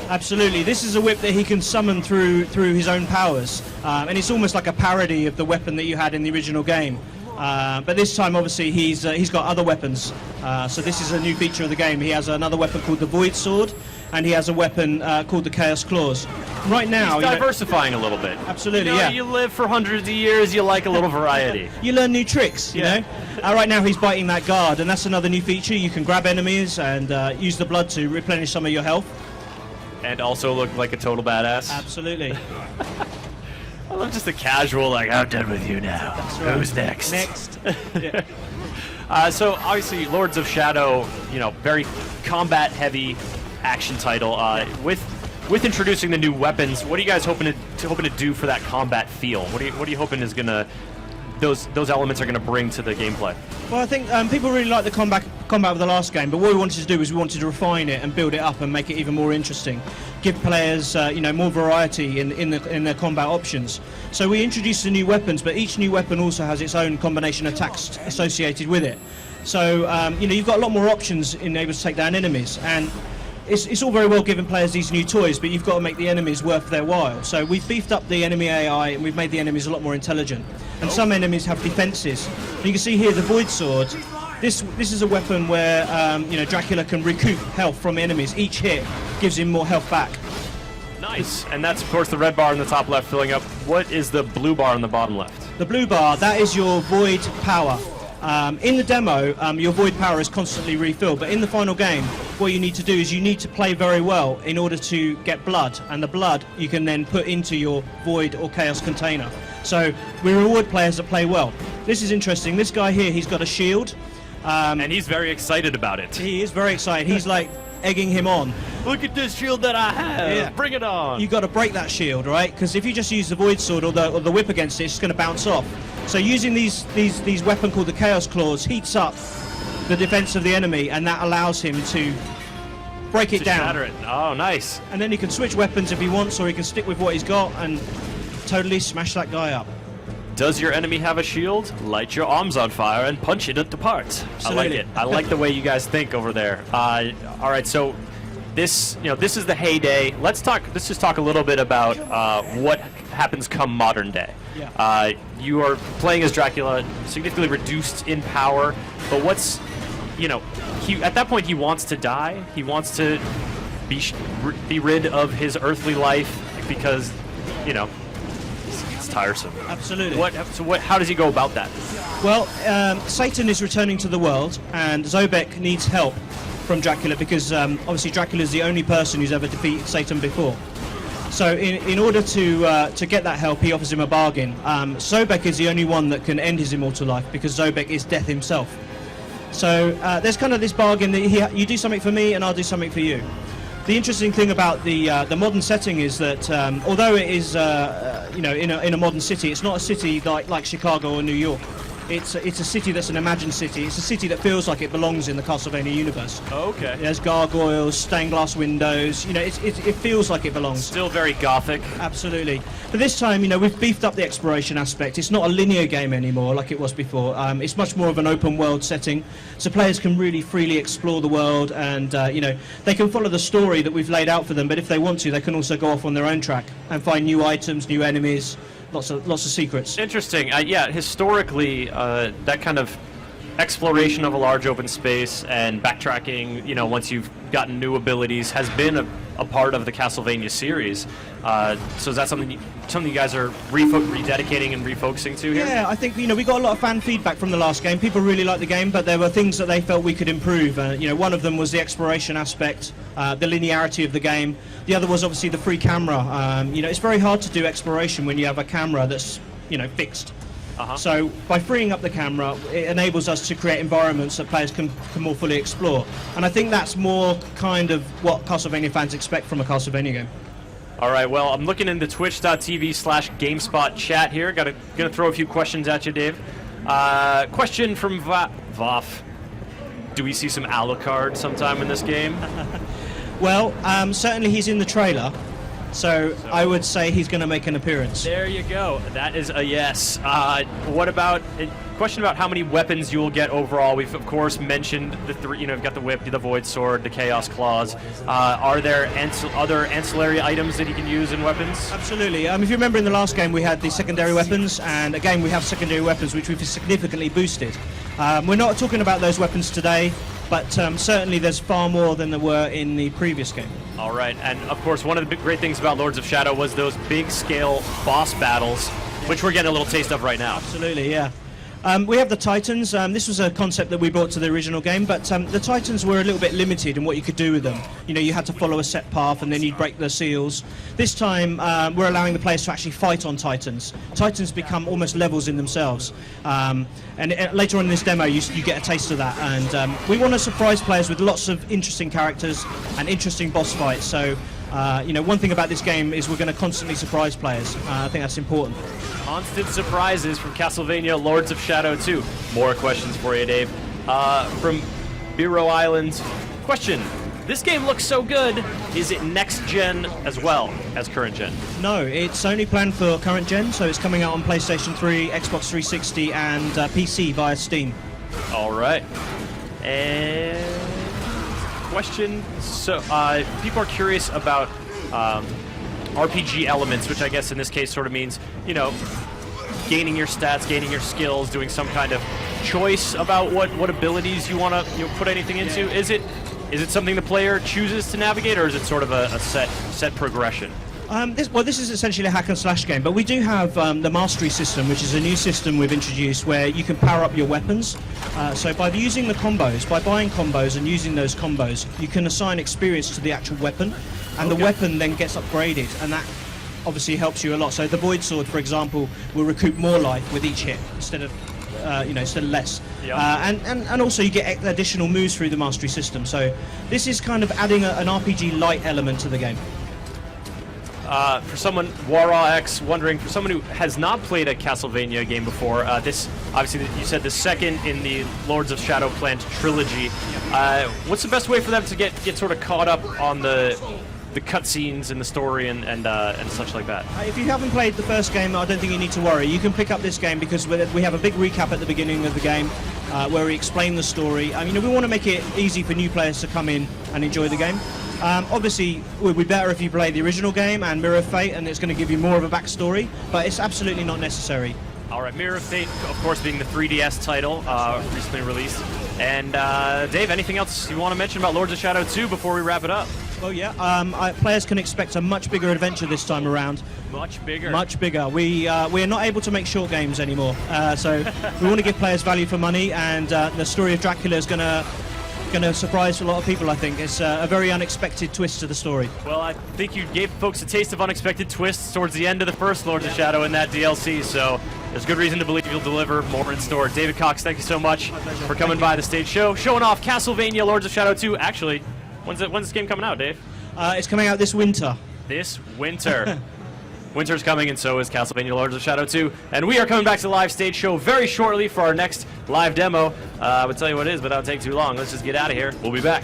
Absolutely. This is a whip that he can summon through his own powers, and it's almost like a parody of the weapon that you had in the original game. But this time, obviously, he's got other weapons. So this is a new feature of the game. He has another weapon called the Void Sword, and he has a weapon called the Chaos Claws. Right now, he's diversifying a little bit. Absolutely, yeah. yeah. You live for hundreds of years. You like a little variety. You learn new tricks, you know. Right now, he's biting that guard, and that's another new feature. You can grab enemies and use the blood to replenish some of your health. And also look like a total badass. Absolutely. I love just the casual, like, I'm done with you now. That's right. Who's next? Next. Yeah. So obviously, Lords of Shadow, very combat-heavy action title. With introducing the new weapons, what are you guys hoping to do for that combat feel? What are you hoping is gonna those elements are gonna bring to the gameplay? Well, I think people really like the combat of the last game, but what we wanted to do is we wanted to refine it and build it up and make it even more interesting, give players more variety in their combat options. So we introduced the new weapons, but each new weapon also has its own combination of attacks associated with it. So you've got a lot more options in able to take down enemies, and it's all very well giving players these new toys, but you've got to make the enemies worth their while. So we've beefed up the enemy AI and we've made the enemies a lot more intelligent. And some enemies have defenses. And you can see here the Void Sword. This is a weapon where Dracula can recoup health from enemies. Each hit gives him more health back. Nice. And that's of course the red bar in the top left filling up. What is the blue bar in the bottom left? The blue bar, that is your Void power. In the demo, your Void power is constantly refilled, but in the final game, what you need to do is you need to play very well in order to get blood, and the blood you can then put into your Void or Chaos container. So we reward players that play well. This is interesting. This guy here, he's got a shield. And he's very excited about it. He is very excited. He's like egging him on. Look at this shield that I have. Yeah. Bring it on. You've got to break that shield, right? Because if you just use the Void Sword or the whip against it, it's just going to bounce off. So using these weapon called the Chaos Claws heats up the defense of the enemy, and that allows him to break it down. Shatter it. Oh, nice. And then he can switch weapons if he wants, or he can stick with what he's got and totally smash that guy up. Does your enemy have a shield? Light your arms on fire and punch it into parts. Absolutely. I like it. I like the way you guys think over there. All right, so this is the heyday. Let's just talk a little bit about what happens come modern day. Yeah. You are playing as Dracula, significantly reduced in power, but at that point he wants to die. He wants to be rid of his earthly life because, it's tiresome. Absolutely. How does he go about that? Well, Satan is returning to the world, and Zobek needs help from Dracula because obviously Dracula is the only person who's ever defeated Satan before. So in order to get that help, he offers him a bargain. Zobek is the only one that can end his immortal life because Zobek is death himself. So there's kind of this bargain that you do something for me and I'll do something for you. The interesting thing about the modern setting is that although it is in a modern city, it's not a city like Chicago or New York. It's a city that's an imagined city. It's a city that feels like it belongs in the Castlevania universe. Okay. There's gargoyles, stained glass windows. You know, it feels like it belongs. Still very gothic. Absolutely. But this time, you know, we've beefed up the exploration aspect. It's not a linear game anymore like it was before. It's much more of an open world setting, so players can really freely explore the world, and you know, they can follow the story that we've laid out for them. But if they want to, they can also go off on their own track and find new items, new enemies, lots of secrets. Interesting. Yeah, historically, that kind of exploration of a large open space and backtracking, you know, once you've gotten new abilities, has been a part of the Castlevania series. So is that something you guys are rededicating and refocusing to here? Yeah, I think, you know, we got a lot of fan feedback from the last game. People really liked the game, but there were things that they felt we could improve. You know, one of them was the exploration aspect, the linearity of the game. The other was obviously the free camera. You know, it's very hard to do exploration when you have a camera that's, you know, fixed. So by freeing up the camera, it enables us to create environments that players can more fully explore. And I think that's more kind of what Castlevania fans expect from a Castlevania game. All right, well, I'm looking in the twitch.tv/GameSpot chat here. Gonna throw a few questions at you, Dave. Question from Voff. Do we see some Alucard sometime in this game? Well, certainly he's in the trailer. So I would say he's going to make an appearance. There you go. That is a yes. What about a question about how many weapons you will get overall? We've of course mentioned the three. You know, you've got the whip, the void sword, the chaos claws. Are there other ancillary items that you can use in weapons? Absolutely. If you remember in the last game, we had the secondary weapons, and again we have secondary weapons which we've significantly boosted. We're not talking about those weapons today, but certainly there's far more than there were in the previous game. All right, and of course one of the great things about Lords of Shadow was those big-scale boss battles, which we're getting a little taste of right now. Absolutely, yeah. We have the Titans. This was a concept that we brought to the original game, but the Titans were a little bit limited in what you could do with them. You know, you had to follow a set path and then you'd break the seals. This time, we're allowing the players to actually fight on Titans. Titans become almost levels in themselves. And later on in this demo, you get a taste of that. And we want to surprise players with lots of interesting characters and interesting boss fights. So, you know, one thing about this game is we're going to constantly surprise players. I think that's important. Constant surprises from Castlevania Lords of Shadow 2. More questions for you, Dave. From Bureau Island. Question. This game looks so good. Is it next gen as well as current gen? No, it's only planned for current gen, so it's coming out on PlayStation 3, Xbox 360, and PC via Steam. All right. And question. So, people are curious about RPG elements, which I guess in this case sort of means, you know, gaining your stats, gaining your skills, doing some kind of choice about what abilities you want to put anything into. Is it something the player chooses to navigate, or is it sort of a set progression? This is essentially a hack and slash game, but we do have the mastery system, which is a new system we've introduced where you can power up your weapons. So by using the combos, by buying combos and using those combos, you can assign experience to the actual weapon, and the weapon then gets upgraded, and that obviously helps you a lot. So the void sword, for example, will recoup more life with each hit instead of less. And also you get additional moves through the mastery system. So this is kind of adding an RPG light element to the game. For someone, Wara X, wondering, for someone who has not played a Castlevania game before, this, obviously, you said the second in the Lords of Shadow Plant trilogy. What's the best way for them to get sort of caught up on the cutscenes and the story and such like that? If you haven't played the first game, I don't think you need to worry. You can pick up this game because we have a big recap at the beginning of the game where we explain the story. I mean, we want to make it easy for new players to come in and enjoy the game. Obviously, it would be better if you play the original game and Mirror of Fate, and it's going to give you more of a backstory, but it's absolutely not necessary. All right, Mirror of Fate, of course, being the 3DS title, recently released. And Dave, anything else you want to mention about Lords of Shadow 2 before we wrap it up? Well, yeah, players can expect a much bigger adventure this time around. Much bigger? Much bigger. We are not able to make short games anymore, so we want to give players value for money, and the story of Dracula is going to surprise a lot of people, I think. It's a very unexpected twist to the story. Well, I think you gave folks a taste of unexpected twists towards the end of the first Lords of Shadow in that DLC, so there's good reason to believe you'll deliver more in store. David Cox, thank you so much for coming by the stage show, showing off Castlevania Lords of Shadow 2. Actually, when's this game coming out, Dave? It's coming out this winter. This winter. Winter's coming, and so is Castlevania Lords of Shadow 2. And we are coming back to the live stage show very shortly for our next live demo. I would tell you what it is, but that'll take too long. Let's just get out of here. We'll be back.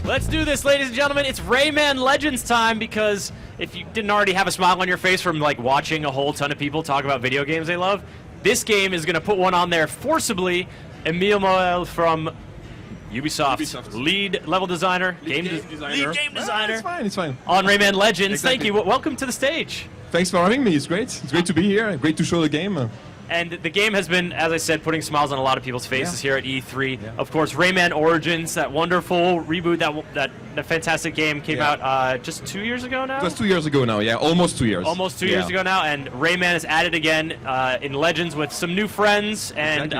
Let's do this, ladies and gentlemen. It's Rayman Legends time, because if you didn't already have a smile on your face from like watching a whole ton of people talk about video games they love, this game is going to put one on there forcibly. Emile Moel from Ubisoft, lead level designer, lead game designer. It's fine. On Rayman Legends. Exactly. Thank you. Welcome to the stage. Thanks for having me. It's great. It's great to be here. Great to show the game. And the game has been, as I said, putting smiles on a lot of people's faces here at E3. Yeah. Of course, Rayman Origins, that wonderful reboot, that fantastic game came out just 2 years ago now? It was 2 years ago now, yeah. Almost 2 years. Almost 2 years ago now. And Rayman is at it again in Legends with some new friends and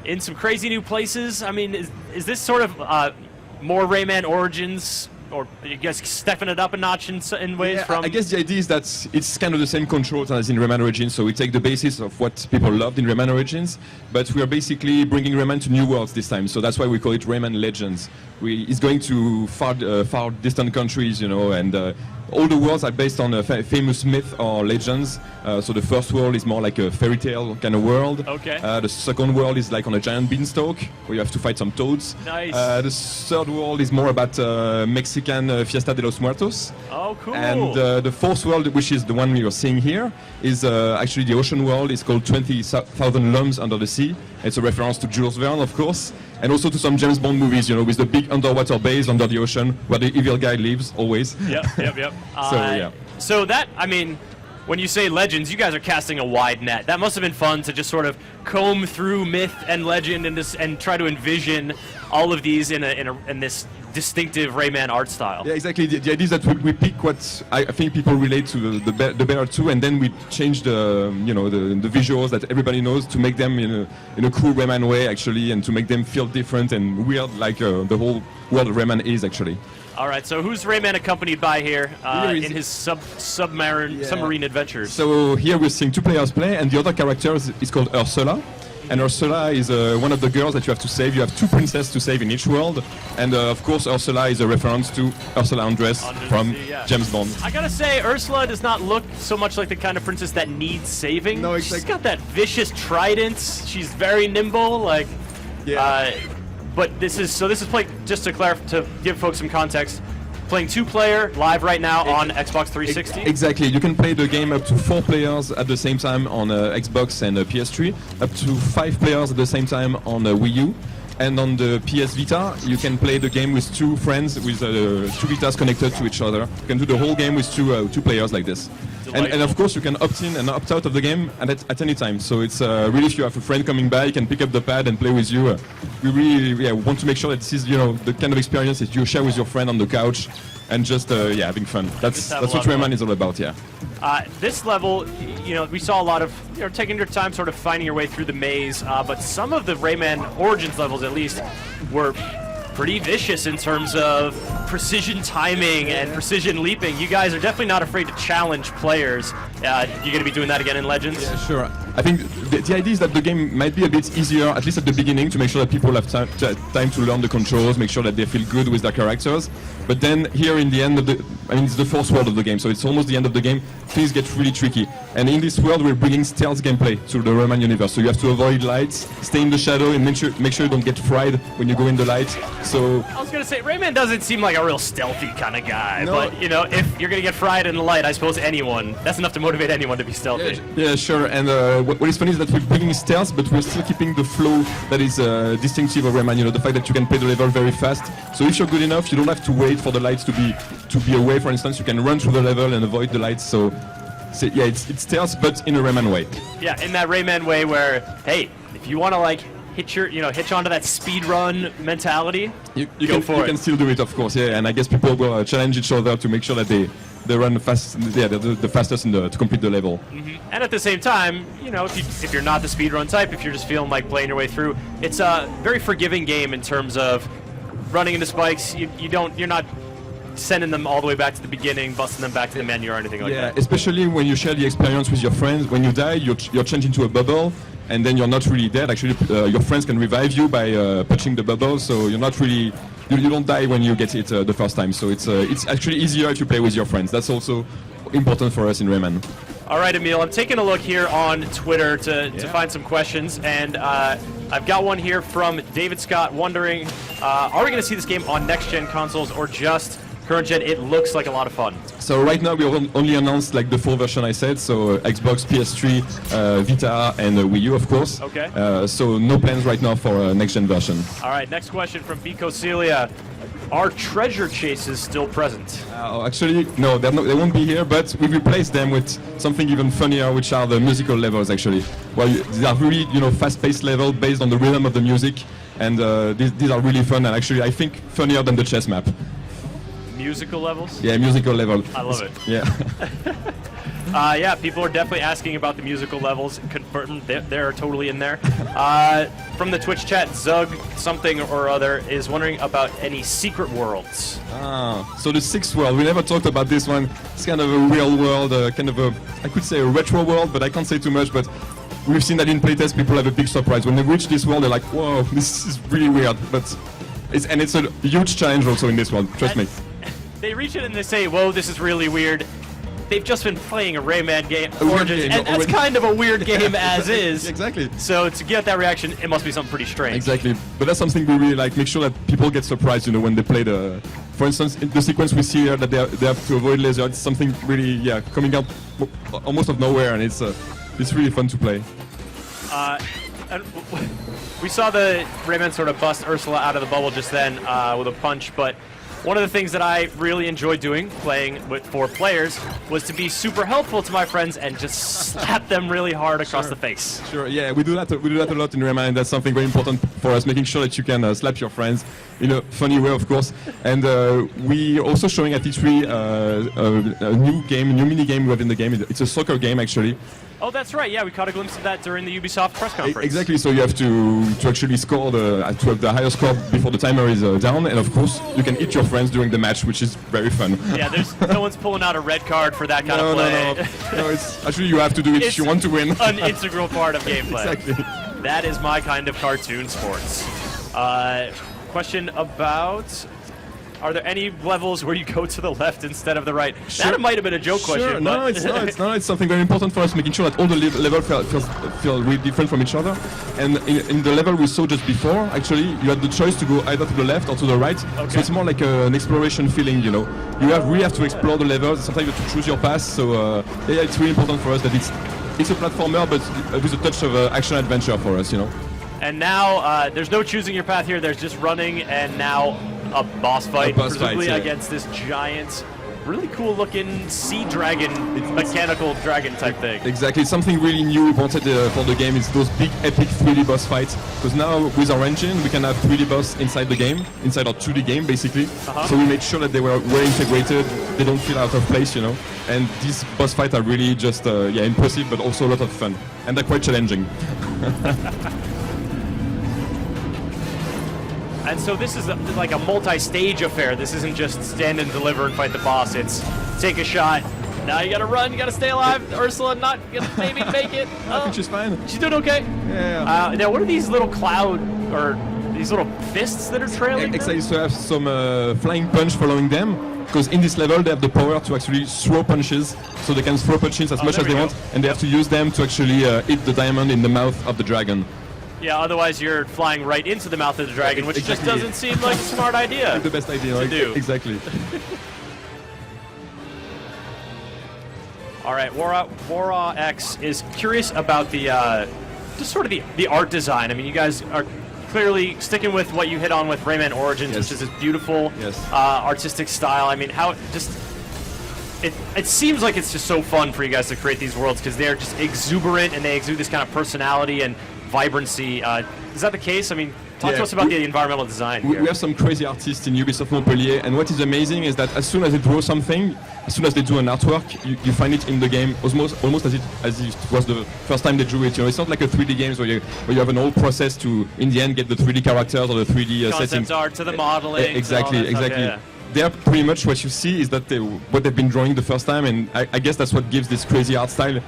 in some crazy new places. I mean, is this sort of more Rayman Origins, or you guys stepping it up a notch in ways from... I guess the idea is that it's kind of the same controls as in Rayman Origins, so we take the basis of what people loved in Rayman Origins, but we are basically bringing Rayman to new worlds this time, so that's why we call it Rayman Legends. It's going to far distant countries, you know, and all the worlds are based on a famous myth or legends. So the first world is more like a fairy tale kind of world. Okay. The second world is like on a giant beanstalk, where you have to fight some toads. Nice. The third world is more about Mexican Fiesta de los Muertos. Oh, cool. And the fourth world, which is the one you're seeing here, is actually the ocean world. It's called 20,000 Lums Under the Sea. It's a reference to Jules Verne, of course, and also to some James Bond movies, you know, with the big underwater base under the ocean where the evil guy lives, always. Yep. So, yeah. So that, I mean, when you say Legends, you guys are casting a wide net. That must have been fun to just sort of comb through myth and legend and try to envision all of these in this distinctive Rayman art style. Yeah, exactly. The idea is that we pick what I think people relate to the better to, and then we change the visuals that everybody knows to make them in a cool Rayman way, actually, and to make them feel different and weird, like the whole world of Rayman is, actually. All right, so who's Rayman accompanied by here in his submarine adventures? So here we're seeing 2 players play, and the other character is called Ursula. And Ursula is one of the girls that you have to save. You have 2 princesses to save in each world. And of course, Ursula is a reference to Ursula Andress from James Bond. I gotta say, Ursula does not look so much like the kind of princess that needs saving. No, exactly. She's got that vicious trident. She's very nimble, like. Yeah. But this is playing, just to give folks some context, playing 2-player live right now on Xbox 360. Exactly. You can play the game up to 4 players at the same time on Xbox and PS3, up to 5 players at the same time on Wii U. And on the PS Vita, you can play the game with 2 friends with 2 Vitas connected to each other. You can do the whole game with 2 players like this. And of course, you can opt in and opt out of the game at any time. So it's really, if you have a friend coming by, you can pick up the pad and play with you. We really want to make sure that this is the kind of experience that you share with your friend on the couch and just having fun. That's what Rayman is all about. Yeah. This level, we saw a lot of taking your time, sort of finding your way through the maze. But some of the Rayman Origins levels, at least, were pretty vicious in terms of precision timing and precision leaping. You guys are definitely not afraid to challenge players. You're going to be doing that again in Legends? Yeah, sure. I think the idea is that the game might be a bit easier, at least at the beginning, to make sure that people have time to learn the controls, make sure that they feel good with their characters. But then here in the end of it's the 4th world of the game, so it's almost the end of the game. Things get really tricky. And in this world, we're bringing stealth gameplay to the Rayman universe. So you have to avoid lights, stay in the shadow, and make sure you don't get fried when you go in the light. So I was going to say, Rayman doesn't seem like a real stealthy kind of guy. No. But, if you're going to get fried in the light, I suppose that's enough to motivate anyone to be stealthy. Yeah, sure. And what is funny is that we're bringing stealth, but we're still keeping the flow that is distinctive of Rayman. The fact that you can play the level very fast. So if you're good enough, you don't have to wait for the lights to be away. For instance, you can run through the level and avoid the lights. So it's stealth, but in a Rayman way. Yeah, in that Rayman way where, hey, if you want to hitch onto that speed run mentality, you can still do it, of course. Yeah, and I guess people will challenge each other to make sure that they run fast. Yeah, they're the fastest to complete the level. Mm-hmm. And at the same time, if you're not the speedrun type, if you're just feeling like playing your way through, it's a very forgiving game in terms of running into spikes. You're not sending them all the way back to the beginning, busting them back to the menu or anything like that. Yeah, especially when you share the experience with your friends. When you die, you're changed into a bubble, and then you're not really dead. Actually, your friends can revive you by punching the bubble, so you're not really. You don't die when you get it the first time. So it's actually easier if you play with your friends. That's also important for us in Rayman. All right, Emil, I'm taking a look here on Twitter to find some questions, and I've got one here from David Scott wondering, are we going to see this game on next-gen consoles or just current-gen? It looks like a lot of fun. So right now we only announced the full version I said, so Xbox, PS3, Vita, and Wii U, of course. Okay. So no plans right now for a next-gen version. All right, next question from Biko Celia. Are treasure chases still present? Actually, no, they won't be here, but we replaced them with something even funnier, which are the musical levels, actually. Well, these are really, fast-paced levels based on the rhythm of the music, and these are really fun, and actually, I think, funnier than the chess map. Musical levels? Yeah, musical level. I love it. Yeah. Yeah, people are definitely asking about the musical levels. Confirmed, they're totally in there. From the Twitch chat, Zug something or other is wondering about any secret worlds. So the 6th world, we never talked about this one. It's kind of a real world, I could say a retro world, but I can't say too much. But we've seen that in playtest, people have a big surprise. When they reach this world, they're like, whoa, this is really weird. But it's a huge challenge also in this one, trust me. They reach it and they say, whoa, this is really weird. They've just been playing a Rayman game, Origins, and that's kind of a weird game as is. Exactly. So to get that reaction, it must be something pretty strange. Exactly. But that's something we really like. Make sure that people get surprised, when they play for instance, in the sequence we see here that they have to avoid laser. It's something really, coming out almost of nowhere, and it's really fun to play. And we saw the Rayman sort of bust Ursula out of the bubble just then with a punch, but one of the things that I really enjoyed doing, playing with 4 players, was to be super helpful to my friends and just slap them really hard across the face. Sure, yeah, we do that a lot in Rayman, and that's something very important for us, making sure that you can slap your friends in a funny way, of course. And we are also showing at E3 a new mini game we have in the game. It's a soccer game, actually. Oh, that's right. Yeah, we caught a glimpse of that during the Ubisoft press conference. Exactly. So you have to actually score to have the higher score before the timer is down, and of course you can hit your friends during the match, which is very fun. Yeah, there's no one's pulling out a red card for that kind of play. No, it's actually you have to do it if you want to win. An integral part of gameplay. Exactly. That is my kind of cartoon sports. Question about. Are there any levels where you go to the left instead of the right? Sure. That might have been a joke Sure. question. No, it's not. It's something very important for us, making sure that all the levels feel really different from each other. And in the level we saw just before, actually, you had the choice to go either to the left or to the right. Okay. So it's more like an exploration feeling, you know. You really have to explore the levels. Sometimes you have to choose your path. So yeah, it's really important for us that it's a platformer, but with a touch of action adventure for us, you know. And now there's no choosing your path here. There's just running, and now a boss fight, presumably against this giant, really cool looking sea dragon, mechanical dragon type thing. Exactly, something really new we wanted for the game is those big epic 3D boss fights. Because now with our engine we can have 3D boss inside the game, inside our 2D game basically. So we made sure that they were well integrated, they don't feel out of place, you know. And these boss fights are really just impressive, but also a lot of fun. And they're quite challenging. And so this is like a multi-stage affair. This isn't just stand and deliver and fight the boss. It's take a shot. Now you gotta run, you gotta stay alive. Ursula not gonna maybe make it. I think she's fine. She's doing okay? Yeah. Now what are these little cloud, or these little fists that are trailing? Exactly, so have some flying punch following them. Because in this level they have the power to actually throw punches. So they can throw punches as much as they want. And they have to use them to actually hit the diamond in the mouth of the dragon. Yeah, otherwise you're flying right into the mouth of the dragon, which just doesn't seem like a smart idea. The best idea to do. Exactly. All right, Wara X is curious about the just sort of the art design. I mean, you guys are clearly sticking with what you hit on with Rayman Origins, which is this beautiful artistic style. I mean, how it seems like it's just so fun for you guys to create these worlds because they're just exuberant and they exude this kind of personality and vibrancy. Is that the case? I mean, talk to us about the environmental design here. We have some crazy artists in Ubisoft Montpellier, and what is amazing is that as soon as they draw something, as soon as they do an artwork, you find it in the game almost as it was the first time they drew it. You know, it's not like a 3D games where you have an whole process to, in the end, get the 3D characters or the 3D concept settings. art to the modeling. Exactly. They're pretty much what you see is that what they've been drawing the first time, and I guess that's what gives this crazy art style.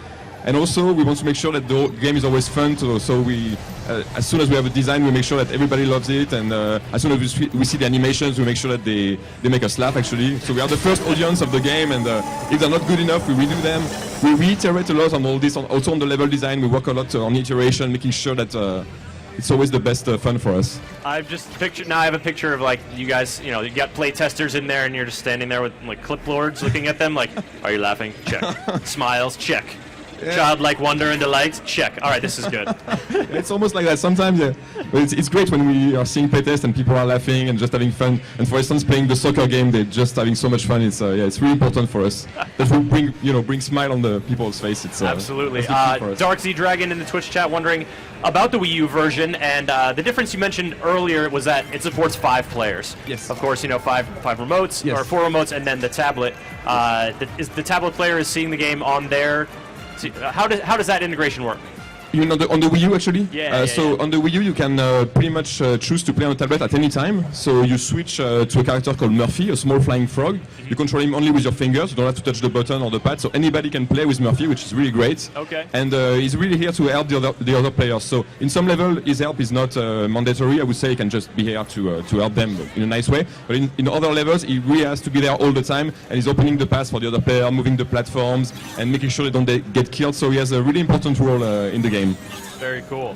And also, we want to make sure that the game is always fun. So we, as soon as we have a design, we make sure that everybody loves it. And as soon as we see the animations, we make sure that they make us laugh, actually. So we are the first audience of the game. And if they're not good enough, we redo them. We reiterate a lot on all this. Also on the level design, we work a lot on iteration, making sure that it's always the best fun for us. I've just pictured. Now I have a picture of like you guys. You know, you got play testers in there, and you're just standing there with like clipboards, looking at them. Like, are you laughing? Check. Smiles. Check. Yeah. Childlike wonder and delight. Check. All right, this is good. It's almost like that sometimes. Yeah, but it's great when we are seeing playtests and people are laughing and just having fun. And for instance, playing the soccer game, they're just having so much fun. It's it's really important for us that we bring smile on the people's face. It's absolutely. Dark Sea Dragon in the Twitch chat wondering about the Wii U version, and the difference you mentioned earlier was that it supports 5 players. Yes. Of course, you know, five remotes or 4 remotes, and then the tablet. The tablet player is seeing the game on their. How does that integration work? You mean on the Wii U actually? So on the Wii U you can pretty much choose to play on a tablet at any time. So you switch to a character called Murphy, a small flying frog. You control him only with your fingers. You don't have to touch the button or the pad. So anybody can play with Murphy, which is really great. Okay. And he's really here to help the other players. So in some level his help is not mandatory. I would say he can just be here to help them in a nice way. But in other levels he really has to be there all the time, and he's opening the paths for the other player, moving the platforms, and making sure they don't get killed. So he has a really important role in the game. Very cool.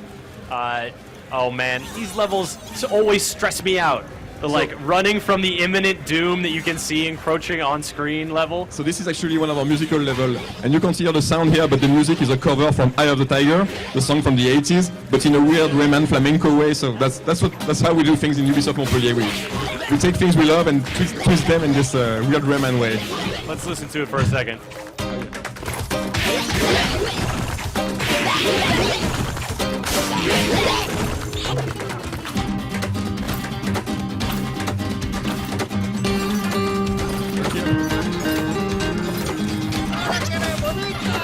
Oh man, these levels always stress me out. like running from the imminent doom that you can see encroaching on screen level. So this is actually one of our musical level, and you can hear the sound here, but the music is a cover from Eye of the Tiger, the song from the 80s, but in a weird Rayman flamenco way. So that's how we do things in Ubisoft Montpellier. We take things we love and twist them in this weird Rayman way. Let's listen to it for a second.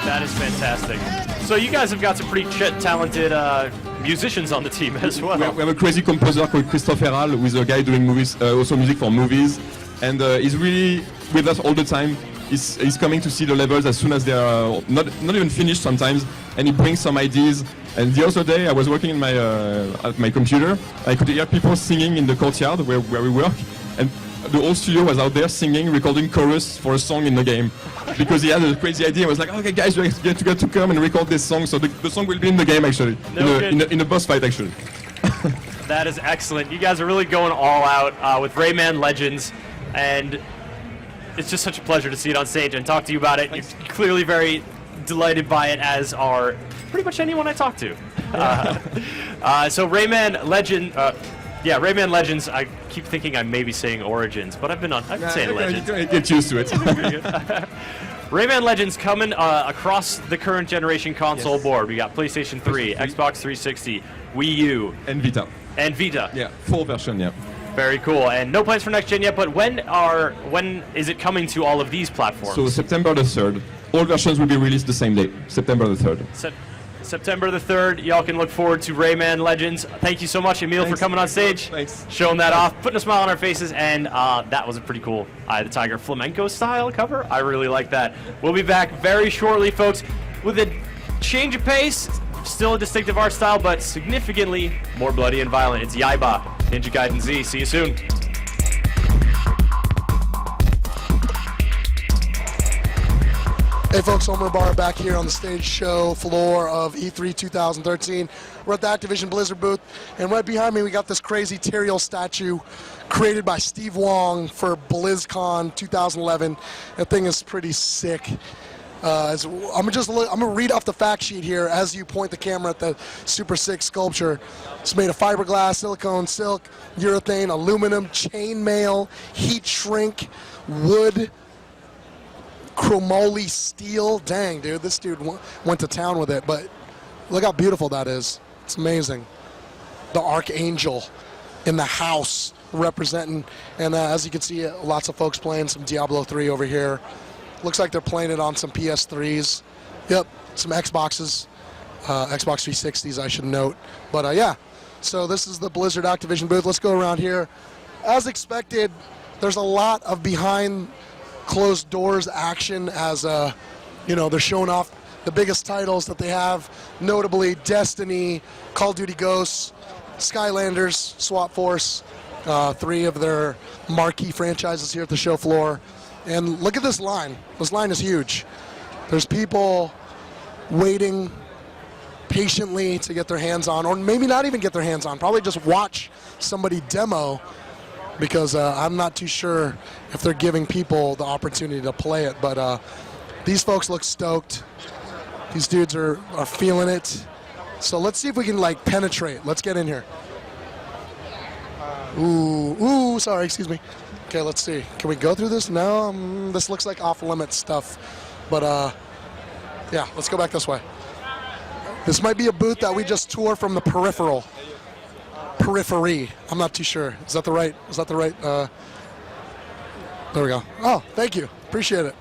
That is fantastic. So you guys have got some pretty talented musicians on the team as well. We have a crazy composer called Christophe Herral, who is a guy doing movies, also music for movies, and he's really with us all the time. He's coming to see the levels as soon as they are not even finished sometimes, and he brings some ideas. And the other day I was working in at my computer. I could hear people singing in the courtyard where we work, and the whole studio was out there singing, recording chorus for a song in the game. Because he had a crazy idea. I was like, okay guys, we get to come and record this song. So the song will be in the game actually, in a boss fight actually. That is excellent. You guys are really going all out with Rayman Legends, and it's just such a pleasure to see it on stage and talk to you about it. You're clearly very delighted by it, as are pretty much anyone I talk to. So Rayman Legend, Rayman Legends. I keep thinking I may be saying Origins, but I've been saying Legends. Get used to it. Rayman Legends coming across the current generation console board. We got PlayStation 3, Xbox 360, Wii U, and Vita. Yeah, full version. Yeah. Very cool. And no plans for next gen yet. But when is it coming to all of these platforms? So September the 3rd. All versions will be released the same day, September the 3rd. September the 3rd, y'all can look forward to Rayman Legends. Thank you so much, Emil, for coming on stage. Thanks. Showing that off, putting a smile on our faces, and that was a pretty cool Eye of the Tiger flamenco style cover. I really like that. We'll be back very shortly, folks, with a change of pace. Still a distinctive art style, but significantly more bloody and violent. It's Yaiba, Ninja Gaiden Z. See you soon. Hey folks, Homer Barr back here on the stage show floor of E3 2013. We're at the Activision Blizzard booth, and right behind me we got this crazy Tyrael statue created by Steve Wong for BlizzCon 2011. That thing is pretty sick. I'm gonna read off the fact sheet here as you point the camera at the super sick sculpture. It's made of fiberglass, silicone, silk, urethane, aluminum, chainmail, heat shrink, wood, chromoly steel. Dang, dude, this dude went to town with it. But look how beautiful that is. It's amazing. The Archangel in the house representing, and as you can see, lots of folks playing some Diablo 3 over here. Looks like they're playing it on some PS3s. Yep, some Xboxes, Xbox 360s, I should note. But yeah, so this is the Blizzard Activision booth. Let's go around here. As expected, there's a lot of behind closed doors action as they're showing off the biggest titles that they have, notably Destiny, Call of Duty Ghosts, Skylanders, SWAT Force, 3 of their marquee franchises here at the show floor. And look at this line. This line is huge. There's people waiting patiently to get their hands on, or maybe not even get their hands on, probably just watch somebody demo, because I'm not too sure if they're giving people the opportunity to play it. But these folks look stoked. These dudes are feeling it. So let's see if we can penetrate. Let's get in here. Ooh, sorry, excuse me. Okay, let's see. Can we go through this? No, this looks like off-limits stuff. But yeah, let's go back this way. This might be a booth that we just tore from the periphery. I'm not too sure. Is that the right? There we go. Oh, thank you. Appreciate it.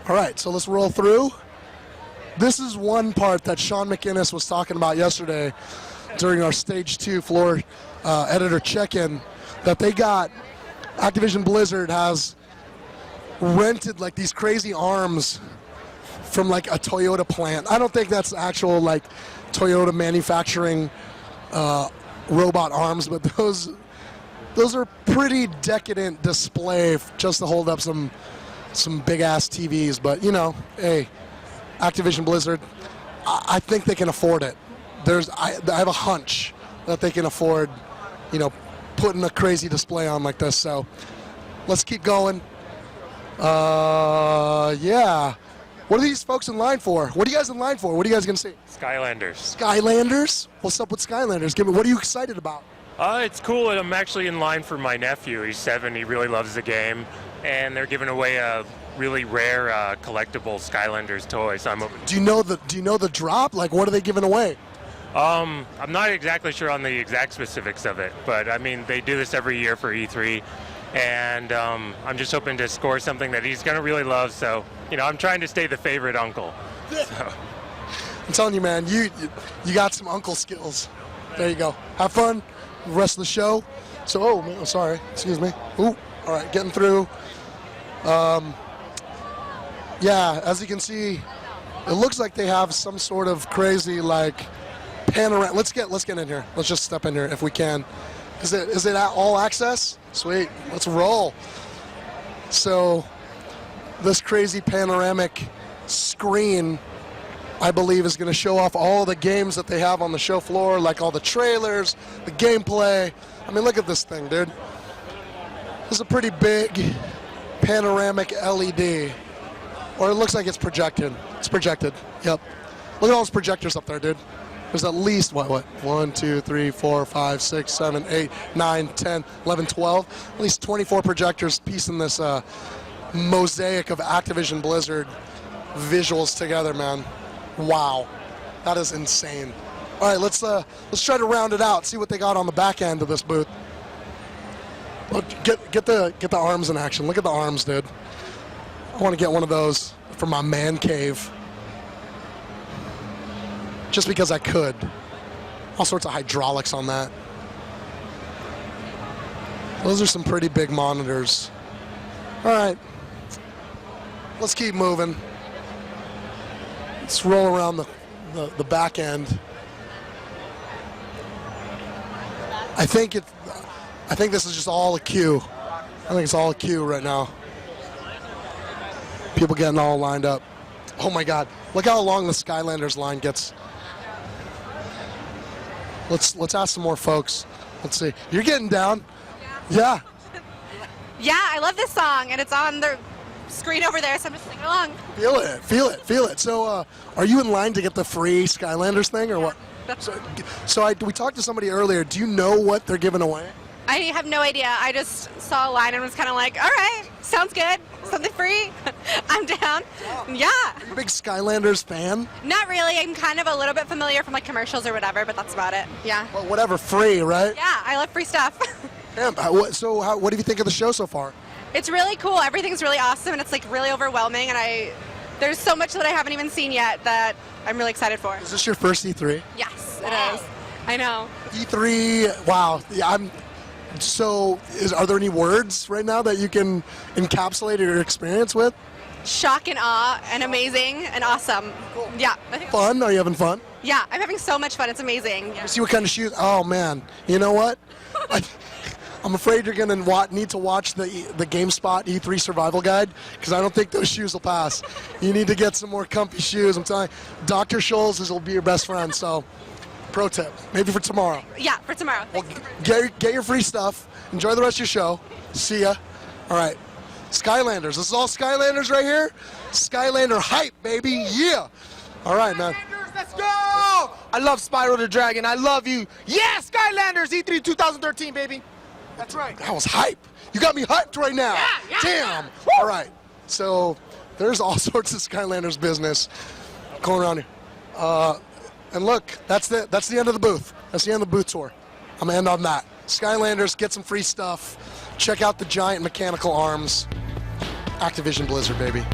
All right, so let's roll through. This is one part that Sean McInnes was talking about yesterday during our Stage 2 floor editor check-in, that they got. Activision Blizzard has rented these crazy arms from a Toyota plant. I don't think that's actual Toyota manufacturing robot arms, but those are pretty decadent display just to hold up some big ass TVs. But hey, Activision Blizzard, I think they can afford it. I have a hunch that they can afford putting a crazy display on like this. So let's keep going. Yeah. What are these folks in line for? What are you guys in line for? What are you guys going to see? Skylanders. Skylanders? What's up with Skylanders? Give me. What are you excited about? It's cool. I'm actually in line for my nephew. He's 7. He really loves the game. And they're giving away a really rare collectible Skylanders toy. So I'm open. Do you know the drop? Like, what are they giving away? I'm not exactly sure on the exact specifics of it, but I mean, they do this every year for E3, and I'm just hoping to score something that he's going to really love. So, I'm trying to stay the favorite uncle. So. I'm telling you, man, you got some uncle skills. There you go. Have fun. The rest of the show. So, oh, man, sorry. Excuse me. Ooh, all right, getting through. Yeah, as you can see, it looks like they have some sort of crazy panorama. Let's get in here. Let's just step in here if we can. Is it all access? Sweet. Let's roll. So this crazy panoramic screen, I believe, is going to show off all the games that they have on the show floor, like all the trailers, the gameplay. I mean, look at this thing, dude. This is a pretty big panoramic LED. Or it looks like it's projected. It's projected. Yep. Look at all those projectors up there, dude. There's at least, what? 1, 2, 3, 4, 5, 6, 7, 8, 9, 10, 11, 12. At least 24 projectors piecing this mosaic of Activision Blizzard visuals together, man. Wow. That is insane. All right, let's try to round it out, see what they got on the back end of this booth. Get the arms in action. Look at the arms, dude. I want to get one of those for my man cave. Just because I could. All sorts of hydraulics on that. Those are some pretty big monitors. All right. Let's keep moving. Let's roll around the back end. I think this is just all a queue. I think it's all a queue right now. People getting all lined up. Oh my God! Look how long the Skylanders line gets. Let's ask some more folks. Let's see. You're getting down. Yeah. Yeah, I love this song, and it's on the screen over there, so I'm just singing along. Feel it, feel it, feel it. So, are you in line to get the free Skylanders thing, or what? We talked to somebody earlier. Do you know what they're giving away? I have no idea. I just saw a line and was kind of like, all right, sounds good. Something free. I'm down. Yeah. Are you a big Skylanders fan? Not really. I'm kind of a little bit familiar from commercials or whatever, but that's about it. Yeah. Well, whatever, free, right? Yeah, I love free stuff. Damn. What do you think of the show so far? It's really cool. Everything's really awesome, and it's really overwhelming, and there's so much that I haven't even seen yet that I'm really excited for. Is this your first E3? Yes, it is. I know. E3, wow. Yeah, are there any words right now that you can encapsulate your experience with? Shock and awe and amazing and awesome. Cool. Yeah. Fun? Are you having fun? Yeah, I'm having so much fun. It's amazing. Yeah. See what kind of shoes? Oh man, you know what? I'm afraid you're gonna need to watch the GameSpot E3 Survival Guide because I don't think those shoes will pass. You need to get some more comfy shoes. I'm telling you, Dr. Scholl's will be your best friend. So, pro tip, maybe for tomorrow. Yeah, for tomorrow. Well, get your free stuff. Enjoy the rest of your show. See ya. All right. Skylanders. This is all Skylanders right here. Skylander hype, baby. Yeah. All right, man. Let's go! I love Spyro the Dragon. I love you. Yeah, Skylanders E3 2013, baby. That's right. That was hype. You got me hyped right now. Yeah. Damn. All right. So there's all sorts of Skylanders business going around here. And look, that's the end of the booth. That's the end of the booth tour. I'm gonna end on that. Skylanders, get some free stuff. Check out the giant mechanical arms. Activision Blizzard, baby.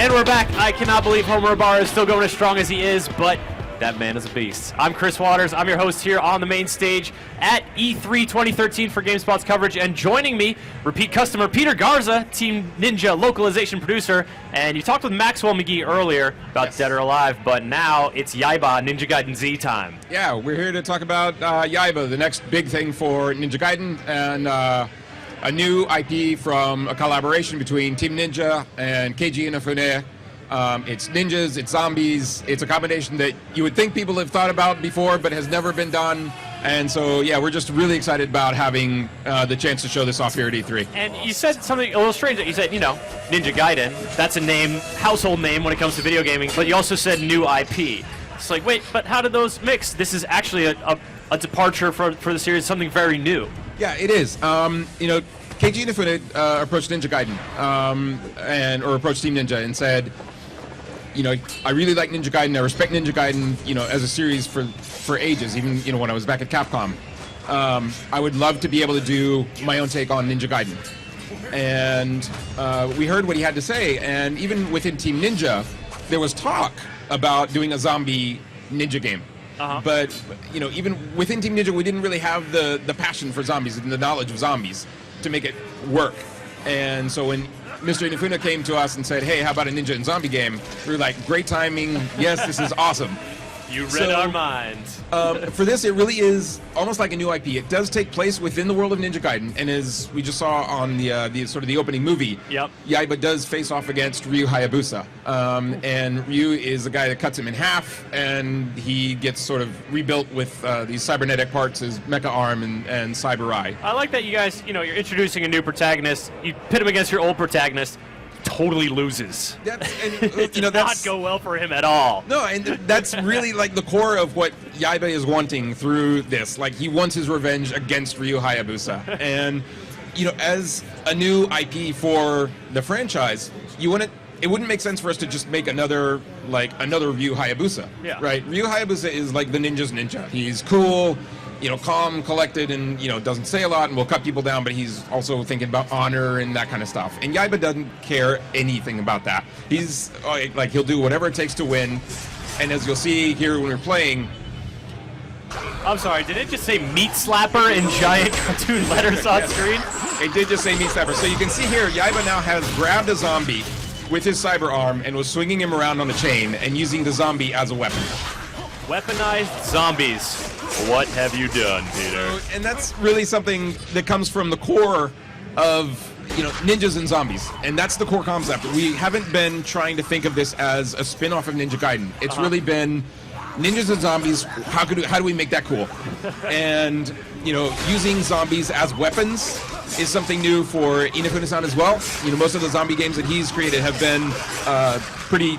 And we're back. I cannot believe Homer Barr is still going as strong as he is, but that man is a beast. I'm Chris Waters. I'm your host here on the main stage at E3 2013 for GameSpot's coverage. And joining me, repeat customer Peter Garza, Team Ninja localization producer. And you talked with Maxwell McGee earlier about Dead or Alive, but now it's Yaiba Ninja Gaiden Z time. Yeah, we're here to talk about Yaiba, the next big thing for Ninja Gaiden, and a new IP from a collaboration between Team Ninja and Keiji Inafune. It's ninjas, it's zombies. It's a combination that you would think people have thought about before, but has never been done. And so, yeah, we're just really excited about having the chance to show this off here at E3. And you said something a little strange. You said, Ninja Gaiden. That's a name, household name when it comes to video gaming. But you also said new IP. It's like, wait, but how did those mix? This is actually a departure for the series, something very new. Yeah, it is. Keiji Inafune approached Ninja Gaiden or approached Team Ninja and said, I really like Ninja Gaiden. I respect Ninja Gaiden, as a series for ages. Even when I was back at Capcom, I would love to be able to do my own take on Ninja Gaiden. And we heard what he had to say. And even within Team Ninja, there was talk about doing a zombie ninja game. But even within Team Ninja, we didn't really have the passion for zombies and the knowledge of zombies to make it work. And so when Mr. Inafune came to us and said, hey, how about a ninja and zombie game? We were like, great timing. Yes, this is awesome. You read our minds. For this, it really is almost like a new IP. It does take place within the world of Ninja Gaiden, and as we just saw on the sort of the opening movie, Yaiba does face off against Ryu Hayabusa, and Ryu is the guy that cuts him in half, and he gets sort of rebuilt with these cybernetic parts, his mecha arm and cyber eye. I like that you guys, you're introducing a new protagonist. You pit him against your old protagonist. Totally loses. It did not go well for him at all. No, and that's really like the core of what Yaiba is wanting through this. Like, he wants his revenge against Ryu Hayabusa. And, as a new IP for the franchise, it wouldn't make sense for us to just make another Ryu Hayabusa. Yeah. Right? Ryu Hayabusa is like the ninja's ninja. He's cool, calm, collected, and, doesn't say a lot and will cut people down, but he's also thinking about honor and that kind of stuff. And Yaiba doesn't care anything about that. He's, he'll do whatever it takes to win. And as you'll see here when we're playing... I'm sorry, did it just say Meat Slapper in giant cartoon letters on screen? It did just say Meat Slapper. So you can see here, Yaiba now has grabbed a zombie with his cyber arm and was swinging him around on a chain and using the zombie as a weapon. Weaponized zombies. What have you done, Peter? And that's really something that comes from the core of, ninjas and zombies. And that's the core concept. We haven't been trying to think of this as a spin-off of Ninja Gaiden. It's really been ninjas and zombies. How do we make that cool? And, using zombies as weapons is something new for Inafune-san as well. Most of the zombie games that he's created have been pretty,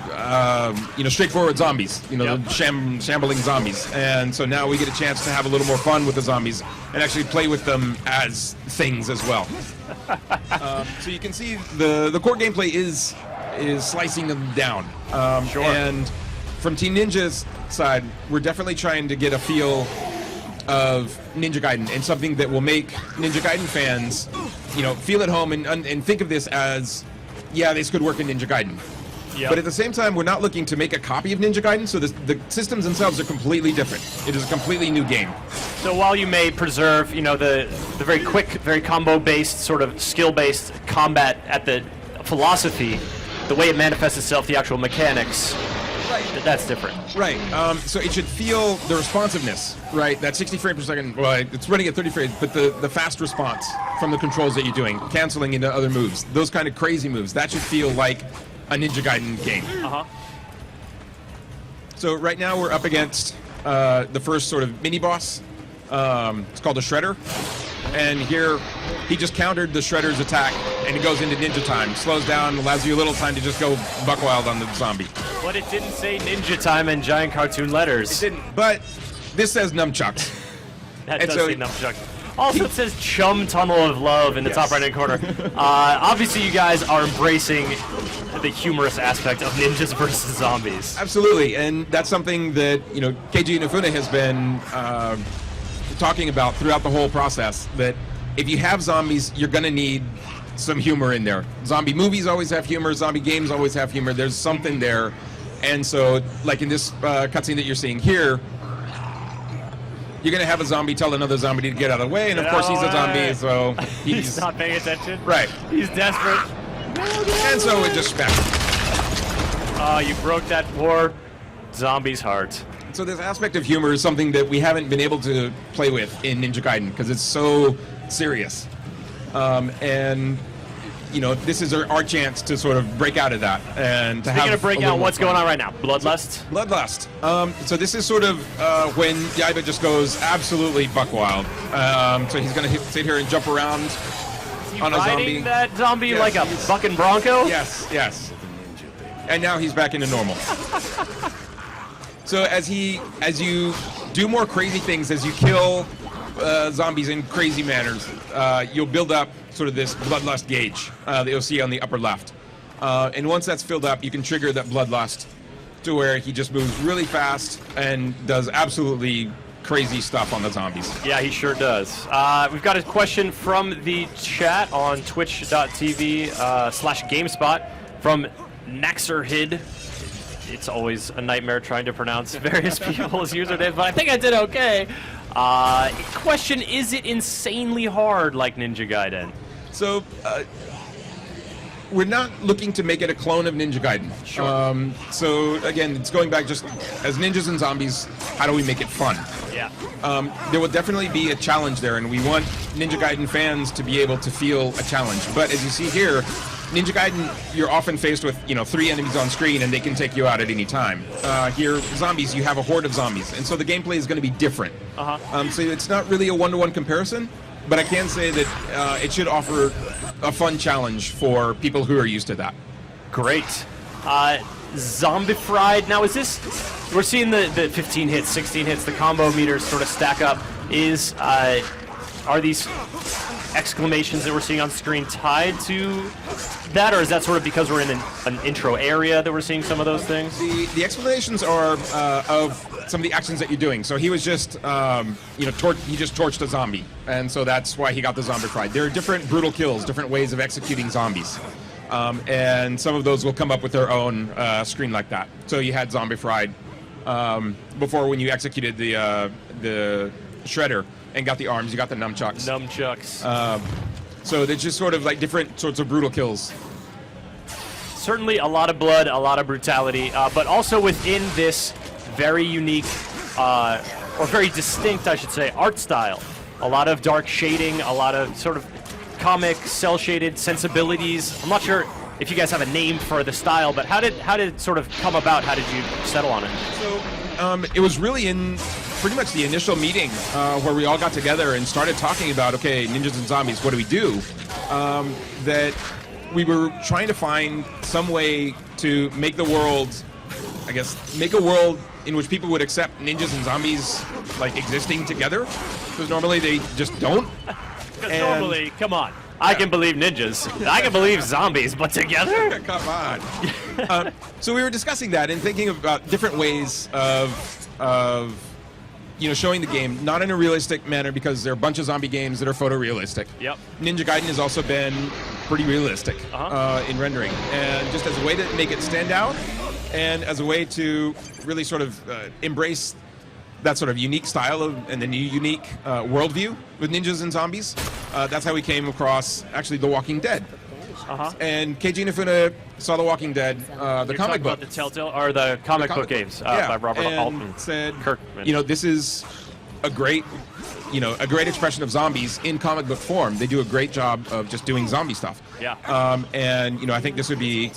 straightforward zombies. Shambling zombies. And so now we get a chance to have a little more fun with the zombies and actually play with them as things as well. So you can see the core gameplay is slicing them down. Sure. And from Team Ninja's side, we're definitely trying to get a feel of Ninja Gaiden and something that will make Ninja Gaiden fans, feel at home and think of this as, yeah, this could work in Ninja Gaiden. Yep. But at the same time, we're not looking to make a copy of Ninja Gaiden, so the systems themselves are completely different. It is a completely new game. So while you may preserve, the very quick, very combo-based, sort of skill-based combat at the philosophy, the way it manifests itself, the actual mechanics, that's different. Right. So it should feel the responsiveness, right? That 60 frames per second, well, it's running at 30 frames, but the fast response from the controls that you're doing, canceling into other moves, those kind of crazy moves, that should feel like a Ninja Gaiden game. So right now we're up against the first sort of mini-boss. It's called the Shredder. And here, he just countered the Shredder's attack, and he goes into ninja time. Slows down, allows you a little time to just go buck wild on the zombie. But it didn't say ninja time in giant cartoon letters. It didn't, but this says nunchucks. That does say nunchucks. Also, it says Chum Tunnel of Love in the top right-hand corner. Obviously, you guys are embracing the humorous aspect of ninjas versus zombies. Absolutely, and that's something that, Keiji Inafune has been talking about throughout the whole process, that if you have zombies, you're going to need some humor in there. Zombie movies always have humor, zombie games always have humor. There's something there. And so, like in this cutscene that you're seeing here, you're going to have a zombie tell another zombie to get out of the way, and of course he's a zombie, so he's not paying attention. Right. He's desperate. And so it just smacked. Oh, you broke that poor zombie's heart. So this aspect of humor is something that we haven't been able to play with in Ninja Gaiden because it's so serious. And this is our chance to sort of break out of that and to Speaking have of break a little out, more what's fun. going on right now? Bloodlust? Bloodlust. So this is sort of when Yaiba just goes absolutely buck wild. So he's going to sit here and jump around on a Riding zombie. that zombie Yes. like a bucking bronco? Yes. And now he's back into normal. So as you do more crazy things, as you kill zombies in crazy manners, you'll build up sort of this bloodlust gauge that you'll see on the upper left. And once that's filled up, you can trigger that bloodlust to where he just moves really fast and does absolutely crazy stuff on the zombies. Yeah, he sure does. We've got a question from the chat on twitch.tv/GameSpot from Naxerhid. It's always a nightmare trying to pronounce various people's usernames, but I think I did okay. Question, is it insanely hard like Ninja Gaiden? So, we're not looking to make it a clone of Ninja Gaiden. Sure. So, again, it's going back just as ninjas and zombies, how do we make it fun? Yeah. There will definitely be a challenge there, and we want Ninja Gaiden fans to be able to feel a challenge. But as you see here, Ninja Gaiden, you're often faced with 3 enemies on screen, and they can take you out at any time. Here, zombies, you have a horde of zombies, and so the gameplay is going to be different. So it's not really a one-to-one comparison, but I can say that it should offer a fun challenge for people who are used to that. Great. Zombie Fried. Now, is this... We're seeing the 15 hits, 16 hits, the combo meters sort of stack up. Are these exclamations that we're seeing on screen tied to that, or is that sort of because we're in an intro area that we're seeing some of those things? The explanations are of some of the actions that you're doing. So he was just, he just torched a zombie, and so that's why he got the Zombie Fried. There are different brutal kills, different ways of executing zombies, and some of those will come up with their own screen like that. So you had Zombie Fried before when you executed the shredder and got the arms, you got the nunchucks. So they're just sort of like different sorts of brutal kills. Certainly a lot of blood, a lot of brutality, but also within this very unique, or very distinct, I should say, art style. A lot of dark shading, a lot of sort of comic, cel-shaded sensibilities. I'm not sure if you guys have a name for the style, but how did it sort of come about? How did you settle on it? So it was really in pretty much the initial meeting where we all got together and started talking about, okay, ninjas and zombies, what do we do? That we were trying to find some way to make the world, make a world in which people would accept ninjas and zombies like existing together, because normally they just don't. Because normally, come on, I can believe ninjas, I can believe zombies, but together? Come on. So we were discussing that and thinking about different ways of showing the game, not in a realistic manner, because there are a bunch of zombie games that are photorealistic. Yep. Ninja Gaiden has also been pretty realistic in rendering, and just as a way to make it stand out, and as a way to really sort of embrace that sort of unique style and the new unique worldview with ninjas and zombies. That's how we came across actually The Walking Dead. And Keiji Inafune saw The Walking Dead, the comic book. About the Telltale or the comic book games by Robert Altman. Said, Kirkman. this is a great expression of zombies in comic book form. They do a great job of just doing zombie stuff. Yeah. And I think this would be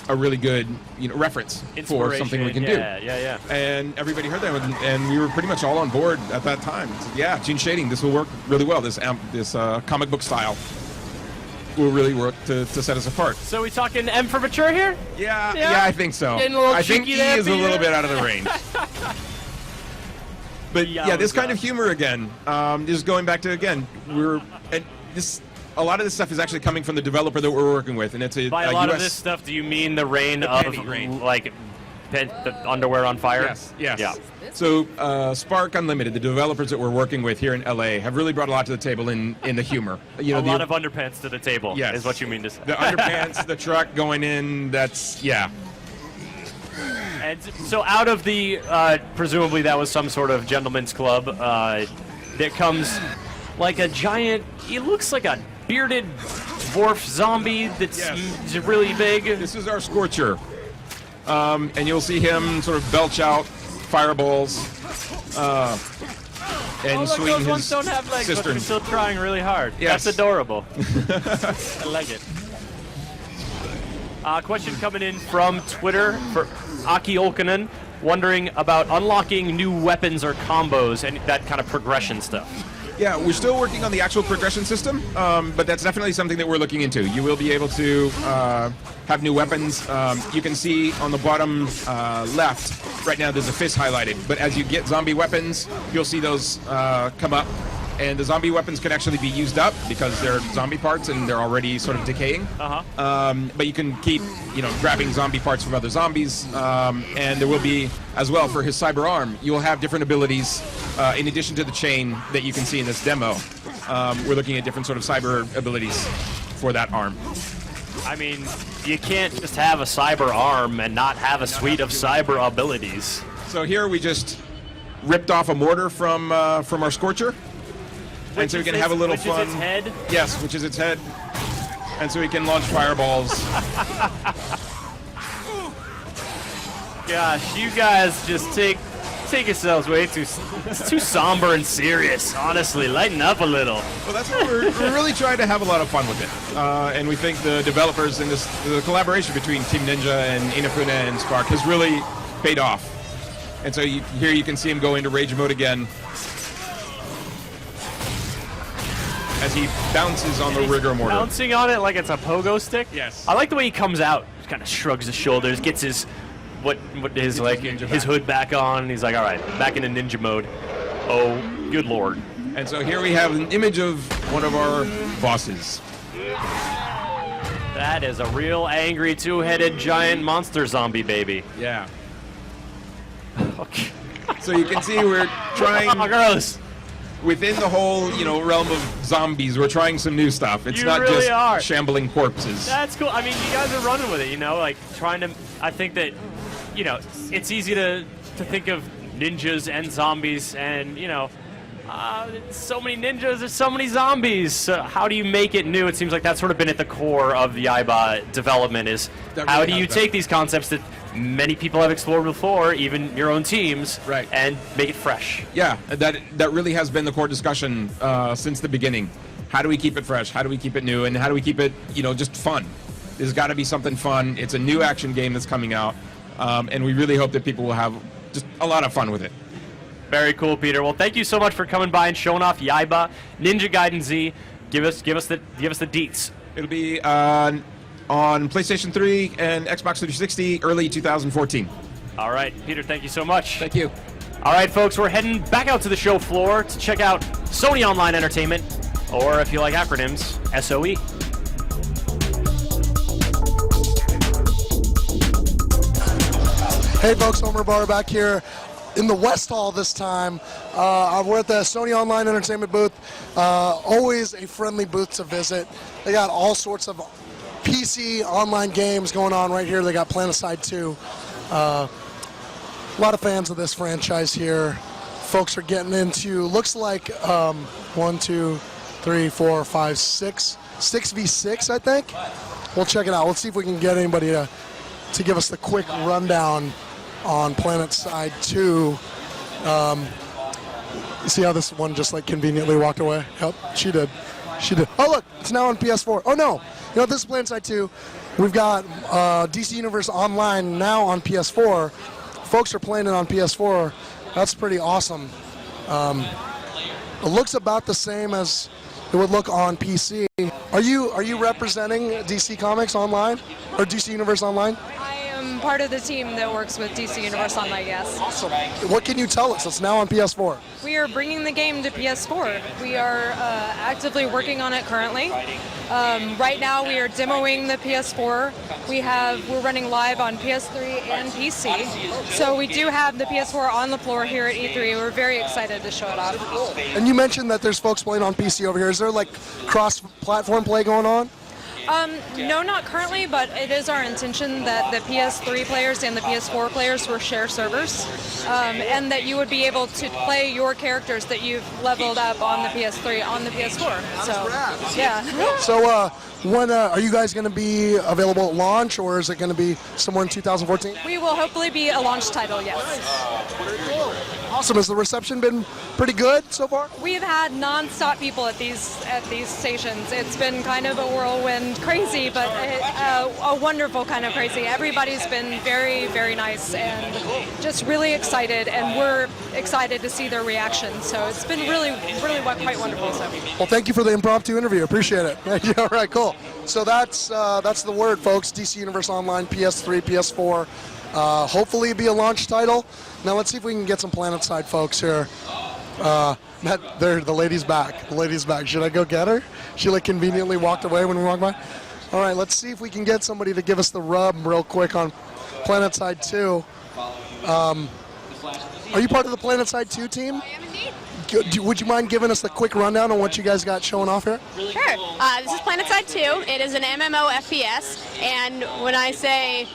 a really good reference for something we can do. Yeah. And everybody heard that, and we were pretty much all on board at that time. So, yeah, gene shading, this will work really well. This comic book style will really work to set us apart. So we talking M for mature here? Yeah, I think so. Getting a little I think cheeky E there, is a little Peter? bit out of the range. But yeah, this kind of humor again, just going back to a lot of this stuff is actually coming from the developer that we're working with, and it's By a lot of this stuff, do you mean the reign of like the underwear on fire? Yes. Yeah. So Spark Unlimited, the developers that we're working with here in LA, have really brought a lot to the table in the humor. A lot of underpants to the table. Yes. Is what you mean to say. The underpants, the truck going in. That's And so out of the presumably that was some sort of gentleman's club that comes like a giant. It looks like a bearded dwarf zombie that's really big. This is our Scorcher. And you'll see him sort of belch out fireballs and swing those his ones don't have legs, but cistern. they're still trying really hard. Yes. That's adorable. I like it. Question coming in from Twitter for Aki Olkanen, wondering about unlocking new weapons or combos and that kind of progression stuff. Yeah, we're still working on the actual progression system, but that's definitely something that we're looking into. You will be able to have new weapons. You can see on the bottom left, right now there's a fist highlighted, but as you get zombie weapons, you'll see those come up. And the zombie weapons can actually be used up because they're zombie parts and they're already sort of decaying. But you can keep, grabbing zombie parts from other zombies. And there will be, as well, for his cyber arm, you'll have different abilities in addition to the chain that you can see in this demo. We're looking at different sort of cyber abilities for that arm. I mean, you can't just have a cyber arm and not have a suite of cyber abilities. So here we just ripped off a mortar from our Scorcher. And so we can have a little fun. Which is its head? Yes, which is its head. And so we can launch fireballs. Gosh, you guys just take yourselves way too somber and serious. Honestly, lighten up a little. Well, that's what we're really trying to have a lot of fun with it. And we think the developers and the collaboration between Team Ninja and Inafune and Spark has really paid off. And so here you can see him go into rage mode again. As he bounces on the rigor mortar. Bouncing on it like it's a pogo stick? Yes. I like the way he comes out. Just kind of shrugs his shoulders, gets his his hood back on. He's like, all right, back into ninja mode. Oh, good lord. And so here we have an image of one of our bosses. That is a real angry two-headed giant monster zombie baby. Yeah. Okay. So you can see we're trying... Oh, gross. Within the whole, realm of zombies, we're trying some new stuff. It's not really just are. shambling corpses. That's cool. I mean, you guys are running with it, like trying to... I think that, it's easy to think of ninjas and zombies and, so many ninjas, there's so many zombies. So how do you make it new? It seems like that's sort of been at the core of the Yaiba development is how do you take these concepts that many people have explored before, even your own teams, right, and make it fresh? Yeah, that really has been the core discussion since the beginning. How do we keep it fresh? How do we keep it new? And how do we keep it, just fun? There's got to be something fun. It's a new action game that's coming out, and we really hope that people will have just a lot of fun with it. Very cool, Peter. Well, thank you so much for coming by and showing off Yaiba, Ninja Gaiden Z. Give us the deets. It'll be on PlayStation 3 and Xbox 360 early 2014. All right, Peter, thank you so much. Thank you. All right, folks, we're heading back out to the show floor to check out Sony Online Entertainment, or if you like acronyms, SOE. Hey folks, Homer Barr back here in the West Hall this time. We're at the Sony Online Entertainment booth. Always a friendly booth to visit. They got all sorts of PC online games going on right here. They got Planetside 2. A lot of fans of this franchise here. Folks are getting into, looks like 1, 2, 3, 4, 5, 6. 6v6, I think. We'll check it out. Let's see if we can get anybody to give us the quick rundown on Planetside 2. You see how this one just conveniently walked away? Yep, she did. Oh look, it's now on PS4. Oh no, this is Planetside 2. We've got DC Universe Online now on PS4. Folks are playing it on PS4. That's pretty awesome. It looks about the same as it would look on PC. Are you representing DC Comics Online or DC Universe Online? I'm part of the team that works with DC Universe Online, yes. Awesome. What can you tell us? It's now on PS4. We are bringing the game to PS4. We are actively working on it currently. Right now we are demoing the PS4. We're running live on PS3 and PC. So we do have the PS4 on the floor here at E3. We're very excited to show it off. And you mentioned that there's folks playing on PC over here. Is there cross-platform play going on? No, not currently, but it is our intention that the PS3 players and the PS4 players will share servers, and that you would be able to play your characters that you've leveled up on the PS3 on the PS4. So, yeah. So, when are you guys going to be available at launch, or is it going to be somewhere in 2014? We will hopefully be a launch title, yes. Awesome. Has the reception been pretty good so far? We've had non-stop people at these stations. It's been kind of a whirlwind crazy, but a wonderful kind of crazy. Everybody's been very, very nice and just really excited, and we're excited to see their reaction. So it's been really, really quite wonderful. So. Well, thank you for the impromptu interview. Appreciate it. Thank you. All right, cool. So that's the word, folks. DC Universe Online, PS3, PS4. Hopefully it'll be a launch title. Now let's see if we can get some PlanetSide folks here. The lady's back. The lady's back. Should I go get her? She like conveniently walked away when we walked by. All right, let's see if we can get somebody to give us the rub real quick on PlanetSide 2. Are you part of the PlanetSide 2 team? I am indeed. Would you mind giving us a quick rundown on what you guys got showing off here? Sure. This is PlanetSide 2. It is an MMO FPS, and when I say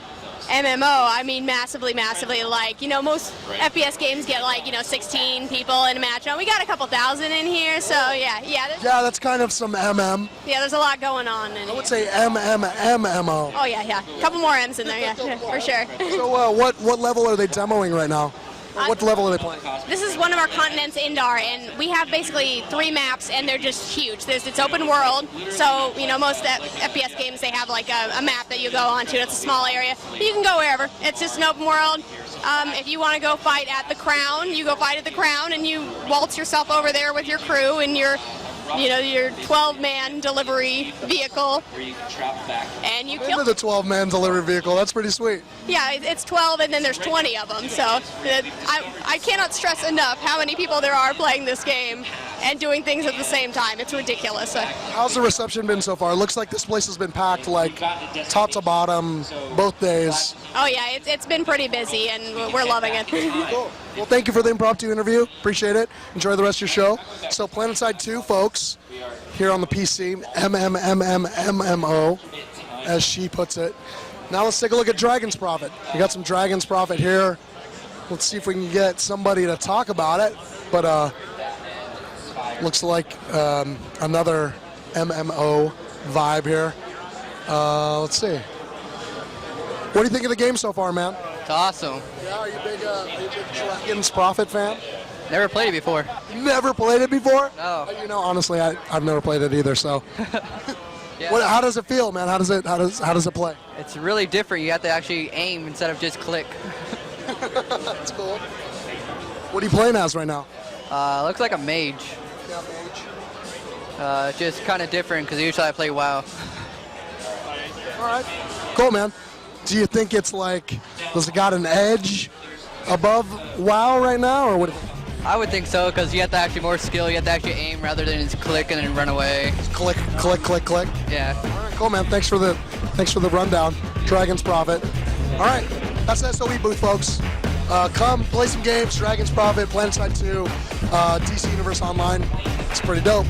MMO, I mean massively, massively. Like, you know, most FPS games get like, 16 people in a match. Now, we got a couple thousand in here, so yeah. Yeah, that's kind of some MM. Yeah, there's a lot going on. I would say MMO. Oh yeah. A couple more M's in there, yeah, for sure. So what level are they demoing right now? What level are they playing? This is one of our continents, Indar, and we have basically 3 maps, and they're just huge. It's open world, so most FPS games, they have like a map that you go onto. It's a small area. You can go wherever. It's just an open world. If you want to go fight at the Crown, you go fight at the Crown, and you waltz yourself over there with your crew and your 12-man delivery vehicle, and you kill the 12-man delivery vehicle. That's pretty sweet. Yeah, it's 12, and then there's 20 of them. So I cannot stress enough how many people there are playing this game and doing things at the same time. It's ridiculous. How's the reception been so far? It looks like this place has been packed, like top to bottom, both days. Oh yeah, it's been pretty busy, and we're loving it. Cool. Well, thank you for the impromptu interview. Appreciate it. Enjoy the rest of your show. So PlanetSide 2, folks, here on the PC, MMO, as she puts it. Now let's take a look at Dragon's Prophet. We got some Dragon's Prophet here. Let's see if we can get somebody to talk about it. But looks like another MMO vibe here. Let's see. What do you think of the game so far, man? It's awesome. Yeah, are you a big Dragon's Prophet fan? Never played it before. Never played it before? No. Honestly, I've never played it either. So, Yeah. How does it feel, man? How does it play? It's really different. You have to actually aim instead of just click. That's cool. What are you playing as right now? Looks like a mage. Yeah, mage. Just kind of different because usually I play WoW. All right. Cool, man. Do you think it's like, does it got an edge above WoW right now, or what? I would think so, because you have to actually more skill. You have to actually aim rather than just click and then run away. Just click, click, click, click. Yeah. All right, cool, man. Thanks for the rundown. Dragon's Prophet. All right, that's the SOE booth, folks. Come play some games. Dragon's Prophet, PlanetSide 2, DC Universe Online. It's pretty dope.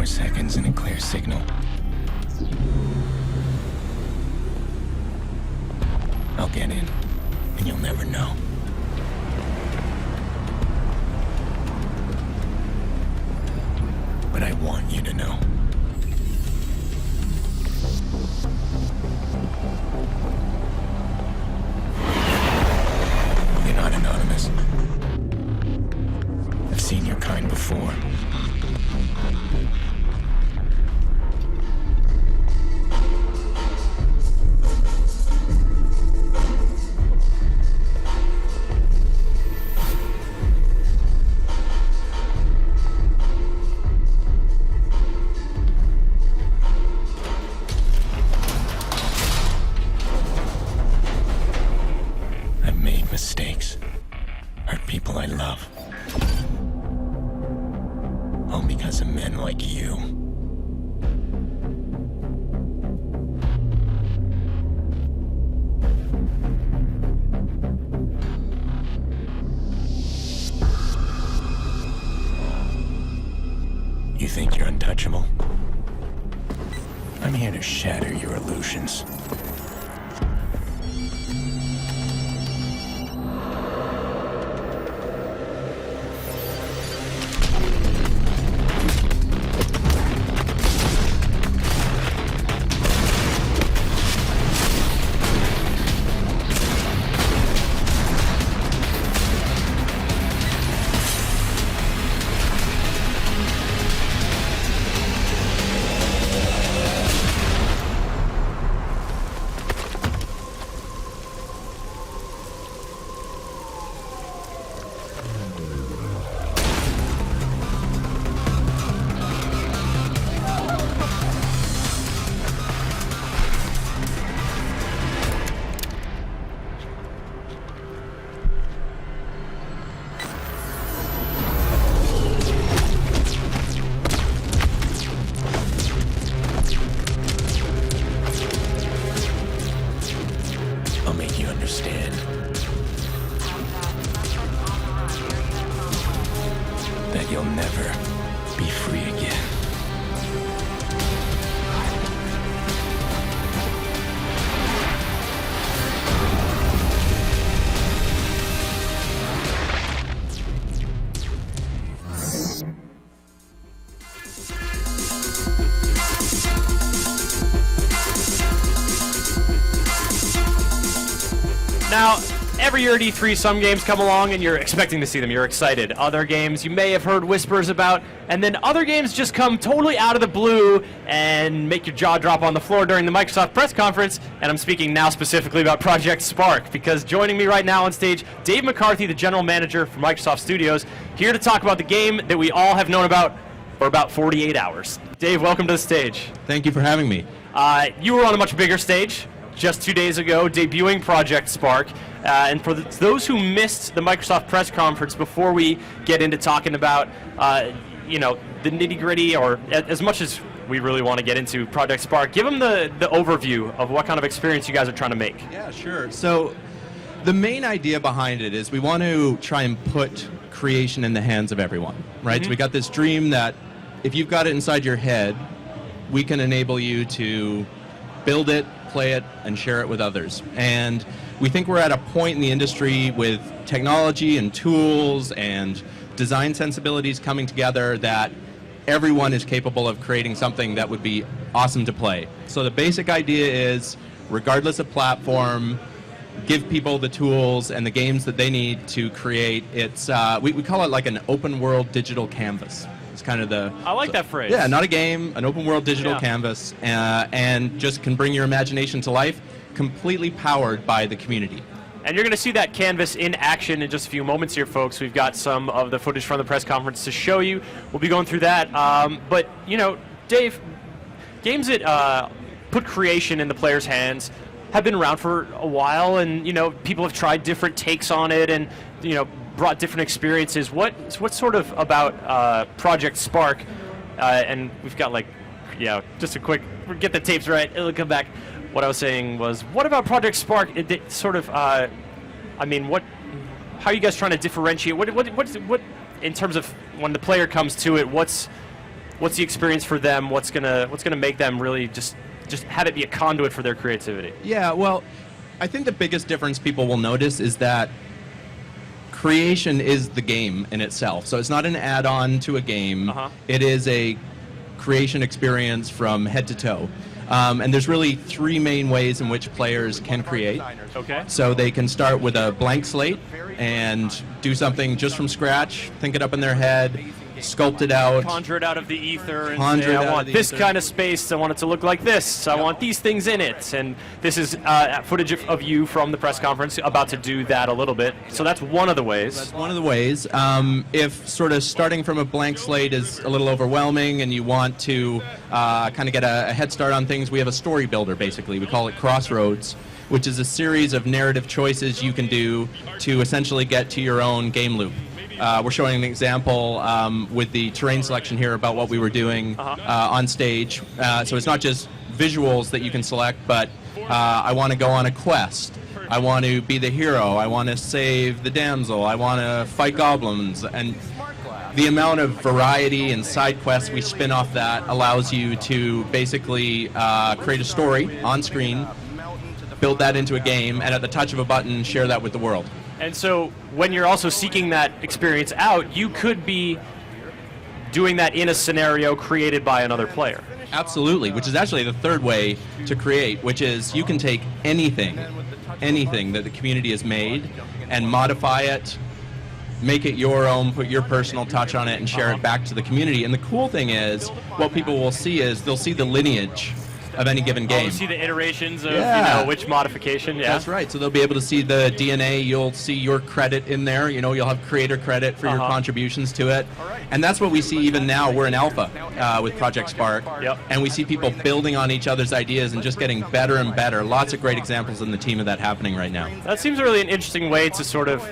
Seconds and a clear signal. I'll get in, and you'll never know. But I want you to know. You're not anonymous. I've seen your kind before. I'm here to shatter your illusions. I'll make you understand that you'll never be free again. Now, every year at E3, some games come along and you're expecting to see them. You're excited. Other games you may have heard whispers about, and then other games just come totally out of the blue and make your jaw drop on the floor during the Microsoft press conference. And I'm speaking now specifically about Project Spark, because joining me right now on stage, Dave McCarthy, the general manager for Microsoft Studios, here to talk about the game that we all have known about for about 48 hours. Dave, welcome to the stage. Thank you for having me. You were on a much bigger stage just 2 days ago, debuting Project Spark. And for those who missed the Microsoft press conference, before we get into talking about, the nitty-gritty, or as much as we really want to get into Project Spark, give them the overview of what kind of experience you guys are trying to make. Yeah, sure. So the main idea behind it is we want to try and put creation in the hands of everyone, right? So we got this dream that if you've got it inside your head, we can enable you to build it, play it, and share it with others. And we think we're at a point in the industry with technology and tools and design sensibilities coming together that everyone is capable of creating something that would be awesome to play. So the basic idea is, regardless of platform, give people the tools and the games that they need to create. It's we call it like an open world digital canvas. It's kind of the... I like that phrase. Yeah, not a game, an open world digital canvas, and just can bring your imagination to life, completely powered by the community. And you're going to see that canvas in action in just a few moments here, folks. We've got some of the footage from the press conference to show you. We'll be going through that. But, Dave, games that put creation in the player's hands have been around for a while, and, people have tried different takes on it and, brought different experiences. What's sort of about Project Spark, and we've got just a quick, get the tapes right, it'll come back. What I was saying was, what about Project Spark? It sort of, how are you guys trying to differentiate? What in terms of when the player comes to it, what's the experience for them? What's gonna make them really just have it be a conduit for their creativity? Yeah, well, I think the biggest difference people will notice is that creation is the game in itself. So it's not an add-on to a game. It is a creation experience from head to toe. And there's really three main ways in which players can create. Okay. So they can start with a blank slate and do something just from scratch, think it up in their head, sculpt it out. Conjure it out of the ether and say, I want this kind of space, I want it to look like this, I want these things in it. And this is footage of you from the press conference about to do that a little bit. So that's one of the ways. That's one of the ways. If sort of starting from a blank slate is a little overwhelming and you want to kind of get a head start on things, we have a story builder, basically. We call it Crossroads, which is a series of narrative choices you can do to essentially get to your own game loop. We're showing an example with the terrain selection here about what we were doing on stage. So it's not just visuals that you can select, but I want to go on a quest. I want to be the hero. I want to save the damsel. I want to fight goblins. And the amount of variety and side quests we spin off that allows you to basically create a story on screen, build that into a game, and at the touch of a button, share that with the world. And so when you're also seeking that experience out, you could be doing that in a scenario created by another player. Absolutely, which is actually the third way to create, which is you can take anything that the community has made and modify it, make it your own, put your personal touch on it, and share it back to the community. And the cool thing is, what people will see is they'll see the lineage of any given game. You see the iterations of Yeah. which modification. Yeah, That's right. So they'll be able to see the DNA. You'll see your credit in there. You'll have creator credit for your contributions to it. And that's what we see even now. We're in alpha with Project Spark. And we see people building on each other's ideas and just getting better and better. Lots of great examples in the team of that happening right now. That seems really an interesting way to sort of,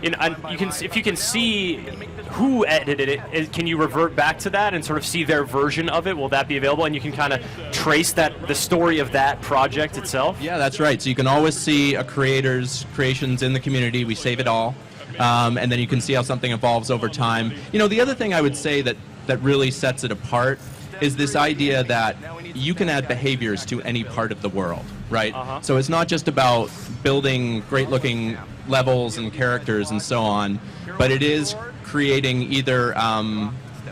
if you can see who edited it, can you revert back to that and sort of see their version of it? Will that be available? And you can kind of trace the story of that project itself? Yeah, that's right. So you can always see a creator's creations in the community. We save it all. And then you can see how something evolves over time. The other thing I would say that really sets it apart is this idea that you can add behaviors to any part of the world, right? So it's not just about building great-looking levels and characters and so on, but it is creating either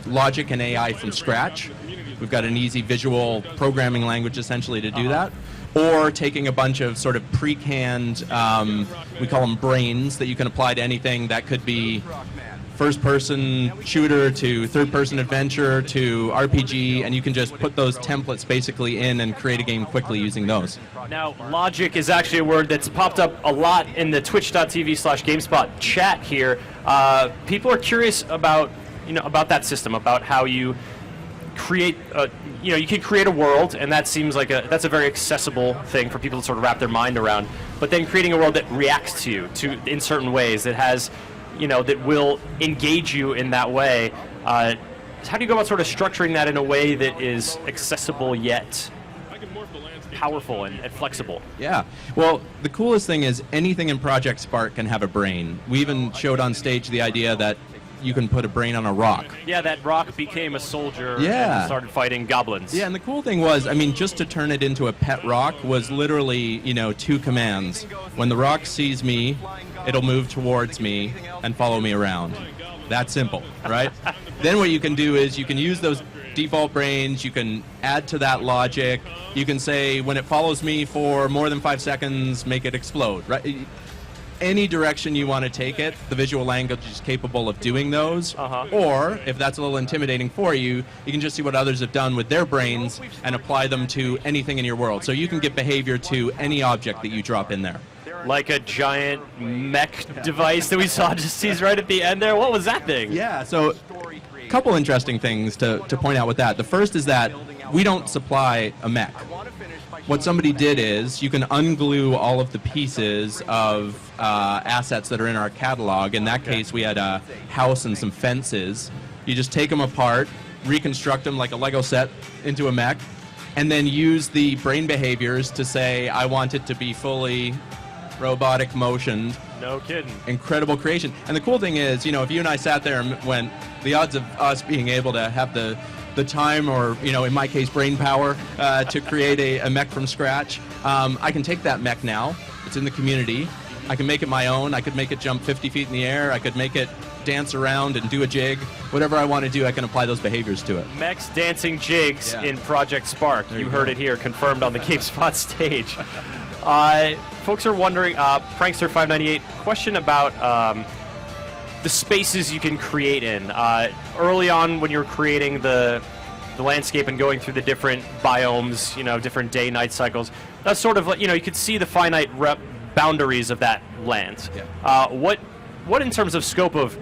logic and AI from scratch. We've got an easy visual programming language essentially to do that. Or taking a bunch of sort of pre-canned, we call them brains, that you can apply to anything that could be first-person shooter to third-person adventure to RPG, and you can just put those templates basically in and create a game quickly using those. Now, logic is actually a word that's popped up a lot in the twitch.tv/GameSpot chat here. People are curious about that system, about how you create you can create a world, and that seems like that's a very accessible thing for people to sort of wrap their mind around. But then creating a world that reacts to you in certain ways, that has that will engage you in that way. How do you go about sort of structuring that in a way that is accessible yet powerful and flexible? Yeah. Well, the coolest thing is anything in Project Spark can have a brain. We even showed on stage the idea that you can put a brain on a rock. Yeah, that rock became a soldier Yeah. and started fighting goblins. Yeah, and the cool thing was, just to turn it into a pet rock was literally, 2 commands. When the rock sees me, it'll move towards me and follow me around. That simple, right? Then what you can do is you can use those default brains, you can add to that logic, you can say, when it follows me for more than 5 seconds, make it explode, right? Any direction you want to take it, the visual language is capable of doing those. Or, if that's a little intimidating for you, you can just see what others have done with their brains and apply them to anything in your world. So you can give behavior to any object that you drop in there. Like a giant mech device that we saw just right at the end there. What was that thing? Yeah, so a couple interesting things to point out with that. The first is that we don't supply a mech. What somebody did is you can unglue all of the pieces of assets that are in our catalog. In that case, we had a house and some fences. You just take them apart, reconstruct them like a Lego set into a mech, and then use the brain behaviors to say, I want it to be fully robotic motioned. No kidding. Incredible creation. And the cool thing is, if you and I sat there and went, the odds of us being able to have the time or, in my case, brain power to create a mech from scratch. I can take that mech now. It's in the community. I can make it my own. I could make it jump 50 feet in the air. I could make it dance around and do a jig. Whatever I want to do, I can apply those behaviors to it. Mechs dancing jigs in Project Spark. You heard it here, confirmed on the GameSpot stage. Folks are wondering, Prankster598, question about the spaces you can create in. Early on, when you're creating the landscape and going through the different biomes, different day-night cycles, that's sort of like, you could see the finite boundaries of that land. What in terms of scope of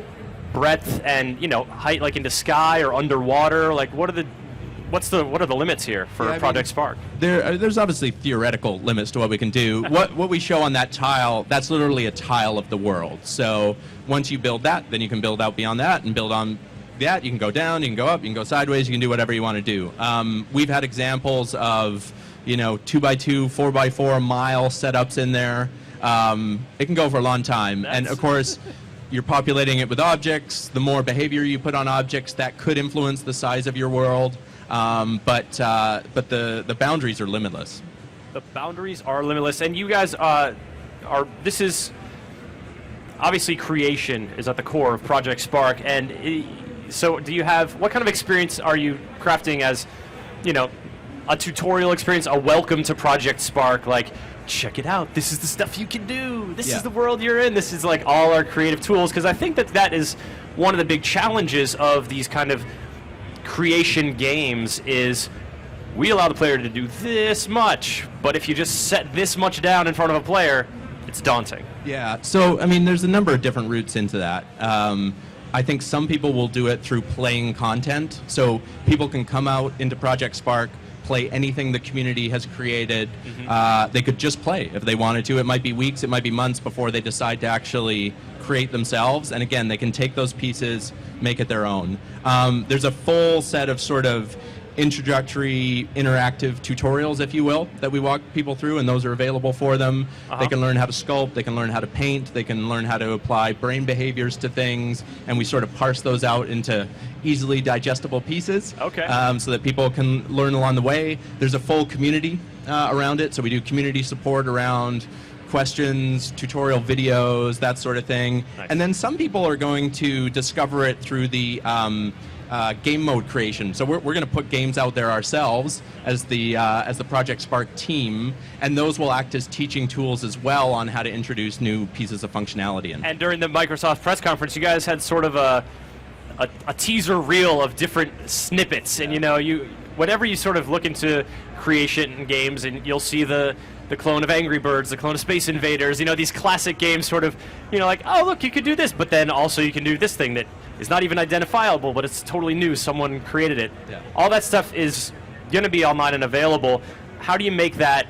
breadth and height, like into sky or underwater, like what are the limits here for Project Spark? There's obviously theoretical limits to what we can do. What we show on that tile, that's literally a tile of the world. So once you build that, then you can build out beyond that and build on that. You can go down, you can go up, you can go sideways, you can do whatever you want to do. We've had examples of 2x2, 4x4 mile setups in there. It can go for a long time. And of course, you're populating it with objects. The more behavior you put on objects, that could influence the size of your world. But the boundaries are limitless. The boundaries are limitless, and you guys are. This is obviously creation is at the core of Project Spark, and so do you have? What kind of experience are you crafting as, a tutorial experience, a welcome to Project Spark, like? Check it out. This is the stuff you can do. This is the world you're in. This is like all our creative tools, because I think that is one of the big challenges of these kind of creation games is we allow the player to do this much, but if you just set this much down in front of a player, it's daunting. Yeah, so, I mean, there's a number of different routes into that. I think some people will do it through playing content, so people can come out into Project Spark, play anything the community has created. They could just play if they wanted to. It might be weeks, it might be months before they decide to actually create themselves, and again, they can take those pieces, make it their own. There's a full set of sort of introductory interactive tutorials, if you will, that we walk people through, and those are available for them. They can learn how to sculpt, they can learn how to paint, they can learn how to apply brain behaviors to things, and we sort of parse those out into easily digestible pieces, so that people can learn along the way. There's a full community around it, so we do community support around questions, tutorial videos, that sort of thing. And then some people are going to discover it through the game mode creation. So we're going to put games out there ourselves as the Project Spark team, and those will act as teaching tools as well on how to introduce new pieces of functionality in. And during the Microsoft press conference, you guys had sort of a teaser reel of different snippets, and whenever you sort of look into creation in games, and you'll see the clone of Angry Birds, the clone of Space Invaders, these classic games sort of, like, oh, look, you could do this, but then also you can do this thing that is not even identifiable, but it's totally new, someone created it. Yeah. All that stuff is going to be online and available. How do you make that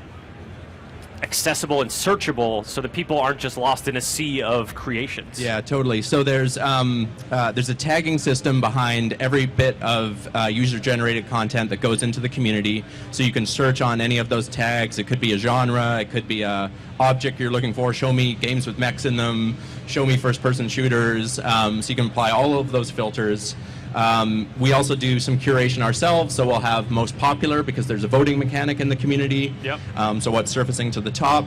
accessible and searchable so that people aren't just lost in a sea of creations? Yeah, totally. So there's a tagging system behind every bit of user-generated content that goes into the community. So you can search on any of those tags. It could be a genre, it could be a object you're looking for. Show me games with mechs in them. Show me first-person shooters. So you can apply all of those filters. We also do some curation ourselves, so we'll have most popular, because there's a voting mechanic in the community. Yep. So what's surfacing to the top.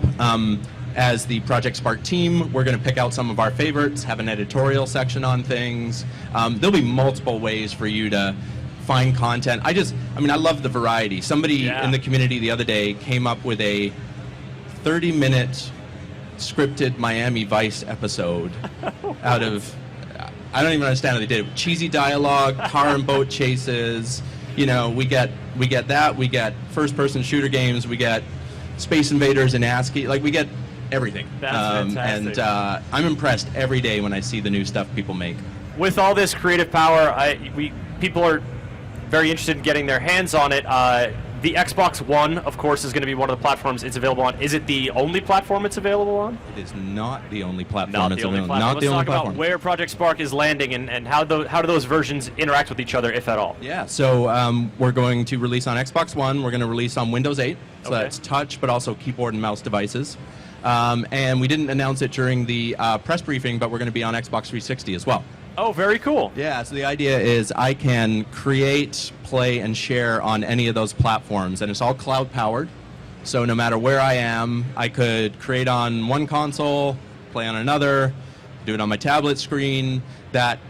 As the Project Spark team, we're going to pick out some of our favorites, have an editorial section on things. There'll be multiple ways for you to find content. I love the variety. Somebody in the community the other day came up with a 30-minute scripted Miami Vice episode out of... I don't even understand how they did it. Cheesy dialogue, car and boat chases. We get that. We get first-person shooter games. We get Space Invaders and ASCII. Like, we get everything. That's fantastic. And I'm impressed every day when I see the new stuff people make. With all this creative power, people are very interested in getting their hands on it. The Xbox One, of course, is going to be one of the platforms it's available on. Is it the only platform it's available on? It is not the only platform. Not the only platform. Let's talk about where Project Spark is landing and how do those versions interact with each other, if at all. Yeah, so we're going to release on Xbox One. We're going to release on Windows 8. So that's touch, but also keyboard and mouse devices. And we didn't announce it during the press briefing, but we're going to be on Xbox 360 as well. Oh, very cool. Yeah, so the idea is I can create, play, and share on any of those platforms, and it's all cloud-powered. So no matter where I am, I could create on one console, play on another, do it on my tablet screen. That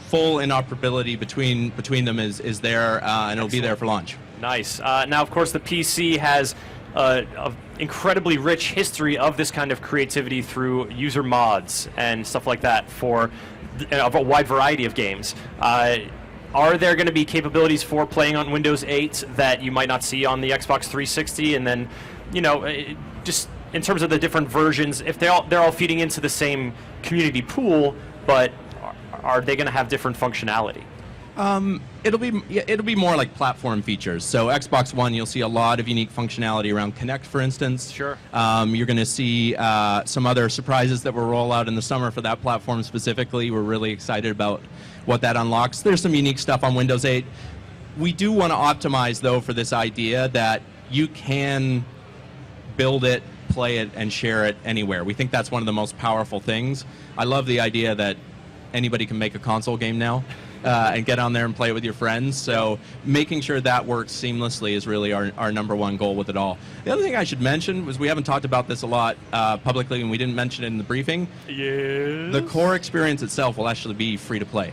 full interoperability between them is there, and it'll be there for launch. Nice. Now, of course, the PC has an incredibly rich history of this kind of creativity through user mods and stuff like that for a wide variety of games. Are there going to be capabilities for playing on Windows 8 that you might not see on the Xbox 360? And then, just in terms of the different versions, if they're all feeding into the same community pool, but are they going to have different functionality? It'll be more like platform features. So Xbox One, you'll see a lot of unique functionality around Kinect, for instance. Sure. You're going to see some other surprises that will roll out in the summer for that platform specifically. We're really excited about what that unlocks. There's some unique stuff on Windows 8. We do want to optimize, though, for this idea that you can build it, play it, and share it anywhere. We think that's one of the most powerful things. I love the idea that anybody can make a console game now and get on there and play it with your friends. So making sure that works seamlessly is really our number one goal with it all. The other thing I should mention was we haven't talked about this a lot publicly, and we didn't mention it in the briefing. Yes. The core experience itself will actually be free to play.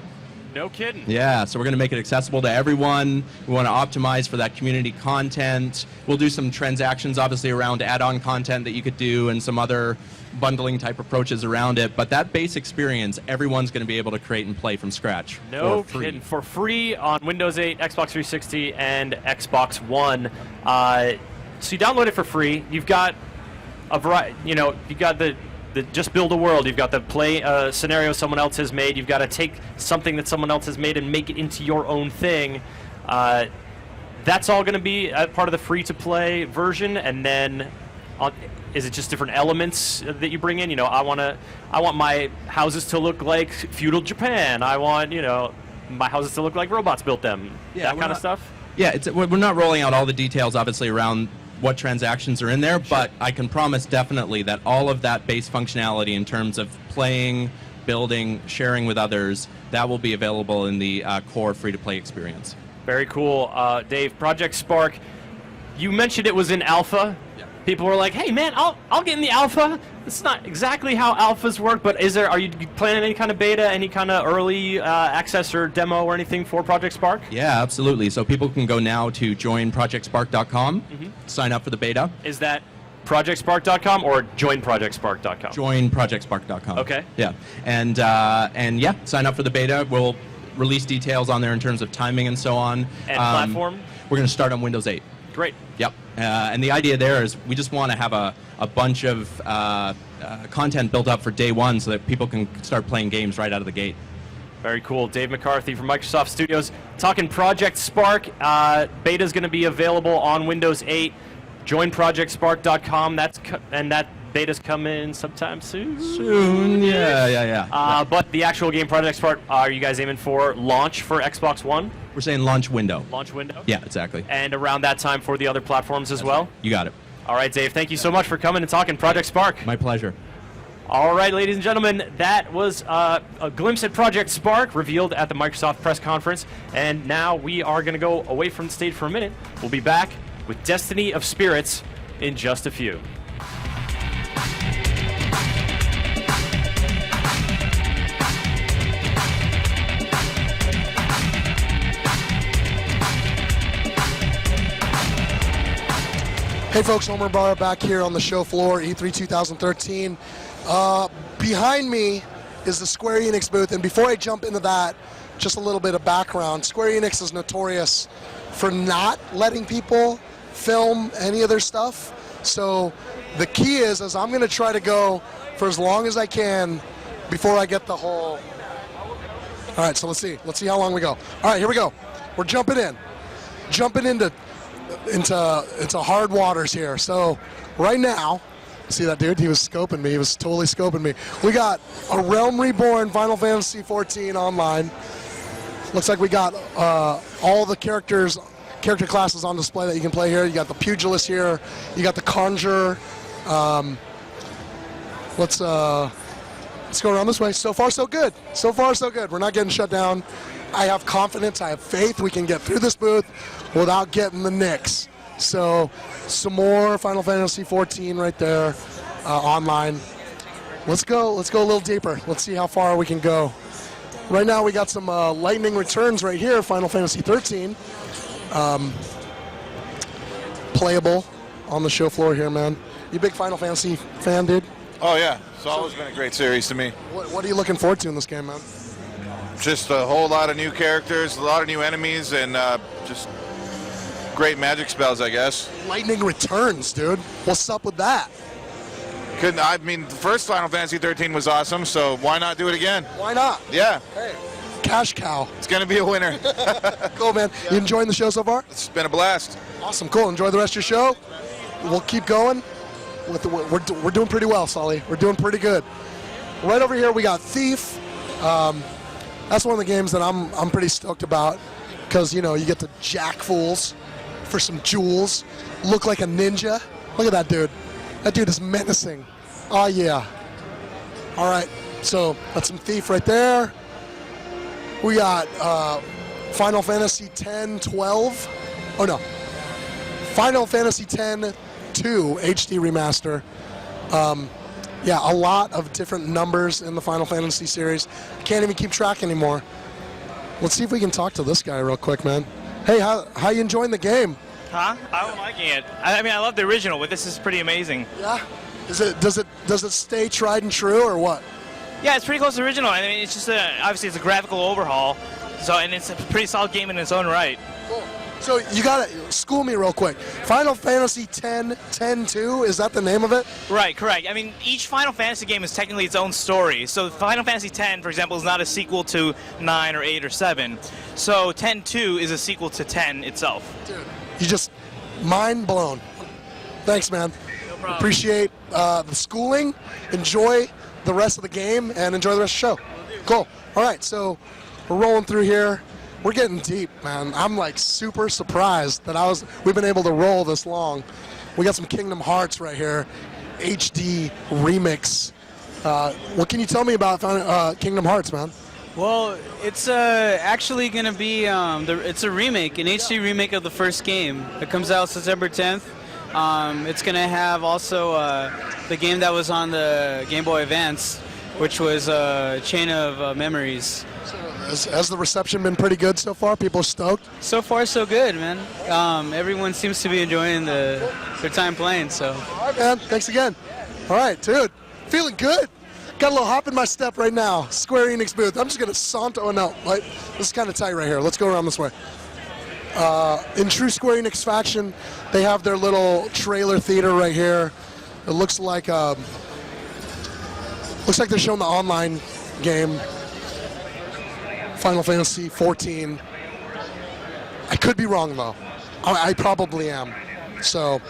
No kidding. Yeah, so we're going to make it accessible to everyone. We want to optimize for that community content. We'll do some transactions, obviously, around add-on content that you could do and some other bundling type approaches around it. But that base experience, everyone's going to be able to create and play from scratch. No for free. kidding. For free on Windows 8, Xbox 360, and Xbox One. So you download it for free. You've got a variety, you've got the just build a world. You've got the play scenario someone else has made. You've got to take something that someone else has made and make it into your own thing. That's all going to be part of the free-to-play version. And then, is it just different elements that you bring in? I want my houses to look like feudal Japan. I want my houses to look like robots built them. Yeah, that kind of stuff. Yeah, we're not rolling out all the details, obviously, around what transactions are in there, but I can promise definitely that all of that base functionality in terms of playing, building, sharing with others, that will be available in the core free-to-play experience. Very cool. Dave, Project Spark, you mentioned it was in alpha. Yeah. People were like, hey man, I'll get in the alpha. It's not exactly how alphas work, but are you planning any kind of beta, any kind of early access or demo or anything for Project Spark? Yeah, absolutely. So people can go now to joinprojectspark.com, sign up for the beta. Is that projectspark.com or joinprojectspark.com? Joinprojectspark.com. Okay. Yeah, and yeah, sign up for the beta. We'll release details on there in terms of timing and so on. And platform? We're going to start on Windows 8. Great. Yep. And the idea there is we just want to have a bunch of content built up for day one so that people can start playing games right out of the gate. Very cool. Dave McCarthy from Microsoft Studios talking Project Spark. Beta is going to be available on Windows 8. JoinProjectSpark.com. That beta's coming sometime soon. Soon, yeah. But the actual game Project Spark, are you guys aiming for launch for Xbox One? We're saying launch window. Launch window? Yeah, exactly. And around that time for the other platforms as well? You got it. All right, Dave, thank you so much for coming and talking Project Spark. My pleasure. All right, ladies and gentlemen, that was a glimpse at Project Spark revealed at the Microsoft press conference. And now we are going to go away from the stage for a minute. We'll be back with Destiny of Spirits in just a few. Hey folks, Homer Barr back here on the show floor, E3 2013. Behind me is the Square Enix booth, and before I jump into that, just a little bit of background. Square Enix is notorious for not letting people film any of their stuff. So the key is I'm going to try to go for as long as I can before I get the whole... All right, so let's see how long we go. All right, here we go. We're jumping into hard waters here. So right now, see that dude? He was scoping me. He was totally scoping me. We got a Realm Reborn Final Fantasy 14 online. Looks like we got all the character classes on display that you can play here. You got the Pugilist here. You got the Conjurer. Let's go around this way. So far, so good. So far, so good. We're not getting shut down. I have confidence. I have faith we can get through this booth without getting the nicks. So some more Final Fantasy 14 right there online. Let's go a little deeper. Let's see how far we can go. Right now we got some Lightning Returns right here, Final Fantasy 13. Playable on the show floor here, man. You big Final Fantasy fan, dude? Oh yeah, it's always been a great series to me. What are you looking forward to in this game, man? Just a whole lot of new characters, a lot of new enemies, and just great magic spells, I guess. Lightning Returns, dude. What's up with that? The first Final Fantasy 13 was awesome, so why not do it again? Why not? Yeah. Hey, cash cow. It's going to be a winner. Cool, man. Yeah. You enjoying the show so far? It's been a blast. Awesome, cool. Enjoy the rest of your show. We'll keep going. We're doing pretty well, Sully. We're doing pretty good. Right over here we got Thief. That's one of the games that I'm pretty stoked about because, you get to jack fools for some jewels. Look like a ninja. Look at that dude. That dude is menacing. Oh, yeah. All right, so that's some Thief right there. We got Final Fantasy X, 12. Oh, no. Final Fantasy X 2 HD Remaster. Yeah, a lot of different numbers in the Final Fantasy series. Can't even keep track anymore. Let's see if we can talk to this guy real quick, man. Hey, how you enjoying the game? Huh? I'm liking it. I mean, I love the original, but this is pretty amazing. Yeah? Does it stay tried and true, or what? Yeah, it's pretty close to the original. I mean, it's just obviously it's a graphical overhaul, and it's a pretty solid game in its own right. Cool. So you gotta school me real quick. Final Fantasy X 2, is that the name of it? Right, correct. I mean, each Final Fantasy game is technically its own story. So Final Fantasy X, for example, is not a sequel to 9 or 8 or 7. So X 2 is a sequel to 10 itself. Dude, you just mind blown. Thanks, man. No problem. Appreciate the schooling. Enjoy the rest of the game and enjoy the rest of the show. Cool. All right, so we're rolling through here. We're getting deep, man. I'm like super surprised that we've been able to roll this long. We got some Kingdom Hearts right here, HD remix. What can you tell me about Kingdom Hearts, man? Well, it's actually going to be it's a remake, an HD remake of the first game. It comes out September 10th. It's going to have also the game that was on the Game Boy Advance, which was Chain of Memories. Has the reception been pretty good so far? People stoked? So far, so good, man. Everyone seems to be enjoying their time playing, so. All right, man. Thanks again. All right, dude. Feeling good. Got a little hop in my step right now. Square Enix booth. I'm just going to saunter. Oh, no. This is kind of tight right here. Let's go around this way. In true Square Enix fashion, they have their little trailer theater right here. It looks like they're showing the online game. Final Fantasy 14. I could be wrong though. I probably am. So,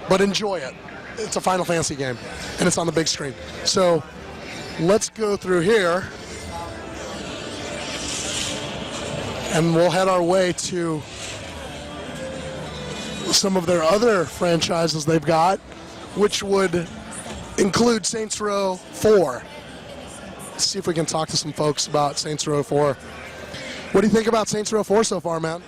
but enjoy it. It's a Final Fantasy game, and it's on the big screen. So, let's go through here, and we'll head our way to some of their other franchises they've got, which would include Saints Row 4. Let's see if we can talk to some folks about Saints Row 4. What do you think about Saints Row 4 so far, man?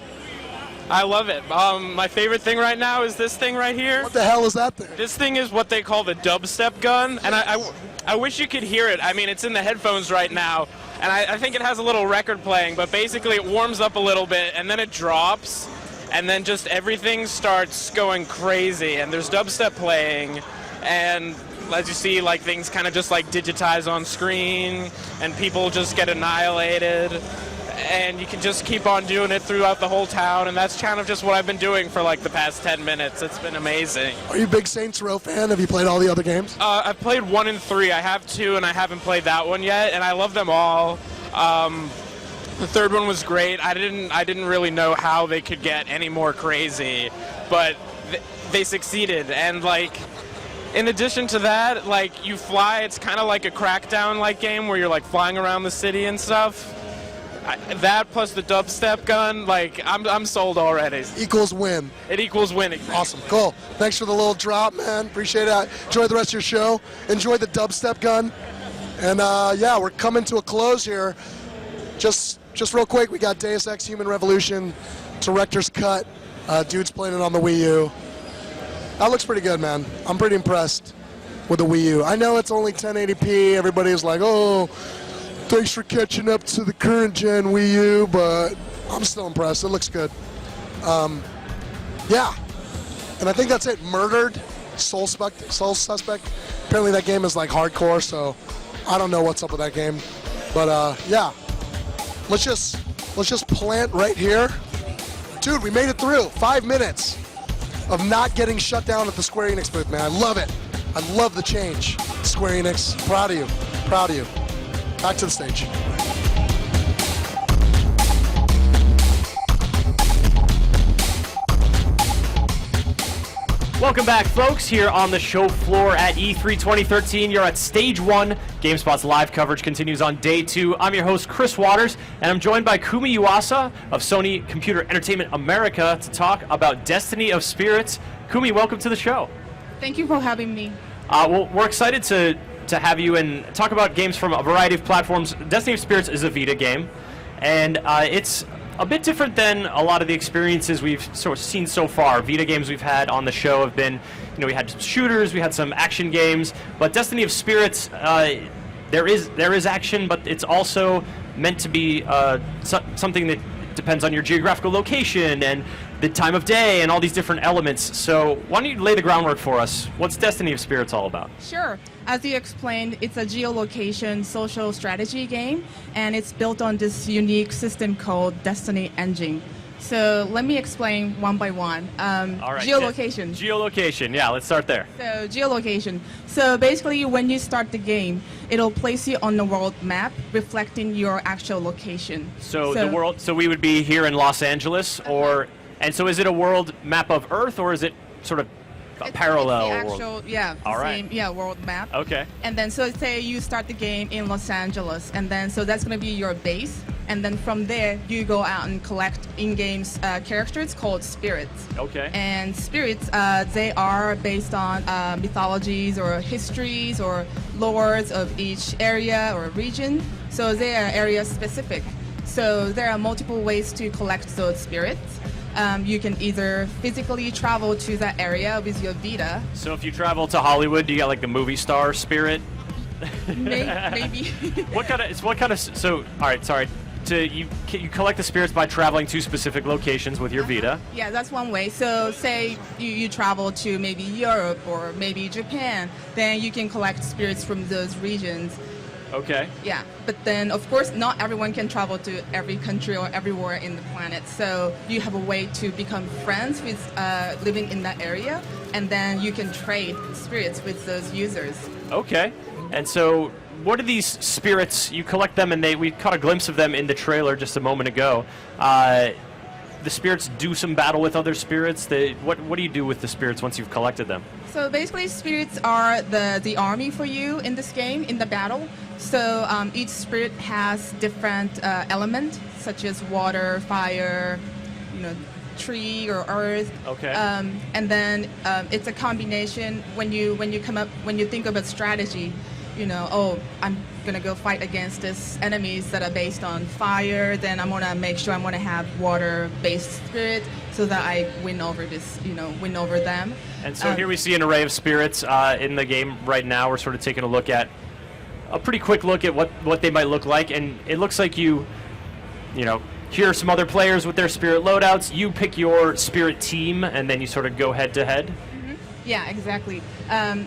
I love it. My favorite thing right now is this thing right here. What the hell is that thing? This thing is what they call the dubstep gun, and I wish you could hear it. I mean, it's in the headphones right now, and I think it has a little record playing, but basically it warms up a little bit, and then it drops, and then just everything starts going crazy, and there's dubstep playing, and as you see, like, things kind of just like digitize on screen, and people just get annihilated, and you can just keep on doing it throughout the whole town, and that's kind of just what I've been doing for like the past 10 minutes. It's been amazing. Are you a big Saints Row fan? Have you played all the other games? I've played 1 and 3. I have 2, and I haven't played that one yet, and I love them all. The third one was great. I didn't really know how they could get any more crazy, but they succeeded, and like, in addition to that, like, you fly. It's kind of like a Crackdown-like game where you're like flying around the city and stuff. That plus the dubstep gun, like, I'm sold already. Equals win. It equals winning. Awesome, cool. Thanks for the little drop, man. Appreciate it. Enjoy the rest of your show. Enjoy the dubstep gun. And yeah, we're coming to a close here. Just real quick, we got Deus Ex Human Revolution, Director's Cut. Dude's playing it on the Wii U. That looks pretty good, man. I'm pretty impressed with the Wii U. I know it's only 1080p. Everybody's like, oh, thanks for catching up to the current gen Wii U, but I'm still impressed. It looks good. Yeah. And I think that's it. Murdered, Soul Suspect. Apparently that game is like hardcore, so I don't know what's up with that game. But yeah. Let's just plant right here. Dude, we made it through. 5 minutes of not getting shut down at the Square Enix booth, man. I love it. I love the change. Square Enix, proud of you. Proud of you. Back to the stage. Welcome back, folks, here on the show floor at E3 2013. You're at Stage 1. GameSpot's live coverage continues on Day 2. I'm your host, Chris Waters, and I'm joined by Kumi Yuasa of Sony Computer Entertainment America to talk about Destiny of Spirits. Kumi, welcome to the show. Thank you for having me. Well, we're excited to have you and talk about games from a variety of platforms. Destiny of Spirits is a Vita game, and it's a bit different than a lot of the experiences we've seen so far. Vita games we've had on the show have been, we had shooters, we had some action games, but Destiny of Spirits, there is action, but it's also meant to be something that depends on your geographical location and the time of day and all these different elements. So why don't you lay the groundwork for us? What's Destiny of Spirits all about? Sure. As you explained, it's a geolocation social strategy game, and it's built on this unique system called Destiny Engine. So let me explain one by one. All right. Geolocation. Geolocation, yeah, let's start there. So geolocation. So basically, when you start the game, it'll place you on the world map, reflecting your actual location. So the world. So we would be here in Los Angeles, and so is it a world map of Earth, or is it sort of a parallel it's the world? actual, yeah, All right. same, yeah, world map. Okay. And then, so say you start the game in Los Angeles, and then so that's going to be your base. And then from there, you go out and collect in-game characters called spirits. Okay. And spirits, they are based on mythologies or histories or lores of each area or region. So they are area specific. So there are multiple ways to collect those spirits. You can either physically travel to that area with your Vita. So if you travel to Hollywood, do you get like the movie star spirit? Maybe. What kind of? So all right, sorry. You collect the spirits by traveling to specific locations with your Vita. Yeah, that's one way. So say you travel to maybe Europe or maybe Japan, then you can collect spirits from those regions. Okay. Yeah, but then of course not everyone can travel to every country or everywhere in the planet. So you have a way to become friends with living in that area, and then you can trade spirits with those users. Okay. And so what are these spirits? You collect them, and we caught a glimpse of them in the trailer just a moment ago. The spirits do some battle with other spirits. What do you do with the spirits once you've collected them? So basically, spirits are the army for you in this game, in the battle. So each spirit has different elements, such as water, fire, tree or earth. Okay. And then it's a combination. When you think about strategy, I'm gonna go fight against these enemies that are based on fire. Then I'm gonna make sure I'm gonna have water-based spirit so that I win over them. And so here we see an array of spirits in the game right now. We're sort of taking a pretty quick look at what they might look like, and it looks like you here are some other players with their spirit loadouts. You pick your spirit team, and then you sort of go head to head. Yeah, exactly.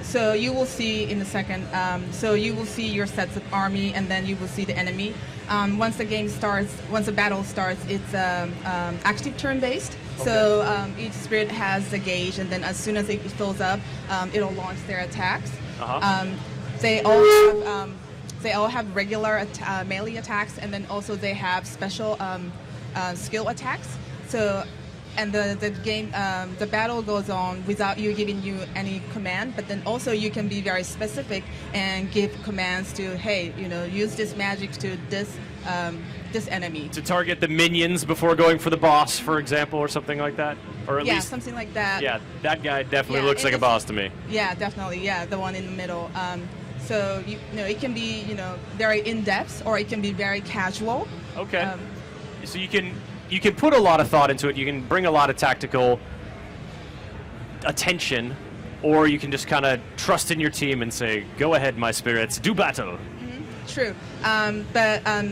So you will see in a second. So you will see your sets of army, and then you will see the enemy. Once the battle starts, it's active turn-based. Okay. So each spirit has a gauge, and then as soon as it fills up, it'll launch their attacks. Uh-huh. They all have regular melee attacks, and then also they have special skill attacks. So. And the battle goes on without you giving you any command, but then also you can be very specific and give commands to, hey, use this magic to this enemy. To target the minions before going for the boss, for example, or something like that? Or at least something like that. Yeah, that guy definitely looks like a boss to me. Yeah, definitely. Yeah, the one in the middle. So it can be very in-depth, or it can be very casual. Okay. So you can put a lot of thought into it. You can bring a lot of tactical attention, or you can just kind of trust in your team and say, "Go ahead, my spirits, do battle." Mm-hmm. True,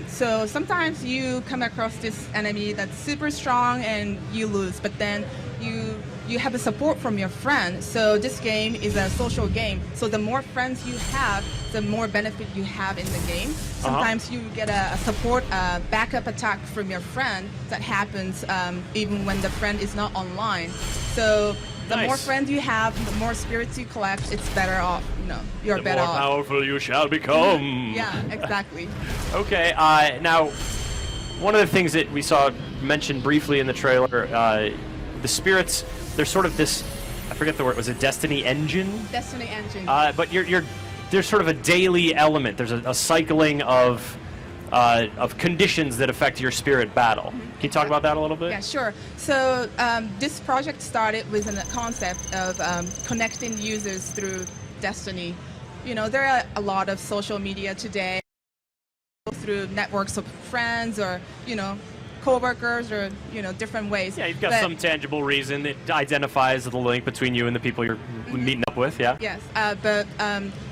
so sometimes you come across this enemy that's super strong and you lose, but then you have the support from your friend. So this game is a social game. So the more friends you have, the more benefit you have in the game. Sometimes you get a support, backup attack from your friend that happens even when the friend is not online. So the more friends you have, the more spirits you collect, it's better off. You're better off. The more powerful you shall become. Yeah, exactly. Okay, now one of the things that we saw mentioned briefly in the trailer, the spirits, they're sort of this, I forget the word, was it Destiny Engine? Destiny Engine. But there's sort of a daily element. There's a cycling of of conditions that affect your spirit battle. Can you talk about that a little bit? Yeah, sure. So this project started with a concept of connecting users through Destiny. There are a lot of social media today through networks of friends or, co-workers or, different ways. Yeah, you've got some tangible reason that identifies the link between you and the people you're meeting up with, yeah? Yes, but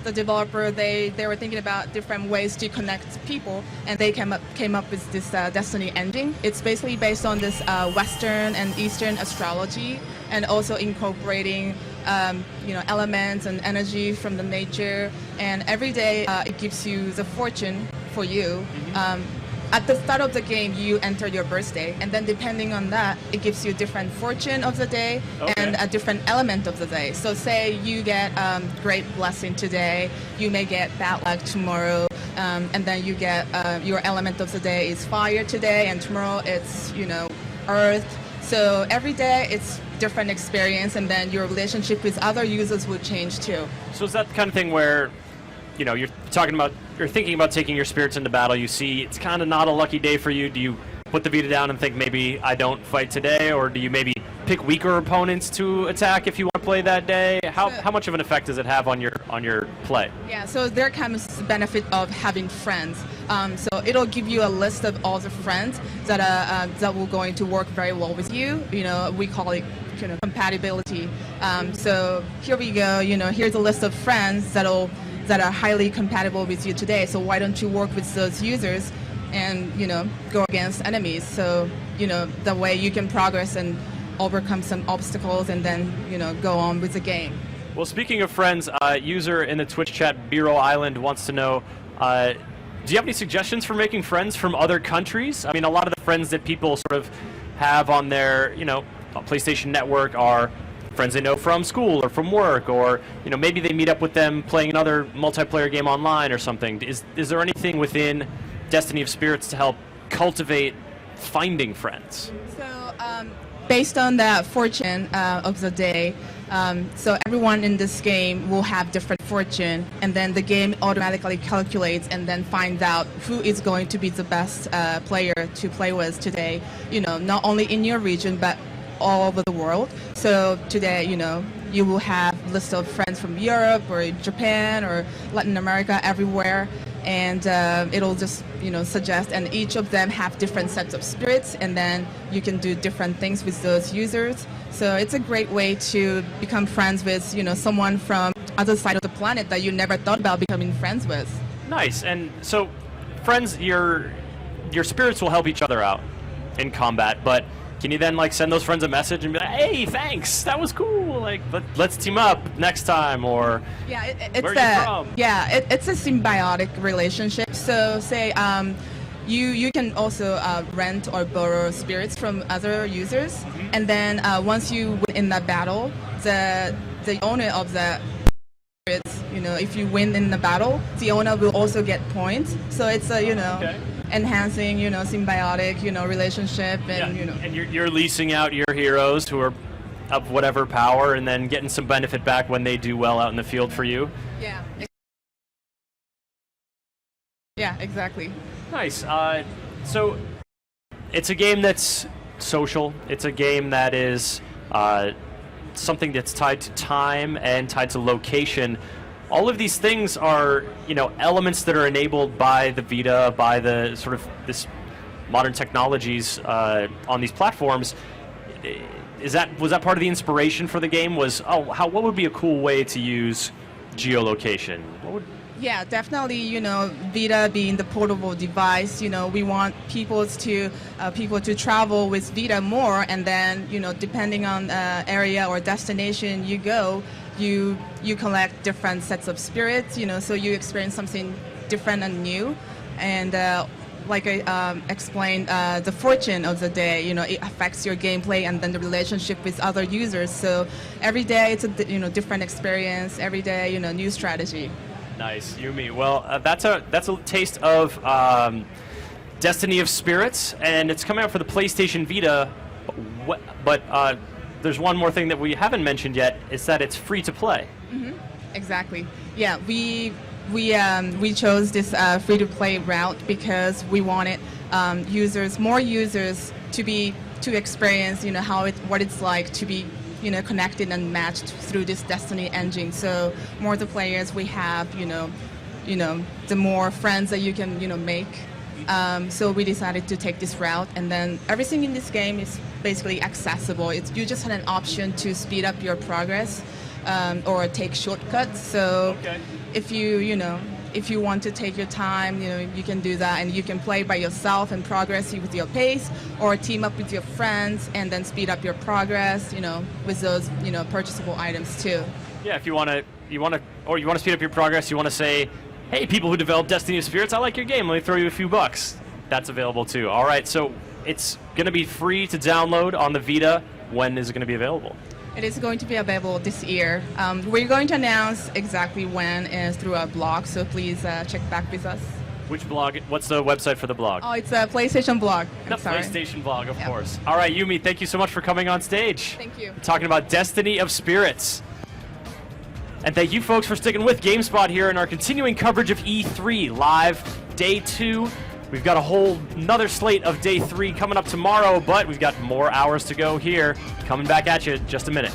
the developer, they were thinking about different ways to connect people, and they came up with this Destiny engine. It's basically based on this Western and Eastern astrology, and also incorporating elements and energy from the nature. And every day it gives you the fortune for you. At the start of the game, you enter your birthday, and then depending on that, it gives you a different fortune of the day and a different element of the day. So say you get great blessing today, you may get bad luck tomorrow, and then you get your element of the day is fire today, and tomorrow it's, earth. So every day it's different experience, and then your relationship with other users will change too. So is that the kind of thing where, you're thinking about taking your spirits into battle, you see it's kind of not a lucky day for you, do you put the Vita down and think maybe I don't fight today, or do you maybe pick weaker opponents to attack if you want to play that day? How much of an effect does it have on your play? Yeah, so there comes the benefit of having friends. So it'll give you a list of all the friends that will going to work very well with you. We call it compatibility. So here we go. Here's a list of friends that are highly compatible with you today. So why don't you work with those users and go against enemies? So that way you can progress and overcome some obstacles and then go on with the game. Well, speaking of friends, user in the Twitch chat Biro Island wants to know, do you have any suggestions for making friends from other countries? I mean, a lot of the friends that people sort of have on their PlayStation Network are friends they know from school or from work, or maybe they meet up with them playing another multiplayer game online or something. Is there anything within Destiny of Spirits to help cultivate finding friends? So based on that fortune of the day, so everyone in this game will have different fortune, and then the game automatically calculates and then finds out who is going to be the best player to play with today, not only in your region but all over the world. So today, you will have a list of friends from Europe or Japan or Latin America, everywhere, and it'll just suggest, and each of them have different sets of spirits, and then you can do different things with those users. So it's a great way to become friends with someone from other side of the planet that you never thought about becoming friends with. Nice. And so friends, your spirits will help each other out in combat, but can you then send those friends a message and be like, hey, thanks, that was cool, let's team up next time, or yeah, where are you from? Yeah, it's a symbiotic relationship. So say you can also rent or borrow spirits from other users, and then once you win in that battle, the owner of the spirits, if you win in the battle, the owner will also get points. So it's a enhancing, symbiotic, relationship, and And you're leasing out your heroes who are of whatever power, and then getting some benefit back when they do well out in the field for you. Yeah. Yeah, exactly. Nice. So it's a game that's social. It's a game that is something that's tied to time and tied to location. All of these things are, elements that are enabled by the Vita, by the sort of this modern technologies on these platforms. Was that part of the inspiration for the game? What would be a cool way to use geolocation? Yeah, definitely. Vita being the portable device, we want people to travel with Vita more, and then depending on area or destination you go, you collect different sets of spirits, so you experience something different and new. And like I explained, the fortune of the day, it affects your gameplay and then the relationship with other users. So every day it's a different experience. Every day, new strategy. Nice, Yumi. Well, that's a taste of Destiny of Spirits, and it's coming out for the PlayStation Vita. But there's one more thing that we haven't mentioned yet, is that it's free to play. Exactly. Yeah, we we chose this free-to-play route because we wanted more users to experience, what it's like to be, connected and matched through this Destiny engine. So more the players we have, the more friends that you can, make. So we decided to take this route, and then everything in this game is basically accessible. You just had an option to speed up your progress or take shortcuts. So if you want to take your time, you can do that, and you can play by yourself and progress with your pace, or team up with your friends and then speed up your progress, with those, purchasable items too. Yeah, if you want to speed up your progress, you want to say, hey, people who develop Destiny of Spirits, I like your game, let me throw you a few bucks. That's available too. All right, so it's going to be free to download on the Vita. When is it going to be available? It is going to be available this year. We're going to announce exactly when through our blog, so please check back with us. Which blog? What's the website for the blog? Oh, it's a PlayStation blog. The PlayStation blog, of course. All right, Yumi, thank you so much for coming on stage. Thank you. We're talking about Destiny of Spirits. And thank you, folks, for sticking with GameSpot here in our continuing coverage of E3 Live Day 2. We've got a whole another slate of Day 3 coming up tomorrow, but we've got more hours to go here. Coming back at you in just a minute.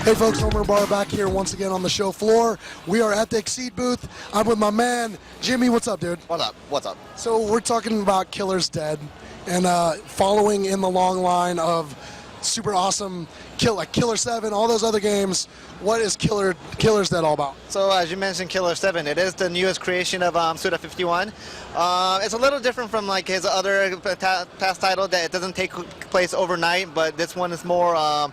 Hey folks, Homer Barr back here once again on the show floor. We are at the Exceed booth. I'm with my man, Jimmy. What's up, dude? What's up? What's up? So we're talking about Killer's Dead, and following in the long line of super awesome Killer 7, all those other games. What is Killer's Dead all about? So as you mentioned, Killer 7, it is the newest creation of Suda51. It's a little different from like his other past title that it doesn't take place overnight, but this one is more.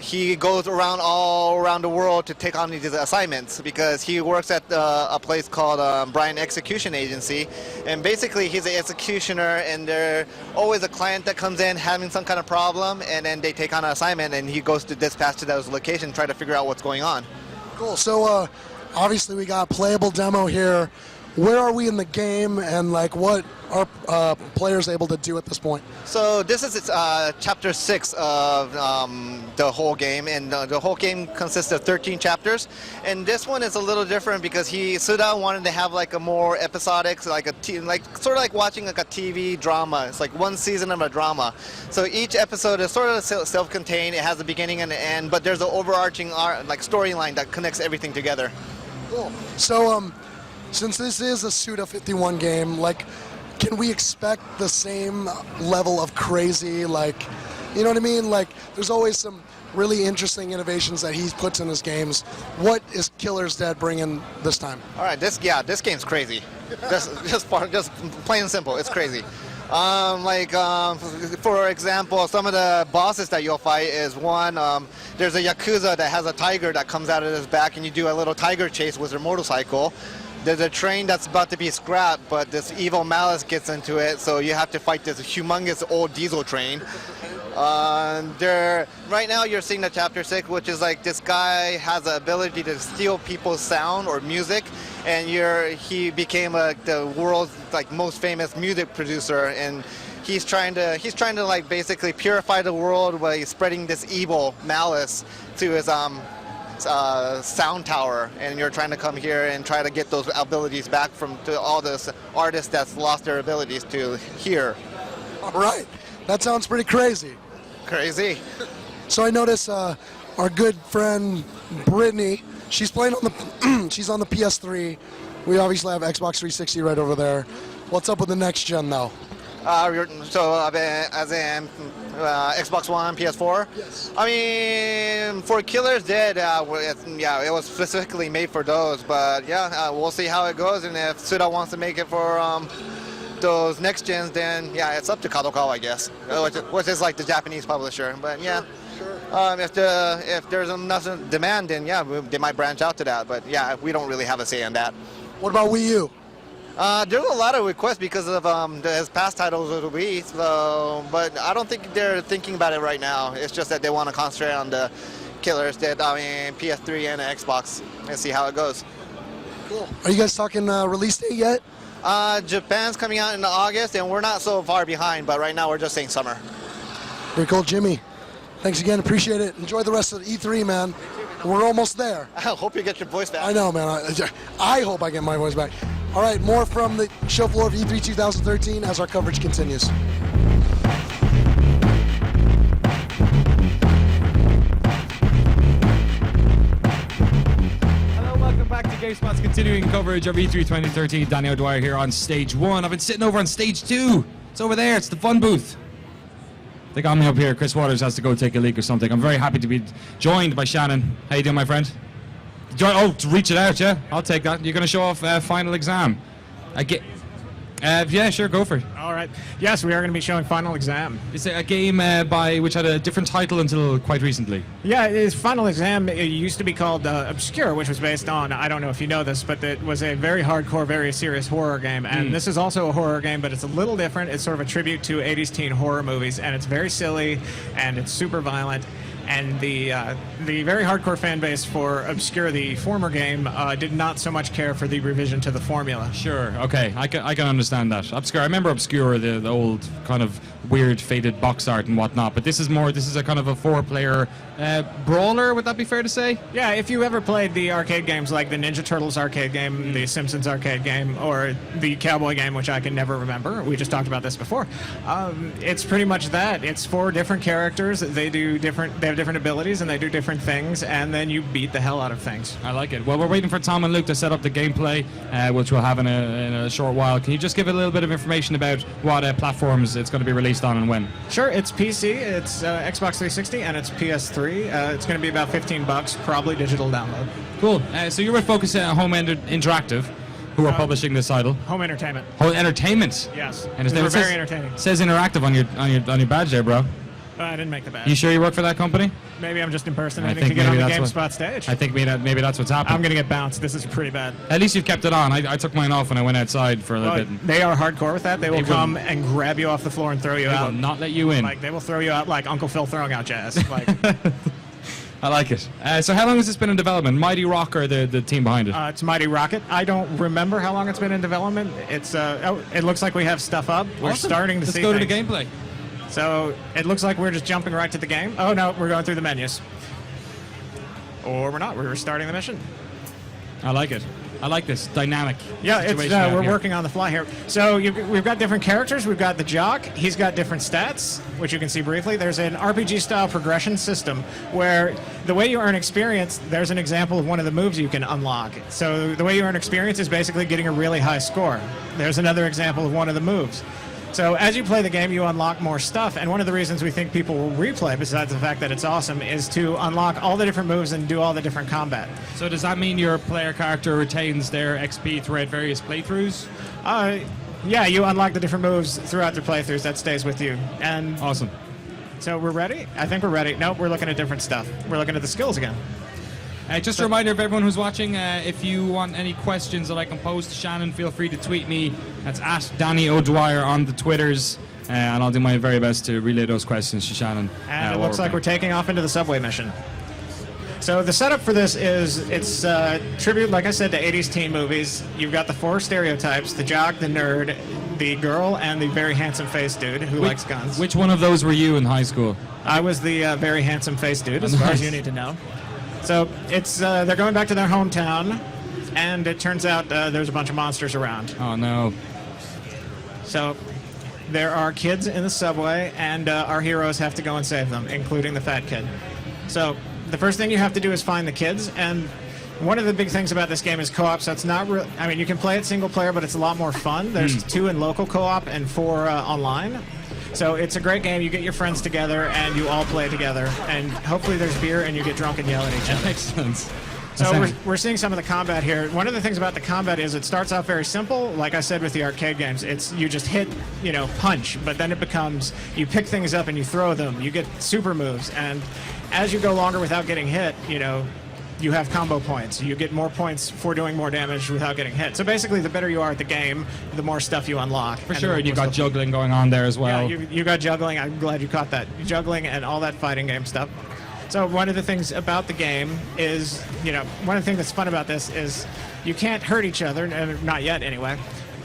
He goes all around the world to take on these assignments because he works at a place called Bryan Execution Agency, and basically he's an executioner, and there's always a client that comes in having some kind of problem, and then they take on an assignment, and he goes to dispatch to those locations, try to figure out what's going on. Cool. So obviously we got a playable demo here. Where are we in the game, and like what are players able to do at this point? So this is chapter 6 of the whole game, and the whole game consists of 13 chapters. And this one is a little different because Suda wanted to have like a more episodic, sort of like watching like a TV drama. It's like one season of a drama. So each episode is sort of self-contained. It has a beginning and an end, but there's an overarching storyline that connects everything together. Cool. So since this is a Suda51 game, like, can we expect the same level of crazy, like, you know what I mean? Like, there's always some really interesting innovations that he puts in his games. What is Killer's Dead bringing this time? All right, this game's crazy. just plain and simple, it's crazy. For example, some of the bosses that you'll fight is one, there's a Yakuza that has a tiger that comes out of his back, and you do a little tiger chase with their motorcycle. There's a train that's about to be scrapped, but this evil Malice gets into it, so you have to fight this humongous old diesel train. Right now you're seeing the chapter 6, which is like this guy has the ability to steal people's sound or music, and he became the world's most famous music producer, and he's trying to like basically purify the world by spreading this evil Malice to his sound tower, and you're trying to come here and try to get those abilities back to all those artists that's lost their abilities to hear. All right, that sounds pretty crazy. Crazy. So I notice our good friend Brittany, she's playing on she's on the PS3. We obviously have Xbox 360 right over there. What's up with the next gen though? As in Xbox One, PS4? Yes. I mean, for Killer's Dead, it was specifically made for those, but we'll see how it goes, and if Suda wants to make it for those next gens, then it's up to Kadokawa, I guess, which is like the Japanese publisher, but if there's enough demand, then they might branch out to that, but we don't really have a say in that. What about Wii U? There's a lot of requests because of his past titles of the Wii, but I don't think they're thinking about it right now. It's just that they want to concentrate on the Killers Dead, PS3 and Xbox, and see how it goes. Cool. Are you guys talking release date yet? Japan's coming out in August, and we're not so far behind, but right now we're just saying summer. Very cool, Jimmy. Thanks again. Appreciate it. Enjoy the rest of the E3, man. We're almost there. I hope you get your voice back. I know, man. I hope I get my voice back. All right, more from the show floor of E3 2013 as our coverage continues. Hello, welcome back to GameSpot's continuing coverage of E3 2013. Danny O'Dwyer here on stage 1. I've been sitting over on stage 2. It's over there. It's the fun booth. They got me up here. Chris Waters has to go take a leak or something. I'm very happy to be joined by Shannon. How you doing, my friend? To reach it out, yeah? I'll take that. You're going to show off Final Exam. Yeah, sure, go for it. All right. Yes, we are going to be showing Final Exam. It's a game which had a different title until quite recently. Yeah, it's Final Exam. It used to be called Obscure, which was based on, I don't know if you know this, but it was a very hardcore, very serious horror game. And this is also a horror game, but it's a little different. It's sort of a tribute to 80s teen horror movies, and it's very silly, and it's super violent. And the very hardcore fan base for Obscure, the former game, did not so much care for the revision to the formula. Sure, okay, I can understand that. Obscure, I remember Obscure, the old kind of weird faded box art and whatnot, but this is a kind of a 4-player brawler, would that be fair to say? Yeah, if you ever played the arcade games like the Ninja Turtles arcade game, the Simpsons arcade game, or the Cowboy game, which I can never remember, we just talked about this before, it's pretty much that. It's 4 different characters, they have different abilities and they do different things, and then you beat the hell out of things. I like it. Well, we're waiting for Tom and Luke to set up the gameplay, which we'll have in a short while. Can you just give a little bit of information about what platforms it's going to be released on and when? Sure, it's PC, it's Xbox 360, and it's PS3. It's going to be about $15, probably digital download. Cool. So you were focusing on Home Interactive, who are publishing this title. Home Entertainment. Home Entertainment. Yes. And They're very entertaining. Says Interactive on your badge there, bro. I didn't make the badge. You sure you work for that company? Maybe I'm just impersonating to get on the GameSpot stage. I think maybe that's what's happening. I'm going to get bounced. This is pretty bad. At least you've kept it on. I took mine off when I went outside for a little bit. They are hardcore with that. They will come and grab you off the floor and throw you out. They will not let you in. Like, they will throw you out like Uncle Phil throwing out jazz. Like, I like it. So how long has this been in development? Mighty Rock or the team behind it? It's Mighty Rocket. I don't remember how long it's been in development. It's it looks like we have stuff up. We're starting to see Let's go things. to the gameplay. So it looks like we're just jumping right to the game. Oh no, we're going through the menus. Or we're not. We're starting the mission. I like it. I like this dynamic. Yeah, situation we're working on the fly here. So we've got different characters. We've got the jock. He's got different stats, which you can see briefly. There's an RPG-style progression system where the way you earn experience, there's an example of one of the moves you can unlock. So the way you earn experience is basically getting a really high score. There's another example of one of the moves. So as you play the game, you unlock more stuff, and one of the reasons we think people will replay, besides the fact that it's awesome, is to unlock all the different moves and do all the different combat. So does that mean your player character retains their XP throughout various playthroughs? Yeah, you unlock the different moves throughout their playthroughs. That stays with you. And awesome. So we're ready? I think we're ready. Nope, we're looking at different stuff. We're looking at the skills again. Just a reminder of everyone who's watching, if you want any questions that I can pose to Shannon, feel free to tweet me. That's at Danny O'Dwyer on the Twitters, and I'll do my very best to relay those questions to Shannon. And it looks like we're taking off into the subway mission. So the setup for this is, it's tribute, like I said, to 80s teen movies. You've got the 4 stereotypes, the jock, the nerd, the girl, and the very handsome-faced dude who likes guns. Which one of those were you in high school? I was the very handsome-faced dude, as far as you need to know. So it's they're going back to their hometown, and it turns out there's a bunch of monsters around. Oh, no. So there are kids in the subway, and our heroes have to go and save them, including the fat kid. So the first thing you have to do is find the kids, and one of the big things about this game is co-op, so it's not real. I mean, you can play it single player, but it's a lot more fun. There's 2 in local co-op and 4 online. So it's a great game. You get your friends together, and you all play together. And hopefully there's beer, and you get drunk and yell at each other. Makes sense. So we're seeing some of the combat here. One of the things about the combat is it starts off very simple. Like I said with the arcade games, it's you just hit, punch. But then it becomes, you pick things up and you throw them. You get super moves. And as you go longer without getting hit, you have combo points. You get more points for doing more damage without getting hit. So basically, the better you are at the game, the more stuff you unlock. For sure, and you've got juggling going on there as well. Yeah, you got juggling. I'm glad you caught that. Juggling and all that fighting game stuff. So one of the things about the game is, one of the things that's fun about this is you can't hurt each other, not yet anyway,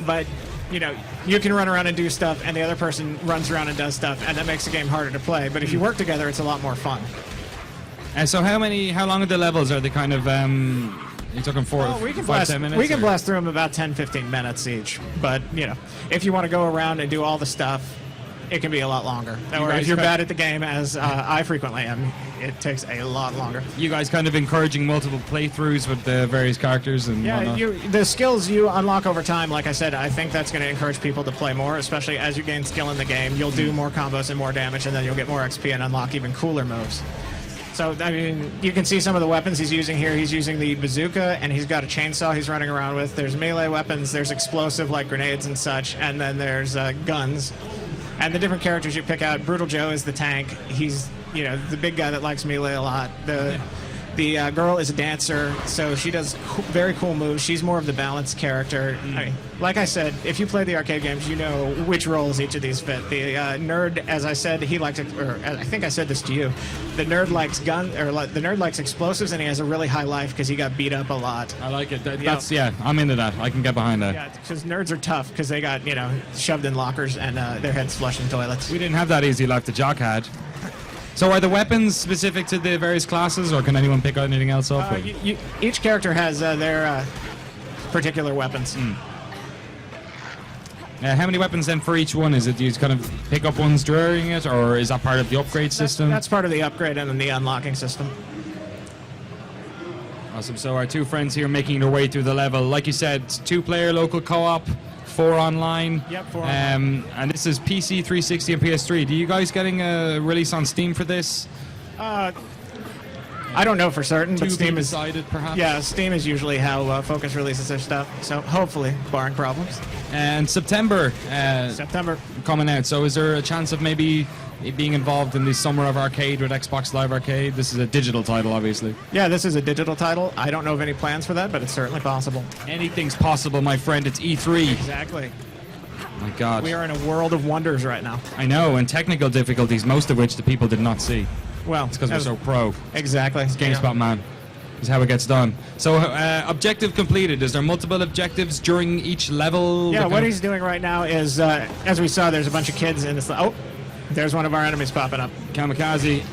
but you can run around and do stuff, and the other person runs around and does stuff, and that makes the game harder to play. But if you work together, it's a lot more fun. And so how long are the levels? Are they kind of, you're talking 10 minutes? We can blast through them about 10, 15 minutes each. But, if you want to go around and do all the stuff, it can be a lot longer. Or if you're bad at the game, as I frequently am, it takes a lot longer. You guys kind of encouraging multiple playthroughs with the various characters and whatnot? The skills you unlock over time, like I said, I think that's going to encourage people to play more, especially as you gain skill in the game. You'll do more combos and more damage, and then you'll get more XP and unlock even cooler moves. So, I mean, you can see some of the weapons he's using here. He's using the bazooka, and he's got a chainsaw he's running around with. There's melee weapons, there's explosive like grenades and such, and then there's guns. And the different characters you pick out, Brutal Joe is the tank. He's, the big guy that likes melee a lot. The girl is a dancer, so she does very cool moves. She's more of the balanced character. I mean, like I said, if you play the arcade games, you know which roles each of these fit. The nerd, as I said, he likes, or I think I said this to you, the nerd likes the nerd likes explosives, and he has a really high life because he got beat up a lot. I like it. I'm into that. I can get behind that. Yeah, because nerds are tough because they got, shoved in lockers and their heads flushed in toilets. We didn't have that easy life the Jock had. So are the weapons specific to the various classes, or can anyone pick out anything else up? Each character has their particular weapons. How many weapons then for each one? Is it, do you kind of pick up ones during it, or is that part of the upgrade system? That's part of the upgrade and then the unlocking system. Awesome. So our two friends here making their way through the level. Like you said, 2-player local co-op, 4 online. Yep, 4 online. And this is PC, 360, and PS3. Do you guys getting a release on Steam for this? I don't know for certain, but Steam is decided, perhaps. Yeah, Steam is usually how Focus releases their stuff. So hopefully, barring problems. And September. Coming out. So is there a chance of maybe being involved in the Summer of Arcade with Xbox Live Arcade? This is a digital title, obviously. Yeah, this is a digital title. I don't know of any plans for that, but it's certainly possible. Anything's possible, my friend. It's E3. Exactly. My God. We are in a world of wonders right now. I know, and technical difficulties, most of which the people did not see. Well, it's because we're so pro. Exactly. It's GameSpot, man. Is how it gets done. So, objective completed. Is there multiple objectives during each level? Yeah, what he's doing right now is, as we saw, there's a bunch of kids in this. Oh, there's one of our enemies popping up. Kamikaze.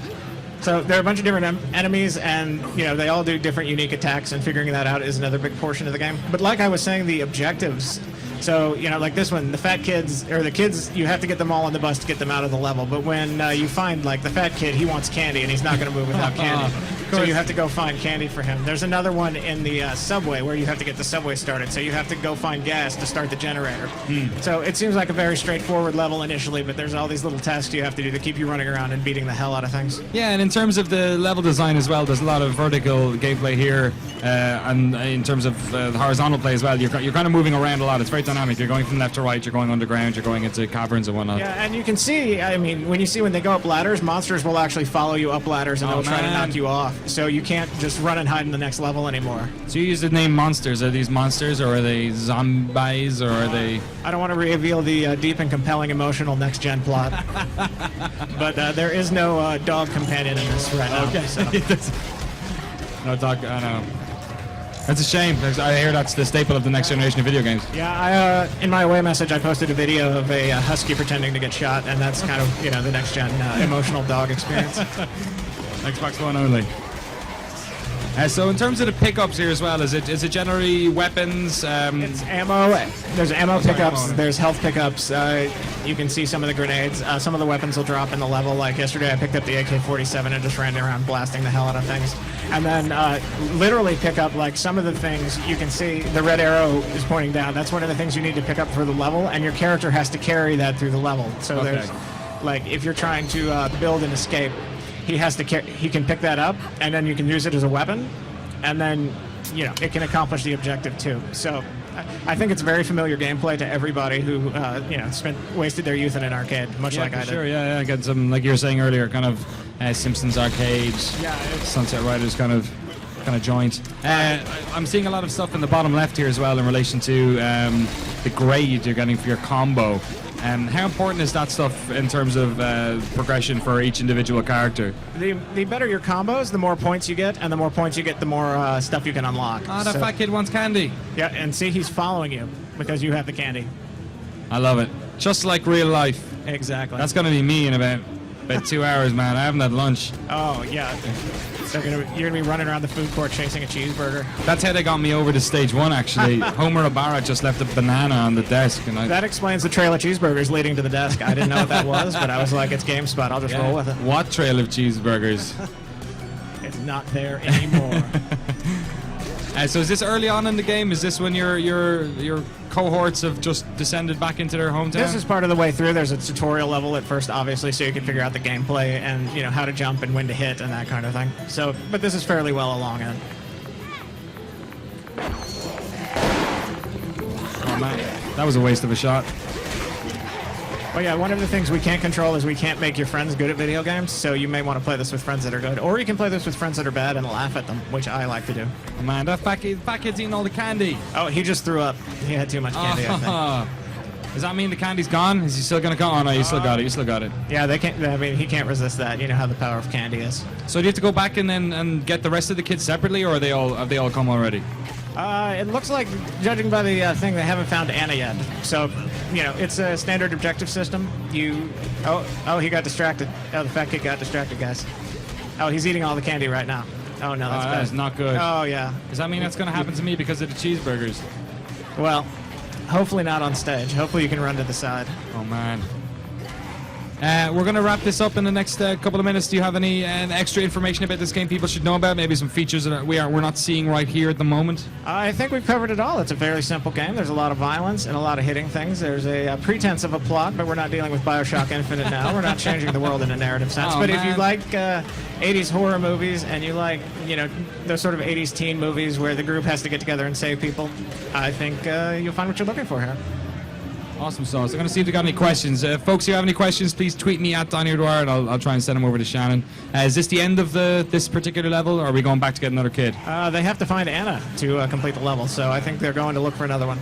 So there are a bunch of different enemies, and they all do different unique attacks, and figuring that out is another big portion of the game. But like I was saying, the objectives. So, like this one, the fat kids, or the kids, you have to get them all on the bus to get them out of the level. But when you find, like, the fat kid, he wants candy, and he's not going to move without candy. So you have to go find candy for him. There's another one in the subway where you have to get the subway started. So you have to go find gas to start the generator. So it seems like a very straightforward level initially, but there's all these little tasks you have to do to keep you running around and beating the hell out of things. Yeah, and in terms of the level design as well, there's a lot of vertical gameplay here. And in terms of the horizontal play as well, you're kind of moving around a lot. It's very dynamic. You're going from left to right, you're going underground, you're going into caverns and whatnot. Yeah, and you can see, when they go up ladders, monsters will actually follow you up ladders and they'll try to knock you off. So you can't just run and hide in the next level anymore. So you use the name monsters. Are these monsters, or are they zombies, or are they... I don't want to reveal the deep and compelling emotional next-gen plot. But there is no dog companion in this right now. Okay. So. No dog, I know. That's a shame. I hear that's the staple of the next generation of video games. Yeah, in my away message, I posted a video of a husky pretending to get shot, and that's kind of, the next-gen emotional dog experience. Xbox One only. So in terms of the pickups here as well, is it generally weapons? It's ammo. There's ammo pickups. There's health pickups. You can see some of the grenades. Some of the weapons will drop in the level. Like yesterday, I picked up the AK-47 and just ran around blasting the hell out of things. And then literally pick up, like, some of the things you can see. The red arrow is pointing down. That's one of the things you need to pick up for the level, and your character has to carry that through the level. So there's, like, if you're trying to build an escape, he can pick that up, and then you can use it as a weapon, and then it can accomplish the objective too. So I think it's very familiar gameplay to everybody who wasted their youth in an arcade, much like I did. Sure, yeah, I got some, like you were saying earlier, kind of Simpsons arcade, Sunset Riders kind of joint. I'm seeing a lot of stuff in the bottom left here as well in relation to the grade you're getting for your combo. How important is that stuff in terms of progression for each individual character? The better your combos, the more points you get, and the more points you get, the more stuff you can unlock. That fat kid wants candy. Yeah, and see, he's following you because you have the candy. I love it. Just like real life. Exactly. That's gonna be me in about 2 hours, man. I haven't had lunch. Oh yeah. You're gonna be running around the food court chasing a cheeseburger. That's how they got me over to stage 1, actually. Homer Ibarra just left a banana on the desk, and That explains the trail of cheeseburgers leading to the desk. I didn't know what that was, but I was like, it's GameSpot. I'll just roll with it. What trail of cheeseburgers? It's not there anymore. So is this early on in the game? Is this when your cohorts have just descended back into their hometown? This is part of the way through. There's a tutorial level at first, obviously, so you can figure out the gameplay and how to jump and when to hit and that kind of thing. So, but this is fairly well along in. Oh man, that was a waste of a shot. Well, yeah, one of the things we can't control is we can't make your friends good at video games, so you may want to play this with friends that are good. Or you can play this with friends that are bad and laugh at them, which I like to do. Oh man, that fat kid's eating all the candy. Oh, he just threw up. He had too much candy, I think. Does that mean the candy's gone? Is he still gonna come? Oh no, you still got it. You still got it. Yeah, they can't. I mean, he can't resist that. You know how the power of candy is. So do you have to go back and get the rest of the kids separately, or have they all come already? It looks like, judging by the thing, they haven't found Anna yet. So, it's a standard objective system. Oh, he got distracted. Oh, the fat kid got distracted, guys. Oh, he's eating all the candy right now. Oh no, that's bad. That's not good. Oh yeah. Does that mean that's gonna happen to me because of the cheeseburgers? Well, hopefully not on stage. Hopefully you can run to the side. Oh man. We're going to wrap this up in the next couple of minutes. Do you have any extra information about this game people should know about? Maybe some features that we're not seeing right here at the moment? I think we've covered it all. It's a fairly simple game. There's a lot of violence and a lot of hitting things. There's a pretense of a plot, but we're not dealing with Bioshock Infinite now. We're not changing the world in a narrative sense. But if you like 80s horror movies and you like, those sort of 80s teen movies where the group has to get together and save people, I think you'll find what you're looking for here. Awesome sauce. I'm going to see if we got any questions. Folks, if you have any questions, please tweet me at Donny O'Dwyer and I'll try and send them over to Shannon. Is this the end of this particular level, or are we going back to get another kid? They have to find Anna to complete the level, so I think they're going to look for another one.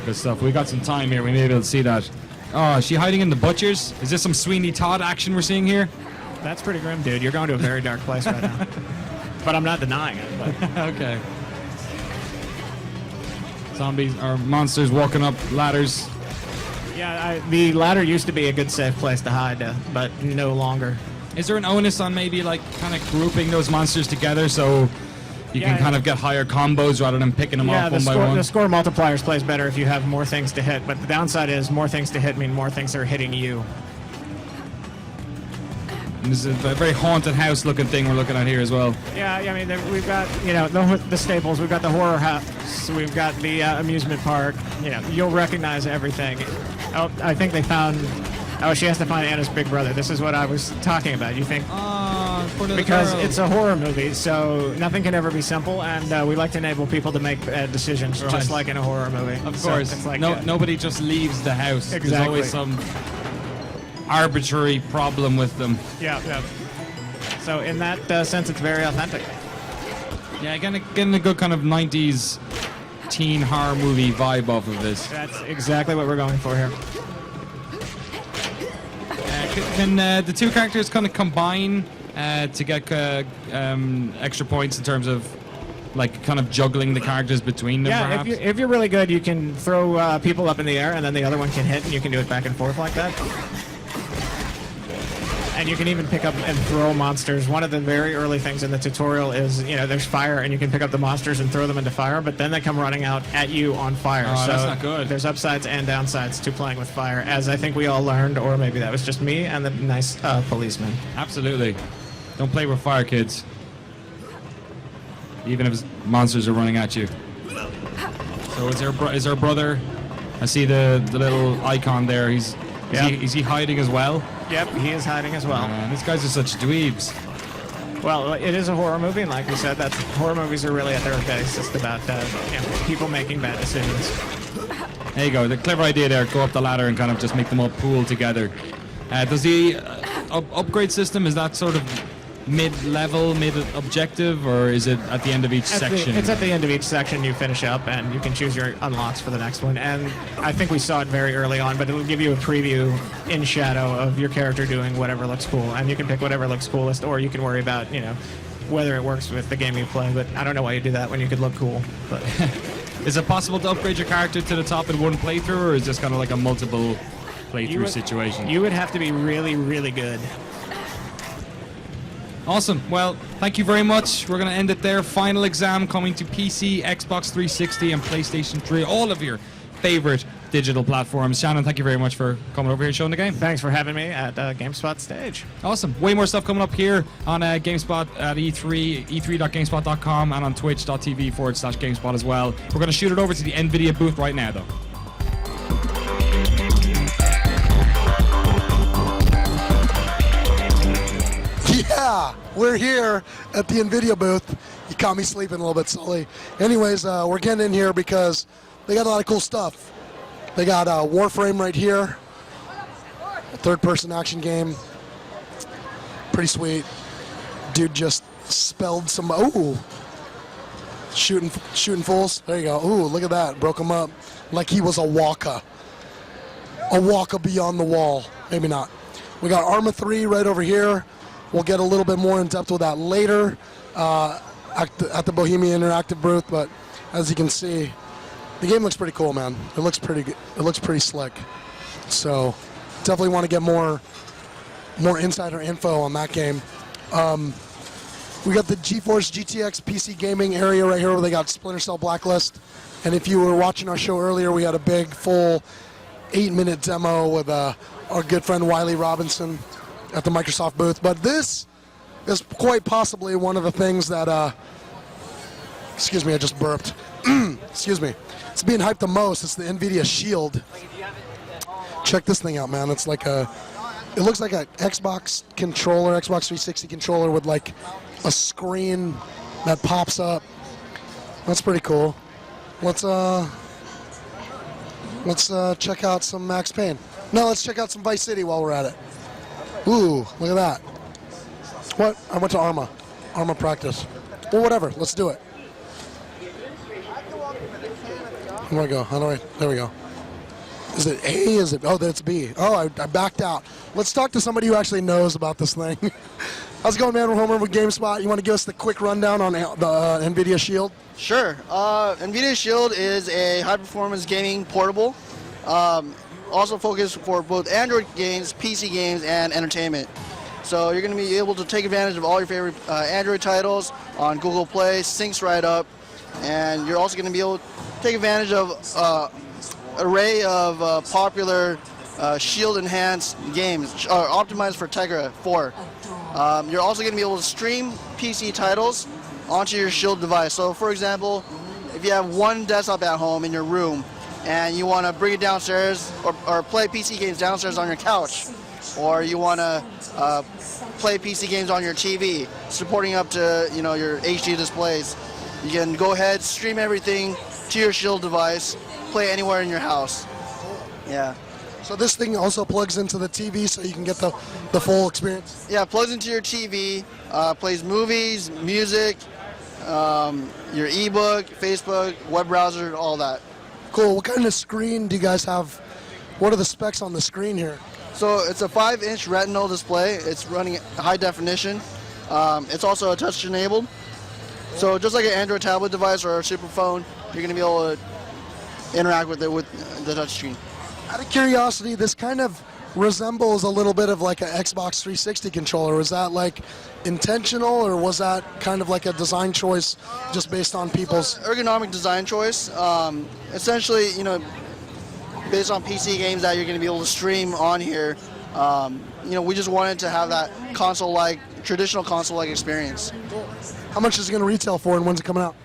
Good stuff. We got some time here. We may be able to see that. Oh, is she hiding in the butchers? Is this some Sweeney Todd action we're seeing here? That's pretty grim, dude. You're going to a very dark place right now. But I'm not denying it. But. Okay. Zombies or monsters walking up ladders. Yeah, the ladder used to be a good safe place to hide, but no longer. Is there an onus on maybe kind of grouping those monsters together so you can kind of get higher combos rather than picking them off one by one? The score multipliers plays better if you have more things to hit, but the downside is more things to hit mean more things are hitting you. And this is a very haunted house looking thing we're looking at here as well. Yeah, I mean, we've got, the staples, we've got the horror house, we've got the amusement park, you'll recognize everything. Oh, I think they found, she has to find Anna's big brother. This is what I was talking about, you think? Because it's a horror movie, so nothing can ever be simple, and we like to enable people to make decisions, just like in a horror movie. Of course. It's like, nobody just leaves the house. Exactly. There's always some arbitrary problem with them. Yeah. So in that sense, it's very authentic. Yeah, getting a good kind of 90s teen horror movie vibe off of this. That's exactly what we're going for here. Can the two characters kind of combine to get extra points in terms of kind of juggling the characters between them? Yeah, perhaps? if you're really good, you can throw people up in the air and then the other one can hit, and you can do it back and forth like that. And you can even pick up and throw monsters. One of the very early things in the tutorial is, there's fire, and you can pick up the monsters and throw them into fire, but then they come running out at you on fire. Oh, so that's not good. There's upsides and downsides to playing with fire, as I think we all learned, or maybe that was just me and the nice policeman. Absolutely. Don't play with fire, kids. Even if monsters are running at you. So is there a brother? I see the little icon there. Is he hiding as well? Yep, he is hiding as well. These guys are such dweebs. Well, it is a horror movie, and like we said, horror movies are really at their base just about people making bad decisions. There you go. The clever idea there. Go up the ladder and kind of just make them all pool together. Does the upgrade system, is that sort of mid-level, mid-objective, or is it at the end of each section? It's at the end of each section you finish up, and you can choose your unlocks for the next one. And I think we saw it very early on, but it'll give you a preview in shadow of your character doing whatever looks cool. And you can pick whatever looks coolest, or you can worry about, whether it works with the game you play. But I don't know why you do that when you could look cool. But Is it possible to upgrade your character to the top in one playthrough, or is this kind of like a multiple playthrough situation? You would have to be really, really good. Awesome. Well, thank you very much. We're going to end it there. Final exam coming to PC, Xbox 360, and PlayStation 3. All of your favorite digital platforms. Shannon, thank you very much for coming over here and showing the game. Thanks for having me at GameSpot stage. Awesome. Way more stuff coming up here on GameSpot at E3, e3.gamespot.com, and on twitch.tv/GameSpot as well. We're going to shoot it over to the NVIDIA booth right now, though. Yeah, we're here at the NVIDIA booth. You caught me sleeping a little bit, Sully. Anyways, we're getting in here because they got a lot of cool stuff. They got Warframe right here, a third-person action game. Pretty sweet. Dude just spelled some, shooting fools. There you go. Ooh, look at that. Broke him up like he was a Waka. A Waka beyond the wall. Maybe not. We got Arma 3 right over here. We'll get a little bit more in depth with that later at the Bohemia Interactive booth, but as you can see, the game looks pretty cool, man. It looks pretty good. It looks pretty slick. So definitely want to get more insider info on that game. We got the GeForce GTX PC gaming area right here where they got Splinter Cell Blacklist. And if you were watching our show earlier, we had a big full 8-minute demo with our good friend Wiley Robinson at the Microsoft booth. But this is quite possibly one of the things that, excuse me, I just burped. Excuse me. It's being hyped the most. It's the NVIDIA Shield. Check this thing out, man. It's like it looks like a Xbox controller, Xbox 360 controller with like a screen that pops up. That's pretty cool. Let's check out some Max Payne. No, let's check out some Vice City while we're at it. Ooh, look at that. What? I went to Arma practice. Well, whatever. Let's do it. Where do I go? How do I? There we go. Is it A? Is it? Oh, that's B. Oh, I backed out. Let's talk to somebody who actually knows about this thing. How's it going, man? We're Homer with GameSpot. You want to give us the quick rundown on the NVIDIA Shield? Sure. NVIDIA Shield is a high-performance gaming portable. Also focused for both Android games, PC games, and entertainment. So you're going to be able to take advantage of all your favorite Android titles on Google Play, syncs right up, and you're also going to be able to take advantage of array of popular Shield-enhanced games optimized for Tegra 4. You're also going to be able to stream PC titles onto your Shield device. So, for example, if you have one desktop at home in your room and you want to bring it downstairs or play PC games downstairs on your couch, or you want to play PC games on your TV, supporting up to your HD displays, you can go ahead, stream everything to your Shield device, play anywhere in your house. Yeah. So this thing also plugs into the TV so you can get the full experience? Yeah, it plugs into your TV, plays movies, music, your ebook, Facebook, web browser, all that. Cool. What kind of screen do you guys have? What are the specs on the screen here? So it's a 5-inch retinal display. It's running high definition. It's also a touch enabled. So just like an Android tablet device or a super phone, you're going to be able to interact with it with the touchscreen. Out of curiosity, this kind of resembles a little bit of like an Xbox 360 controller. Was that like intentional, or was that kind of like a design choice just based on people's ergonomic design choice? Essentially, based on PC games that you're going to be able to stream on here, we just wanted to have that traditional console-like experience. How much is it going to retail for, and when's it coming out?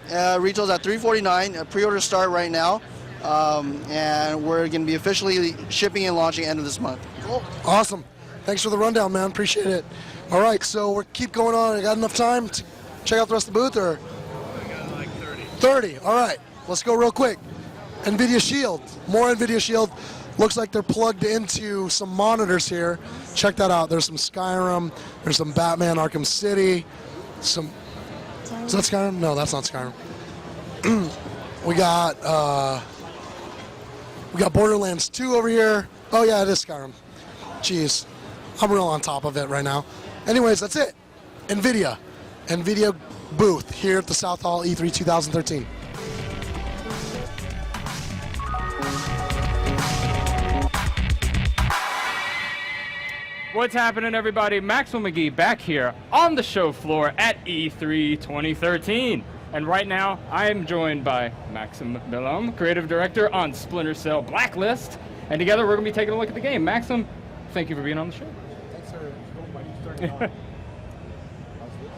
Retails at $349. Pre-orders start right now, and we're going to be officially shipping and launching end of this month. Cool. Awesome. Thanks for the rundown, man. Appreciate it. All right, so we'll keep going on. I got enough time to check out the rest of the booth, or? I got like 30. 30. All right. Let's go real quick. NVIDIA Shield. More NVIDIA Shield. Looks like they're plugged into some monitors here. Check that out. There's some Skyrim. There's some Batman Arkham City. Is that Skyrim? No, that's not Skyrim. We got Borderlands 2 over here. Oh yeah, it is Skyrim. Jeez, I'm real on top of it right now. Anyways, that's it. NVIDIA booth here at the South Hall E3 2013. What's happening, everybody? Maxwell McGee back here on the show floor at E3 2013. And right now, I am joined by Maxim Millam, creative director on Splinter Cell Blacklist. And together, we're going to be taking a look at the game. Maxim, thank you for being on the show. Thanks for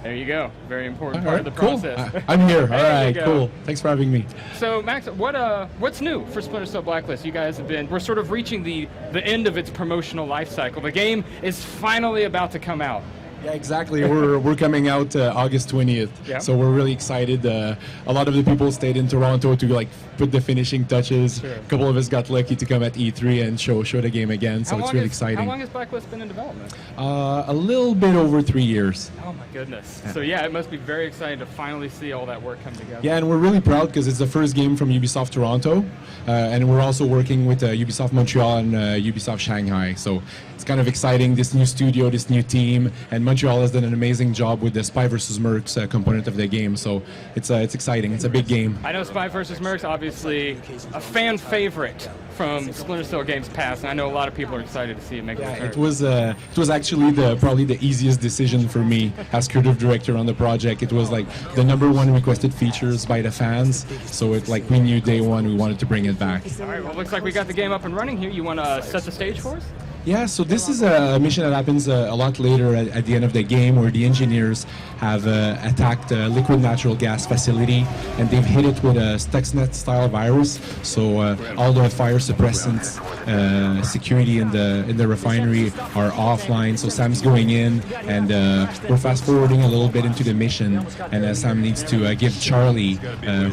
There you go. Very important part of the cool. process. I'm here. There All right, you go. cool. Thanks for having me. So, Max, what's new for Splinter Cell Blacklist? You guys we're sort of reaching the end of its promotional life cycle. The game is finally about to come out. Yeah, exactly. We're coming out August 20th. Yeah. So we're really excited. A lot of the people stayed in Toronto to put the finishing touches. Sure. A couple of us got lucky to come at E3 and show the game again. So it's really exciting. How long has Blacklist been in development? A little bit over 3 years. Oh my goodness. So yeah, it must be very exciting to finally see all that work come together. Yeah, and we're really proud because it's the first game from Ubisoft Toronto, and we're also working with Ubisoft Montreal and Ubisoft Shanghai. So it's kind of exciting, this new studio, this new team, and Montreal has done an amazing job with the Spy vs. Mercs component of the game. So it's exciting. It's a big game. I know Spy vs. Mercs, obviously a fan favorite from Splinter Cell games past, and I know a lot of people are excited to see it make a return. It was actually probably the easiest decision for me as creative director on the project. It was like the #1 requested features by the fans, so we knew day one we wanted to bring it back. All right, well, it looks like we got the game up and running here. You want to set the stage for us? Yeah, so this is a mission that happens a lot later at the end of the game, where the engineers have attacked a liquid natural gas facility, and they've hit it with a Stuxnet-style virus. So all the fire suppressants, security in the refinery are offline. So Sam's going in, and we're fast-forwarding a little bit into the mission, and Sam needs to give Charlie,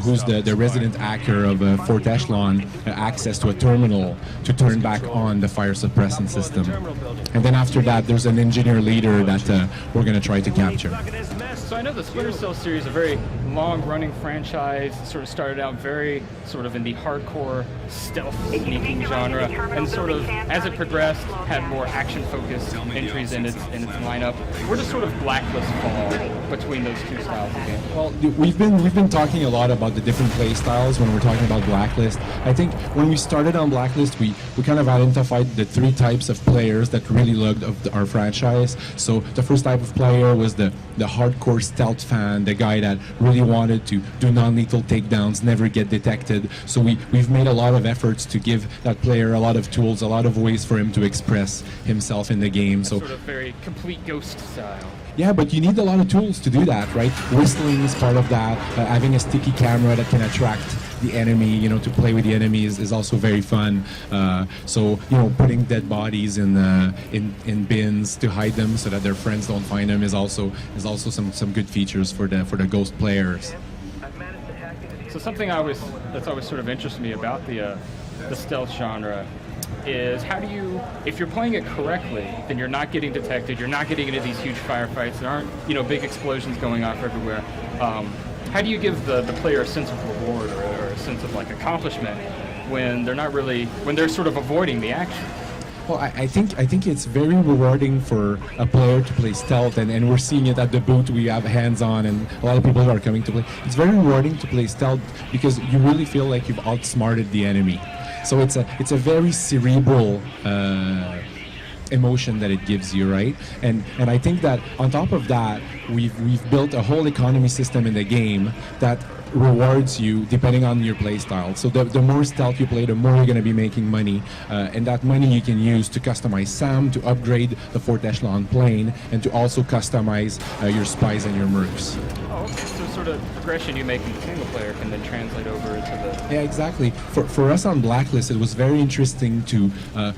who's the resident hacker of Fort Echelon, access to a terminal to turn back on the fire suppressant system. And then after that, there's an engineer leader that we're going to try to capture. So I know the Splinter Cell series is a very long-running franchise. It sort of started out very sort of in the hardcore stealth sneaking genre, and sort of as it progressed, had more action-focused entries in its lineup. Where does sort of Blacklist fall between those two styles of game? Well, we've been talking a lot about the different play styles when we're talking about Blacklist. I think when we started on Blacklist, we kind of identified the 3 types of players that really loved our franchise. So the first type of player was the hardcore stealth fan, the guy that really wanted to do non-lethal takedowns, never get detected. So we've made a lot of efforts to give that player a lot of tools, a lot of ways for him to express himself in the game. So sort of very complete Ghost style. yeah, but you need a lot of tools to do that, right? Whistling is part of that. Having a sticky camera that can attract the enemy, to play with the enemy is also very fun. So putting dead bodies in bins to hide them so that their friends don't find them is also some good features for the ghost players. So something that's always sort of interested me about the stealth genre is how do you, if you're playing it correctly, then you're not getting detected, you're not getting into these huge firefights, there aren't big explosions going off everywhere. How do you give the player a sense of reward or a sense of accomplishment when they're sort of avoiding the action? Well, I think it's very rewarding for a player to play stealth, and we're seeing it at the booth. We have hands-on, and a lot of people are coming to play. It's very rewarding to play stealth because you really feel like you've outsmarted the enemy. So it's a very cerebral emotion that it gives you, right? And I think that on top of that, we've built a whole economy system in the game that rewards you depending on your play style. So the more stealth you play, the more you're going to be making money, and that money you can use to customize Sam, to upgrade the Fort Echelon plane, and to also customize your spies and your mercs. Oh, okay. So sort of progression you make in the single player can then translate over into the... Yeah, exactly. For us on Blacklist, it was very interesting to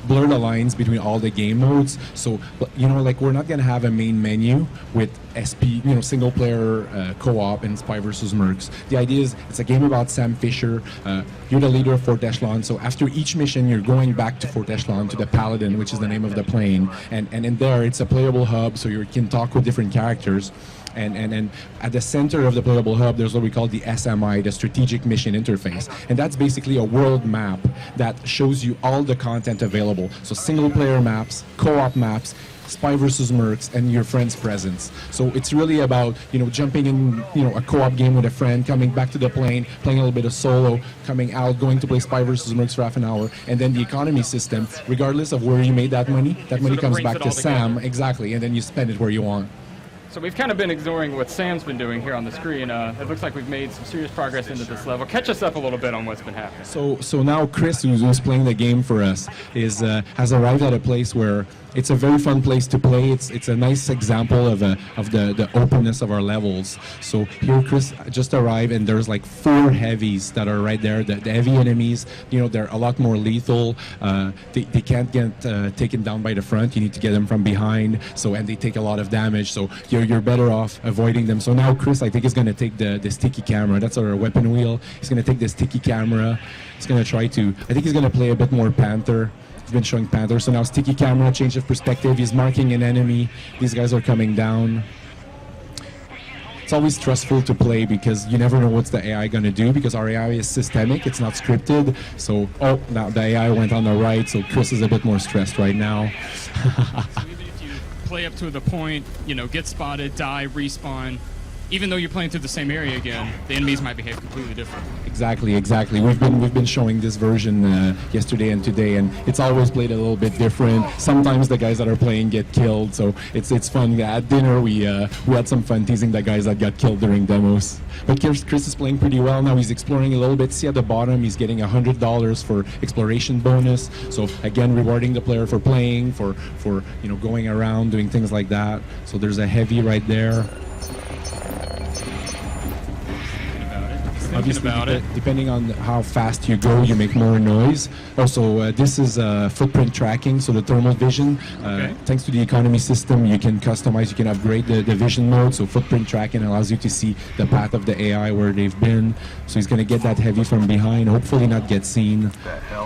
blur the lines between all the game modes. So, we're not going to have a main menu with SP, single player co-op and Spy vs. Mercs. The idea is it's a game about Sam Fisher. You're the leader of Fort Echelon, so after each mission, you're going back to Fort Echelon, to the Paladin, which is the name of the plane. And in there, it's a playable hub, so you can talk with different characters. And at the center of the playable hub, there's what we call the SMI, the Strategic Mission Interface. And that's basically a world map that shows you all the content available. So single-player maps, co-op maps, Spy versus Mercs, and your friend's presence. So it's really about, jumping in, a co-op game with a friend, coming back to the plane, playing a little bit of solo, coming out, going to play Spy versus Mercs for half an hour, and then the economy system, regardless of where you made that money comes back to Sam, exactly, and then you spend it where you want. So we've kind of been ignoring what Sam's been doing here on the screen. It looks like we've made some serious progress into this level. Catch us up a little bit on what's been happening. So now Chris, who's playing the game for us, has arrived at a place where it's a very fun place to play. It's a nice example of the openness of our levels. So here Chris just arrived, and there's like 4 heavies that are right there. The heavy enemies, they're a lot more lethal. They can't get taken down by the front. You need to get them from behind. And they take a lot of damage. So you're better off avoiding them. So now Chris, I think, is going to take the sticky camera. That's our weapon wheel. He's going to take the sticky camera. He's going to try to. I think he's going to play a bit more Panther. He's been showing Panther. So now sticky camera, change of perspective. He's marking an enemy. These guys are coming down. It's always stressful to play because you never know what's the AI going to do, because our AI is systemic. It's not scripted. So, now the AI went on the right. So Chris is a bit more stressed right now. Play up to the point, get spotted, die, respawn. Even though you're playing through the same area again, the enemies might behave completely different. Exactly. We've been showing this version yesterday and today, and it's always played a little bit different. Sometimes the guys that are playing get killed, so it's fun. At dinner we had some fun teasing the guys that got killed during demos. But Chris is playing pretty well now. He's exploring a little bit. See at the bottom, he's getting $100 for exploration bonus. So again, rewarding the player for playing, for going around, doing things like that. So there's a heavy right there. Obviously, depending on how fast you go, you make more noise. Also, this is footprint tracking, so the thermal vision. Thanks to the economy system, you can customize, you can upgrade the vision mode. So footprint tracking allows you to see the path of the AI, where they've been. So he's going to get that heavy from behind, hopefully not get seen.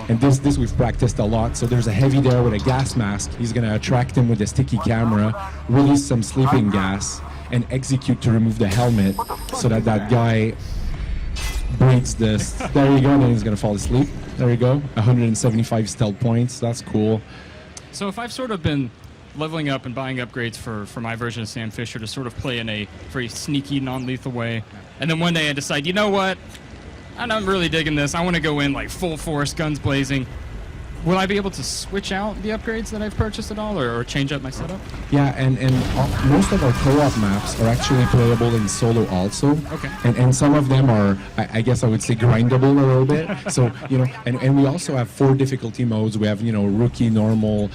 And this we've practiced a lot. So there's a heavy there with a gas mask. He's going to attract him with a sticky camera, release some sleeping gas, and execute to remove the helmet so that guy breaks this. There you go, and then he's going to fall asleep. There you go. 175 stealth points. That's cool. So if I've sort of been leveling up and buying upgrades for my version of Sam Fisher to sort of play in a very sneaky, non-lethal way, and then one day I decide, you know what? I'm not really digging this. I want to go in like full force, guns blazing. Will I be able to switch out the upgrades that I've purchased at all, or change up my setup? Yeah, and most of our co-op maps are actually playable in solo also. Okay. And some of them are, I guess I would say, grindable a little bit. So, and we also have 4 difficulty modes. We have, rookie, normal,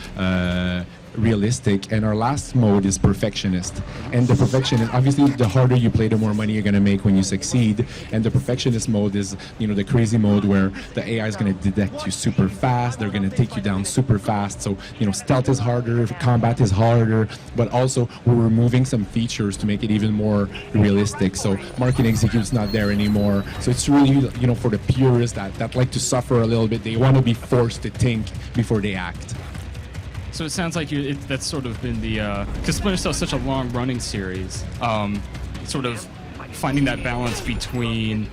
realistic, and our last mode is perfectionist. And the perfectionist, obviously, the harder you play, the more money you're going to make when you succeed. And the perfectionist mode is, the crazy mode where the AI is going to detect you super fast. They're going to take you down super fast. So, stealth is harder, combat is harder, but also we're removing some features to make it even more realistic. So mark and execute's not there anymore. So it's really, for the purists that like to suffer a little bit, they want to be forced to think before they act. So it sounds like that's sort of been the because Splinter Cell is such a long-running series. Sort of finding that balance between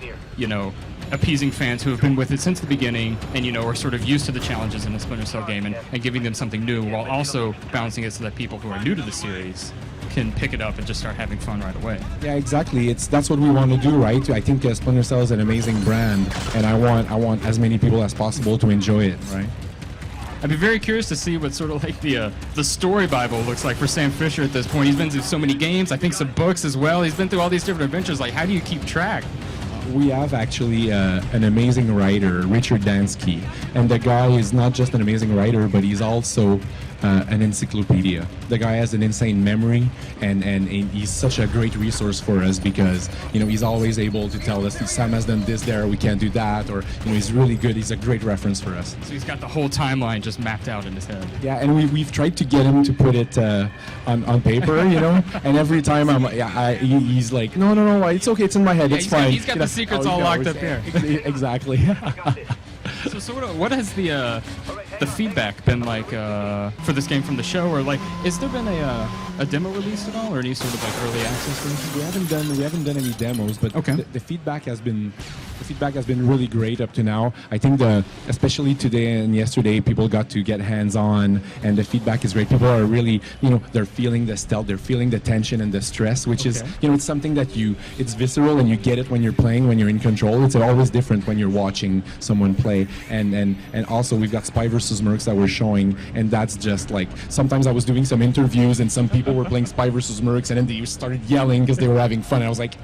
appeasing fans who have been with it since the beginning and are sort of used to the challenges in a Splinter Cell game and giving them something new, while also balancing it so that people who are new to the series can pick it up and just start having fun right away. Yeah, exactly. That's what we want to do, right? I think Splinter Cell is an amazing brand, and I want as many people as possible to enjoy it, right? I'd be very curious to see what sort of like the story Bible looks like for Sam Fisher at this point. He's been through so many games, I think some books as well. He's been through all these different adventures. Like, how do you keep track? We have actually an amazing writer, Richard Dansky. And the guy is not just an amazing writer, but he's also an encyclopedia. The guy has an insane memory, and he's such a great resource for us because, he's always able to tell us, Sam has done this there, we can't do that, or, he's really good. He's a great reference for us. So he's got the whole timeline just mapped out in his head. Yeah, and we've tried to get him to put it on paper, and every time he's like, no, it's okay, it's in my head, it's fine. He's got the secrets all locked up there. Exactly. So sort of, what has the the feedback been like for this game from the show, or like, has there been a demo released at all, or any sort of like early access thing? We haven't done any demos, but okay. the feedback has been really great up to now. I think especially today and yesterday, people got to get hands-on, and the feedback is great. People are really, they're feeling the stealth, they're feeling the tension and the stress, which is, it's something that it's visceral, and you get it when you're playing, when you're in control. It's always different when you're watching someone play. And also we've got Spy vs. Mercs that we're showing, and that's just like, sometimes I was doing some interviews and some people were playing Spy vs. Mercs, and then they started yelling because they were having fun. And I was like,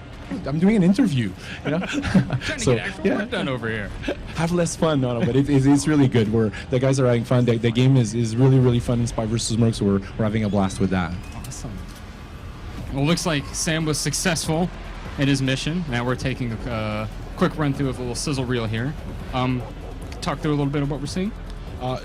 I'm doing an interview, Trying to get work done over here. Have less fun, but it's really good. The guys are having fun. The game is really, really fun in Spy vs. Mercs. We're having a blast with that. Awesome. Well, looks like Sam was successful in his mission. Now we're taking a quick run through of a little sizzle reel here. Talk through a little bit of what we're seeing.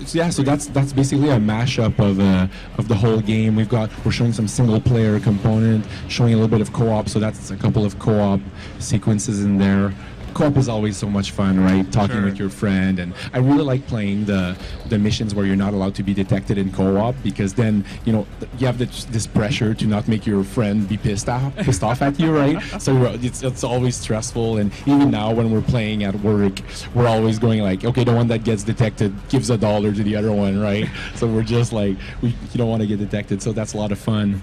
So that's basically a mashup of the whole game. We're showing some single player component, showing a little bit of co-op. So that's a couple of co-op sequences in there. Co-op is always so much fun, right? Talking with your friend, and I really like playing the missions where you're not allowed to be detected in co-op, because then you have this pressure to not make your friend be pissed off at you, right? So it's always stressful, and even now when we're playing at work, we're always going like, okay, the one that gets detected gives $1 to the other one, right? So we're just like, you don't want to get detected, so that's a lot of fun.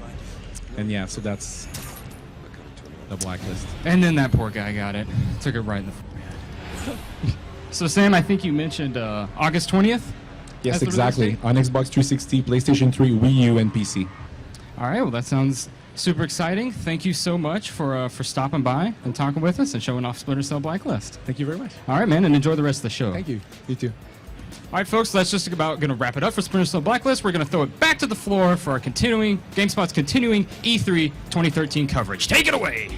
And yeah, so that's the Blacklist. And then that poor guy got it. Took it right in the... So Sam, I think you mentioned August 20th? Yes, exactly. On Xbox 360, PlayStation 3, Wii U, and PC. All right, well that sounds super exciting. Thank you so much for stopping by and talking with us and showing off Splinter Cell Blacklist. Thank you very much. All right, man, and enjoy the rest of the show. Thank you. You too. All right, folks, that's just about going to wrap it up for Splinter Cell Blacklist. We're going to throw it back to the floor for our GameSpot's continuing E3 2013 coverage. Take it away!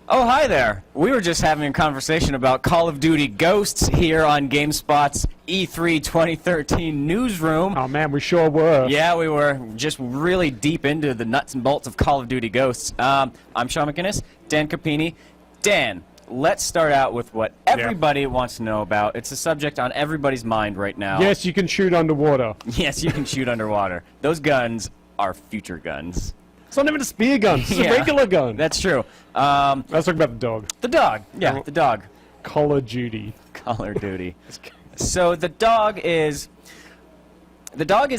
Oh, hi there. We were just having a conversation about Call of Duty Ghosts here on GameSpot's E3 2013 newsroom. Oh, man, we sure were. Yeah, we were just really deep into the nuts and bolts of Call of Duty Ghosts. I'm Sean McInnes, Dan Capini. Dan, let's start out with what everybody wants to know about. It's a subject on everybody's mind right now. Yes, you can shoot underwater. Yes, you can shoot underwater. Those guns are future guns. It's not even a spear gun. It's a regular gun. That's true. Let's talk about the dog. The dog. Yeah, the dog. Call of Duty. Call of Duty. So the dog is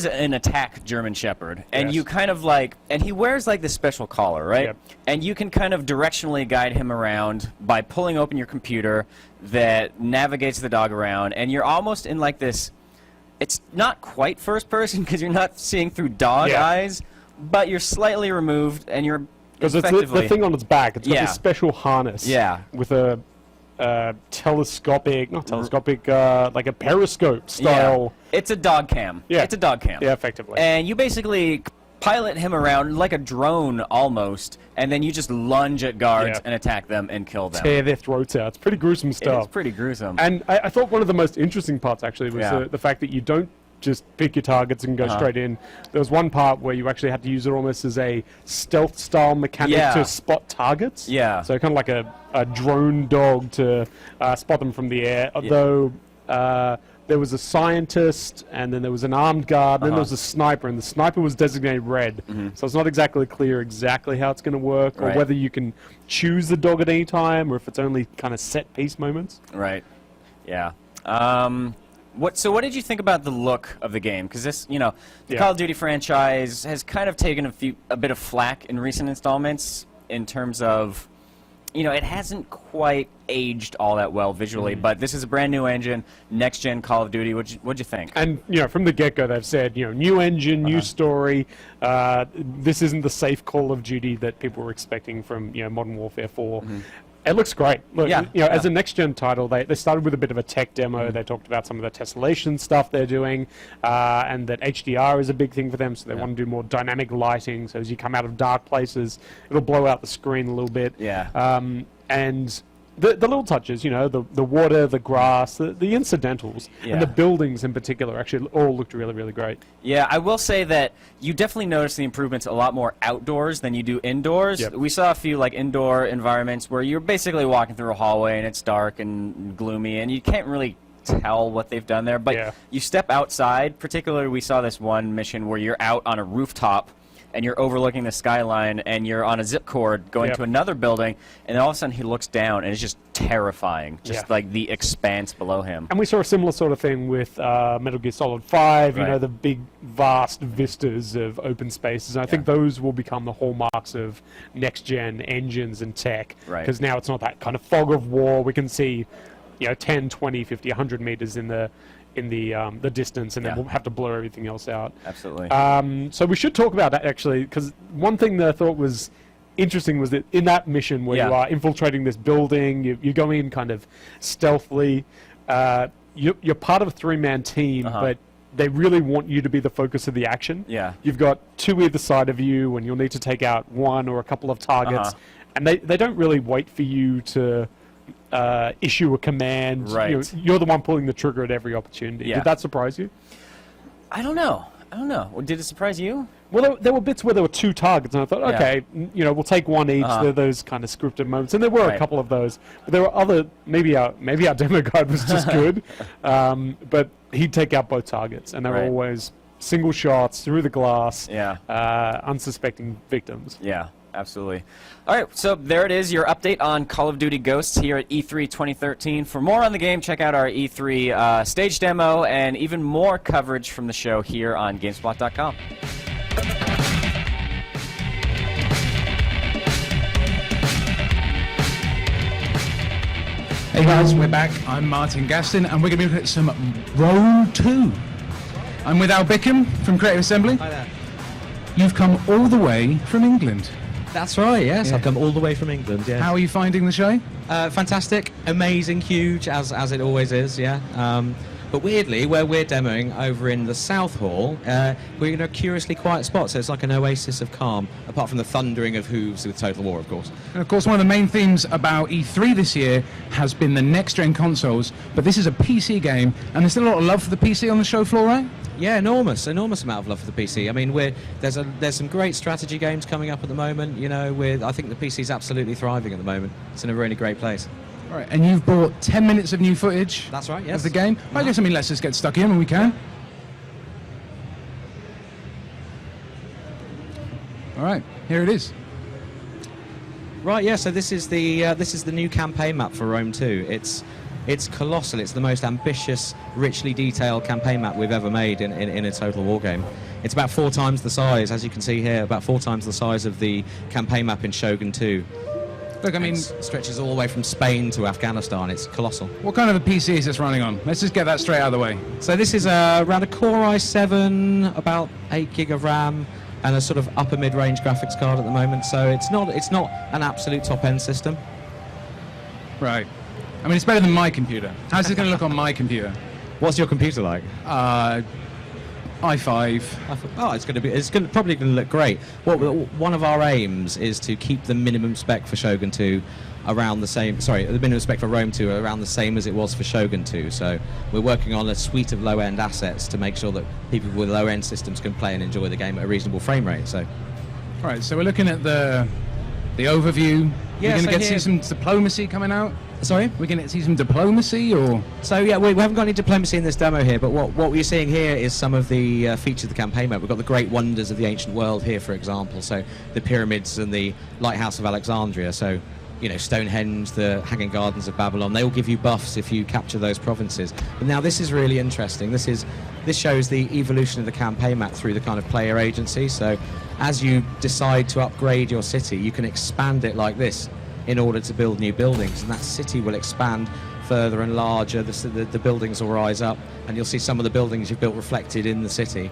an attack German Shepherd, and you kind of and he wears like this special collar, right? Yep. And you can kind of directionally guide him around by pulling open your computer that navigates the dog around, and you're almost in like this, it's not quite first person because you're not seeing through dog eyes, but you're slightly removed, and you're because it's the thing on its back. It's got this special harness. Yeah. With a telescopic, like a periscope style. Yeah. It's a dog cam. Yeah. It's a dog cam. Yeah, effectively. And you basically pilot him around like a drone almost, and then you just lunge at guards and attack them and kill them. Tear their throats out. It's pretty gruesome stuff. It's pretty gruesome. And I thought one of the most interesting parts actually was the fact that you don't just pick your targets and go straight in. There was one part where you actually had to use it almost as a stealth-style mechanic to spot targets. Yeah. So kind of like a drone dog to spot them from the air. Although there was a scientist, and then there was an armed guard, and then there was a sniper, and the sniper was designated red. So it's not exactly clear exactly how it's going to work, or whether you can choose the dog at any time, or if it's only kind of set-piece moments. Right. Yeah. So what did you think about the look of the game? Because this, the Call of Duty franchise has kind of taken a bit of flack in recent installments in terms of, it hasn't quite aged all that well visually, but this is a brand new engine, next-gen Call of Duty. What'd you think? And, from the get-go, they've said, new engine, new story. This isn't the safe Call of Duty that people were expecting from, Modern Warfare 4. It looks great. Look, as a next-gen title, they started with a bit of a tech demo. They talked about some of the tessellation stuff they're doing, and that HDR is a big thing for them, so they want to do more dynamic lighting, so as you come out of dark places, it'll blow out the screen a little bit. Yeah. And the little touches, you know, the water, the grass, the incidentals, and the buildings in particular actually all looked really, really great. Yeah, I will say that you definitely notice the improvements a lot more outdoors than you do indoors. Yep. We saw a few like indoor environments where you're basically walking through a hallway and it's dark and gloomy and you can't really tell what they've done there. But you step outside, particularly we saw this one mission where you're out on a rooftop and you're overlooking the skyline, and you're on a zip cord going to another building, and then all of a sudden he looks down, and it's just terrifying, just like the expanse below him. And we saw a similar sort of thing with Metal Gear Solid 5, you know, the big, vast vistas of open spaces. And I think those will become the hallmarks of next-gen engines and tech, because now it's not that kind of fog of war. We can see, you know, 10, 20, 50, 100 meters in the distance, and then we'll have to blur everything else out. Absolutely. So we should talk about that, actually, because one thing that I thought was interesting was that in that mission where you are infiltrating this building, you go in kind of stealthily, you're part of a three-man team, but they really want you to be the focus of the action. Yeah. You've got two either side of you, and you'll need to take out one or a couple of targets, and they don't really wait for you to issue a command. Right. You're the one pulling the trigger at every opportunity. Yeah. Did that surprise you? I don't know. Did it surprise you? Well, there were bits where there were two targets, and I thought, okay, you know, we'll take one each. There are those kind of scripted moments, and there were a couple of those. But there were other. Maybe our demo guide was just good, but he'd take out both targets, and they were always single shots through the glass. Unsuspecting victims. Yeah. Absolutely. All right, so there it is, your update on Call of Duty Ghosts here at E3 2013. For more on the game, check out our E3 stage demo and even more coverage from the show here on GameSpot.com. Hey guys, we're back. I'm Martin Gaston, and we're going to be looking at some Rome 2. I'm with Al Bickham from Creative Assembly. Hi there. You've come all the way from England. That's right, yes. I've come all the way from England, yes. How are you finding the show? Fantastic, amazing, huge, as it always is, yeah. But weirdly, where we're demoing over in the South Hall, we're in a curiously quiet spot, so it's like an oasis of calm, apart from the thundering of hooves with Total War, of course. And of course, one of the main themes about E3 this year has been the next-gen consoles, but this is a PC game, and there's still a lot of love for the PC on the show floor, right? Yeah, enormous amount of love for the PC. I mean, there's some great strategy games coming up at the moment. You know, I think the PC is absolutely thriving at the moment. It's in a really great place. All right, and you've brought 10 minutes of new footage. That's right, yes. Of the game. I guess, let's just get stuck in when we can. All right, here it is. Right, yeah. So this is the new campaign map for Rome 2. It's colossal. It's the most ambitious, richly detailed campaign map we've ever made in a Total War game. It's about 4 times the size, as you can see here, about 4 times the size of the campaign map in Shogun 2. Look, I mean, it stretches all the way from Spain to Afghanistan. It's colossal. What kind of a PC is this running on? Let's just get that straight out of the way. So this is around a Core i7, about 8 gig of RAM, and a sort of upper mid-range graphics card at the moment. So it's not an absolute top-end system. Right. I mean, it's better than my computer. How's it going to look on my computer? What's your computer like? i5. Oh, it's probably going to look great. One of our aims is to keep the minimum spec for Shogun 2 around the same. Sorry, the minimum spec for Rome 2 around the same as it was for Shogun 2. So we're working on a suite of low-end assets to make sure that people with low-end systems can play and enjoy the game at a reasonable frame rate. So, all right. So we're looking at the overview. Yeah, we're going to see some diplomacy coming out. Sorry? We're going to see some diplomacy, or? So, yeah, we haven't got any diplomacy in this demo here, but what we're seeing here is some of the features of the campaign map. We've got the great wonders of the ancient world here, for example, so the pyramids and the lighthouse of Alexandria, so, you know, Stonehenge, the Hanging Gardens of Babylon, they all give you buffs if you capture those provinces. But now this is really interesting. This shows the evolution of the campaign map through the kind of player agency, so as you decide to upgrade your city, you can expand it like this in order to build new buildings, and that city will expand further and larger. The buildings will rise up, and you'll see some of the buildings you've built reflected in the city.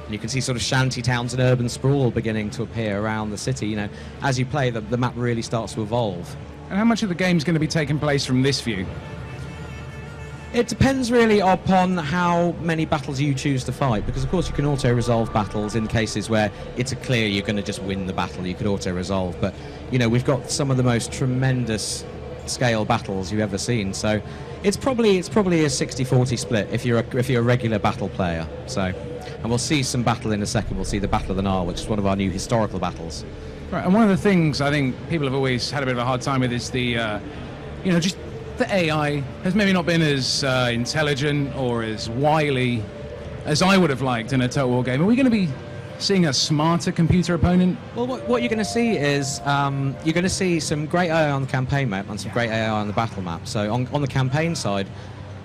And you can see sort of shanty towns and urban sprawl beginning to appear around the city. You know, as you play, the map really starts to evolve. And how much of the game's going to be taking place from this view? It depends really upon how many battles you choose to fight, because of course you can auto-resolve battles in cases where it's clear you're going to just win the battle. You could auto-resolve, but you know, we've got some of the most tremendous scale battles you've ever seen. So it's probably a 60-40 split if you're a regular battle player. So, and we'll see some battle in a second. We'll see the Battle of the Nile, which is one of our new historical battles. Right, and one of the things I think people have always had a bit of a hard time with is the, just the AI has maybe not been as intelligent or as wily as I would have liked in a Total War game. Are we going to be seeing a smarter computer opponent? Well, what you're going to see is you're going to see some great AI on the campaign map and some great AI on the battle map. So on the campaign side,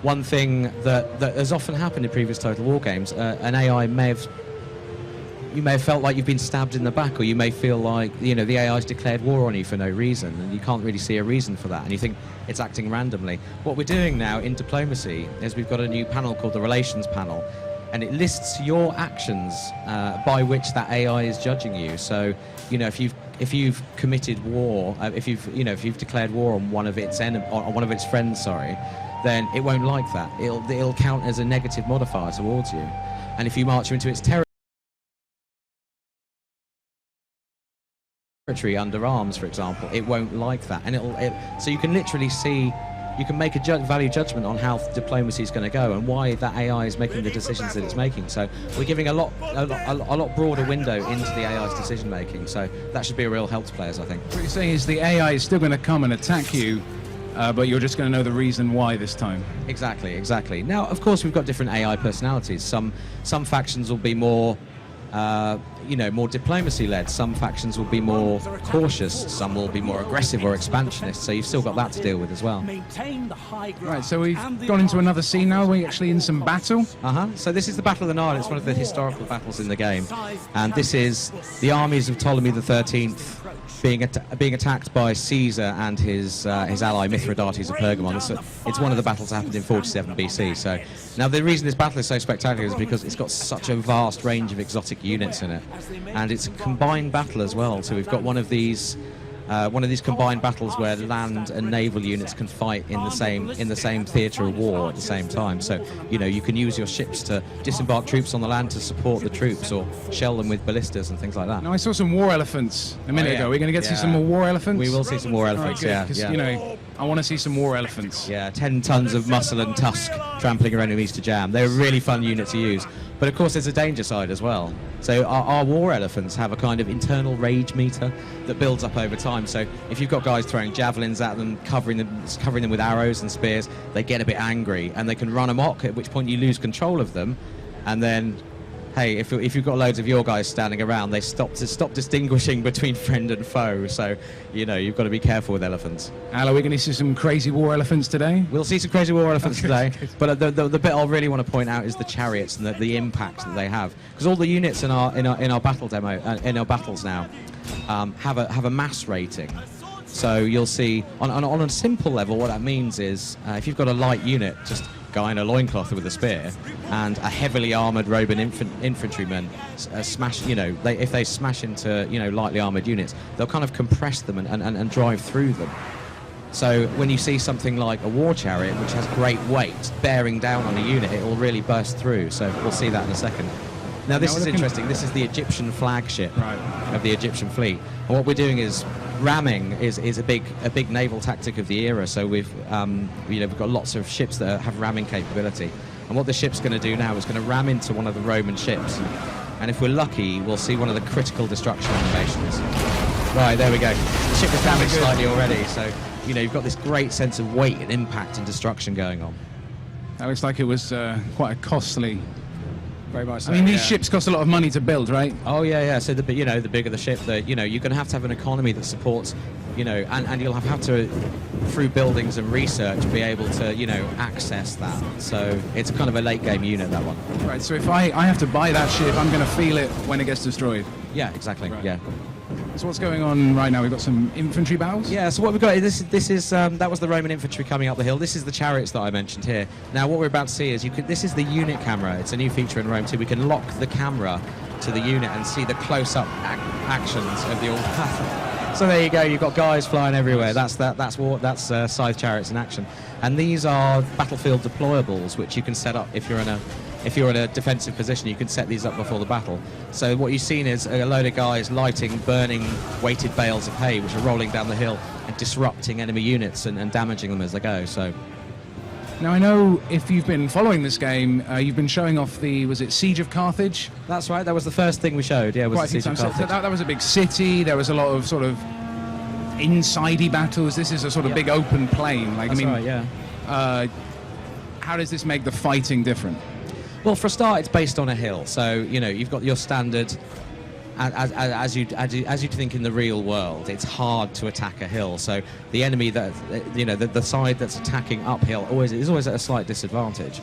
one thing that has often happened in previous Total War games, an AI you may have felt like you've been stabbed in the back, or you may feel like the AI's declared war on you for no reason, and you can't really see a reason for that, and you think it's acting randomly. What we're doing now in diplomacy is we've got a new panel called the Relations panel, and it lists your actions by which that AI is judging you. So, if you've committed war, if you've declared war on one of its friends, then it won't like that. It'll count as a negative modifier towards you, and if you march into its territory under arms, for example, it won't like that, and so you can literally see, you can make a value judgment on how diplomacy is going to go and why that AI is making the decisions that it's making. So we're giving a lot broader window into the AI's decision making. So that should be a real help to players, I think. What you're saying is the AI is still going to come and attack you, but you're just going to know the reason why this time. Exactly. Now, of course, we've got different AI personalities. Some factions will be more more diplomacy-led. Some factions will be more cautious. Some will be more aggressive or expansionist. So you've still got that to deal with as well. Right, so we've gone into another scene now. We're actually in some battle. So this is the Battle of the Nile. It's one of the historical battles in the game. And this is the armies of Ptolemy XIII being attacked by Caesar and his ally Mithridates of Pergamon. It's one of the battles that happened in 47 BC. So now the reason this battle is so spectacular is because it's got such a vast range of exotic units in it, and it's a combined battle as well. So we've got one of these combined battles where land and naval units can fight in the same theatre of war at the same time. So you can use your ships to disembark troops on the land to support the troops, or shell them with ballistas and things like that. Now I saw some war elephants a minute ago. We're going to get to see some more war elephants. We will see some war elephants. Right, I want to see some war elephants. 10 tons of muscle and tusk trampling your enemies to jam. They're a really fun unit to use. But of course there's a danger side as well. So our war elephants have a kind of internal rage meter that builds up over time. So if you've got guys throwing javelins at them, covering them with arrows and spears, they get a bit angry and they can run amok, at which point you lose control of them. And then, hey, if you've got loads of your guys standing around, they stop distinguishing between friend and foe. So, you've got to be careful with elephants. Al, are we going to see some crazy war elephants today? We'll see some crazy war elephants today. But the bit I really want to point out is the chariots and the impact that they have, because all the units in our battle demo in our battles now have a mass rating. So you'll see on a simple level what that means is if you've got a light unit, just guy in a loincloth with a spear, and a heavily armoured Roman infantryman smash, if they smash into, lightly armoured units, they'll kind of compress them and drive through them. So when you see something like a war chariot, which has great weight, bearing down on a unit, it will really burst through. So we'll see that in a second. Now this is interesting. This is the Egyptian flagship of the Egyptian fleet. And what we're doing is ramming is a big naval tactic of the era. So we've got lots of ships that have ramming capability. And what the ship's going to do now is going to ram into one of the Roman ships. And if we're lucky, we'll see one of the critical destruction animations. Right, there we go. The ship is damaged slightly already. So you've got this great sense of weight and impact and destruction going on. That looks like it was quite a costly. Very much so, I mean, these ships cost a lot of money to build, right? Oh yeah. So the bigger the ship, you're going to have an economy that supports, and you'll have to, through buildings and research, be able to, access that. So it's kind of a late game unit, that one. Right. So if I have to buy that ship, I'm going to feel it when it gets destroyed. Yeah, exactly. Right. Yeah. So what's going on right now? We've got some infantry battles? Yeah, so what we've got, this is that was the Roman infantry coming up the hill. This is the chariots that I mentioned here. Now what we're about to see is this is the unit camera. It's a new feature in Rome 2. We can lock the camera to the unit and see the close-up actions of the old battle. So there you go, you've got guys flying everywhere. That's Scythe chariots in action. And these are battlefield deployables, which you can set up if you're in if you're in a defensive position, you can set these up before the battle. So what you've seen is a load of guys lighting, burning weighted bales of hay, which are rolling down the hill and disrupting enemy units and damaging them as they go. So. Now I know if you've been following this game, you've been showing off was it Siege of Carthage? That's right, that was the first thing we showed, yeah, was Quite the Siege of Carthage. That was a big city, there was a lot of sort of inside-y battles. This is a sort of big open plain. Like, That's I mean, right, yeah. How does this make the fighting different? Well, for a start, it's based on a hill, so, you know, you've got your standard... As you'd think in the real world, it's hard to attack a hill. So the enemy that, you know, the side that's attacking uphill is always at a slight disadvantage.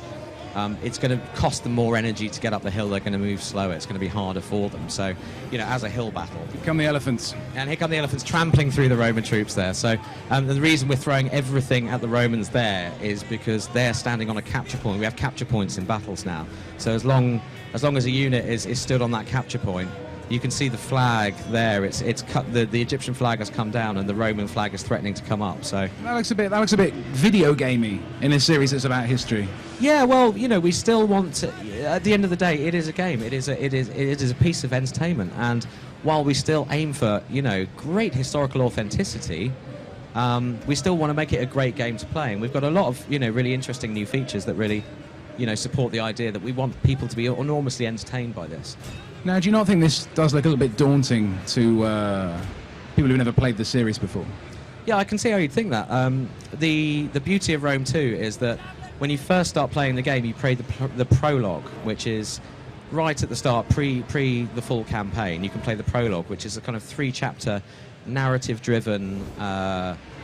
It's going to cost them more energy to get up the hill. They're going to move slower. It's going to be harder for them. So, you know, as a hill battle. Here come the elephants. And here come the elephants trampling through the Roman troops there. So the reason we're throwing everything at the Romans there is because they're standing on a capture point. We have capture points in battles now. So as long as a unit is stood on that capture point, you can see the flag there. It's cut. The Egyptian flag has come down, and the Roman flag is threatening to come up. So that looks a bit video gamey in a series that's about history. Yeah, well, you know, we still want to. At the end of the day, it is a game. It is a piece of entertainment. And while we still aim for, you know, great historical authenticity, we still want to make it a great game to play. And we've got a lot of, you know, really interesting new features that really, you know, support the idea that we want people to be enormously entertained by this. Now, do you not think this does look a little bit daunting to people who've never played the series before? Yeah, I can see how you'd think that. The beauty of Rome 2 is that when you first start playing the game, you play the prologue, which is right at the start, pre the full campaign. You can play the prologue, which is a kind of 3-chapter, narrative-driven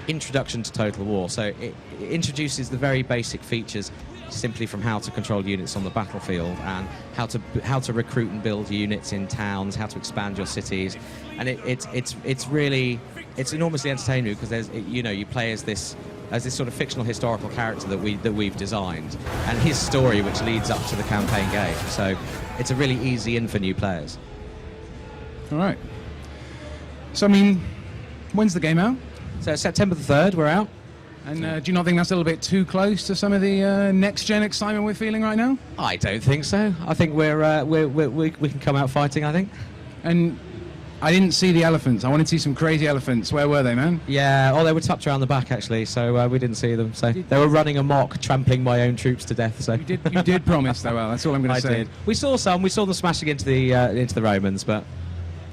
introduction to Total War. So it introduces the very basic features simply from how to control units on the battlefield and how to recruit and build units in towns, how to expand your cities, and it's really enormously entertaining because there's, you know, you play as this sort of fictional historical character that we've designed, and his story which leads up to the campaign game. So it's a really easy in for new players. All right. So I mean, when's the game out? So September the 3rd, we're out. And do you not think that's a little bit too close to some of the next-gen excitement we're feeling right now? I don't think so. I think we can come out fighting, I think. And I didn't see the elephants. I wanted to see some crazy elephants. Where were they, man? Yeah, they were tucked around the back, actually, so we didn't see them. So they were running amok, trampling my own troops to death. So you did promise, though. Well, that's all I'm going to say. I did. We saw them smashing into the Romans, but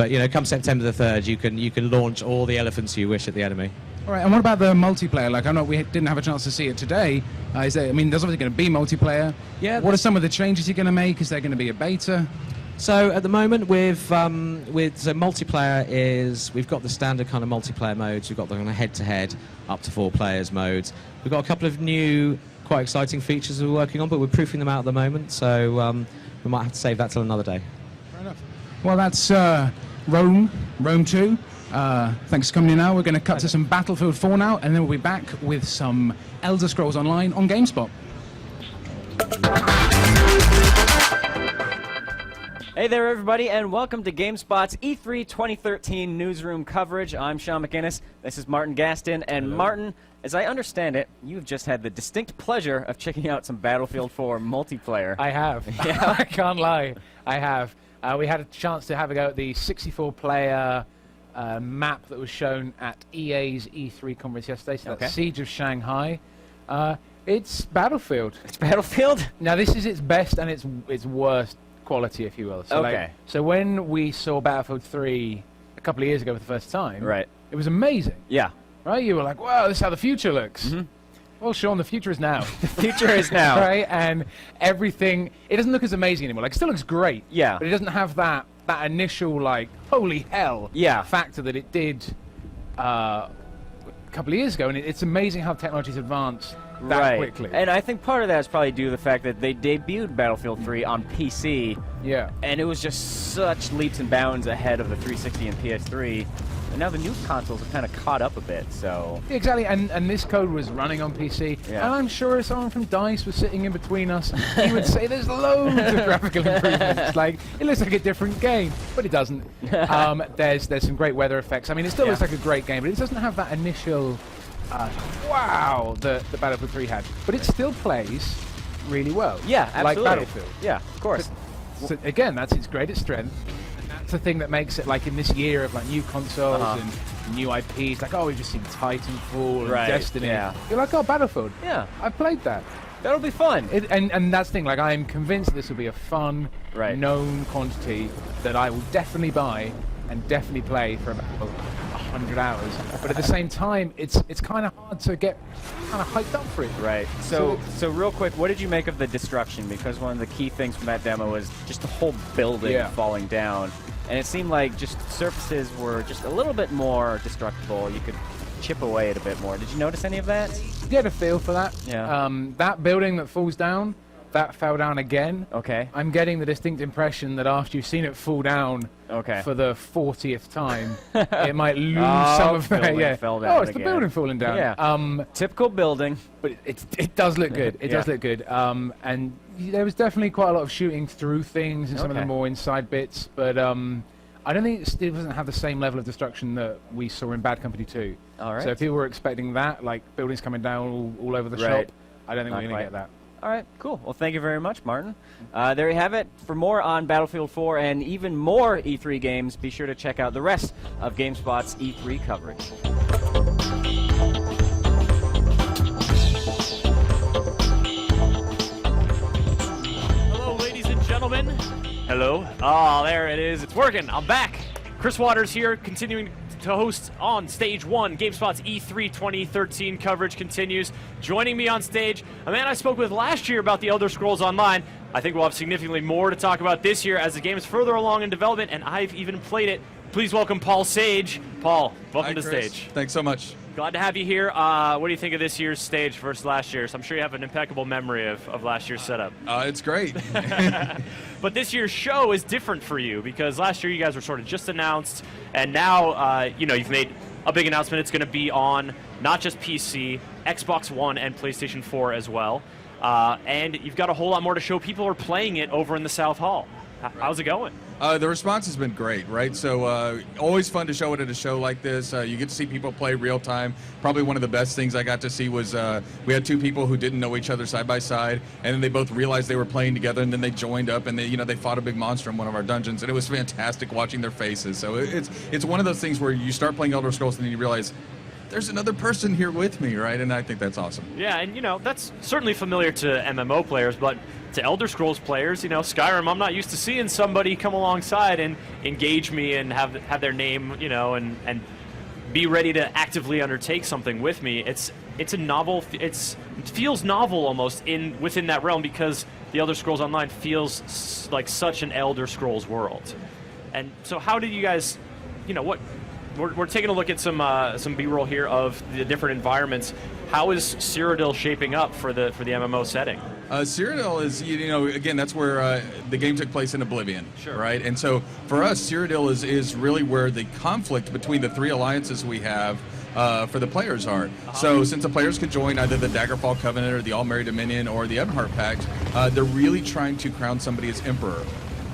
you know, come September the 3rd, you can launch all the elephants you wish at the enemy. All right, and what about the multiplayer? Like, I know we didn't have a chance to see it today. There's obviously going to be multiplayer. Yeah. What are some of the changes you're going to make? Is there going to be a beta? So at the moment, with multiplayer we've got the standard kind of multiplayer modes. We've got the kind of head-to-head, up to 4 players modes. We've got a couple of new, quite exciting features we're working on, but we're proofing them out at the moment. So we might have to save that till another day. Fair enough. Well, that's Rome 2. Thanks for coming in now. We're going to cut to some Battlefield 4 now, and then we'll be back with some Elder Scrolls Online on GameSpot. Hey there, everybody, and welcome to GameSpot's E3 2013 newsroom coverage. I'm Sean McInnes. This is Martin Gaston. And hello. Martin, as I understand it, you've just had the distinct pleasure of checking out some Battlefield 4 multiplayer. I have. Yeah. I can't lie. I have. We had a chance to have a go at the 64-player map that was shown at EA's E3 conference yesterday. So that's Siege of Shanghai. It's Battlefield. It's Battlefield? Now, this is its best and its worst quality, if you will. So so when we saw Battlefield 3 a couple of years ago for the first time, right, it was amazing. Yeah. Right? You were like, wow, this is how the future looks. Mm-hmm. Well, Sean, the future is now. The future is now. Right? And everything, it doesn't look as amazing anymore. Like, it still looks great. Yeah. But it doesn't have that initial, like, holy hell factor that it did a couple of years ago. And it's amazing how technology's advanced that quickly. And I think part of that is probably due to the fact that they debuted Battlefield 3 on PC. Yeah. And it was just such leaps and bounds ahead of the 360 and PS3. And now the new consoles have kind of caught up a bit, so... Yeah, exactly, and this code was running on PC, and I'm sure if someone from DICE was sitting in between us, he would say there's loads of graphical improvements. Like, it looks like a different game, but it doesn't. There's some great weather effects. I mean, it still looks like a great game, but it doesn't have that initial, wow, that Battlefield 3 had. But it still plays really well. Yeah, absolutely. Like Battlefield. Yeah, of course. So again, that's its greatest strength. And that's the thing that makes it, like, in this year of like new consoles and new IPs, like, oh, we've just seen Titanfall and Destiny. Yeah. You're like, oh, Battlefield. Yeah. I played that. That'll be fun. And that's the thing, like, I'm convinced this will be a fun, known quantity that I will definitely buy and definitely play for about 100 hours. But at the same time, it's kind of hard to get kind of hyped up for it. Right. So real quick, what did you make of the destruction? Because one of the key things from that demo was just the whole building falling down. And it seemed like just surfaces were just a little bit more destructible. You could chip away it a bit more. Did you notice any of that? Get a feel for that. Yeah. That building that falls down, that fell down again. Okay. I'm getting the distinct impression that after you've seen it fall down for the 40th time, it might lose some of that. Yeah. Fell down Oh, it's the building falling down. Yeah. Typical building. But it does look good. It does look good. And there was definitely quite a lot of shooting through things and some of the more inside bits. But I don't think it doesn't have the same level of destruction that we saw in Bad Company 2. All right. So if people were expecting that, like buildings coming down all over the shop, I don't think we're going to get that. All right, cool. Well, thank you very much, Martin. There you have it. For more on Battlefield 4 and even more E3 games, be sure to check out the rest of GameSpot's E3 coverage. Hello, ladies and gentlemen. Hello. Oh, there it is. It's working. I'm back. Chris Waters here, continuing to host on Stage 1. GameSpot's E3 2013 coverage continues. Joining me on stage, a man I spoke with last year about The Elder Scrolls Online. I think we'll have significantly more to talk about this year as the game is further along in development, and I've even played it. Please welcome Paul Sage. Paul, welcome to Chris. stage. Thanks so much. Glad to have you here. What do you think of this year's stage versus last year's? I'm sure you have an impeccable memory of last year's setup. It's great. But this year's show is different for you because last year you guys were sort of just announced, and now you've made a big announcement. It's going to be on not just PC, Xbox One, and PlayStation 4 as well. And you've got a whole lot more to show. People are playing it over in the South Hall. How's it going? The response has been great, right? So always fun to show it at a show like this. You get to see people play real time. Probably one of the best things I got to see was we had two people who didn't know each other side by side, and then they both realized they were playing together, and then they joined up, and they fought a big monster in one of our dungeons, and it was fantastic watching their faces. So it's one of those things where you start playing Elder Scrolls and then you realize there's another person here with me, right? And I think that's awesome. Yeah, and that's certainly familiar to MMO players, but to Elder Scrolls players, Skyrim, I'm not used to seeing somebody come alongside and engage me and have their name, and be ready to actively undertake something with me. It's a novel. It feels novel almost within that realm because the Elder Scrolls Online feels like such an Elder Scrolls world. And so, how do you guys, what? We're taking a look at some B-roll here of the different environments. How is Cyrodiil shaping up for the MMO setting? Cyrodiil is, again, that's where the game took place in Oblivion, right? And so for us, Cyrodiil is really where the conflict between the three alliances we have for the players are. So since the players could join either the Daggerfall Covenant or the All-Merry Dominion or the Ebonheart Pact, they're really trying to crown somebody as Emperor,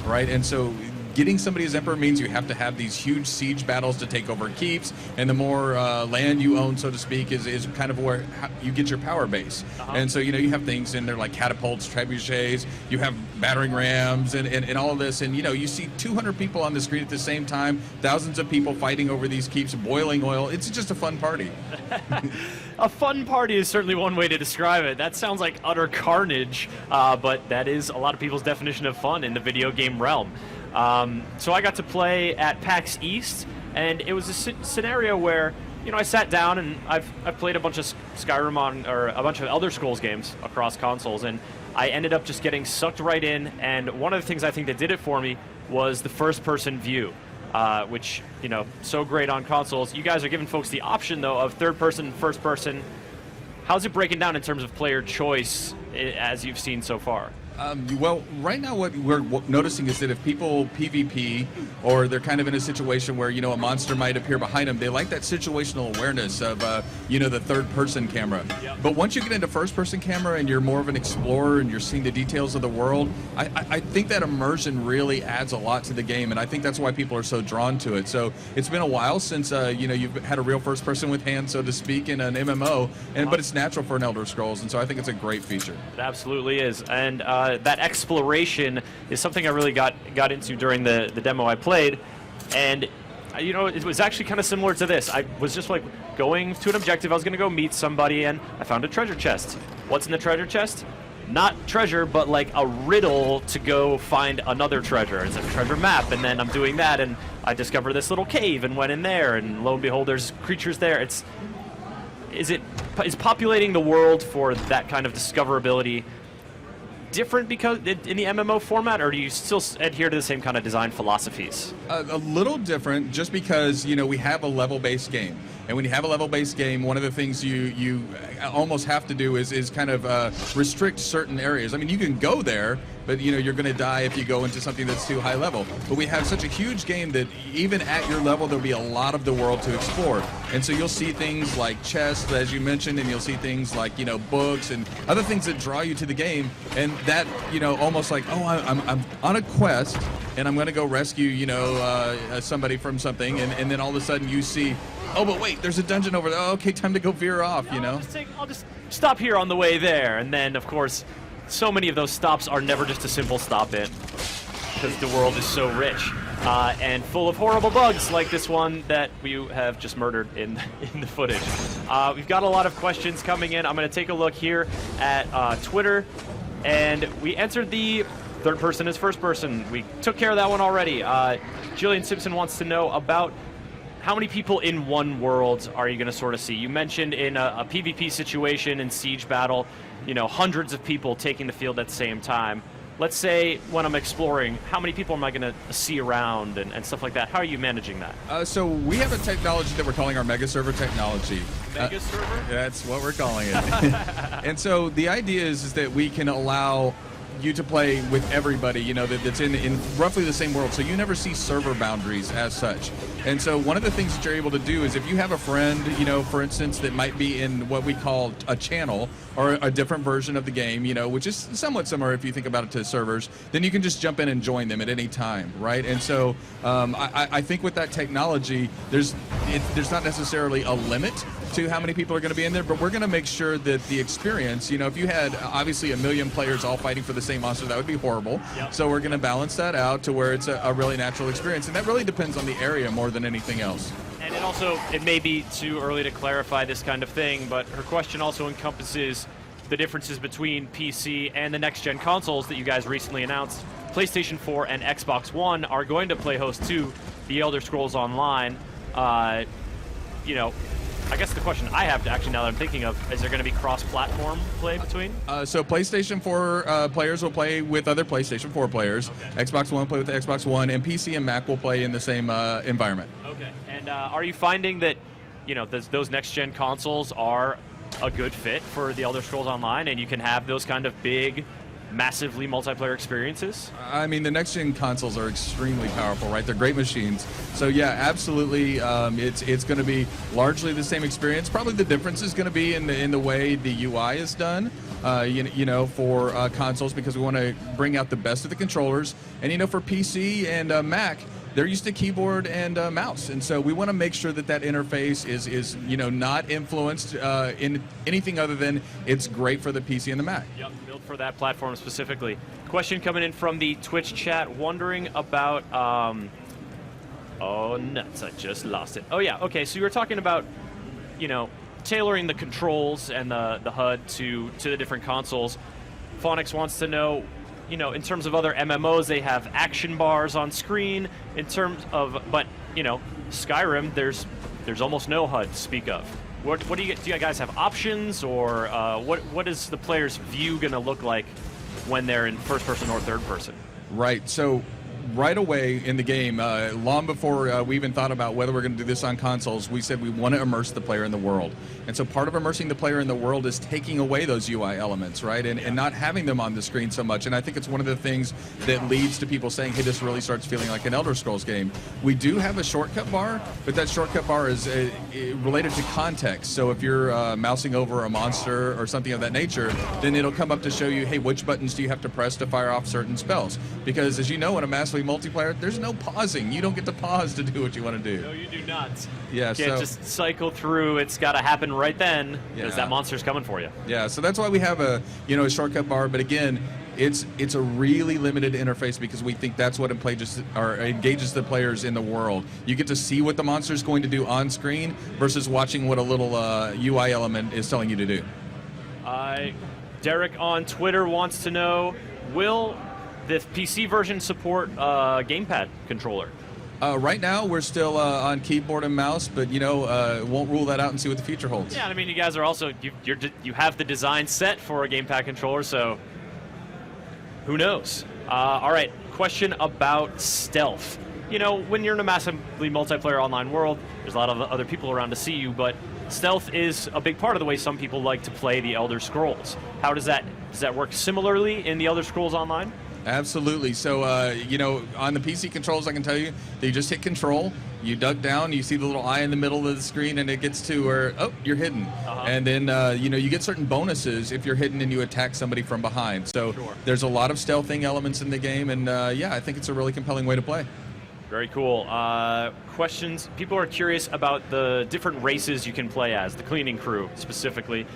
right? And so getting somebody as Emperor means you have to have these huge siege battles to take over keeps, and the more land you own, so to speak, is kind of where you get your power base. And so, you have things in there like catapults, trebuchets, you have battering rams, and all of this, and, you see 200 people on the screen at the same time, thousands of people fighting over these keeps, boiling oil. It's just a fun party. A fun party is certainly one way to describe it. That sounds like utter carnage, but that is a lot of people's definition of fun in the video game realm. So I got to play at PAX East, and it was a scenario where, I sat down and I've played a bunch of Skyrim or a bunch of Elder Scrolls games across consoles, and I ended up just getting sucked right in. And one of the things I think that did it for me was the first-person view, which, so great on consoles. You guys are giving folks the option, though, of third-person, first-person. How's it breaking down in terms of player choice as you've seen so far? Well, right now what we're noticing is that if people PvP or they're kind of in a situation where, a monster might appear behind them, they like that situational awareness of the third-person camera. But once you get into first-person camera and you're more of an explorer and you're seeing the details of the world, I think that immersion really adds a lot to the game, and I think that's why people are so drawn to it. So it's been a while since you've had a real first-person with hands, so to speak, in an MMO, but it's natural for an Elder Scrolls, and so I think it's a great feature. It absolutely is, and that exploration is something I really got into during the demo I played, and it was actually kind of similar to this. I was just like going to an objective. I was going to go meet somebody, and I found a treasure chest. What's in the treasure chest? Not treasure, but like a riddle to go find another treasure. It's a treasure map, and then I'm doing that, and I discovered this little cave and went in there, and lo and behold, there's creatures there. Is populating the world for that kind of discoverability different because in the MMO format, or do you still adhere to the same kind of design philosophies? A little different, just because we have a level-based game, and when you have a level-based game, one of the things you almost have to do is kind of restrict certain areas. I mean, you can go there, but you're going to die if you go into something that's too high level. But we have such a huge game that even at your level, there'll be a lot of the world to explore, and so you'll see things like chests, as you mentioned, and you'll see things like books and other things that draw you to the game, and that almost like, oh, I'm on a quest and I'm going to go rescue somebody from something, and then all of a sudden you see, oh, but wait, there's a dungeon over there. Oh, okay, time to go veer off. I'll just stop here on the way there, and then of course so many of those stops are never just a simple stop in, because the world is so rich and full of horrible bugs like this one that we have just murdered in the footage. We've got a lot of questions coming in. I'm going to take a look here at Twitter, and we answered the third person as first person. We took care of that one already. Jillian Simpson wants to know about how many people in one world are you going to sort of see? You mentioned in a PvP situation in Siege Battle, hundreds of people taking the field at the same time. Let's say when I'm exploring, how many people am I going to see around and stuff like that? How are you managing that? So we have a technology that we're calling our Mega Server technology. Mega Server? That's what we're calling it. And so the idea is that we can allow you to play with everybody, that's in roughly the same world. So you never see server boundaries as such. And so one of the things that you're able to do is if you have a friend, for instance, that might be in what we call a channel or a different version of the game, which is somewhat similar if you think about it to servers, then you can just jump in and join them at any time, right? And so I think with that technology, there's not necessarily a limit to how many people are going to be in there, but we're going to make sure that the experience, if you had obviously 1 million players all fighting for the same monster, that would be horrible. Yep. So we're going to balance that out to where it's a really natural experience, and that really depends on the area more than anything else. And it may be too early to clarify this kind of thing, but her question also encompasses the differences between PC and the next-gen consoles that you guys recently announced. PlayStation 4 and Xbox One are going to play host to The Elder Scrolls Online. I guess the question I have to actually, now that I'm thinking of, is there going to be cross-platform play between? So PlayStation 4 players will play with other PlayStation 4 players. Okay. Xbox One will play with the Xbox One, and PC and Mac will play in the same environment. Okay. And are you finding that, those next-gen consoles are a good fit for The Elder Scrolls Online, and you can have those kind of big, massively multiplayer experiences? I mean, the next-gen consoles are extremely powerful, right? They're great machines. So yeah, absolutely, it's going to be largely the same experience. Probably the difference is going to be in the way the UI is done, for consoles, because we want to bring out the best of the controllers. And for PC and Mac, they're used to keyboard and mouse, and so we want to make sure that interface is not influenced in anything other than it's great for the PC and the Mac. Yep, built for that platform specifically. Question coming in from the Twitch chat, wondering about. Oh nuts! I just lost it. Oh yeah, okay. So you were talking about, tailoring the controls and the HUD to the different consoles. Phonics wants to know, in terms of other MMOs, they have action bars on screen. In terms of, but Skyrim, there's almost no HUD to speak of. What do you guys have options, or what is the player's view going to look like when they're in first person or third person? Right. So right away in the game, long before we even thought about whether we're going to do this on consoles, we said we want to immerse the player in the world. And so part of immersing the player in the world is taking away those UI elements, right? And not having them on the screen so much. And I think it's one of the things that leads to people saying, hey, this really starts feeling like an Elder Scrolls game. We do have a shortcut bar, but that shortcut bar is related to context. So if you're mousing over a monster or something of that nature, then it'll come up to show you, hey, which buttons do you have to press to fire off certain spells? Because as you know, in a massively multiplayer, there's no pausing. You don't get to pause to do what you want to do. No, you do not. Yeah, you can't just cycle through. It's got to happen right then because that monster's coming for you. Yeah, so that's why we have a shortcut bar. But again, it's a really limited interface because we think that's what engages the players in the world. You get to see what the monster's going to do on screen versus watching what a little UI element is telling you to do. Derek on Twitter wants to know, will the PC version support gamepad controller? Right now, we're still on keyboard and mouse, but won't rule that out and see what the future holds. Yeah, I mean, you guys are also you have the design set for a gamepad controller, so who knows? All right, question about stealth. You know, when you're in a massively multiplayer online world, there's a lot of other people around to see you, but stealth is a big part of the way some people like to play the Elder Scrolls. How does that work similarly in the Elder Scrolls Online? Absolutely. So, on the PC controls, I can tell you that you just hit Control, you duck down, you see the little eye in the middle of the screen, and it gets to where, you're hidden. And then, you get certain bonuses if you're hidden and you attack somebody from behind. So there's a lot of stealthing elements in the game, and I think it's a really compelling way to play. Very cool. Questions? People are curious about the different races you can play as, the cleaning crew specifically.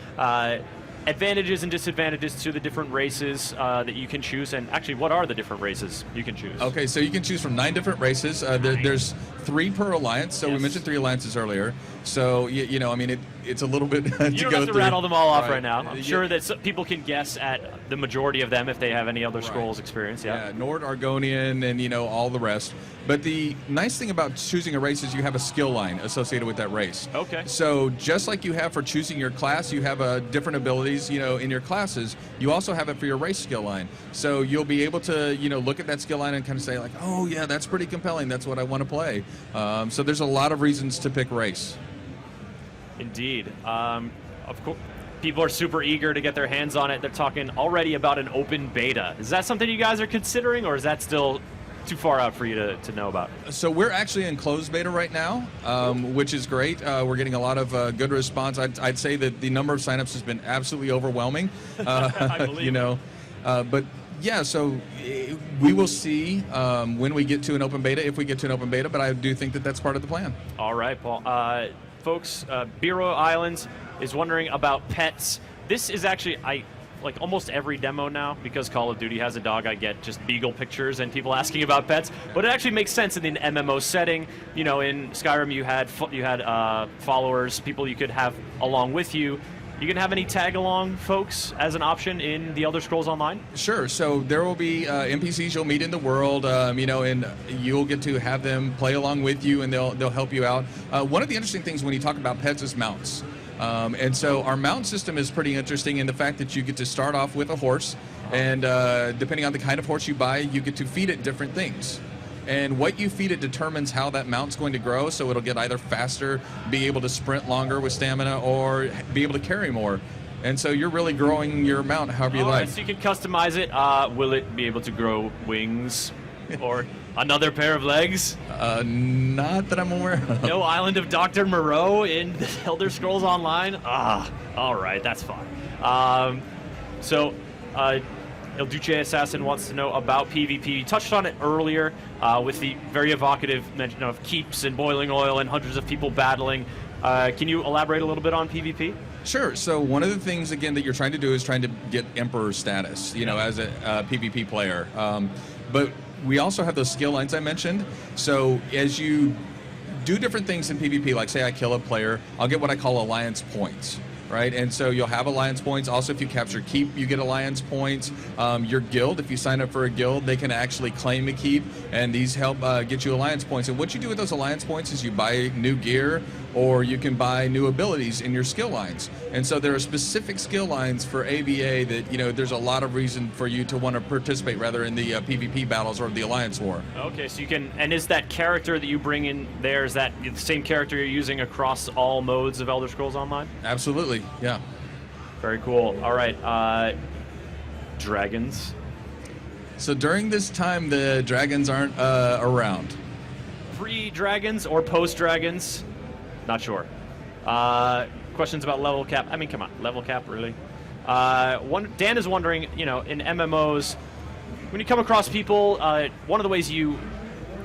Advantages and disadvantages to the different races that you can choose, and actually, what are the different races you can choose? Okay, so you can choose from 9 different races. There's 3 per alliance, so we mentioned 3 alliances earlier. So, it's a little bit to go through. You don't have to rattle them all off right now. I'm sure that people can guess at the majority of them if they have any Elder Scrolls experience. Yeah, Nord, Argonian, and, all the rest. But the nice thing about choosing a race is you have a skill line associated with that race. Okay. So just like you have for choosing your class, you have different abilities, in your classes. You also have it for your race skill line. So you'll be able to, look at that skill line and kind of say like, oh yeah, that's pretty compelling. That's what I want to play. So there's a lot of reasons to pick race. Indeed. Of course, people are super eager to get their hands on it. They're talking already about an open beta. Is that something you guys are considering, or is that still too far out for you to know about? So we're actually in closed beta right now, which is great. We're getting a lot of good response. I'd say that the number of signups has been absolutely overwhelming. I believe but yeah, so we will see when we get to an open beta, if we get to an open beta, but I do think that that's part of the plan. All right, Paul. Folks, Bureau Islands is wondering about pets. This is actually, like almost every demo now, because Call of Duty has a dog, I get just beagle pictures and people asking about pets. But it actually makes sense in an MMO setting. In Skyrim you had followers, people you could have along with you. You can have any tag-along folks as an option in the Elder Scrolls Online? Sure. So there will be NPCs you'll meet in the world, and you'll get to have them play along with you, and they'll help you out. One of the interesting things when you talk about pets is mounts. And so our mount system is pretty interesting in the fact that you get to start off with a horse, and depending on the kind of horse you buy, you get to feed it different things. And what you feed it determines how that mount's going to grow, so it'll get either faster, be able to sprint longer with stamina, or be able to carry more. And so you're really growing your mount however you like. So you can customize it. Will it be able to grow wings or another pair of legs? Not that I'm aware of. No Island of Dr. Moreau in the Elder Scrolls Online? All right, that's fine. El Duce Assassin wants to know about PvP. You touched on it earlier with the very evocative mention of keeps and boiling oil and hundreds of people battling. Can you elaborate a little bit on PvP? Sure. So one of the things, again, that you're trying to do is trying to get Emperor status, as a PvP player. But we also have those skill lines I mentioned. So as you do different things in PvP, like say I kill a player, I'll get what I call alliance points. Right, and so you'll have alliance points. Also, if you capture keep, you get alliance points. Your guild, if you sign up for a guild, they can actually claim a keep, and these help get you alliance points. And what you do with those alliance points is you buy new gear, or you can buy new abilities in your skill lines. And so there are specific skill lines for AVA that, you know, there's a lot of reason for you to want to participate rather in the PvP battles or the Alliance War. Okay, so you can, and is that character that you bring in there, is that the same character you're using across all modes of Elder Scrolls Online? Absolutely, yeah. Very cool. All right, dragons. So during this time, the dragons aren't around. Pre-dragons or post-dragons? Not sure. Questions about level cap. I mean, come on, level cap, really? Dan is wondering, you know, in MMOs, when you come across people, one of the ways you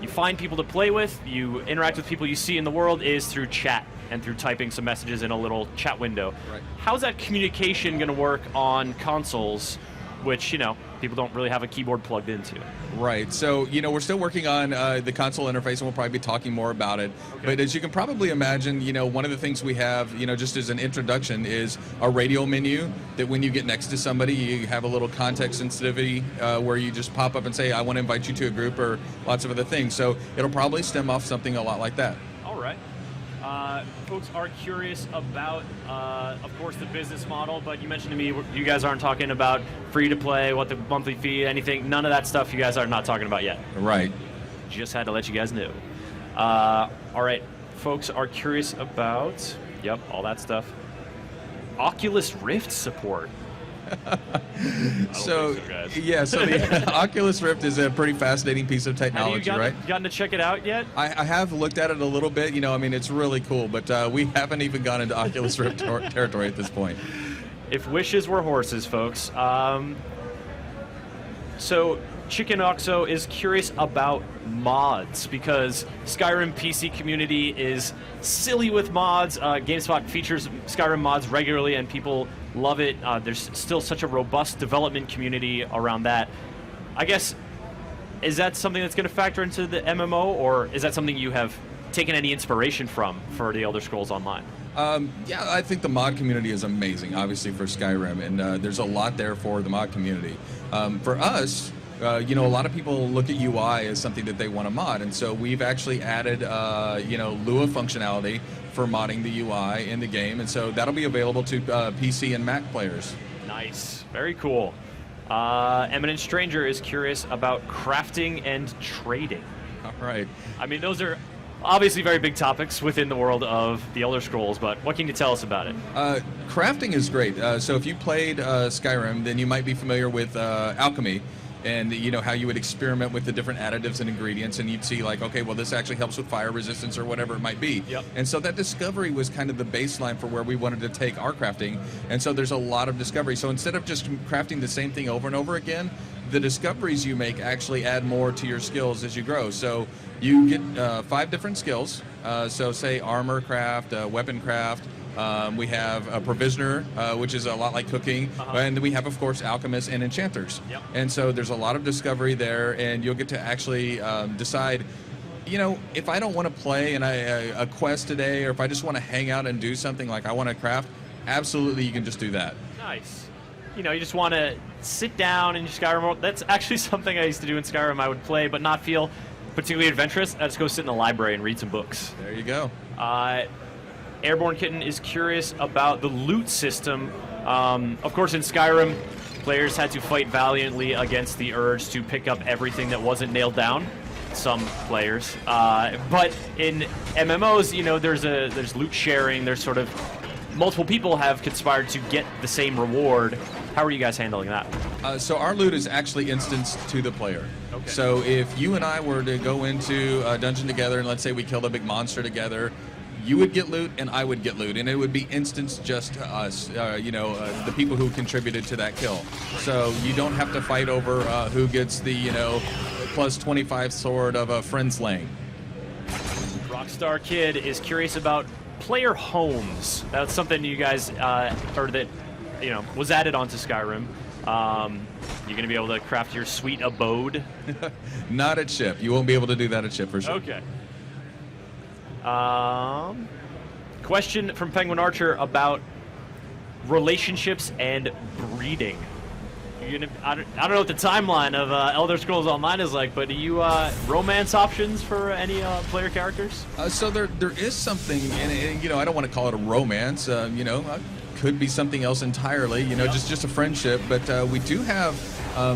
find people to play with, you interact with people you see in the world is through chat and through typing some messages in a little chat window. Right. How's that communication going to work on consoles, which, you know, people don't really have a keyboard plugged into? Right. So, you know, we're still working on the console interface, and we'll probably be talking more about it. Okay. But as you can probably imagine, you know, one of the things we have, you know, just as an introduction is a radio menu that when you get next to somebody, you have a little context sensitivity where you just pop up and say, I want to invite you to a group, or lots of other things. So it'll probably stem off something a lot like that. All right. Folks are curious about, of course, the business model, but you mentioned to me you guys aren't talking about free-to-play, what the monthly fee, anything, none of that stuff you guys are not talking about yet. Right. Just had to let you guys know. All right, folks are curious about, yep, all that stuff. Oculus Rift support. So the Oculus Rift is a pretty fascinating piece of technology, have you right? gotten to check it out yet? I have looked at it a little bit. You know, I mean, it's really cool, but we haven't even gone into Oculus Rift territory at this point. If wishes were horses, folks. So Chicken Oxo is curious about mods, because Skyrim PC community is silly with mods. GameSpot features Skyrim mods regularly, and people love it. There's still such a robust development community around that. I guess, is that something that's going to factor into the MMO, or is that something you have taken any inspiration from for the Elder Scrolls Online? Yeah, I think the mod community is amazing, obviously, for Skyrim, and there's a lot there for the mod community. For us, you know, a lot of people look at UI as something that they want to mod, and so we've actually added, you know, Lua functionality for modding the UI in the game, and so that'll be available to PC and Mac players. Nice. Very cool. Eminent Stranger is curious about crafting and trading. All right. I mean, those are obviously very big topics within the world of the Elder Scrolls, but what can you tell us about it? Crafting is great. So if you played Skyrim, then you might be familiar with alchemy, and you know how you would experiment with the different additives and ingredients, and you'd see like, okay, well, this actually helps with fire resistance or whatever it might be. Yep. And so that discovery was kind of the baseline for where we wanted to take our crafting, and so there's a lot of discovery. So instead of just crafting the same thing over and over again, the discoveries you make actually add more to your skills as you grow. So you get 5 different skills. So say armor craft, weapon craft. We have a provisioner, which is a lot like cooking, and then we have, of course, alchemists and enchanters. Yep. And so there's a lot of discovery there, and you'll get to actually decide, you know, if I don't want to play and a quest today, or if I just want to hang out and do something like I want to craft, absolutely you can just do that. Nice. You know, you just want to sit down in your Skyrim world. That's actually something I used to do in Skyrim. I would play but not feel particularly adventurous. I'd just go sit in the library and read some books. There you go. Airborne Kitten is curious about the loot system. Of course, in Skyrim, players had to fight valiantly against the urge to pick up everything that wasn't nailed down. Some players. But in MMOs, you know, there's loot sharing. There's sort of multiple people have conspired to get the same reward. How are you guys handling that? So our loot is actually instanced to the player. Okay. So if you and I were to go into a dungeon together, and let's say we killed a big monster together, you would get loot and I would get loot, and it would be instanced just to us, you know, the people who contributed to that kill. So you don't have to fight over who gets the, you know, plus 25 sword of a friend slaying. Rockstar Kid is curious about player homes. That's something you guys, or that, you know, was added onto Skyrim. You're going to be able to craft your sweet abode? Not at ship. You won't be able to do that at ship for sure. Okay. Question from Penguin Archer about relationships and breeding. I don't know what the timeline of Elder Scrolls Online is like, but do you romance options for any player characters? So there is something, and I don't want to call it a romance. Could be something else entirely. Just a friendship. But we do have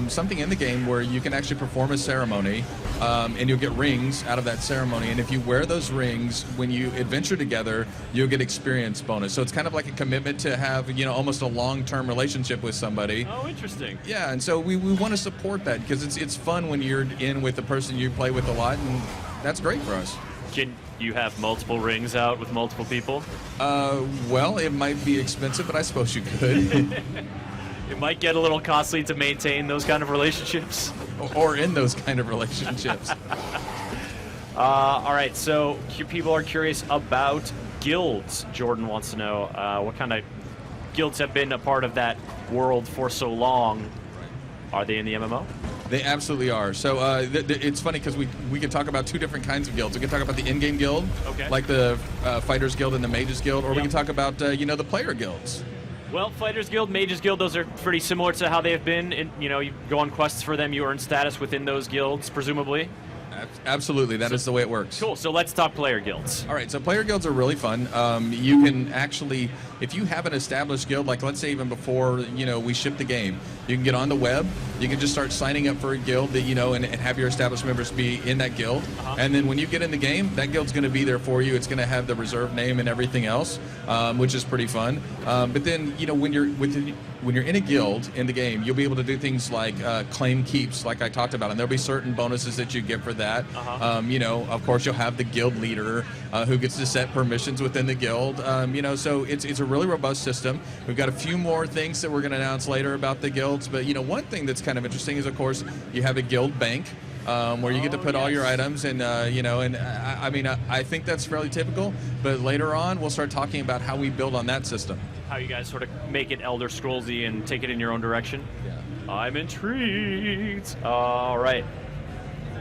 something in the game where you can actually perform a ceremony, and you'll get rings out of that ceremony. And if you wear those rings when you adventure together, you'll get experience bonus. So it's kind of like a commitment to have almost a long-term relationship with somebody. Oh, interesting. Yeah, and so we want to support that because it's fun when you're in with the person you play with a lot, and that's great for us. Can you have multiple rings out with multiple people? Well, it might be expensive, but I suppose you could. It might get a little costly to maintain those kind of relationships. Or in those kind of relationships. All right, so people are curious about guilds. Jordan wants to know what kind of guilds have been a part of that world for so long. Are they in the MMO? They absolutely are. So it's funny because we can talk about two different kinds of guilds. We can talk about the in-game guild, like the Fighters Guild and the Mages Guild, or we can talk about the player guilds. Well, Fighters Guild, Mages Guild, those are pretty similar to how they have been. You go on quests for them, you earn status within those guilds, presumably. Absolutely, that is the way it works. Cool, so let's talk player guilds. All right, so player guilds are really fun. You can actually, if you have an established guild, like let's say even before we ship the game, you can get on the web, you can just start signing up for a guild that and have your established members be in that guild. And then when you get in the game, that guild's going to be there for you. It's going to have the reserve name and everything else, which is pretty fun. But then when you're in a guild in the game, you'll be able to do things like claim keeps, like I talked about, and there'll be certain bonuses that you get for that. Of course, you'll have the guild leader who gets to set permissions within the guild. So it's a really robust system. We've got a few more things that we're going to announce later about the guilds, but one thing that's kind of interesting is, of course, you have a guild bank. Where you get to put all your items, and I think that's fairly typical. But later on, we'll start talking about how we build on that system. How you guys sort of make it Elder Scrollsy and take it in your own direction. Yeah. I'm intrigued. All right.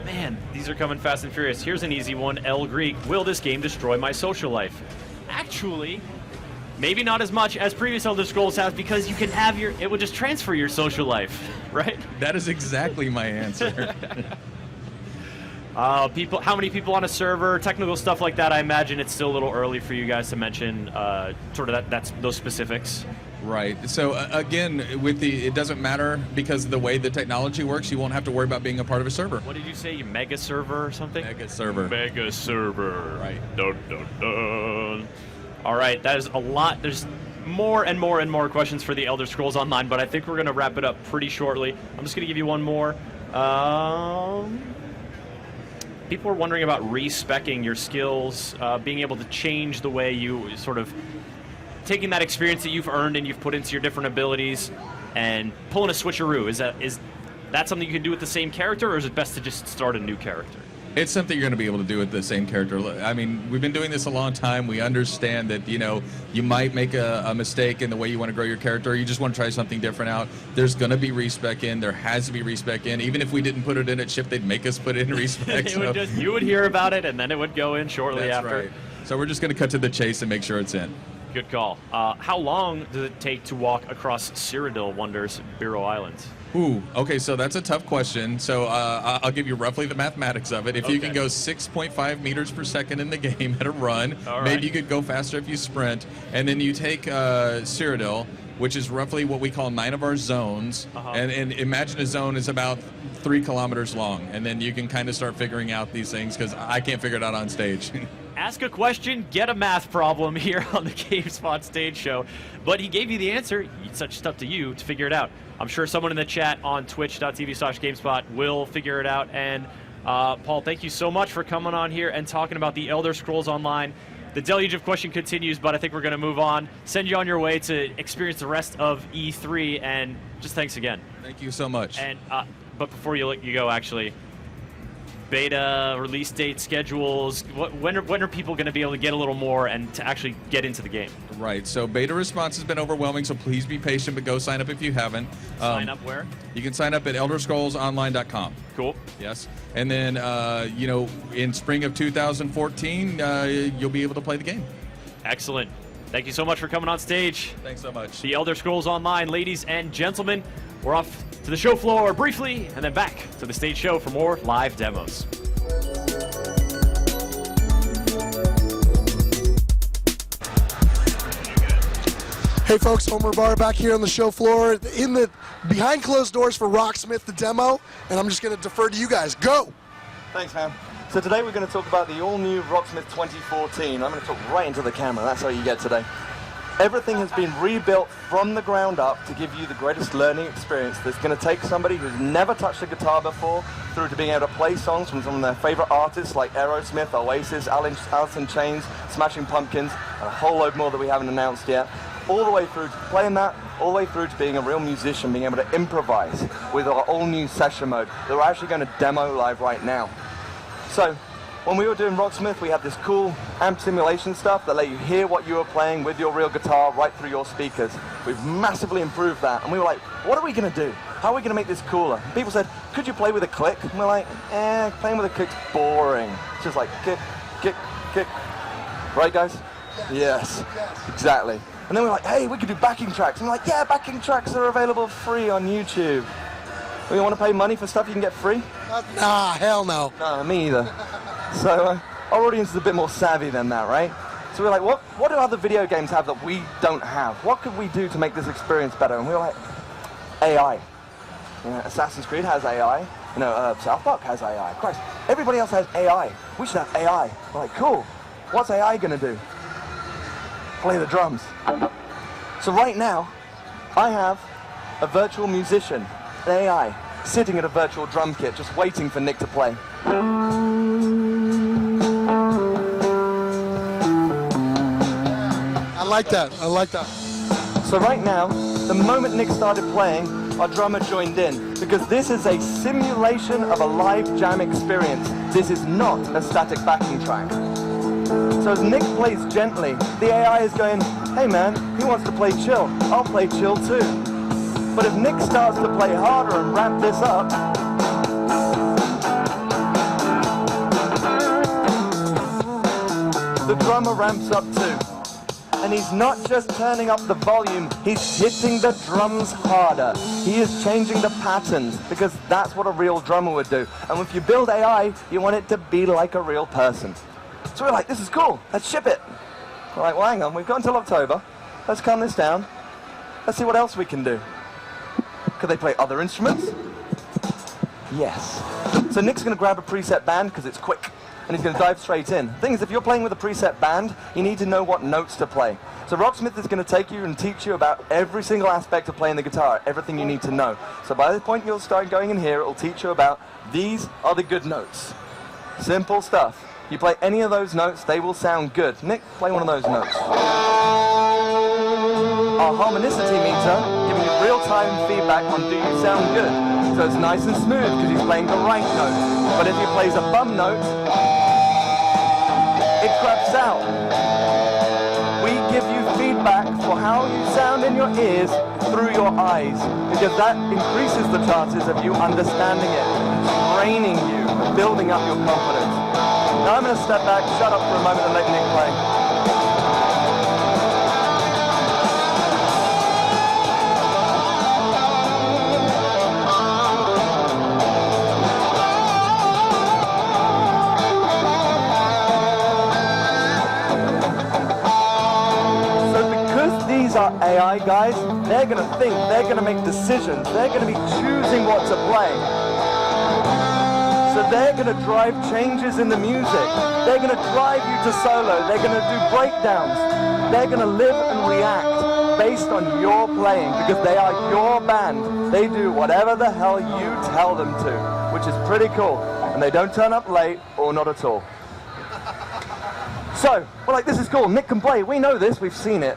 Man, these are coming fast and furious. Here's an easy one. L Greek, will this game destroy my social life? Actually, maybe not as much as previous Elder Scrolls have, because you can have it will just transfer your social life, right? That is exactly my answer. How many people on a server, technical stuff like that? I imagine it's still a little early for you guys to mention sort of that's those specifics. Right. So again, it doesn't matter because of the way the technology works. You won't have to worry about being a part of a server. What did you say? Mega server or something? Mega server. Mega server. Right. Dun, dun, dun. All right. That is a lot. There's more and more and more questions for the Elder Scrolls Online, but I think we're going to wrap it up pretty shortly. I'm just going to give you one more. People are wondering about re-speccing your skills, being able to change the way you sort of taking that experience that you've earned and you've put into your different abilities and pulling a switcheroo. Is that something you can do with the same character, or is it best to just start a new character? It's something you're going to be able to do with the same character. I mean, we've been doing this a long time. We understand that, you might make a mistake in the way you want to grow your character, or you just want to try something different out. There's going to be respec in. There has to be respec in. Even if we didn't put it in at ship, they'd make us put it in respec. You would hear about it, and then it would go in shortly after. Right. So we're just going to cut to the chase and make sure it's in. Good call. How long does it take to walk across Cyrodiil wonders Bureau Islands? Ooh, okay, so that's a tough question. So I'll give you roughly the mathematics of it. If you can go 6.5 meters per second in the game at a run, maybe you could go faster if you sprint, and then you take Cyrodiil, which is roughly what we call 9 of our zones, and imagine a zone is about 3 kilometers long, and then you can kind of start figuring out these things, because I can't figure it out on stage. Ask a question, get a math problem here on the GameSpot stage show. But he gave you the answer. It's such up to you to figure it out. I'm sure someone in the chat on twitch.tv/GameSpot will figure it out. And Paul, thank you so much for coming on here and talking about the Elder Scrolls Online. The deluge of question continues, but I think we're going to move on. Send you on your way to experience the rest of E3, and just thanks again. Thank you so much. And but before you go, actually, beta release date schedules. When are people going to be able to get a little more and to actually get into the game? Right. So beta response has been overwhelming. So please be patient, but go sign up if you haven't. Sign up where? You can sign up at ElderScrollsOnline.com. Cool. Yes. And then in spring of 2014, you'll be able to play the game. Excellent. Thank you so much for coming on stage. Thanks so much. The Elder Scrolls Online, ladies and gentlemen. We're off to the show floor briefly, and then back to the stage show for more live demos. Hey folks, Homer Barr back here on the show floor in the behind closed doors for Rocksmith, the demo, and I'm just going to defer to you guys. Go! Thanks, man. So today we're going to talk about the all-new Rocksmith 2014. I'm going to talk right into the camera. That's how you get today. Everything has been rebuilt from the ground up to give you the greatest learning experience that's going to take somebody who's never touched a guitar before through to being able to play songs from some of their favorite artists like Aerosmith, Oasis, Alice in Chains, Smashing Pumpkins, and a whole load more that we haven't announced yet. All the way through to playing that, all the way through to being a real musician, being able to improvise with our all-new session mode that we're actually going to demo live right now. So, when we were doing Rocksmith, we had this cool amp simulation stuff that let you hear what you were playing with your real guitar right through your speakers. We've massively improved that, and we were like, what are we going to do? How are we going to make this cooler? And people said, could you play with a click? And we're like, playing with a click's boring. It's just like, kick, kick, kick. Right, guys? Yes, exactly. And then we're like, hey, we could do backing tracks. And we're like, yeah, backing tracks are available free on YouTube. We want to pay money for stuff you can get free? Nah, hell no. No, me either. So our audience is a bit more savvy than that, right? So we're like, what do other video games have that we don't have? What could we do to make this experience better? And we were like, AI. You know, Assassin's Creed has AI. You know, South Park has AI. Christ, everybody else has AI. We should have AI. We're like, cool. What's AI going to do? Play the drums. So right now, I have a virtual musician, an AI, sitting at a virtual drum kit, just waiting for Nick to play. I like that. I like that. So right now, the moment Nick started playing, our drummer joined in, because this is a simulation of a live jam experience. This is not a static backing track. So as Nick plays gently, the AI is going, hey man, he wants to play chill. I'll play chill too. But if Nick starts to play harder and ramp this up, the drummer ramps up too. And he's not just turning up the volume, he's hitting the drums harder. He is changing the patterns, because that's what a real drummer would do. And if you build AI, you want it to be like a real person. So we're like, this is cool, let's ship it. We're like, well, hang on, we've got until October. Let's calm this down. Let's see what else we can do. Could they play other instruments? Yes. So Nick's going to grab a preset band because it's quick, and he's going to dive straight in. The thing is, if you're playing with a preset band, you need to know what notes to play. So Rocksmith is going to take you and teach you about every single aspect of playing the guitar, everything you need to know. So by the point you'll start going in here, it will teach you about these are the good notes. Simple stuff. You play any of those notes, they will sound good. Nick, play one of those notes. Our harmonicity meter giving you real-time feedback on do you sound good. So it's nice and smooth because he's playing the right note. But if he plays a bum note, it craps out. We give you feedback for how you sound in your ears through your eyes, because that increases the chances of you understanding it, training you, building up your confidence. Now I'm going to step back, shut up for a moment and let Nick play. Are AI guys, they're going to think, they're going to make decisions, they're going to be choosing what to play. So they're going to drive changes in the music, they're going to drive you to solo, they're going to do breakdowns, they're going to live and react based on your playing, because they are your band. They do whatever the hell you tell them to, which is pretty cool, and they don't turn up late or not at all. So, we're like, this is cool, Nick can play, we know this, we've seen it.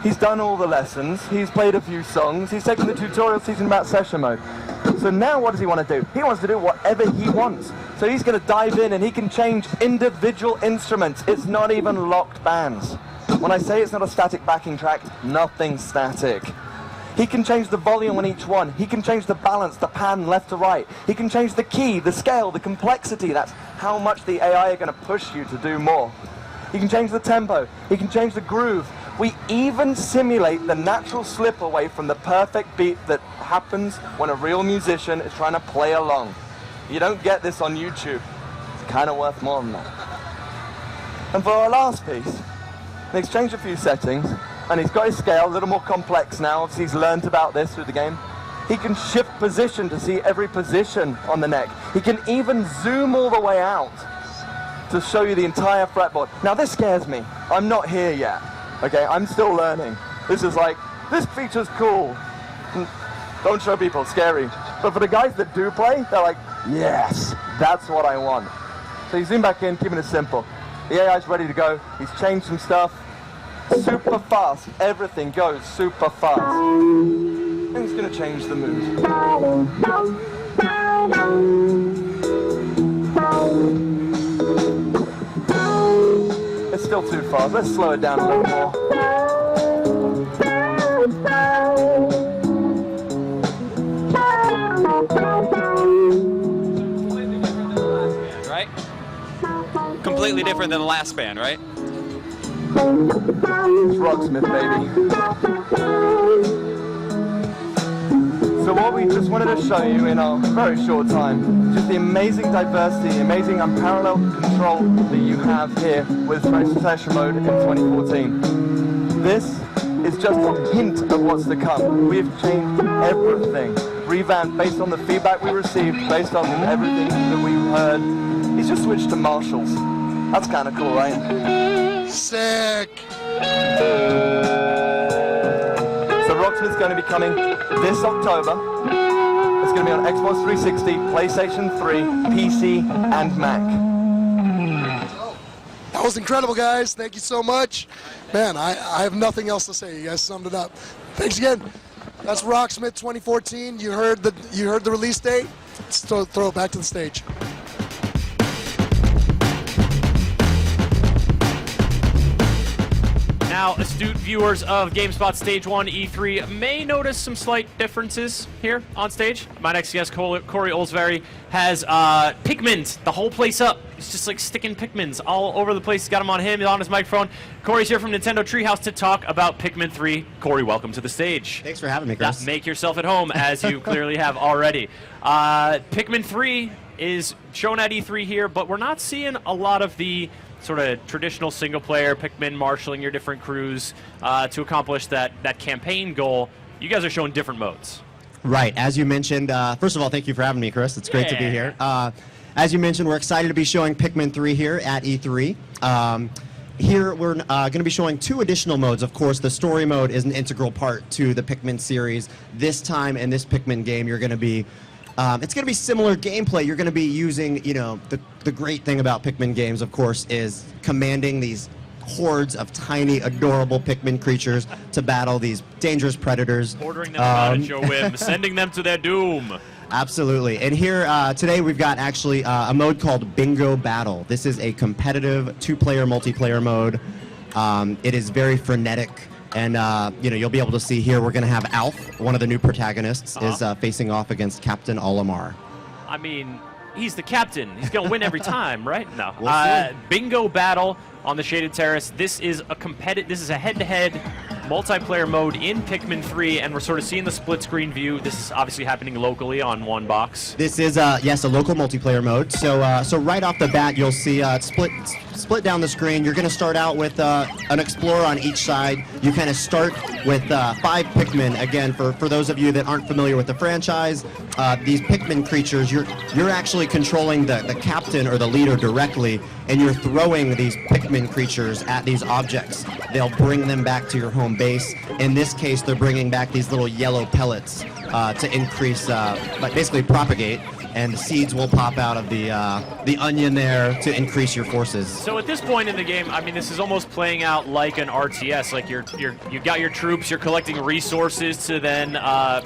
He's done all the lessons, he's played a few songs, he's taken the tutorials teaching about session mode. So now what does he want to do? He wants to do whatever he wants. So he's going to dive in and he can change individual instruments. It's not even locked bands. When I say it's not a static backing track, nothing's static. He can change the volume on each one. He can change the balance, the pan left to right. He can change the key, the scale, the complexity. That's how much the AI are going to push you to do more. He can change the tempo. He can change the groove. We even simulate the natural slip away from the perfect beat that happens when a real musician is trying to play along. You don't get this on YouTube. It's kind of worth more than that. And for our last piece, they exchanged a few settings, and he's got his scale a little more complex now. Obviously, he's learned about this through the game. He can shift position to see every position on the neck. He can even zoom all the way out to show you the entire fretboard. Now, this scares me. I'm not here yet. Okay, I'm still learning. This is like, this feature's cool. Don't show people, it's scary. But for the guys that do play, they're like, yes, that's what I want. So you zoom back in, keeping it simple. The AI's ready to go. He's changed some stuff. Super fast. Everything goes super fast. And he's going to change the mood. It's still too fast. Let's slow it down a little more. Right? Completely different than the last band, right? It's Rocksmith, baby. So what we just wanted to show you in our very short time, just the amazing diversity, amazing unparalleled control that you have here with Splash Mode in 2014. This is just a hint of what's to come. We've changed everything, revamped based on the feedback we received, based on everything that we've heard. He's just switched to marshals. That's kind of cool, right? Sick. So Rocksmith's going to be coming this October. It's going to be on Xbox 360, PlayStation 3, PC, and Mac. That was incredible, guys. Thank you so much. Man, I have nothing else to say. You guys summed it up. Thanks again. That's Rocksmith 2014. You heard the release date. Let's throw it back to the stage. Now, astute viewers of GameSpot Stage 1 E3 may notice some slight differences here on stage. My next guest, Corey Olsvary, has Pikmin, the whole place up. He's just like sticking Pikmins all over the place. He's got them on him, on his microphone. Corey's here from Nintendo Treehouse to talk about Pikmin 3. Corey, welcome to the stage. Thanks for having me, Chris. Make yourself at home, as you clearly have already. Pikmin 3 is shown at E3 here, but we're not seeing a lot of the sort of traditional single-player Pikmin marshalling your different crews to accomplish that campaign goal. You guys are showing different modes. Right. As you mentioned, first of all, thank you for having me, Chris. It's great to be here. As you mentioned, we're excited to be showing Pikmin 3 here at E3. Here we're going to be showing 2 additional modes. Of course, the story mode is an integral part to the Pikmin series. This time in this Pikmin game, you're going to be it's going to be similar gameplay. You're going to be using, the great thing about Pikmin games, of course, is commanding these hordes of tiny, adorable Pikmin creatures to battle these dangerous predators. Ordering them out at your whim, sending them to their doom. Absolutely. And here today we've got actually a mode called Bingo Battle. This is a competitive 2-player multiplayer mode. It is very frenetic. And, you'll be able to see here we're going to have Alf, one of the new protagonists, is facing off against Captain Olimar. I mean, he's the captain. He's going to win every time, right? No. We'll see. Bingo Battle on the Shaded Terrace. This is a head-to-head multiplayer mode in Pikmin 3, and we're sort of seeing the split-screen view. This is obviously happening locally on one box. This is, yes, a local multiplayer mode. So right off the bat, you'll see split down the screen. You're going to start out with an explorer on each side. You kind of start with 5 Pikmin. Again, for those of you that aren't familiar with the franchise, these Pikmin creatures, you're actually controlling the captain or the leader directly, and you're throwing these Pikmin creatures at these objects. They'll bring them back to your home base. In this case, they're bringing back these little yellow pellets to increase, basically propagate. And seeds will pop out of the onion there to increase your forces. So at this point in the game, I mean, this is almost playing out like an RTS. Like you got your troops, you're collecting resources to then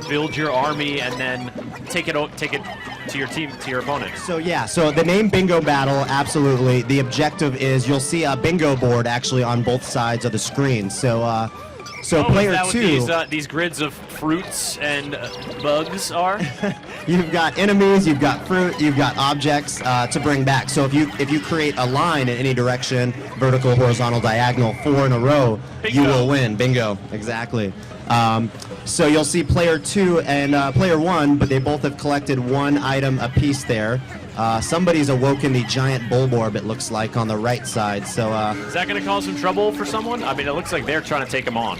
build your army and then take it to your team, to your opponent. So yeah, so the name Bingo Battle, absolutely. The objective is you'll see a bingo board actually on both sides of the screen. So So is player that what 2, these grids of fruits and bugs are? you've got enemies, you've got fruit, you've got objects to bring back. So if you create a line in any direction, vertical, horizontal, diagonal, 4 in a row, you will win. Bingo, exactly. So you'll see player 2 and player 1, but they both have collected 1 item apiece there. Somebody's awoken the giant bulborb, it looks like, on the right side. So is that going to cause some trouble for someone? I mean, it looks like they're trying to take him on.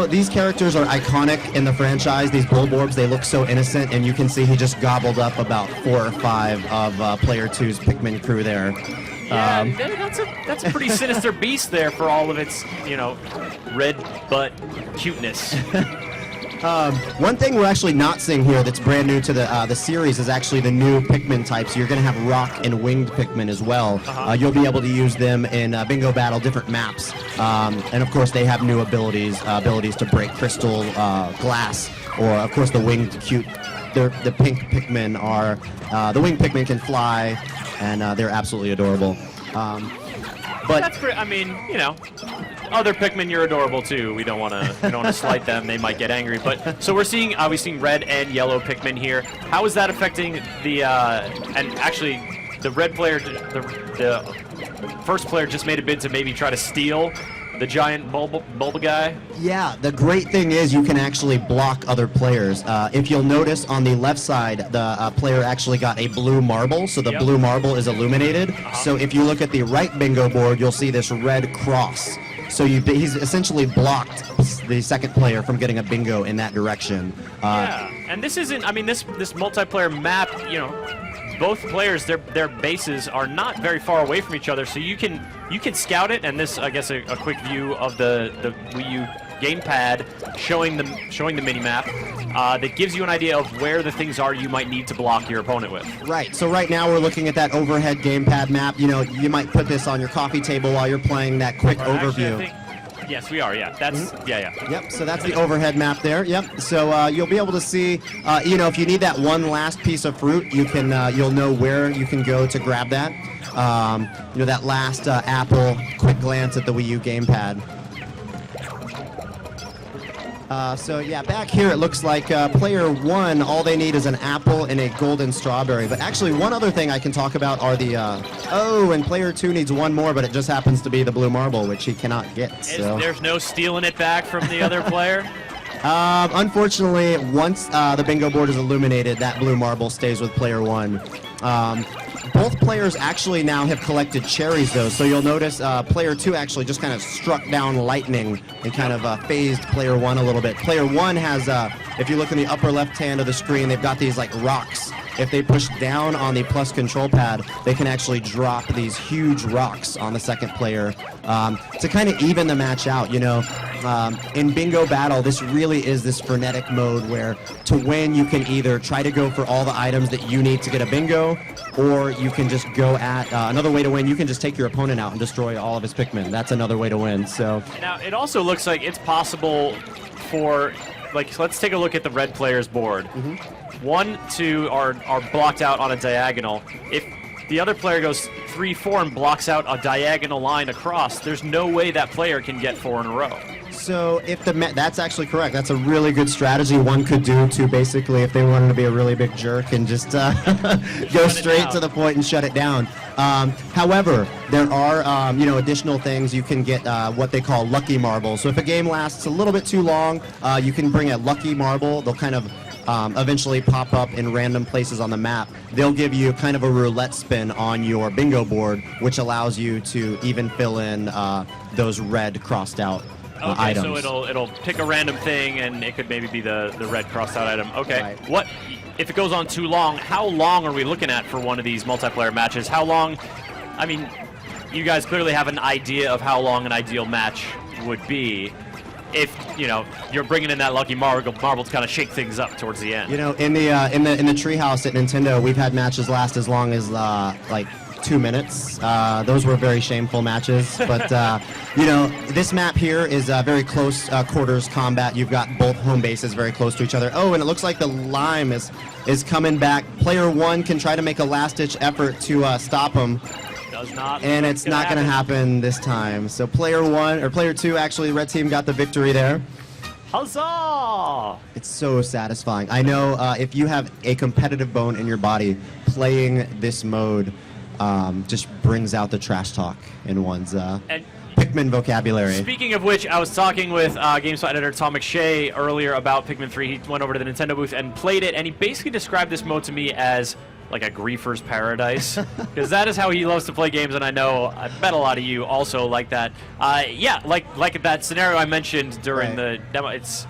These characters are iconic in the franchise. These bulborbs, they look so innocent, and you can see he just gobbled up about 4 or 5 of player 2's Pikmin crew there. Yeah, that's a pretty sinister beast there for all of its, red butt cuteness. One thing we're actually not seeing here that's brand new to the series is actually the new Pikmin types. You're going to have rock and winged Pikmin as well. You'll be able to use them in Bingo Battle, different maps. And of course, they have new abilities to break crystal, glass, or of course the winged cute. The pink Pikmin are, the winged Pikmin can fly, and they're absolutely adorable. But that's pretty, other Pikmin, you're adorable too. We don't want to slight them; they might get angry. But so we're seeing red and yellow Pikmin here. How is that affecting the? And actually, the red player, the first player, just made a bid to maybe try to steal the giant bulba guy. Yeah, the great thing is you can actually block other players. If you'll notice on the left side, the player actually got a blue marble, so the blue marble is illuminated. So if you look at the right bingo board, you'll see this red cross. So he's essentially blocked the second player from getting a bingo in that direction. Yeah, and this isn't, this multiplayer map, both players, their bases are not very far away from each other, so you can scout it. And this, I guess, a quick view of the Wii U gamepad showing the mini map that gives you an idea of where the things are you might need to block your opponent with. Right. So right now we're looking at that overhead gamepad map. You might put this on your coffee table while you're playing that quick overview. Yes, we are. Yeah, that's yeah. Yep. So that's the overhead map there. Yep. So you'll be able to see, if you need that one last piece of fruit, you can, you'll know where you can go to grab that. That last apple. Quick glance at the Wii U gamepad. Back here it looks like player 1, all they need is an apple and a golden strawberry. But actually, one other thing I can talk about are the, and player 2 needs 1 more, but it just happens to be the blue marble, which he cannot get. So. There's no stealing it back from the other player? Unfortunately, once the bingo board is illuminated, that blue marble stays with player 1. Both players actually now have collected cherries, though, so you'll notice player 2 actually just kind of struck down lightning and kind of phased player 1 a little bit. Player 1 has, if you look in the upper left hand of the screen, they've got these like rocks. If they push down on the plus control pad, they can actually drop these huge rocks on the second player to kind of even the match out. In Bingo Battle, this really is this frenetic mode where to win, you can either try to go for all the items that you need to get a bingo, or you can just go at another way to win. You can just take your opponent out and destroy all of his Pikmin. That's another way to win. So now it also looks like it's possible for, let's take a look at the red player's board. 1, 2 are blocked out on a diagonal. If the other player goes 3, 4 and blocks out a diagonal line across, there's no way that player can get 4 in a row. So if that's actually correct. That's a really good strategy one could do to basically, if they wanted to be a really big jerk and just go straight to the point and shut it down. However, there are additional things you can get, what they call lucky marbles. So if a game lasts a little bit too long, you can bring a lucky marble. They'll kind of eventually pop up in random places on the map. They'll give you kind of a roulette spin on your bingo board, which allows you to even fill in those red crossed out items. So it'll pick a random thing, and it could maybe be the red crossed out item. Okay. Right. What if it goes on too long? How long are we looking at for one of these multiplayer matches? How long? I mean, you guys clearly have an idea of how long an ideal match would be. If you're bringing in that lucky marble to kind of shake things up towards the end. In the treehouse at Nintendo, we've had matches last as long as 2 minutes. Those were very shameful matches, but this map here is very close quarters combat. You've got both home bases very close to each other. Oh, and it looks like the lime is coming back. Player 1 can try to make a last-ditch effort to stop him. Does not. And it's not going to happen this time. So player 2, actually, red team got the victory there. Huzzah! It's so satisfying. I know if you have a competitive bone in your body, playing this mode just brings out the trash talk in one's Pikmin vocabulary. Speaking of which, I was talking with GameSpot editor Tom McShay earlier about Pikmin 3. He went over to the Nintendo booth and played it, and he basically described this mode to me as like a griefer's paradise, because that is how he loves to play games, and I bet a lot of you also like that. Yeah, like that scenario I mentioned during the demo. It's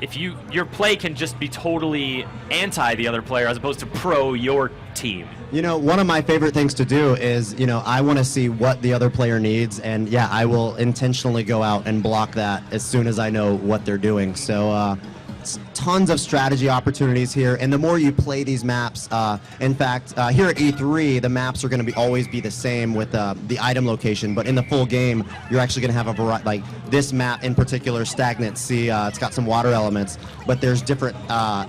if your play can just be totally anti the other player as opposed to pro your team. You know, one of my favorite things to do is, I want to see what the other player needs, and yeah, I will intentionally go out and block that as soon as I know what they're doing. So, tons of strategy opportunities here, and the more you play these maps, in fact, here at E3, the maps are going to always be the same with the item location, but in the full game, you're actually going to have a variety, like this map in particular, Stagnant Sea, it's got some water elements, but there's different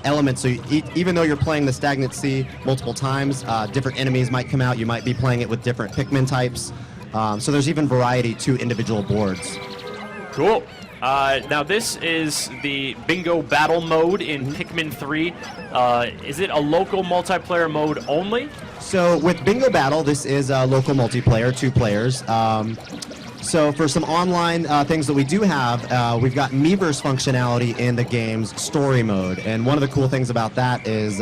elements, so even though you're playing the Stagnant Sea multiple times, different enemies might come out, you might be playing it with different Pikmin types, so there's even variety to individual boards. Cool. Now this is the Bingo Battle mode in Pikmin 3. Is it a local multiplayer mode only? So with Bingo Battle, this is a local multiplayer, 2 players. So for some online things that we do have, we've got Miiverse functionality in the game's story mode. And one of the cool things about that is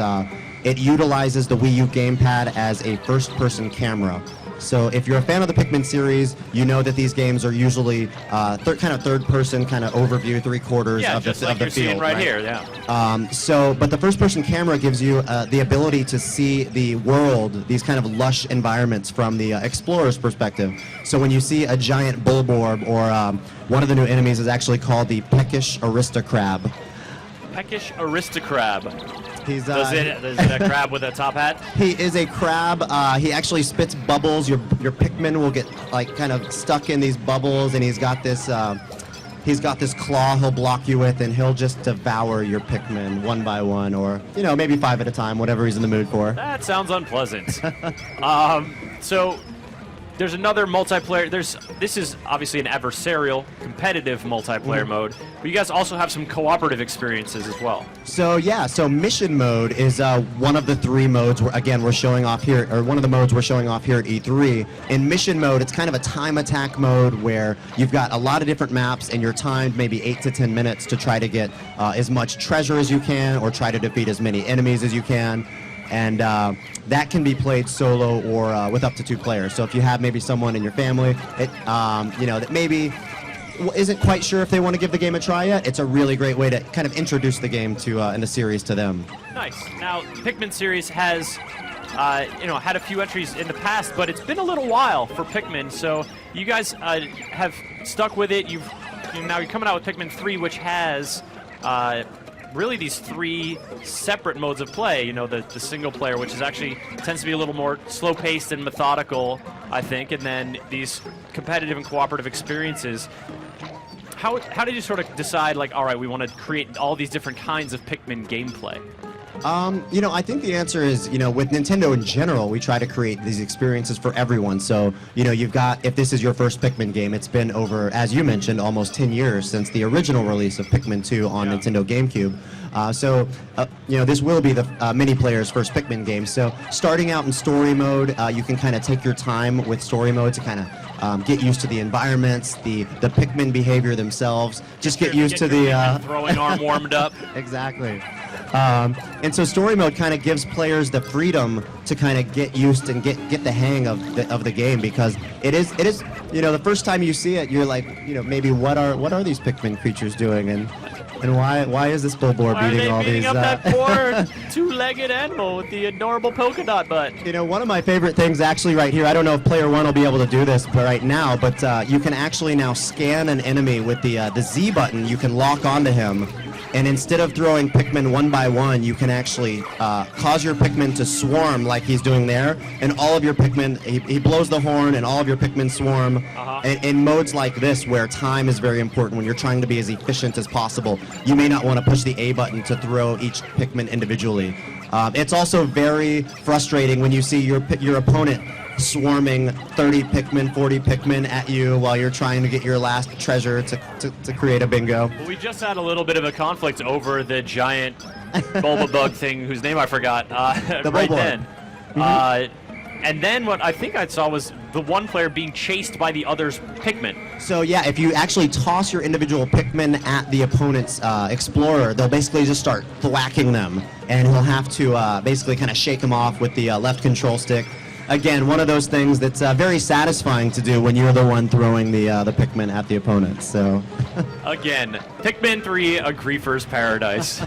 it utilizes the Wii U gamepad as a first-person camera. So if you're a fan of the Pikmin series, you know that these games are usually kind of third-person, kind of overview, 3/4 of the like you're field. seeing right here, yeah. But the first-person camera gives you the ability to see the world, these kind of lush environments from the explorer's perspective. So when you see a giant bulborb, or one of the new enemies is actually called the Peckish Aristocrab. Peckish Aristocrab. He's is it a crab with a top hat? He is a crab. He actually spits bubbles. Your Pikmin will get like kind of stuck in these bubbles, and he's got this claw he'll block you with, and he'll just devour your Pikmin one by one, or maybe 5 at a time, whatever he's in the mood for. That sounds unpleasant. So there's another multiplayer. This is obviously an adversarial, competitive multiplayer mode, but you guys also have some cooperative experiences as well. So yeah, so mission mode is one of the 3 modes we're showing off here, or one of the modes we're showing off here at E3. In mission mode, it's kind of a time attack mode where you've got a lot of different maps, and you're timed maybe 8 to 10 minutes to try to get as much treasure as you can, or try to defeat as many enemies as you can. And that can be played solo or with up to 2 players. So if you have maybe someone in your family that maybe isn't quite sure if they want to give the game a try yet, it's a really great way to kind of introduce the game to and the series to them. Nice. Now, Pikmin series has had a few entries in the past, but it's been a little while for Pikmin. So you guys have stuck with it. Now you're coming out with Pikmin 3, which has really these 3 separate modes of play. The single player, which is actually tends to be a little more slow-paced and methodical, I think, and then these competitive and cooperative experiences. How did you sort of decide, like, all right, we want to create all these different kinds of Pikmin gameplay? I think the answer is, with Nintendo in general, we try to create these experiences for everyone. So, you've got, if this is your first Pikmin game, it's been over, as you mentioned, almost 10 years since the original release of Pikmin 2 on Nintendo GameCube. This will be the many players' first Pikmin game. So, starting out in story mode, you can kind of take your time with story mode to kind of get used to the environments, the Pikmin behavior themselves. Just get used to the throwing arm warmed up. Exactly. And so story mode kind of gives players the freedom to kind of get used and get the hang of the game, because it is the first time you see it, you're like, maybe what are these Pikmin creatures doing, and why is this bulborb beating all these? Why are they beating up that poor 2-legged animal with the adorable polka dot butt? One of my favorite things actually right here, I don't know if player 1 will be able to do this right now, but you can actually now scan an enemy with the Z button. You can lock onto him. And instead of throwing Pikmin one by one, you can actually cause your Pikmin to swarm like he's doing there. And all of your Pikmin, he blows the horn, and all of your Pikmin swarm. In modes like this, where time is very important, when you're trying to be as efficient as possible, you may not want to push the A button to throw each Pikmin individually. It's also very frustrating when you see your opponent swarming 30 Pikmin, 40 Pikmin at you while you're trying to get your last treasure to create a bingo. Well, we just had a little bit of a conflict over the giant Bulbabug thing, whose name I forgot, The right Bulbul. then. And then what I think I saw was the one player being chased by the other's Pikmin. So yeah, if you actually toss your individual Pikmin at the opponent's Explorer, they'll basically just start thwacking them, and he'll have to basically kind of shake them off with the left control stick. Again, one of those things that's very satisfying to do when you're the one throwing the Pikmin at the opponent. So. Again, Pikmin 3, a griefer's paradise.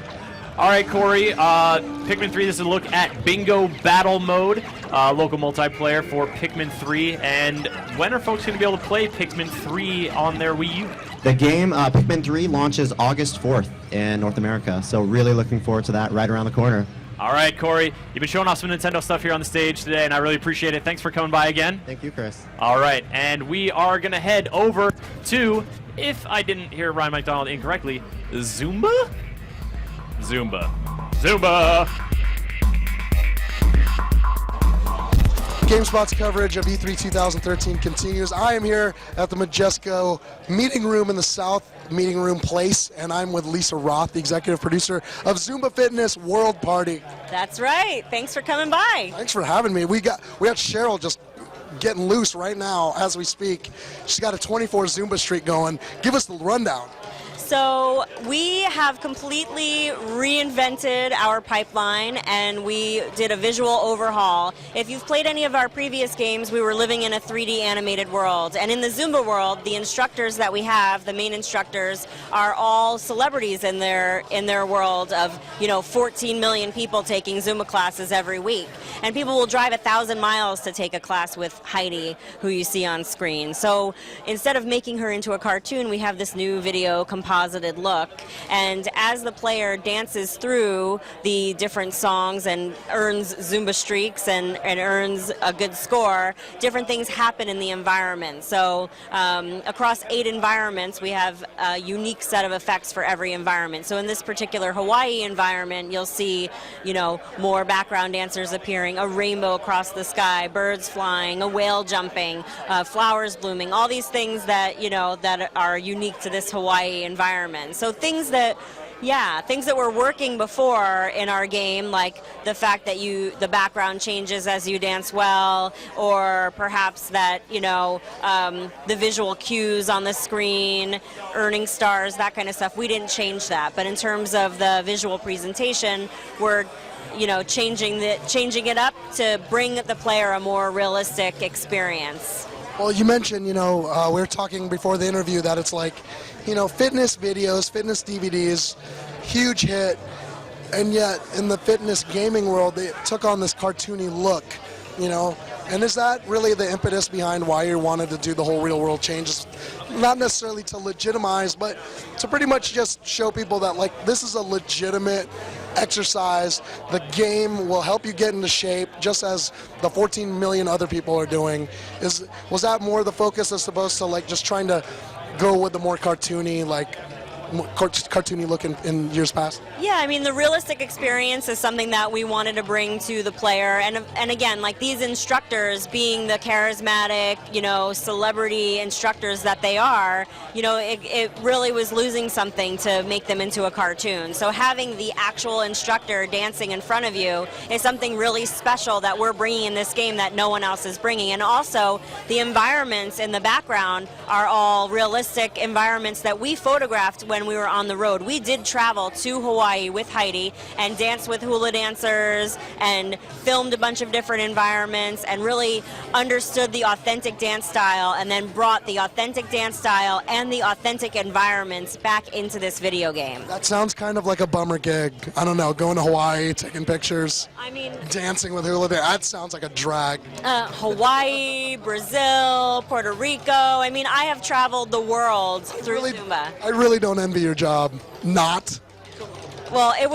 All right, Corey, Pikmin 3, this is a look at Bingo Battle Mode, local multiplayer for Pikmin 3. And when are folks going to be able to play Pikmin 3 on their Wii U? The game, Pikmin 3, launches August 4th in North America, so really looking forward to that right around the corner. All right, Corey, you've been showing off some Nintendo stuff here on the stage today, and I really appreciate it. Thanks for coming by again. Thank you, Chris. All right, and we are going to head over to, if I didn't hear Ryan McDonald incorrectly, Zumba? Zumba. Zumba! GameSpot's coverage of E3 2013 continues. I am here at the Majesco meeting room in the South Meeting Room Place, and I'm with Lisa Roth, the executive producer of Zumba Fitness World Party. That's right. Thanks for coming by. Thanks for having me. We got Cheryl just getting loose right now as we speak. She's got a 24 Zumba streak going. Give us the rundown. So we have completely reinvented our pipeline, and we did a visual overhaul. If you've played any of our previous games, we were living in a 3D animated world. And in the Zumba world, the instructors that we have, the main instructors, are all celebrities in their world of, 14 million people taking Zumba classes every week. And people will drive 1,000 miles to take a class with Heidi, who you see on screen. So instead of making her into a cartoon, we have this new video composited look, and as the player dances through the different songs and earns Zumba streaks and earns a good score, different things happen in the environment. So across 8 environments, we have a unique set of effects for every environment. So in this particular Hawaii environment, you'll see, more background dancers appearing, a rainbow across the sky, birds flying, a whale jumping, flowers blooming, all these things that, that are unique to this Hawaii environment. So things that were working before in our game, like the fact that the background changes as you dance well, or perhaps that, the visual cues on the screen, earning stars, that kind of stuff, we didn't change that. But in terms of the visual presentation, we're changing it up to bring the player a more realistic experience. Well, you mentioned, we were talking before the interview that it's like, fitness videos, fitness DVDs, huge hit, and yet in the fitness gaming world, they took on this cartoony look, and is that really the impetus behind why you wanted to do the whole real world changes? Not necessarily to legitimize, but to pretty much just show people that, this is a legitimate exercise. The game will help you get into shape, just as the 14 million other people are doing. Was that more the focus as opposed to just trying to go with the more cartoony, cartoony look in years past? Yeah, I mean, the realistic experience is something that we wanted to bring to the player, and again, these instructors being the charismatic, celebrity instructors that they are, it really was losing something to make them into a cartoon. So having the actual instructor dancing in front of you is something really special that we're bringing in this game that no one else is bringing. And also, the environments in the background are all realistic environments that we photographed when we were on the road. We did travel to Hawaii with Heidi and danced with hula dancers and filmed a bunch of different environments and really understood the authentic dance style, and then brought the authentic dance style and the authentic environments back into this video game. That sounds kind of like a bummer gig. I don't know, going to Hawaii, taking pictures, dancing with hula dancers. That sounds like a drag. Hawaii, Brazil, Puerto Rico. I have traveled the world through Zumba. I really don't envy your job. Not. Well, it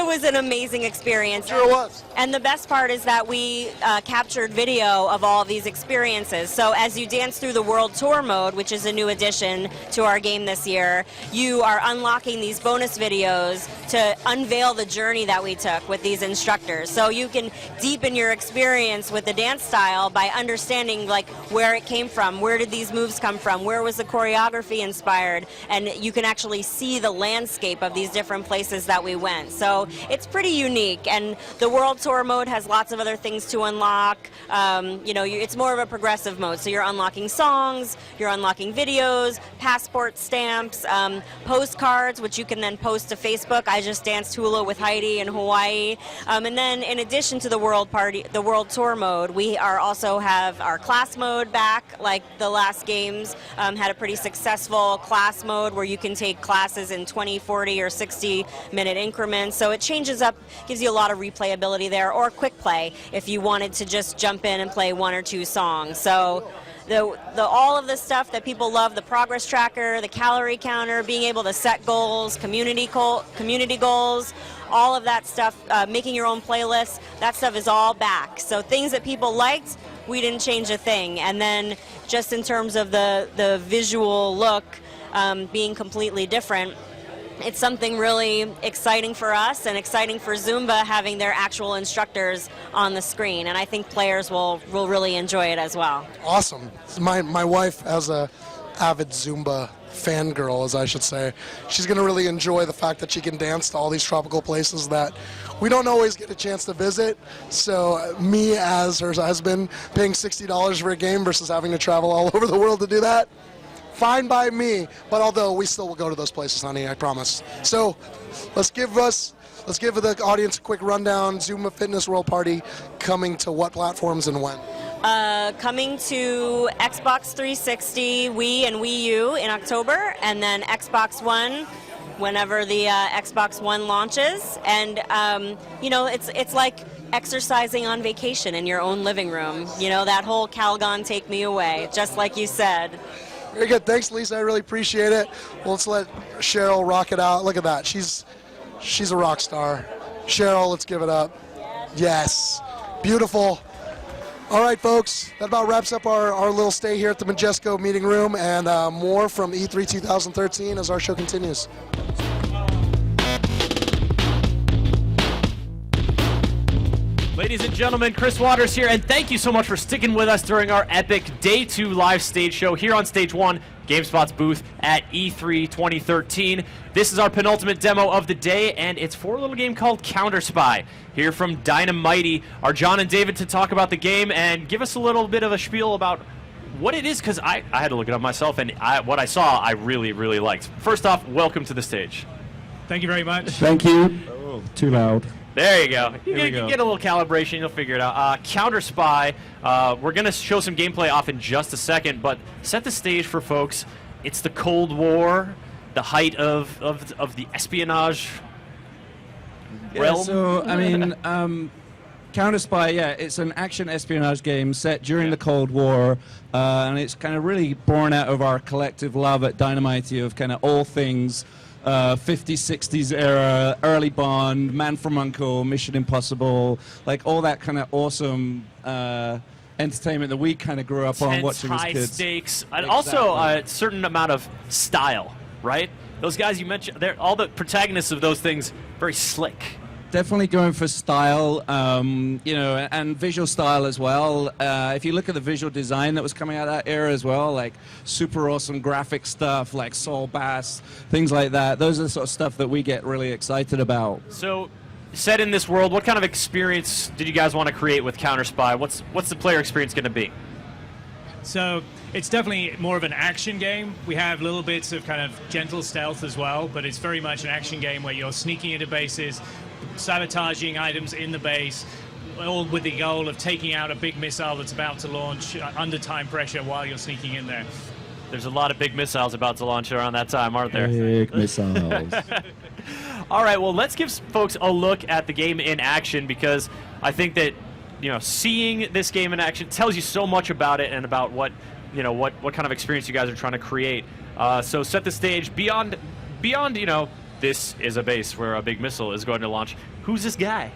was an amazing experience. Sure was. And the best part is that we captured video of all of these experiences. So as you dance through the World Tour mode, which is a new addition to our game this year, you are unlocking these bonus videos to unveil the journey that we took with these instructors. So you can deepen your experience with the dance style by understanding like where it came from, where did these moves come from, where was the choreography inspired, and you can actually see the landscape of these different places that we went. So it's pretty unique, and the World Tour mode has lots of other things to unlock. It's more of a progressive mode, so you're unlocking songs, you're unlocking videos, passport stamps, postcards, which you can then post to Facebook. I just danced hula with Heidi in Hawaii. And then in addition to the World Tour mode, we also have our class mode back, like the last games had a pretty successful class mode where you can take classes in 20, 40, or 60-minute increments. So it changes up, gives you a lot of replayability there, or quick play if you wanted to just jump in and play 1 or 2 songs. So all of the stuff that people love, the progress tracker, the calorie counter, being able to set goals, community goals, all of that stuff, making your own playlists, that stuff is all back. So things that people liked, we didn't change a thing. And then just in terms of the visual look being completely different, it's something really exciting for us and exciting for Zumba having their actual instructors on the screen. And I think players will really enjoy it as well. Awesome. My wife, as a avid Zumba fangirl, as I should say, she's going to really enjoy the fact that she can dance to all these tropical places that we don't always get a chance to visit. So me, as her husband, paying $60 for a game versus having to travel all over the world to do that, fine by me. But although we still will go to those places, honey, I promise. So let's give the audience a quick rundown. Zumba Fitness World Party coming to what platforms and when? Coming to Xbox 360, Wii, and Wii U in October, and then Xbox One whenever the Xbox One launches. And it's like exercising on vacation in your own living room. That whole Calgon take me away, just like you said. Very good. Thanks, Lisa. I really appreciate it. Well, let's let Cheryl rock it out. Look at that. She's a rock star. Cheryl, let's give it up. Yes. Beautiful. All right, folks. That about wraps up our little stay here at the Majesco meeting room, and more from E3 2013 as our show continues. Ladies and gentlemen, Chris Waters here, and thank you so much for sticking with us during our epic Day 2 live stage show here on Stage 1, GameSpot's booth at E3 2013. This is our penultimate demo of the day, and it's for a little game called Counter Spy. Here from Dynamite are John and David to talk about the game and give us a little bit of a spiel about what it is, because I had to look it up myself, and what I saw I really, really liked. First off, welcome to the stage. Thank you very much. Thank you. Oh, too loud. There you go. You Here we can go. get a little calibration. You'll figure it out. Counter Spy. We're going to show some gameplay off in just a second, but set the stage for folks. It's the Cold War, the height of the espionage realm. So, I mean, Counter Spy, it's an action espionage game set during the Cold War, and it's kind of really born out of our collective love at Dynamite of kind of all things 50s, 60s era, early Bond, Man from U.N.C.L.E., Mission Impossible, like all that kind of awesome entertainment that we kind of grew up on watching as high kids. stakes, and also a certain amount of style, right? Those guys you mentioned, all the protagonists of those things, very slick. Definitely going for style, and visual style as well. If you look at the visual design that was coming out of that era as well, like super awesome graphic stuff like Saul Bass, things like that. Those are the sort of stuff that we get really excited about. So, set in this world, what kind of experience did you guys want to create with Counter Spy? What's the player experience going to be? So it's definitely more of an action game. We have little bits of kind of gentle stealth as well, but it's very much an action game where you're sneaking into bases, sabotaging items in the base, all with the goal of taking out a big missile that's about to launch under time pressure while you're sneaking in there. There's a lot of big missiles about to launch around that time, aren't there? Big missiles. All right, well, let's give folks a look at the game in action, because I think that seeing this game in action tells you so much about it and about what kind of experience you guys are trying to create. So set the stage beyond this is a base where a big missile is going to launch. Who's this guy?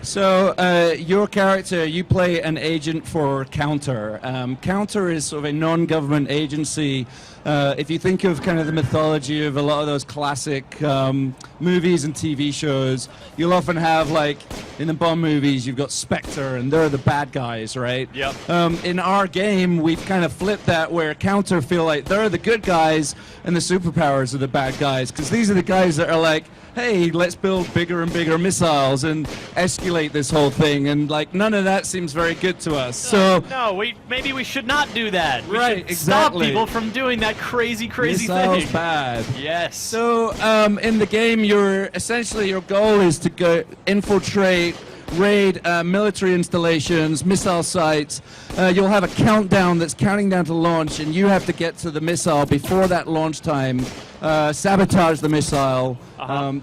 So your character, you play an agent for Counter. Counter is sort of a non-government agency. If you think of kind of the mythology of a lot of those classic movies and TV shows, you'll often have, like, in the Bond movies, you've got Spectre, and they're the bad guys, right? Yep. In our game, we've kind of flipped that, where Counter feel like they're the good guys, and the superpowers are the bad guys, because these are the guys that are like, hey, let's build bigger and bigger missiles and escalate this whole thing, and like none of that seems very good to us. So maybe we should not do that. We Right, should exactly. stop people from doing that crazy missiles thing. bad. Yes. So in the game, your goal is to go infiltrate, raid military installations, missile sites. You'll have a countdown that's counting down to launch, and you have to get to the missile before that launch time. Sabotage the missile.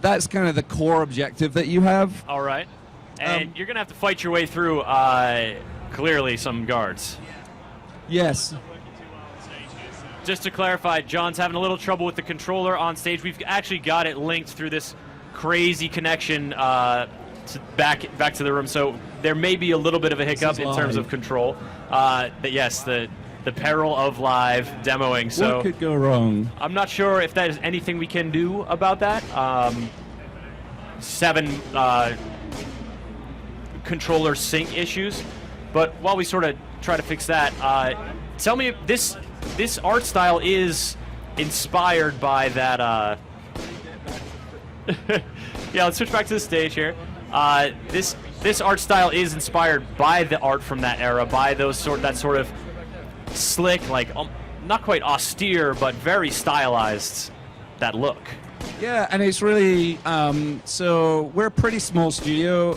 That's kind of the core objective that you have. All right. And you're going to have to fight your way through, clearly, some guards. Yes. Just to clarify, John's having a little trouble with the controller on stage. We've actually got it linked through this crazy connection back to the room, so there may be a little bit of a hiccup in terms of control. But yes, the peril of live demoing. So What could go wrong? I'm not sure if that is anything we can do about that. 7 controller sync issues, but while we sort of try to fix that, tell me if this art style is inspired by that. Yeah, let's switch back to the stage here. This art style is inspired by the art from that era, by that sort of slick, like not quite austere, but very stylized, that look. Yeah, and it's really, so we're a pretty small studio.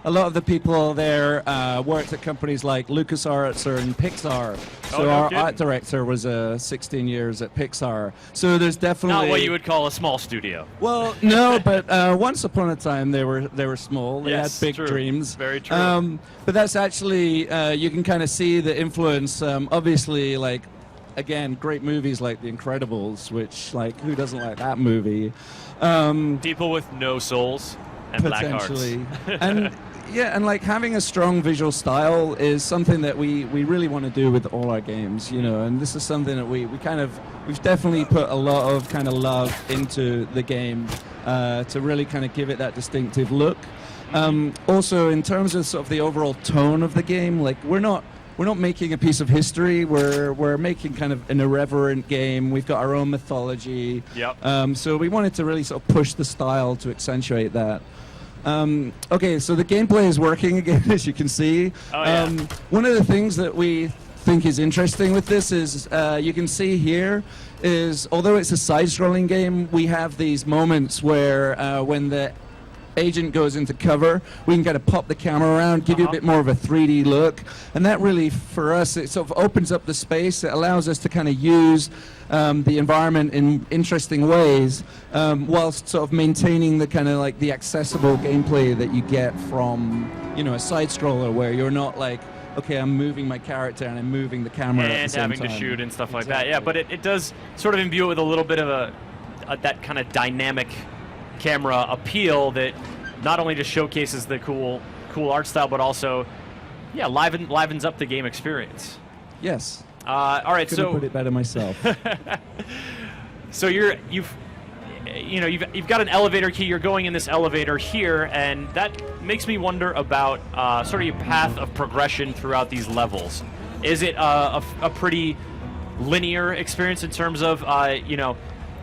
A lot of the people there worked at companies like LucasArts or in Pixar. So our art director was 16 years at Pixar. So there's definitely... Not what you would call a small studio. Well, no, but once upon a time they were small. They Yes, had big true. dreams. Very true. But that's actually, you can kind of see the influence, obviously, like, again, great movies like The Incredibles, which, like, who doesn't like that movie? People with no souls and black hearts. Potentially. And yeah, and like having a strong visual style is something that we really want to do with all our games, you know, and this is something that we've definitely put a lot of kind of love into the game to really kind of give it that distinctive look. Also, in terms of sort of the overall tone of the game, like we're not making a piece of history. We're making kind of an irreverent game. We've got our own mythology. Yep. So we wanted to really sort of push the style to accentuate that. Okay, so the gameplay is working again, as you can see. Oh, yeah. One of the things that we think is interesting with this is you can see here is, although it's a side-scrolling game, we have these moments where when the agent goes into cover, we can kind of pop the camera around, give you a bit more of a 3D look, and that really, for us, it sort of opens up the space. It allows us to kind of use the environment in interesting ways, whilst sort of maintaining the kind of like the accessible gameplay that you get from, you know, a side scroller where you're not like, okay, I'm moving my character and I'm moving the camera at the And same having time. to shoot and stuff like that. Yeah, but it does sort of imbue it with a little bit of that kind of dynamic camera appeal that not only just showcases the cool art style, but also, yeah, livens up the game experience. Yes. All right, Couldn't put it better myself. So you've got an elevator key. You're going in this elevator here, and that makes me wonder about sort of your path of progression throughout these levels. Is it a pretty linear experience in terms of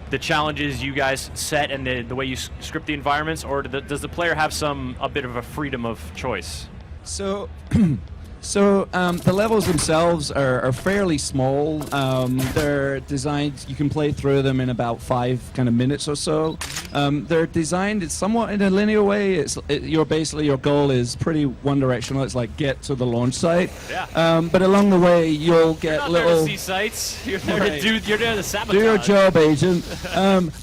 the challenges you guys set and the way you script the environments, or does the player have a bit of a freedom of choice? So the levels themselves are fairly small. They're designed, you can play through them in about 5 kind of minutes or so. They're designed somewhat in a linear way. Your goal is pretty one-directional. It's like get to the launch site. Yeah. But along the way, you'll get You're not little... there to see sights. You're there Right. you're there to sabotage. Do your job, agent.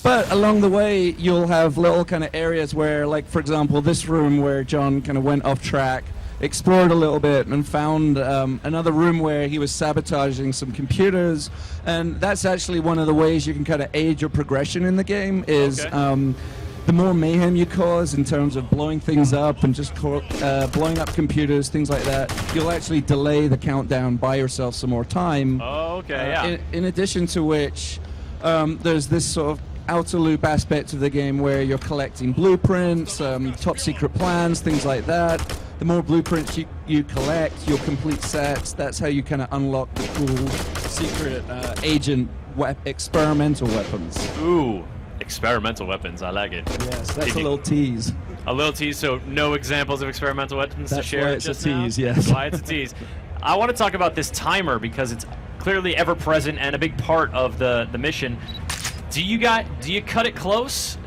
But along the way, you'll have little kind of areas where, like, for example, this room where John kind of went off track explored a little bit and found another room where he was sabotaging some computers, and that's actually one of the ways you can kind of aid your progression in the game is the more mayhem you cause in terms of blowing things up and just blowing up computers, things like that, you'll actually delay the countdown, buy yourself some more time. In addition to which, there's this sort of outer loop aspect of the game where you're collecting blueprints, top secret plans, things like that. The more blueprints you collect, you'll complete sets. That's how you kind of unlock the cool secret agent experimental weapons. Ooh. Experimental weapons, I like it. Yes, that's a little tease. A little tease, so no examples of experimental weapons That's to share. Why it's just a tease, now? yes. That's why it's a tease. I want to talk about this timer because it's clearly ever present and a big part of the mission. Do you cut it close?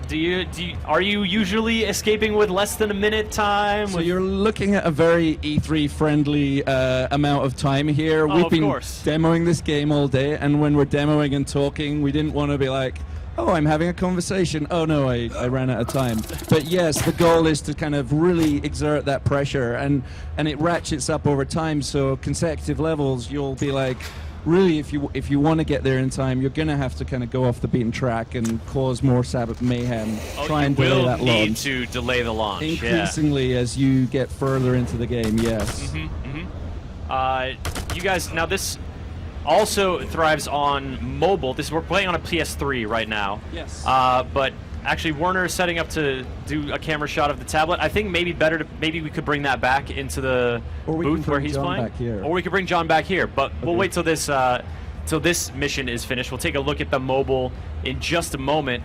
Are you usually escaping with less than a minute time? So you're looking at a very E3 friendly amount of time here. We've been demoing this game all day, and when we're demoing and talking, we didn't want to be like, oh, I'm having a conversation. Oh no, I ran out of time. But yes, the goal is to kind of really exert that pressure, and it ratchets up over time. So consecutive levels, you'll be like, really, if you want to get there in time, you're gonna have to kind of go off the beaten track and cause more Sabbath mayhem. Try and delay that launch. You will need to delay the launch. Increasingly, as you get further into the game, yes. You guys, now this also thrives on mobile. We're playing on a PS3 right now. Yes. But actually, Werner is setting up to do a camera shot of the tablet. I think maybe we could bring that back into the booth where he's playing. Back here. Or we could bring John back here. But we'll wait till this mission is finished. We'll take a look at the mobile in just a moment.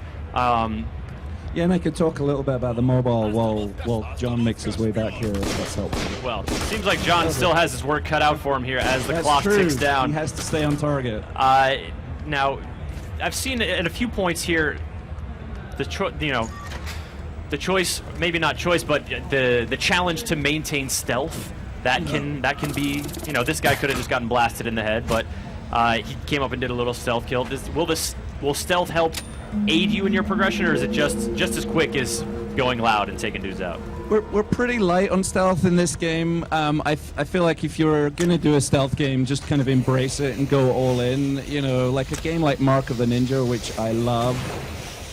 Yeah, and I could talk a little bit about the mobile while John makes his way back here, if that's helpful. Well, it seems like John still has his work cut out for him here as the clock ticks down. He has to stay on target. Now, I've seen at a few points here the choice, maybe not choice, but the challenge to maintain stealth. That can be, this guy could have just gotten blasted in the head, but he came up and did a little stealth kill. Will stealth help aid you in your progression, or is it just as quick as going loud and taking dudes out? We're pretty light on stealth in this game. I feel like if you're gonna do a stealth game, just kind of embrace it and go all in. Like a game like Mark of the Ninja, which I love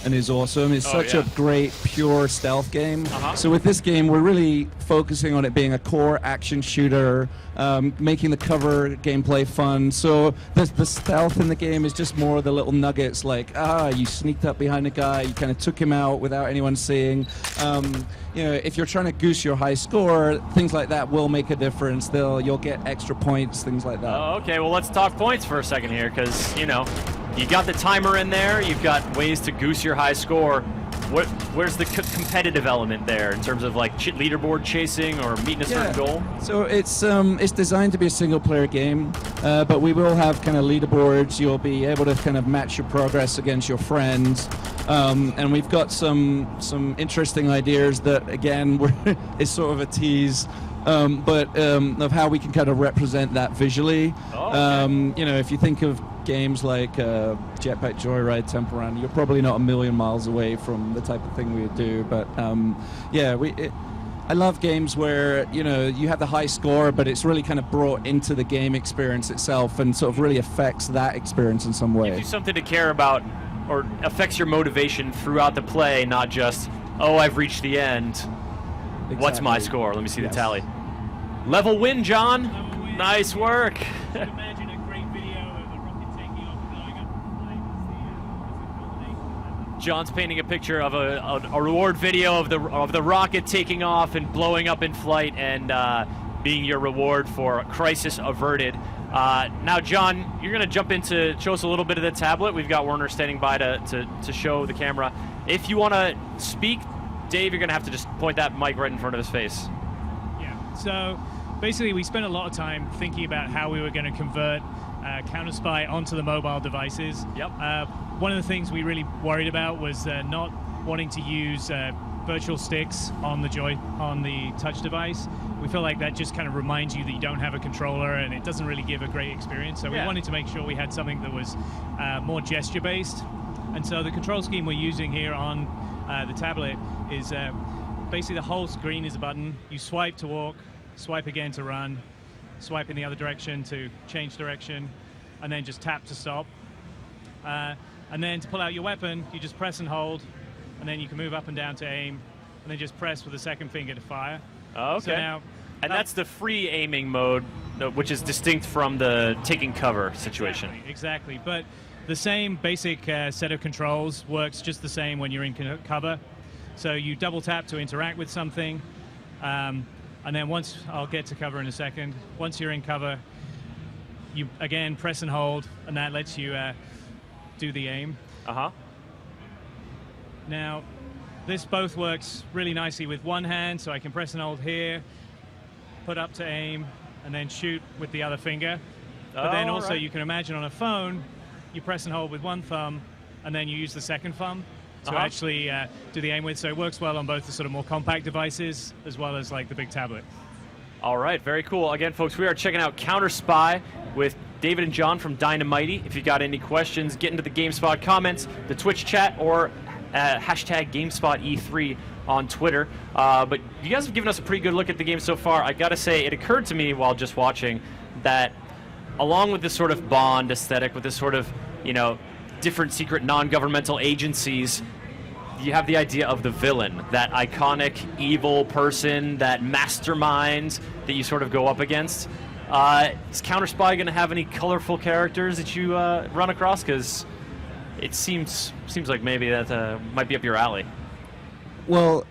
and is awesome. It's such a great, pure stealth game. So with this game, we're really focusing on it being a core action shooter, making the cover gameplay fun. So the stealth in the game is just more of the little nuggets, like, you sneaked up behind a guy, you kind of took him out without anyone seeing. If you're trying to goose your high score, things like that will make a difference. You'll get extra points, things like that. Okay, well, let's talk points for a second here, because, you got the timer in there, you've got ways to goose your high score. Where's the competitive element there in terms of like leaderboard chasing or meeting a certain goal? So it's designed to be a single-player game, but we will have kind of leaderboards. You'll be able to kind of match your progress against your friends, and we've got some interesting ideas that again is sort of a tease. But of how we can kind of represent that visually. If you think of games like Jetpack Joyride, Temple Run, you're probably not a million miles away from the type of thing we would do. But I love games where you have the high score, but it's really kind of brought into the game experience itself and sort of really affects that experience in some way. Gives you something to care about, or affects your motivation throughout the play, not just, I've reached the end. Exactly. What's my score? Let me see the tally. Level win, John. Nice work. Imagine a great video of the rocket taking off and blowing up. John's painting a picture of a reward video of the rocket taking off and blowing up in flight and being your reward for crisis averted. Now, John, you're going to jump into show us a little bit of the tablet. We've got Werner standing by to show the camera. If you want to speak, Dave, you're going to have to just point that mic right in front of his face. Yeah, so basically we spent a lot of time thinking about how we were going to convert Counter-Spy onto the mobile devices. Yep. One of the things we really worried about was not wanting to use virtual sticks on the touch device. We feel like that just kind of reminds you that you don't have a controller and it doesn't really give a great experience. So we wanted to make sure we had something that was more gesture-based. And so the control scheme we're using here on the tablet is basically the whole screen is a button. You swipe to walk, swipe again to run, swipe in the other direction to change direction, and then just tap to stop. And then to pull out your weapon, you just press and hold, and then you can move up and down to aim, and then just press with the second finger to fire. Oh, okay. So now, and that's the free aiming mode, which is distinct from the taking cover situation. Exactly. But the same basic set of controls works just the same when you're in cover. So you double tap to interact with something, and then once, I'll get to cover in a second, once you're in cover, you again press and hold, and that lets you do the aim. Now, this both works really nicely with one hand, so I can press and hold here, put up to aim, and then shoot with the other finger. But then also you can imagine on a phone, you press and hold with one thumb, and then you use the second thumb to actually do the aim with. So it works well on both the sort of more compact devices as well as like the big tablet. All right, very cool. Again, folks, we are checking out Counter Spy with David and John from Dynamite. If you got any questions, get into the GameSpot comments, the Twitch chat, or hashtag GameSpotE3 on Twitter. But you guys have given us a pretty good look at the game so far. I gotta say, it occurred to me while just watching that along with this sort of Bond aesthetic, with this sort of, you know, different secret non-governmental agencies, you have the idea of the villain, that iconic evil person, that mastermind that you sort of go up against. Is Counter Spy going to have any colorful characters that you run across? Because it seems like maybe that might be up your alley. Well,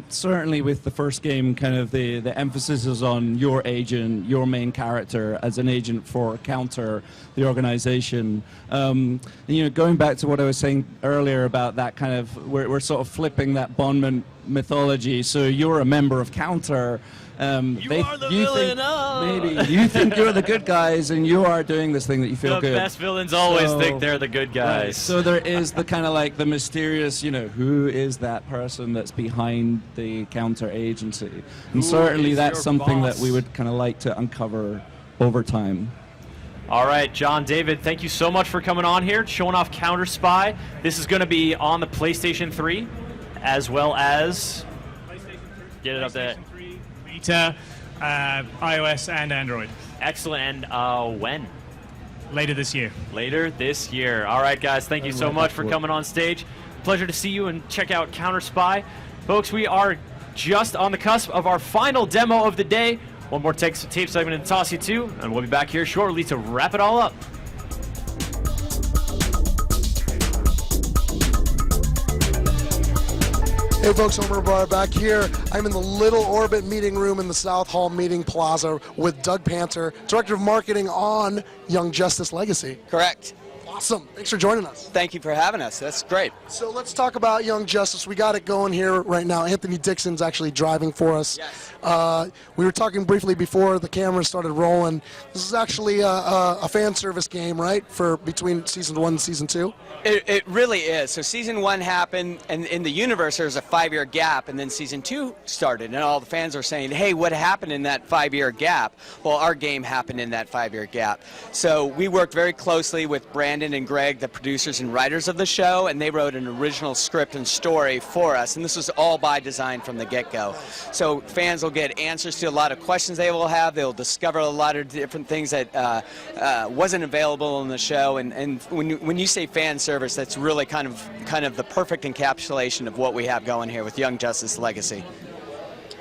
certainly with the first game, kind of the emphasis is on your agent, your main character as an agent for Counter, the organization. You know, going back to what I was saying earlier about that kind of, we're sort of flipping that Bond mythology. So you're a member of Counter. You think you're the good guys, and you are doing this thing that you feel good. The best villains always think they're the good guys. Right. So there is the kind of like the mysterious, you know, who is that person that's behind the Counter agency? And certainly that's something that we would kind of like to uncover over time. All right, John, David, thank you so much for coming on here, showing off Counter Spy. This is going to be on the PlayStation 3, as well as... Get it up there. Beta, iOS, and Android. Excellent. And when? Later this year. Later this year. All right, guys, thank you so much for coming on stage. Pleasure to see you and check out Counter Spy. Folks, we are just on the cusp of our final demo of the day. One more tape segment to toss you to, and we'll be back here shortly to wrap it all up. Hey folks, Homer Bar back here. I'm in the Little Orbit meeting room in the South Hall Meeting Plaza with Doug Panter, Director of Marketing on Young Justice Legacy. Correct. Awesome. Thanks for joining us. Thank you for having us. That's great. So let's talk about Young Justice. We got it going here right now. Anthony Dixon's actually driving for us. Yes. We were talking briefly before the cameras started rolling. This is actually a fan service game, right, for between Season 1 and Season 2? It really is. So Season 1 happened, and in the universe there was a 5-year gap, and then Season 2 started, and all the fans are saying, hey, what happened in that 5-year gap? Well, our game happened in that 5-year gap. So we worked very closely with Brandon and Greg, the producers and writers of the show, and they wrote an original script and story for us, and this was all by design from the get-go. So fans will get answers to a lot of questions they will have. They'll discover a lot of different things that wasn't available in the show, and when you say fan service, that's really kind of the perfect encapsulation of what we have going here with Young Justice Legacy.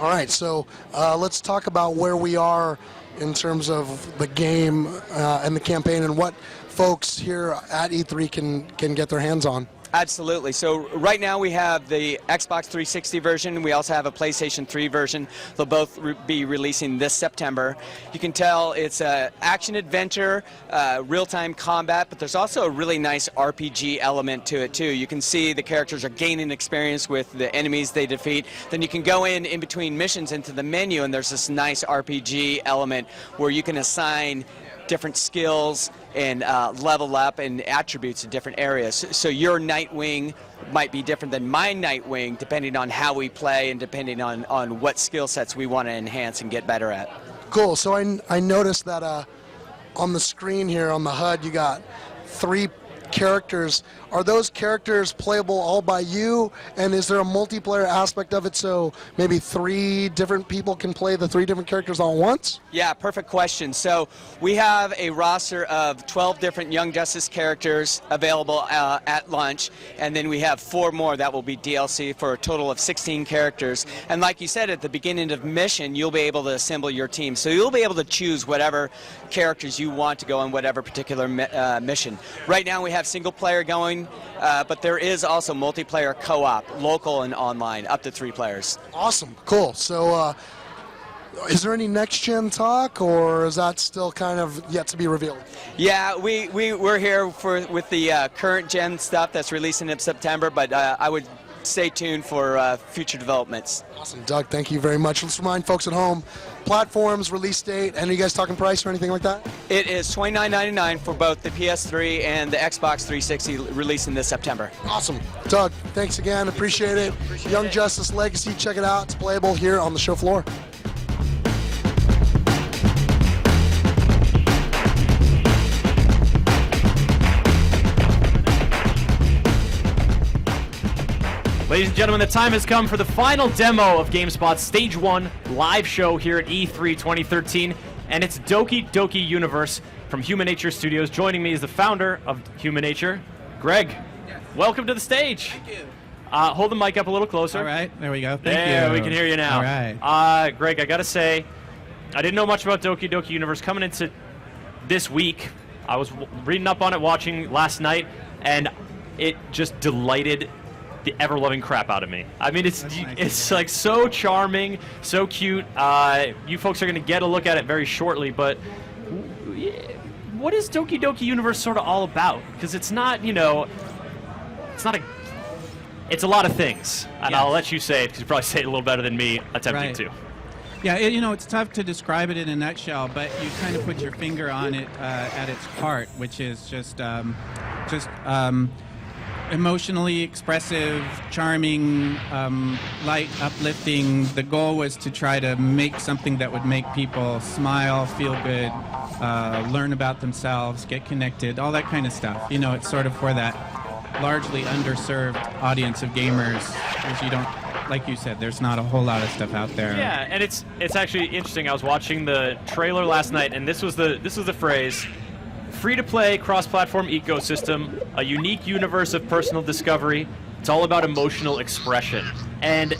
All right, so let's talk about where we are in terms of the game and the campaign and what folks here at E3 can get their hands on. Absolutely. So right now we have the Xbox 360 version. We also have a PlayStation 3 version. They'll both be releasing this September. You can tell it's an action-adventure, real-time combat, but there's also a really nice RPG element to it, too. You can see the characters are gaining experience with the enemies they defeat. Then you can go in between missions into the menu, and there's this nice RPG element where you can assign different skills and level up and attributes in different areas. So your Nightwing might be different than my Nightwing depending on how we play and depending on what skill sets we want to enhance and get better at. Cool. So I noticed that on the screen here on the HUD you got 3 characters. Are those characters playable all by you? And is there a multiplayer aspect of it so maybe 3 different people can play the 3 different characters all at once? Yeah, perfect question. So we have a roster of 12 different Young Justice characters available at launch, and then we have 4 more that will be DLC for a total of 16 characters. And like you said, at the beginning of mission, you'll be able to assemble your team. So you'll be able to choose whatever characters you want to go on whatever particular mission. Right now we have single player going, but there is also multiplayer co-op, local and online, up to 3 players. Awesome, cool. So is there any next-gen talk, or is that still kind of yet to be revealed? Yeah, we're here with the current gen stuff that's releasing in September, but I would stay tuned for future developments. Awesome, Doug, thank you very much. Let's remind folks at home, platforms, release date, and are you guys talking price or anything like that? It is $29.99 for both the PS3 and the Xbox 360 releasing this September. Awesome. Doug, thanks again, appreciate it. Young Justice Legacy, check it out. It's playable here on the show floor. Ladies and gentlemen, the time has come for the final demo of GameSpot's Stage 1 live show here at E3 2013, and it's Doki-Doki Universe from Human Nature Studios. Joining me is the founder of Human Nature, Greg. Welcome to the stage. Thank you. Hold the mic up a little closer. All right, there we go. Thank you. Yeah, we can hear you now. All right. Greg, I gotta say, I didn't know much about Doki-Doki Universe coming into this week. I was reading up on it, watching last night, and it just delighted the ever-loving crap out of me. I mean, it's like so charming, so cute. You folks are going to get a look at it very shortly, but what is Doki-Doki Universe sort of all about? Because it's not, you know, it's a lot of things, and I'll let you say it because you probably say it a little better than me attempting to. Yeah, you know, it's tough to describe it in a nutshell, but you kind of put your finger on it at its heart, which is just emotionally expressive, charming, light, uplifting. The goal was to try to make something that would make people smile, feel good, learn about themselves, get connected, all that kind of stuff. You know, it's sort of for that largely underserved audience of gamers, because you don't, like you said, there's not a whole lot of stuff out there. Yeah, and it's actually interesting. I was watching the trailer last night, and this was the phrase: free-to-play, cross-platform ecosystem, a unique universe of personal discovery. It's all about emotional expression. And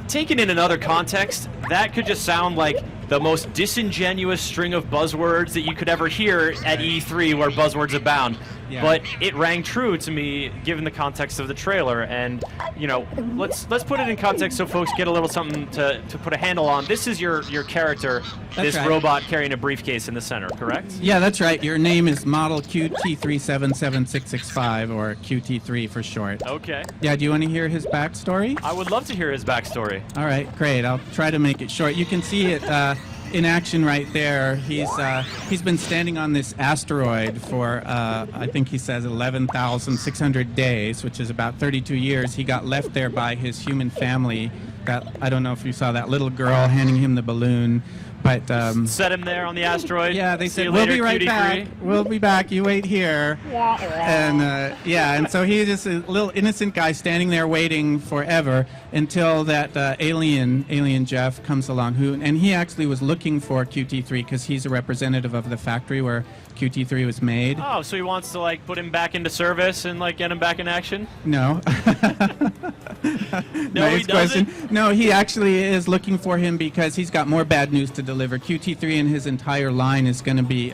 taken in another context, that could just sound like the most disingenuous string of buzzwords that you could ever hear at E3, where buzzwords abound. Yeah. But it rang true to me, given the context of the trailer. And, you know, let's put it in context so folks get a little something to put a handle on. This is your character, this robot carrying a briefcase in the center, correct? Yeah, that's right. Your name is Model QT377665, or QT3 for short. Okay. Yeah, do you want to hear his backstory? I would love to hear his backstory. All right, great. I'll try to make it short. You can see it in action right there. He's been standing on this asteroid for I think he says 11,600 days, which is about 32 years. He got left there by his human family. I don't know if you saw that little girl handing him the balloon, but set him there on the asteroid. Yeah, they said, we'll be right back. We'll be back. You wait here. And and so he's just a little innocent guy standing there waiting forever until that alien Jeff comes along, and he actually was looking for QT3 because he's a representative of the factory where QT3 was made. Oh, so he wants to like put him back into service and like get him back in action? No. Nice question. No, he actually is looking for him because he's got more bad news to deliver. QT3 and his entire line is going to be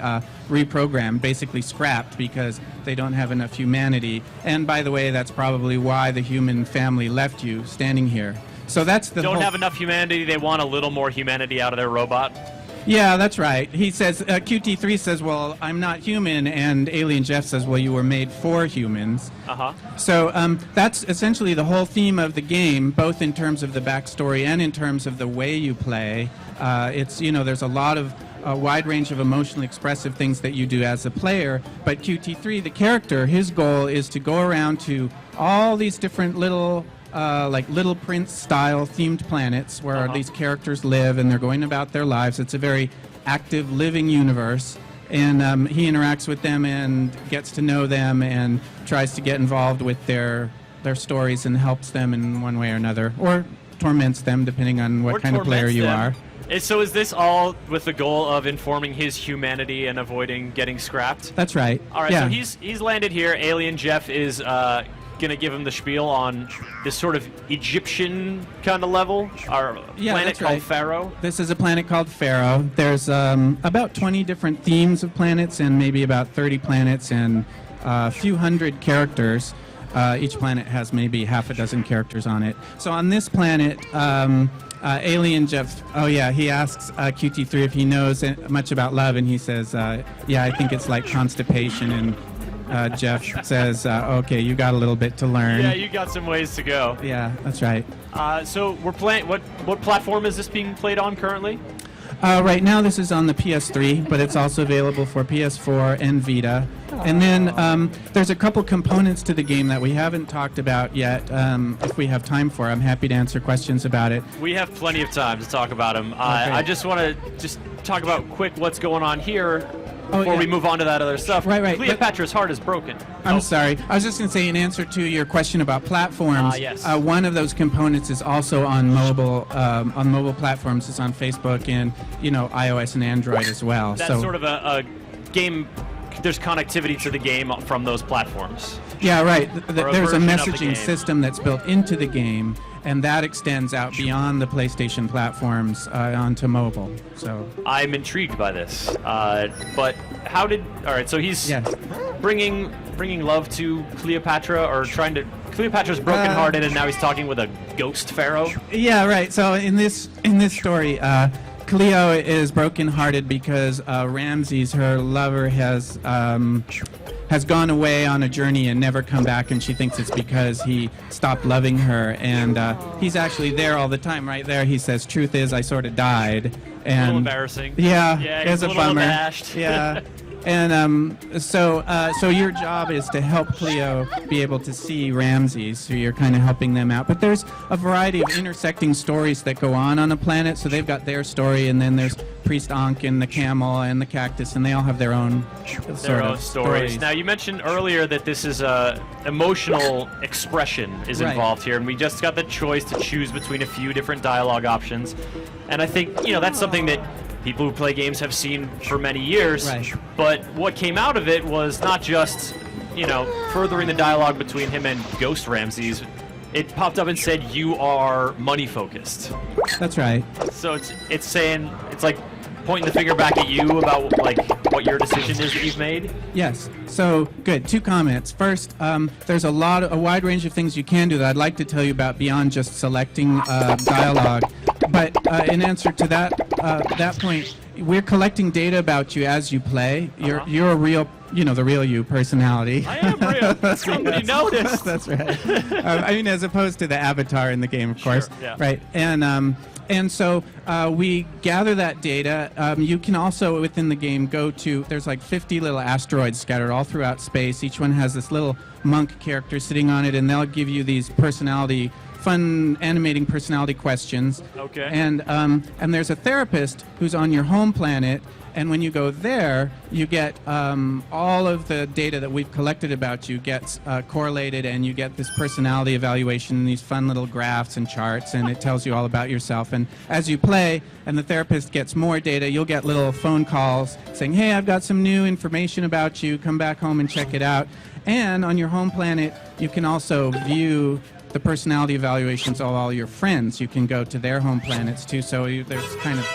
reprogrammed, basically scrapped, because they don't have enough humanity. And by the way, that's probably why the human family left you standing here. So that's the don't have enough humanity. They want a little more humanity out of their robot. Yeah, that's right. He says, QT3 says, well, I'm not human, and Alien Jeff says, well, you were made for humans. Uh-huh. So that's essentially the whole theme of the game, both in terms of the backstory and in terms of the way you play. It's, you know, there's a lot of a wide range of emotionally expressive things that you do as a player, but QT3, the character, his goal is to go around to all these different little like Little Prince-style themed planets where these characters live and they're going about their lives. It's a very active, living universe. and he interacts with them and gets to know them and tries to get involved with their stories and helps them in one way or another, or torments them depending on what kind of player you are. So is this all with the goal of informing his humanity and avoiding getting scrapped? That's right. All right, yeah. so he's landed here. Alien Jeff is going to give him the spiel on this sort of Egyptian kind of level, our planet that's called right. Pharaoh. This is a planet called Pharaoh. There's about 20 different themes of planets and maybe about 30 planets and a few hundred characters. Each planet has maybe half a dozen characters on it. So on this planet, Alien Jeff, he asks QT3 if he knows much about love, and he says, yeah, I think it's like constipation, and Jeff says, okay, you got a little bit to learn. Yeah, you got some ways to go. Yeah, that's right. So we're playing, what platform is this being played on currently? Right now this is on the PS3, but it's also available for PS4 and Vita. And then there's a couple components to the game that we haven't talked about yet. If we have time for, I'm happy to answer questions about it. We have plenty of time to talk about them. I just want to talk about quick what's going on here before we move on to that other stuff. Right. Cleopatra's heart is broken. I'm sorry. I was just going to say, in answer to your question about platforms, yes. One of those components is also on mobile platforms. It's on Facebook and iOS and Android as well. That's sort of a game. There's connectivity to the game from those platforms. Yeah, right. There's a version of the messaging game. system that's built into the game, and that extends out beyond the PlayStation platforms onto mobile. So I'm intrigued by this. But how did? All right, so he's bringing love to Cleopatra, or trying to. Cleopatra's brokenhearted, and now he's talking with a ghost pharaoh. Yeah, right. So in this story, Cleo is brokenhearted because Ramses, her lover, has gone away on a journey and never come back, and she thinks it's because he stopped loving her. And he's actually there all the time. Right there, he says, "Truth is, I sort of died." And a little embarrassing. Yeah, he's it's a little bummer. abashed. Yeah. And so your job is to help Cleo be able to see Ramses, so you're kind of helping them out. But there's a variety of intersecting stories that go on a planet, so they've got their story, and then there's Priest Ankh and the camel and the cactus, and they all have their own stories. Now, you mentioned earlier that this is emotional expression is involved here, and we just got the choice to choose between a few different dialogue options. And I think, that's something that people who play games have seen for many years. Right. But what came out of it was not just, furthering the dialogue between him and Ghost Ramses. It popped up and said, "You are money focused." That's right. So it's saying, it's like pointing the finger back at you about what your decision is that you've made. Yes. So good. 2 comments. First, there's a wide range of things you can do that I'd like to tell you about beyond just selecting dialogue. But in answer to that point, we're collecting data about you as you play. You're a real, the real you personality. I am real. Somebody noticed. That's right. As opposed to the avatar in the game, of course. Yeah. Right. And so we gather that data. You can also, within the game, there's like 50 little asteroids scattered all throughout space. Each one has this little monk character sitting on it, and they'll give you these fun animating personality questions. Okay. And there's a therapist who's on your home planet, and when you go there, you get all of the data that we've collected about you gets correlated, and you get this personality evaluation, these fun little graphs and charts, and it tells you all about yourself. And as you play, and the therapist gets more data, you'll get little phone calls saying, "Hey, I've got some new information about you. Come back home and check it out." And on your home planet, you can also view the personality evaluations of all your friends. You can go to their home planets too, so there's kind of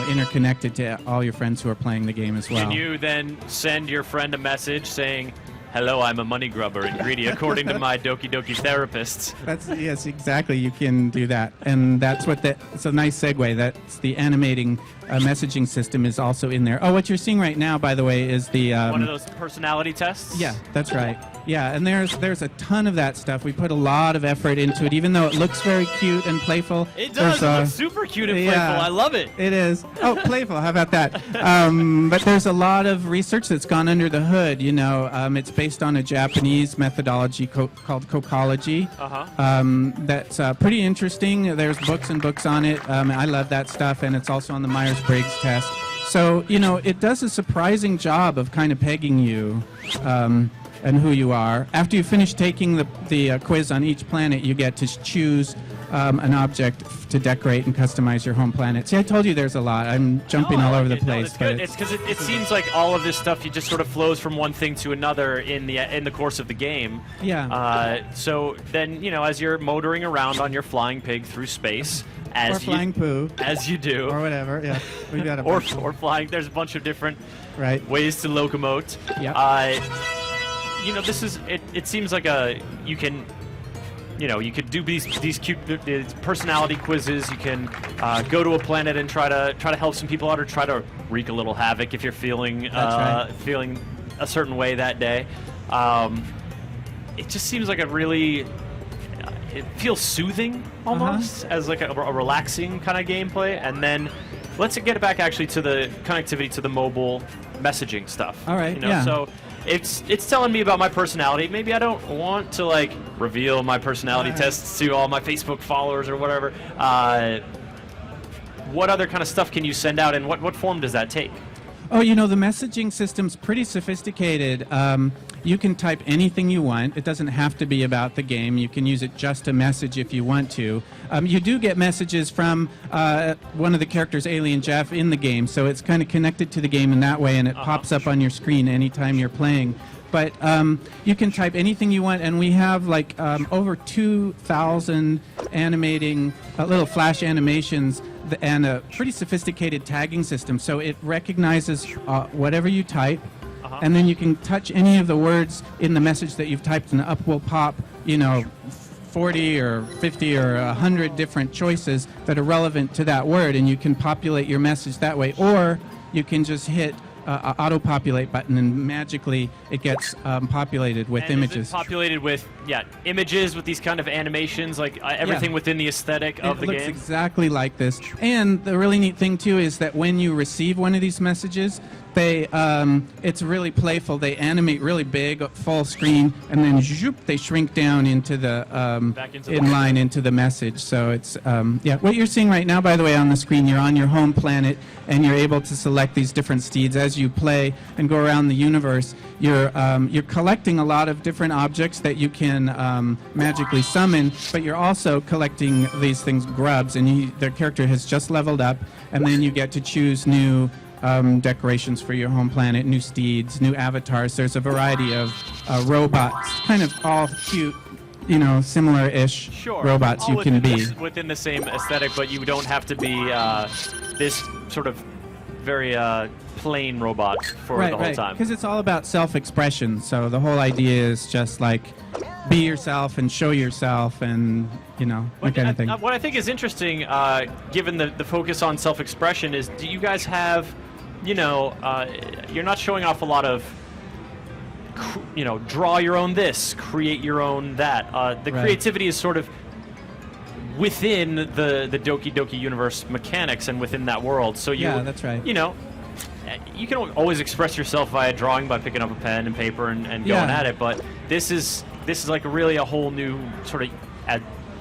interconnected to all your friends who are playing the game as well. Can you then send your friend a message saying, "Hello, I'm a money grubber and greedy, according to my Doki-Doki therapist"? Yes, exactly. You can do that, and that's what it's a nice segue. That's the animating messaging system is also in there. Oh, what you're seeing right now, by the way, is the one of those personality tests. Yeah, that's right. Yeah, and there's a ton of that stuff. We put a lot of effort into it, even though it looks very cute and playful. It does. It looks super cute and playful. I love it. It is. Oh, playful. How about that? But there's a lot of research that's gone under the hood. It's based on a Japanese methodology called Kokology. That's pretty interesting. There's books and books on it. I love that stuff, and it's also on the Myers-Briggs test. So, it does a surprising job of kind of pegging you and who you are. After you finish taking the quiz on each planet, you get to choose an object to decorate and customize your home planet. See, I told you there's a lot. I'm jumping all over the place. It's good. It's because it seems like all of this stuff just sort of flows from one thing to another in the course of the game. Yeah. So then, as you're motoring around on your flying pig through space, or flying poo, as you do, or whatever. Yeah, we got a or flying. There's a bunch of different ways to locomote. Yeah. This is it. It seems like you can. You could do these cute personality quizzes. You can go to a planet and try to help some people out, or try to wreak a little havoc if you're feeling feeling a certain way that day. It just seems like it feels soothing almost as like a relaxing kind of gameplay. And then let's get it back actually to the connectivity to the mobile messaging stuff. All right. So. It's telling me about my personality. Maybe I don't want to reveal my personality tests to all my Facebook followers or whatever. What other kind of stuff can you send out, and what form does that take? Oh, the messaging system's pretty sophisticated. You can type anything you want. It doesn't have to be about the game. You can use it just to message if you want to. You do get messages from one of the characters, Alien Jeff, in the game, so it's kind of connected to the game in that way, and it pops up on your screen anytime you're playing. But you can type anything you want, and we have over 2,000 animating little flash animations and a pretty sophisticated tagging system. So it recognizes whatever you type, and then you can touch any of the words in the message that you've typed, and up will pop, 40 or 50 or 100 different choices that are relevant to that word, and you can populate your message that way. Or you can just hit auto-populate button, and magically it gets populated with images. Is it populated with images with these kind of animations, everything within the aesthetic of the game? It looks exactly like this. And the really neat thing too is that when you receive one of these messages, it's really playful. They animate really big, full screen, and then zoop, they shrink down into the inline into the message. So it's what you're seeing right now, by the way, on the screen. You're on your home planet, and you're able to select these different steeds as you play and go around the universe. You're collecting a lot of different objects that you can magically summon, but you're also collecting these things, grubs, and their character has just leveled up, and then you get to choose new decorations for your home planet, new steeds, new avatars. There's a variety of robots, kind of all cute, similar-ish robots you can be. Within the same aesthetic, but you don't have to be this sort of very plain robot for the whole time. Because it's all about self-expression. So the whole idea is just be yourself and show yourself, and that kind of thing. What I think is interesting, given the focus on self-expression, is do you guys have, you're not showing off a lot of, draw your own this, create your own that. The creativity is sort of within the Doki-Doki Universe mechanics and within that world. So that's right. You can always express yourself via drawing by picking up a pen and paper and going at it, but this is really a whole new sort of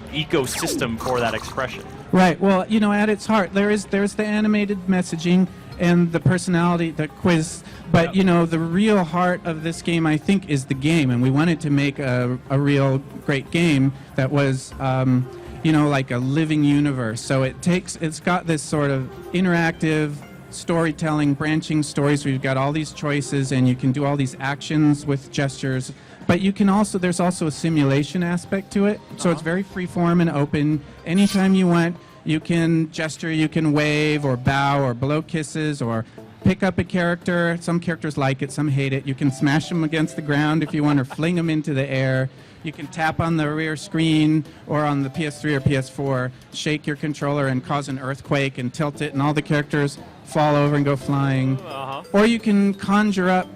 ecosystem for that expression. Right. Well, at its heart, there's the animated messaging and the personality, the quiz. But the real heart of this game, I think, is the game, and we wanted to make a real great game that was, like a living universe. So it's got this sort of interactive storytelling, branching stories where you've got all these choices, and you can do all these actions with gestures. But there's also a simulation aspect to it. So it's very free-form and open. Anytime you want, you can gesture, you can wave or bow or blow kisses or pick up a character. Some characters like it, some hate it. You can smash them against the ground if you want, or fling them into the air. You can tap on the rear screen or on the PS3 or PS4, shake your controller and cause an earthquake and tilt it, and all the characters fall over and go flying. Or you can conjure up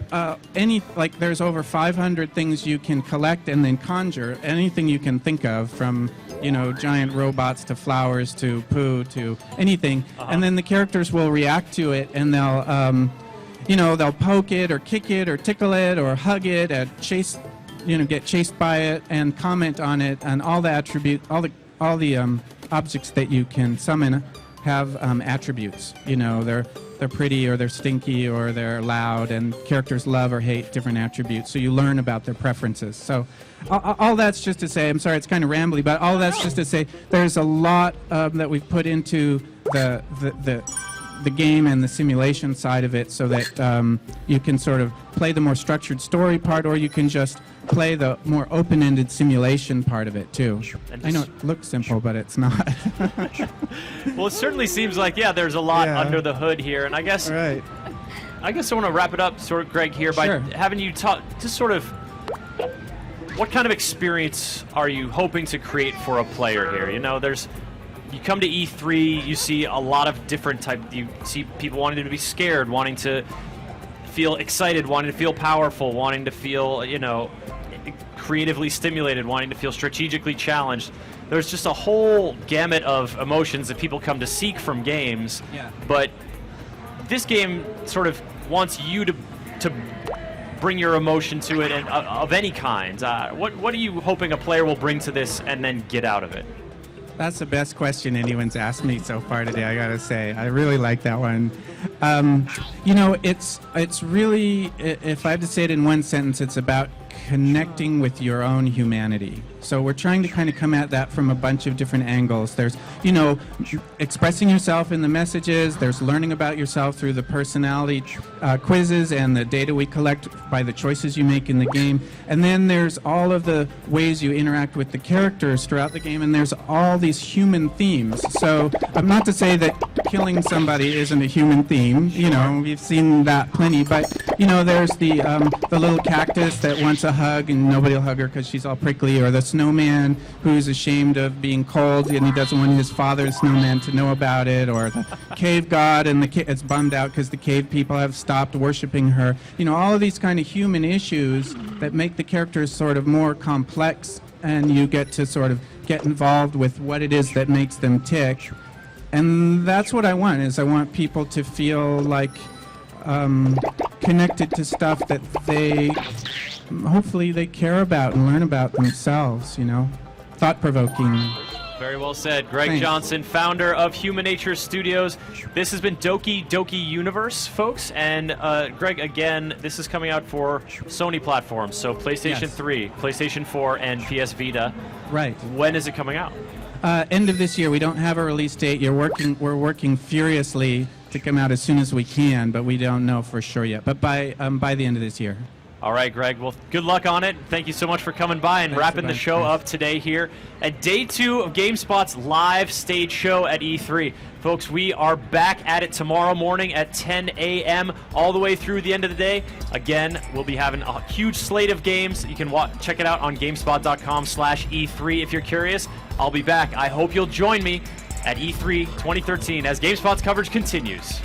there's over 500 things you can collect and then conjure, anything you can think of, from giant robots to flowers to poo to anything. And then the characters will react to it, and they'll poke it or kick it or tickle it or hug it and chase, get chased by it and comment on it, and all the attributes, all the objects that you can summon have attributes. they're pretty or they're stinky or they're loud, and characters love or hate different attributes. So you learn about their preferences. So all that's just to say, I'm sorry, it's kind of rambly, but all that's just to say there's a lot that we've put into the game and the simulation side of it, so that you can sort of play the more structured story part, or you can just play the more open-ended simulation part of it too. I know it looks simple, but it's not. Well, it certainly seems like, there's a lot under the hood here, and I guess I want to wrap it up, sort of, Greg, here by having you talk, just sort of, what kind of experience are you hoping to create for a player here? You know, you come to E3, you see a lot of different you see people wanting to be scared, wanting to feel excited, wanting to feel powerful, wanting to feel, creatively stimulated, wanting to feel strategically challenged. There's just a whole gamut of emotions that people come to seek from games. Yeah. But this game sort of wants you to bring your emotion to it, and of any kind. What are you hoping a player will bring to this and then get out of it? That's the best question anyone's asked me so far today, I gotta say. I really like that one. It's really, if I had to say it in one sentence, it's about connecting with your own humanity. So we're trying to kind of come at that from a bunch of different angles. There's, expressing yourself in the messages. There's learning about yourself through the personality quizzes and the data we collect by the choices you make in the game. And then there's all of the ways you interact with the characters throughout the game. And there's all these human themes. So I'm not to say that killing somebody isn't a human theme. We've seen that plenty. But, there's the little cactus that wants a hug and nobody will hug her because she's all prickly, or the snowman who's ashamed of being cold and he doesn't want his father, the snowman, to know about it, or the cave god and it's bummed out because the cave people have stopped worshiping her. All of these kind of human issues that make the characters sort of more complex, and you get to sort of get involved with what it is that makes them tick. And that's what I want people to feel like connected to stuff that hopefully they care about and learn about themselves, Thought-provoking. Very well said. Greg Thanks. Johnson, founder of Human Nature Studios. This has been Doki-Doki Universe, folks. And Greg, again, this is coming out for Sony platforms, so PlayStation 3, PlayStation 4, and PS Vita. Right. When is it coming out? End of this year. We don't have a release date. We're working furiously to come out as soon as we can, but we don't know for sure yet. But by the end of this year. All right, Greg. Well, good luck on it. Thank you so much for coming by and wrapping the show up today here at day 2 of GameSpot's live stage show at E3. Folks, we are back at it tomorrow morning at 10 a.m. all the way through the end of the day. Again, we'll be having a huge slate of games. You can check it out on GameSpot.com/E3 if you're curious. I'll be back. I hope you'll join me at E3 2013 as GameSpot's coverage continues.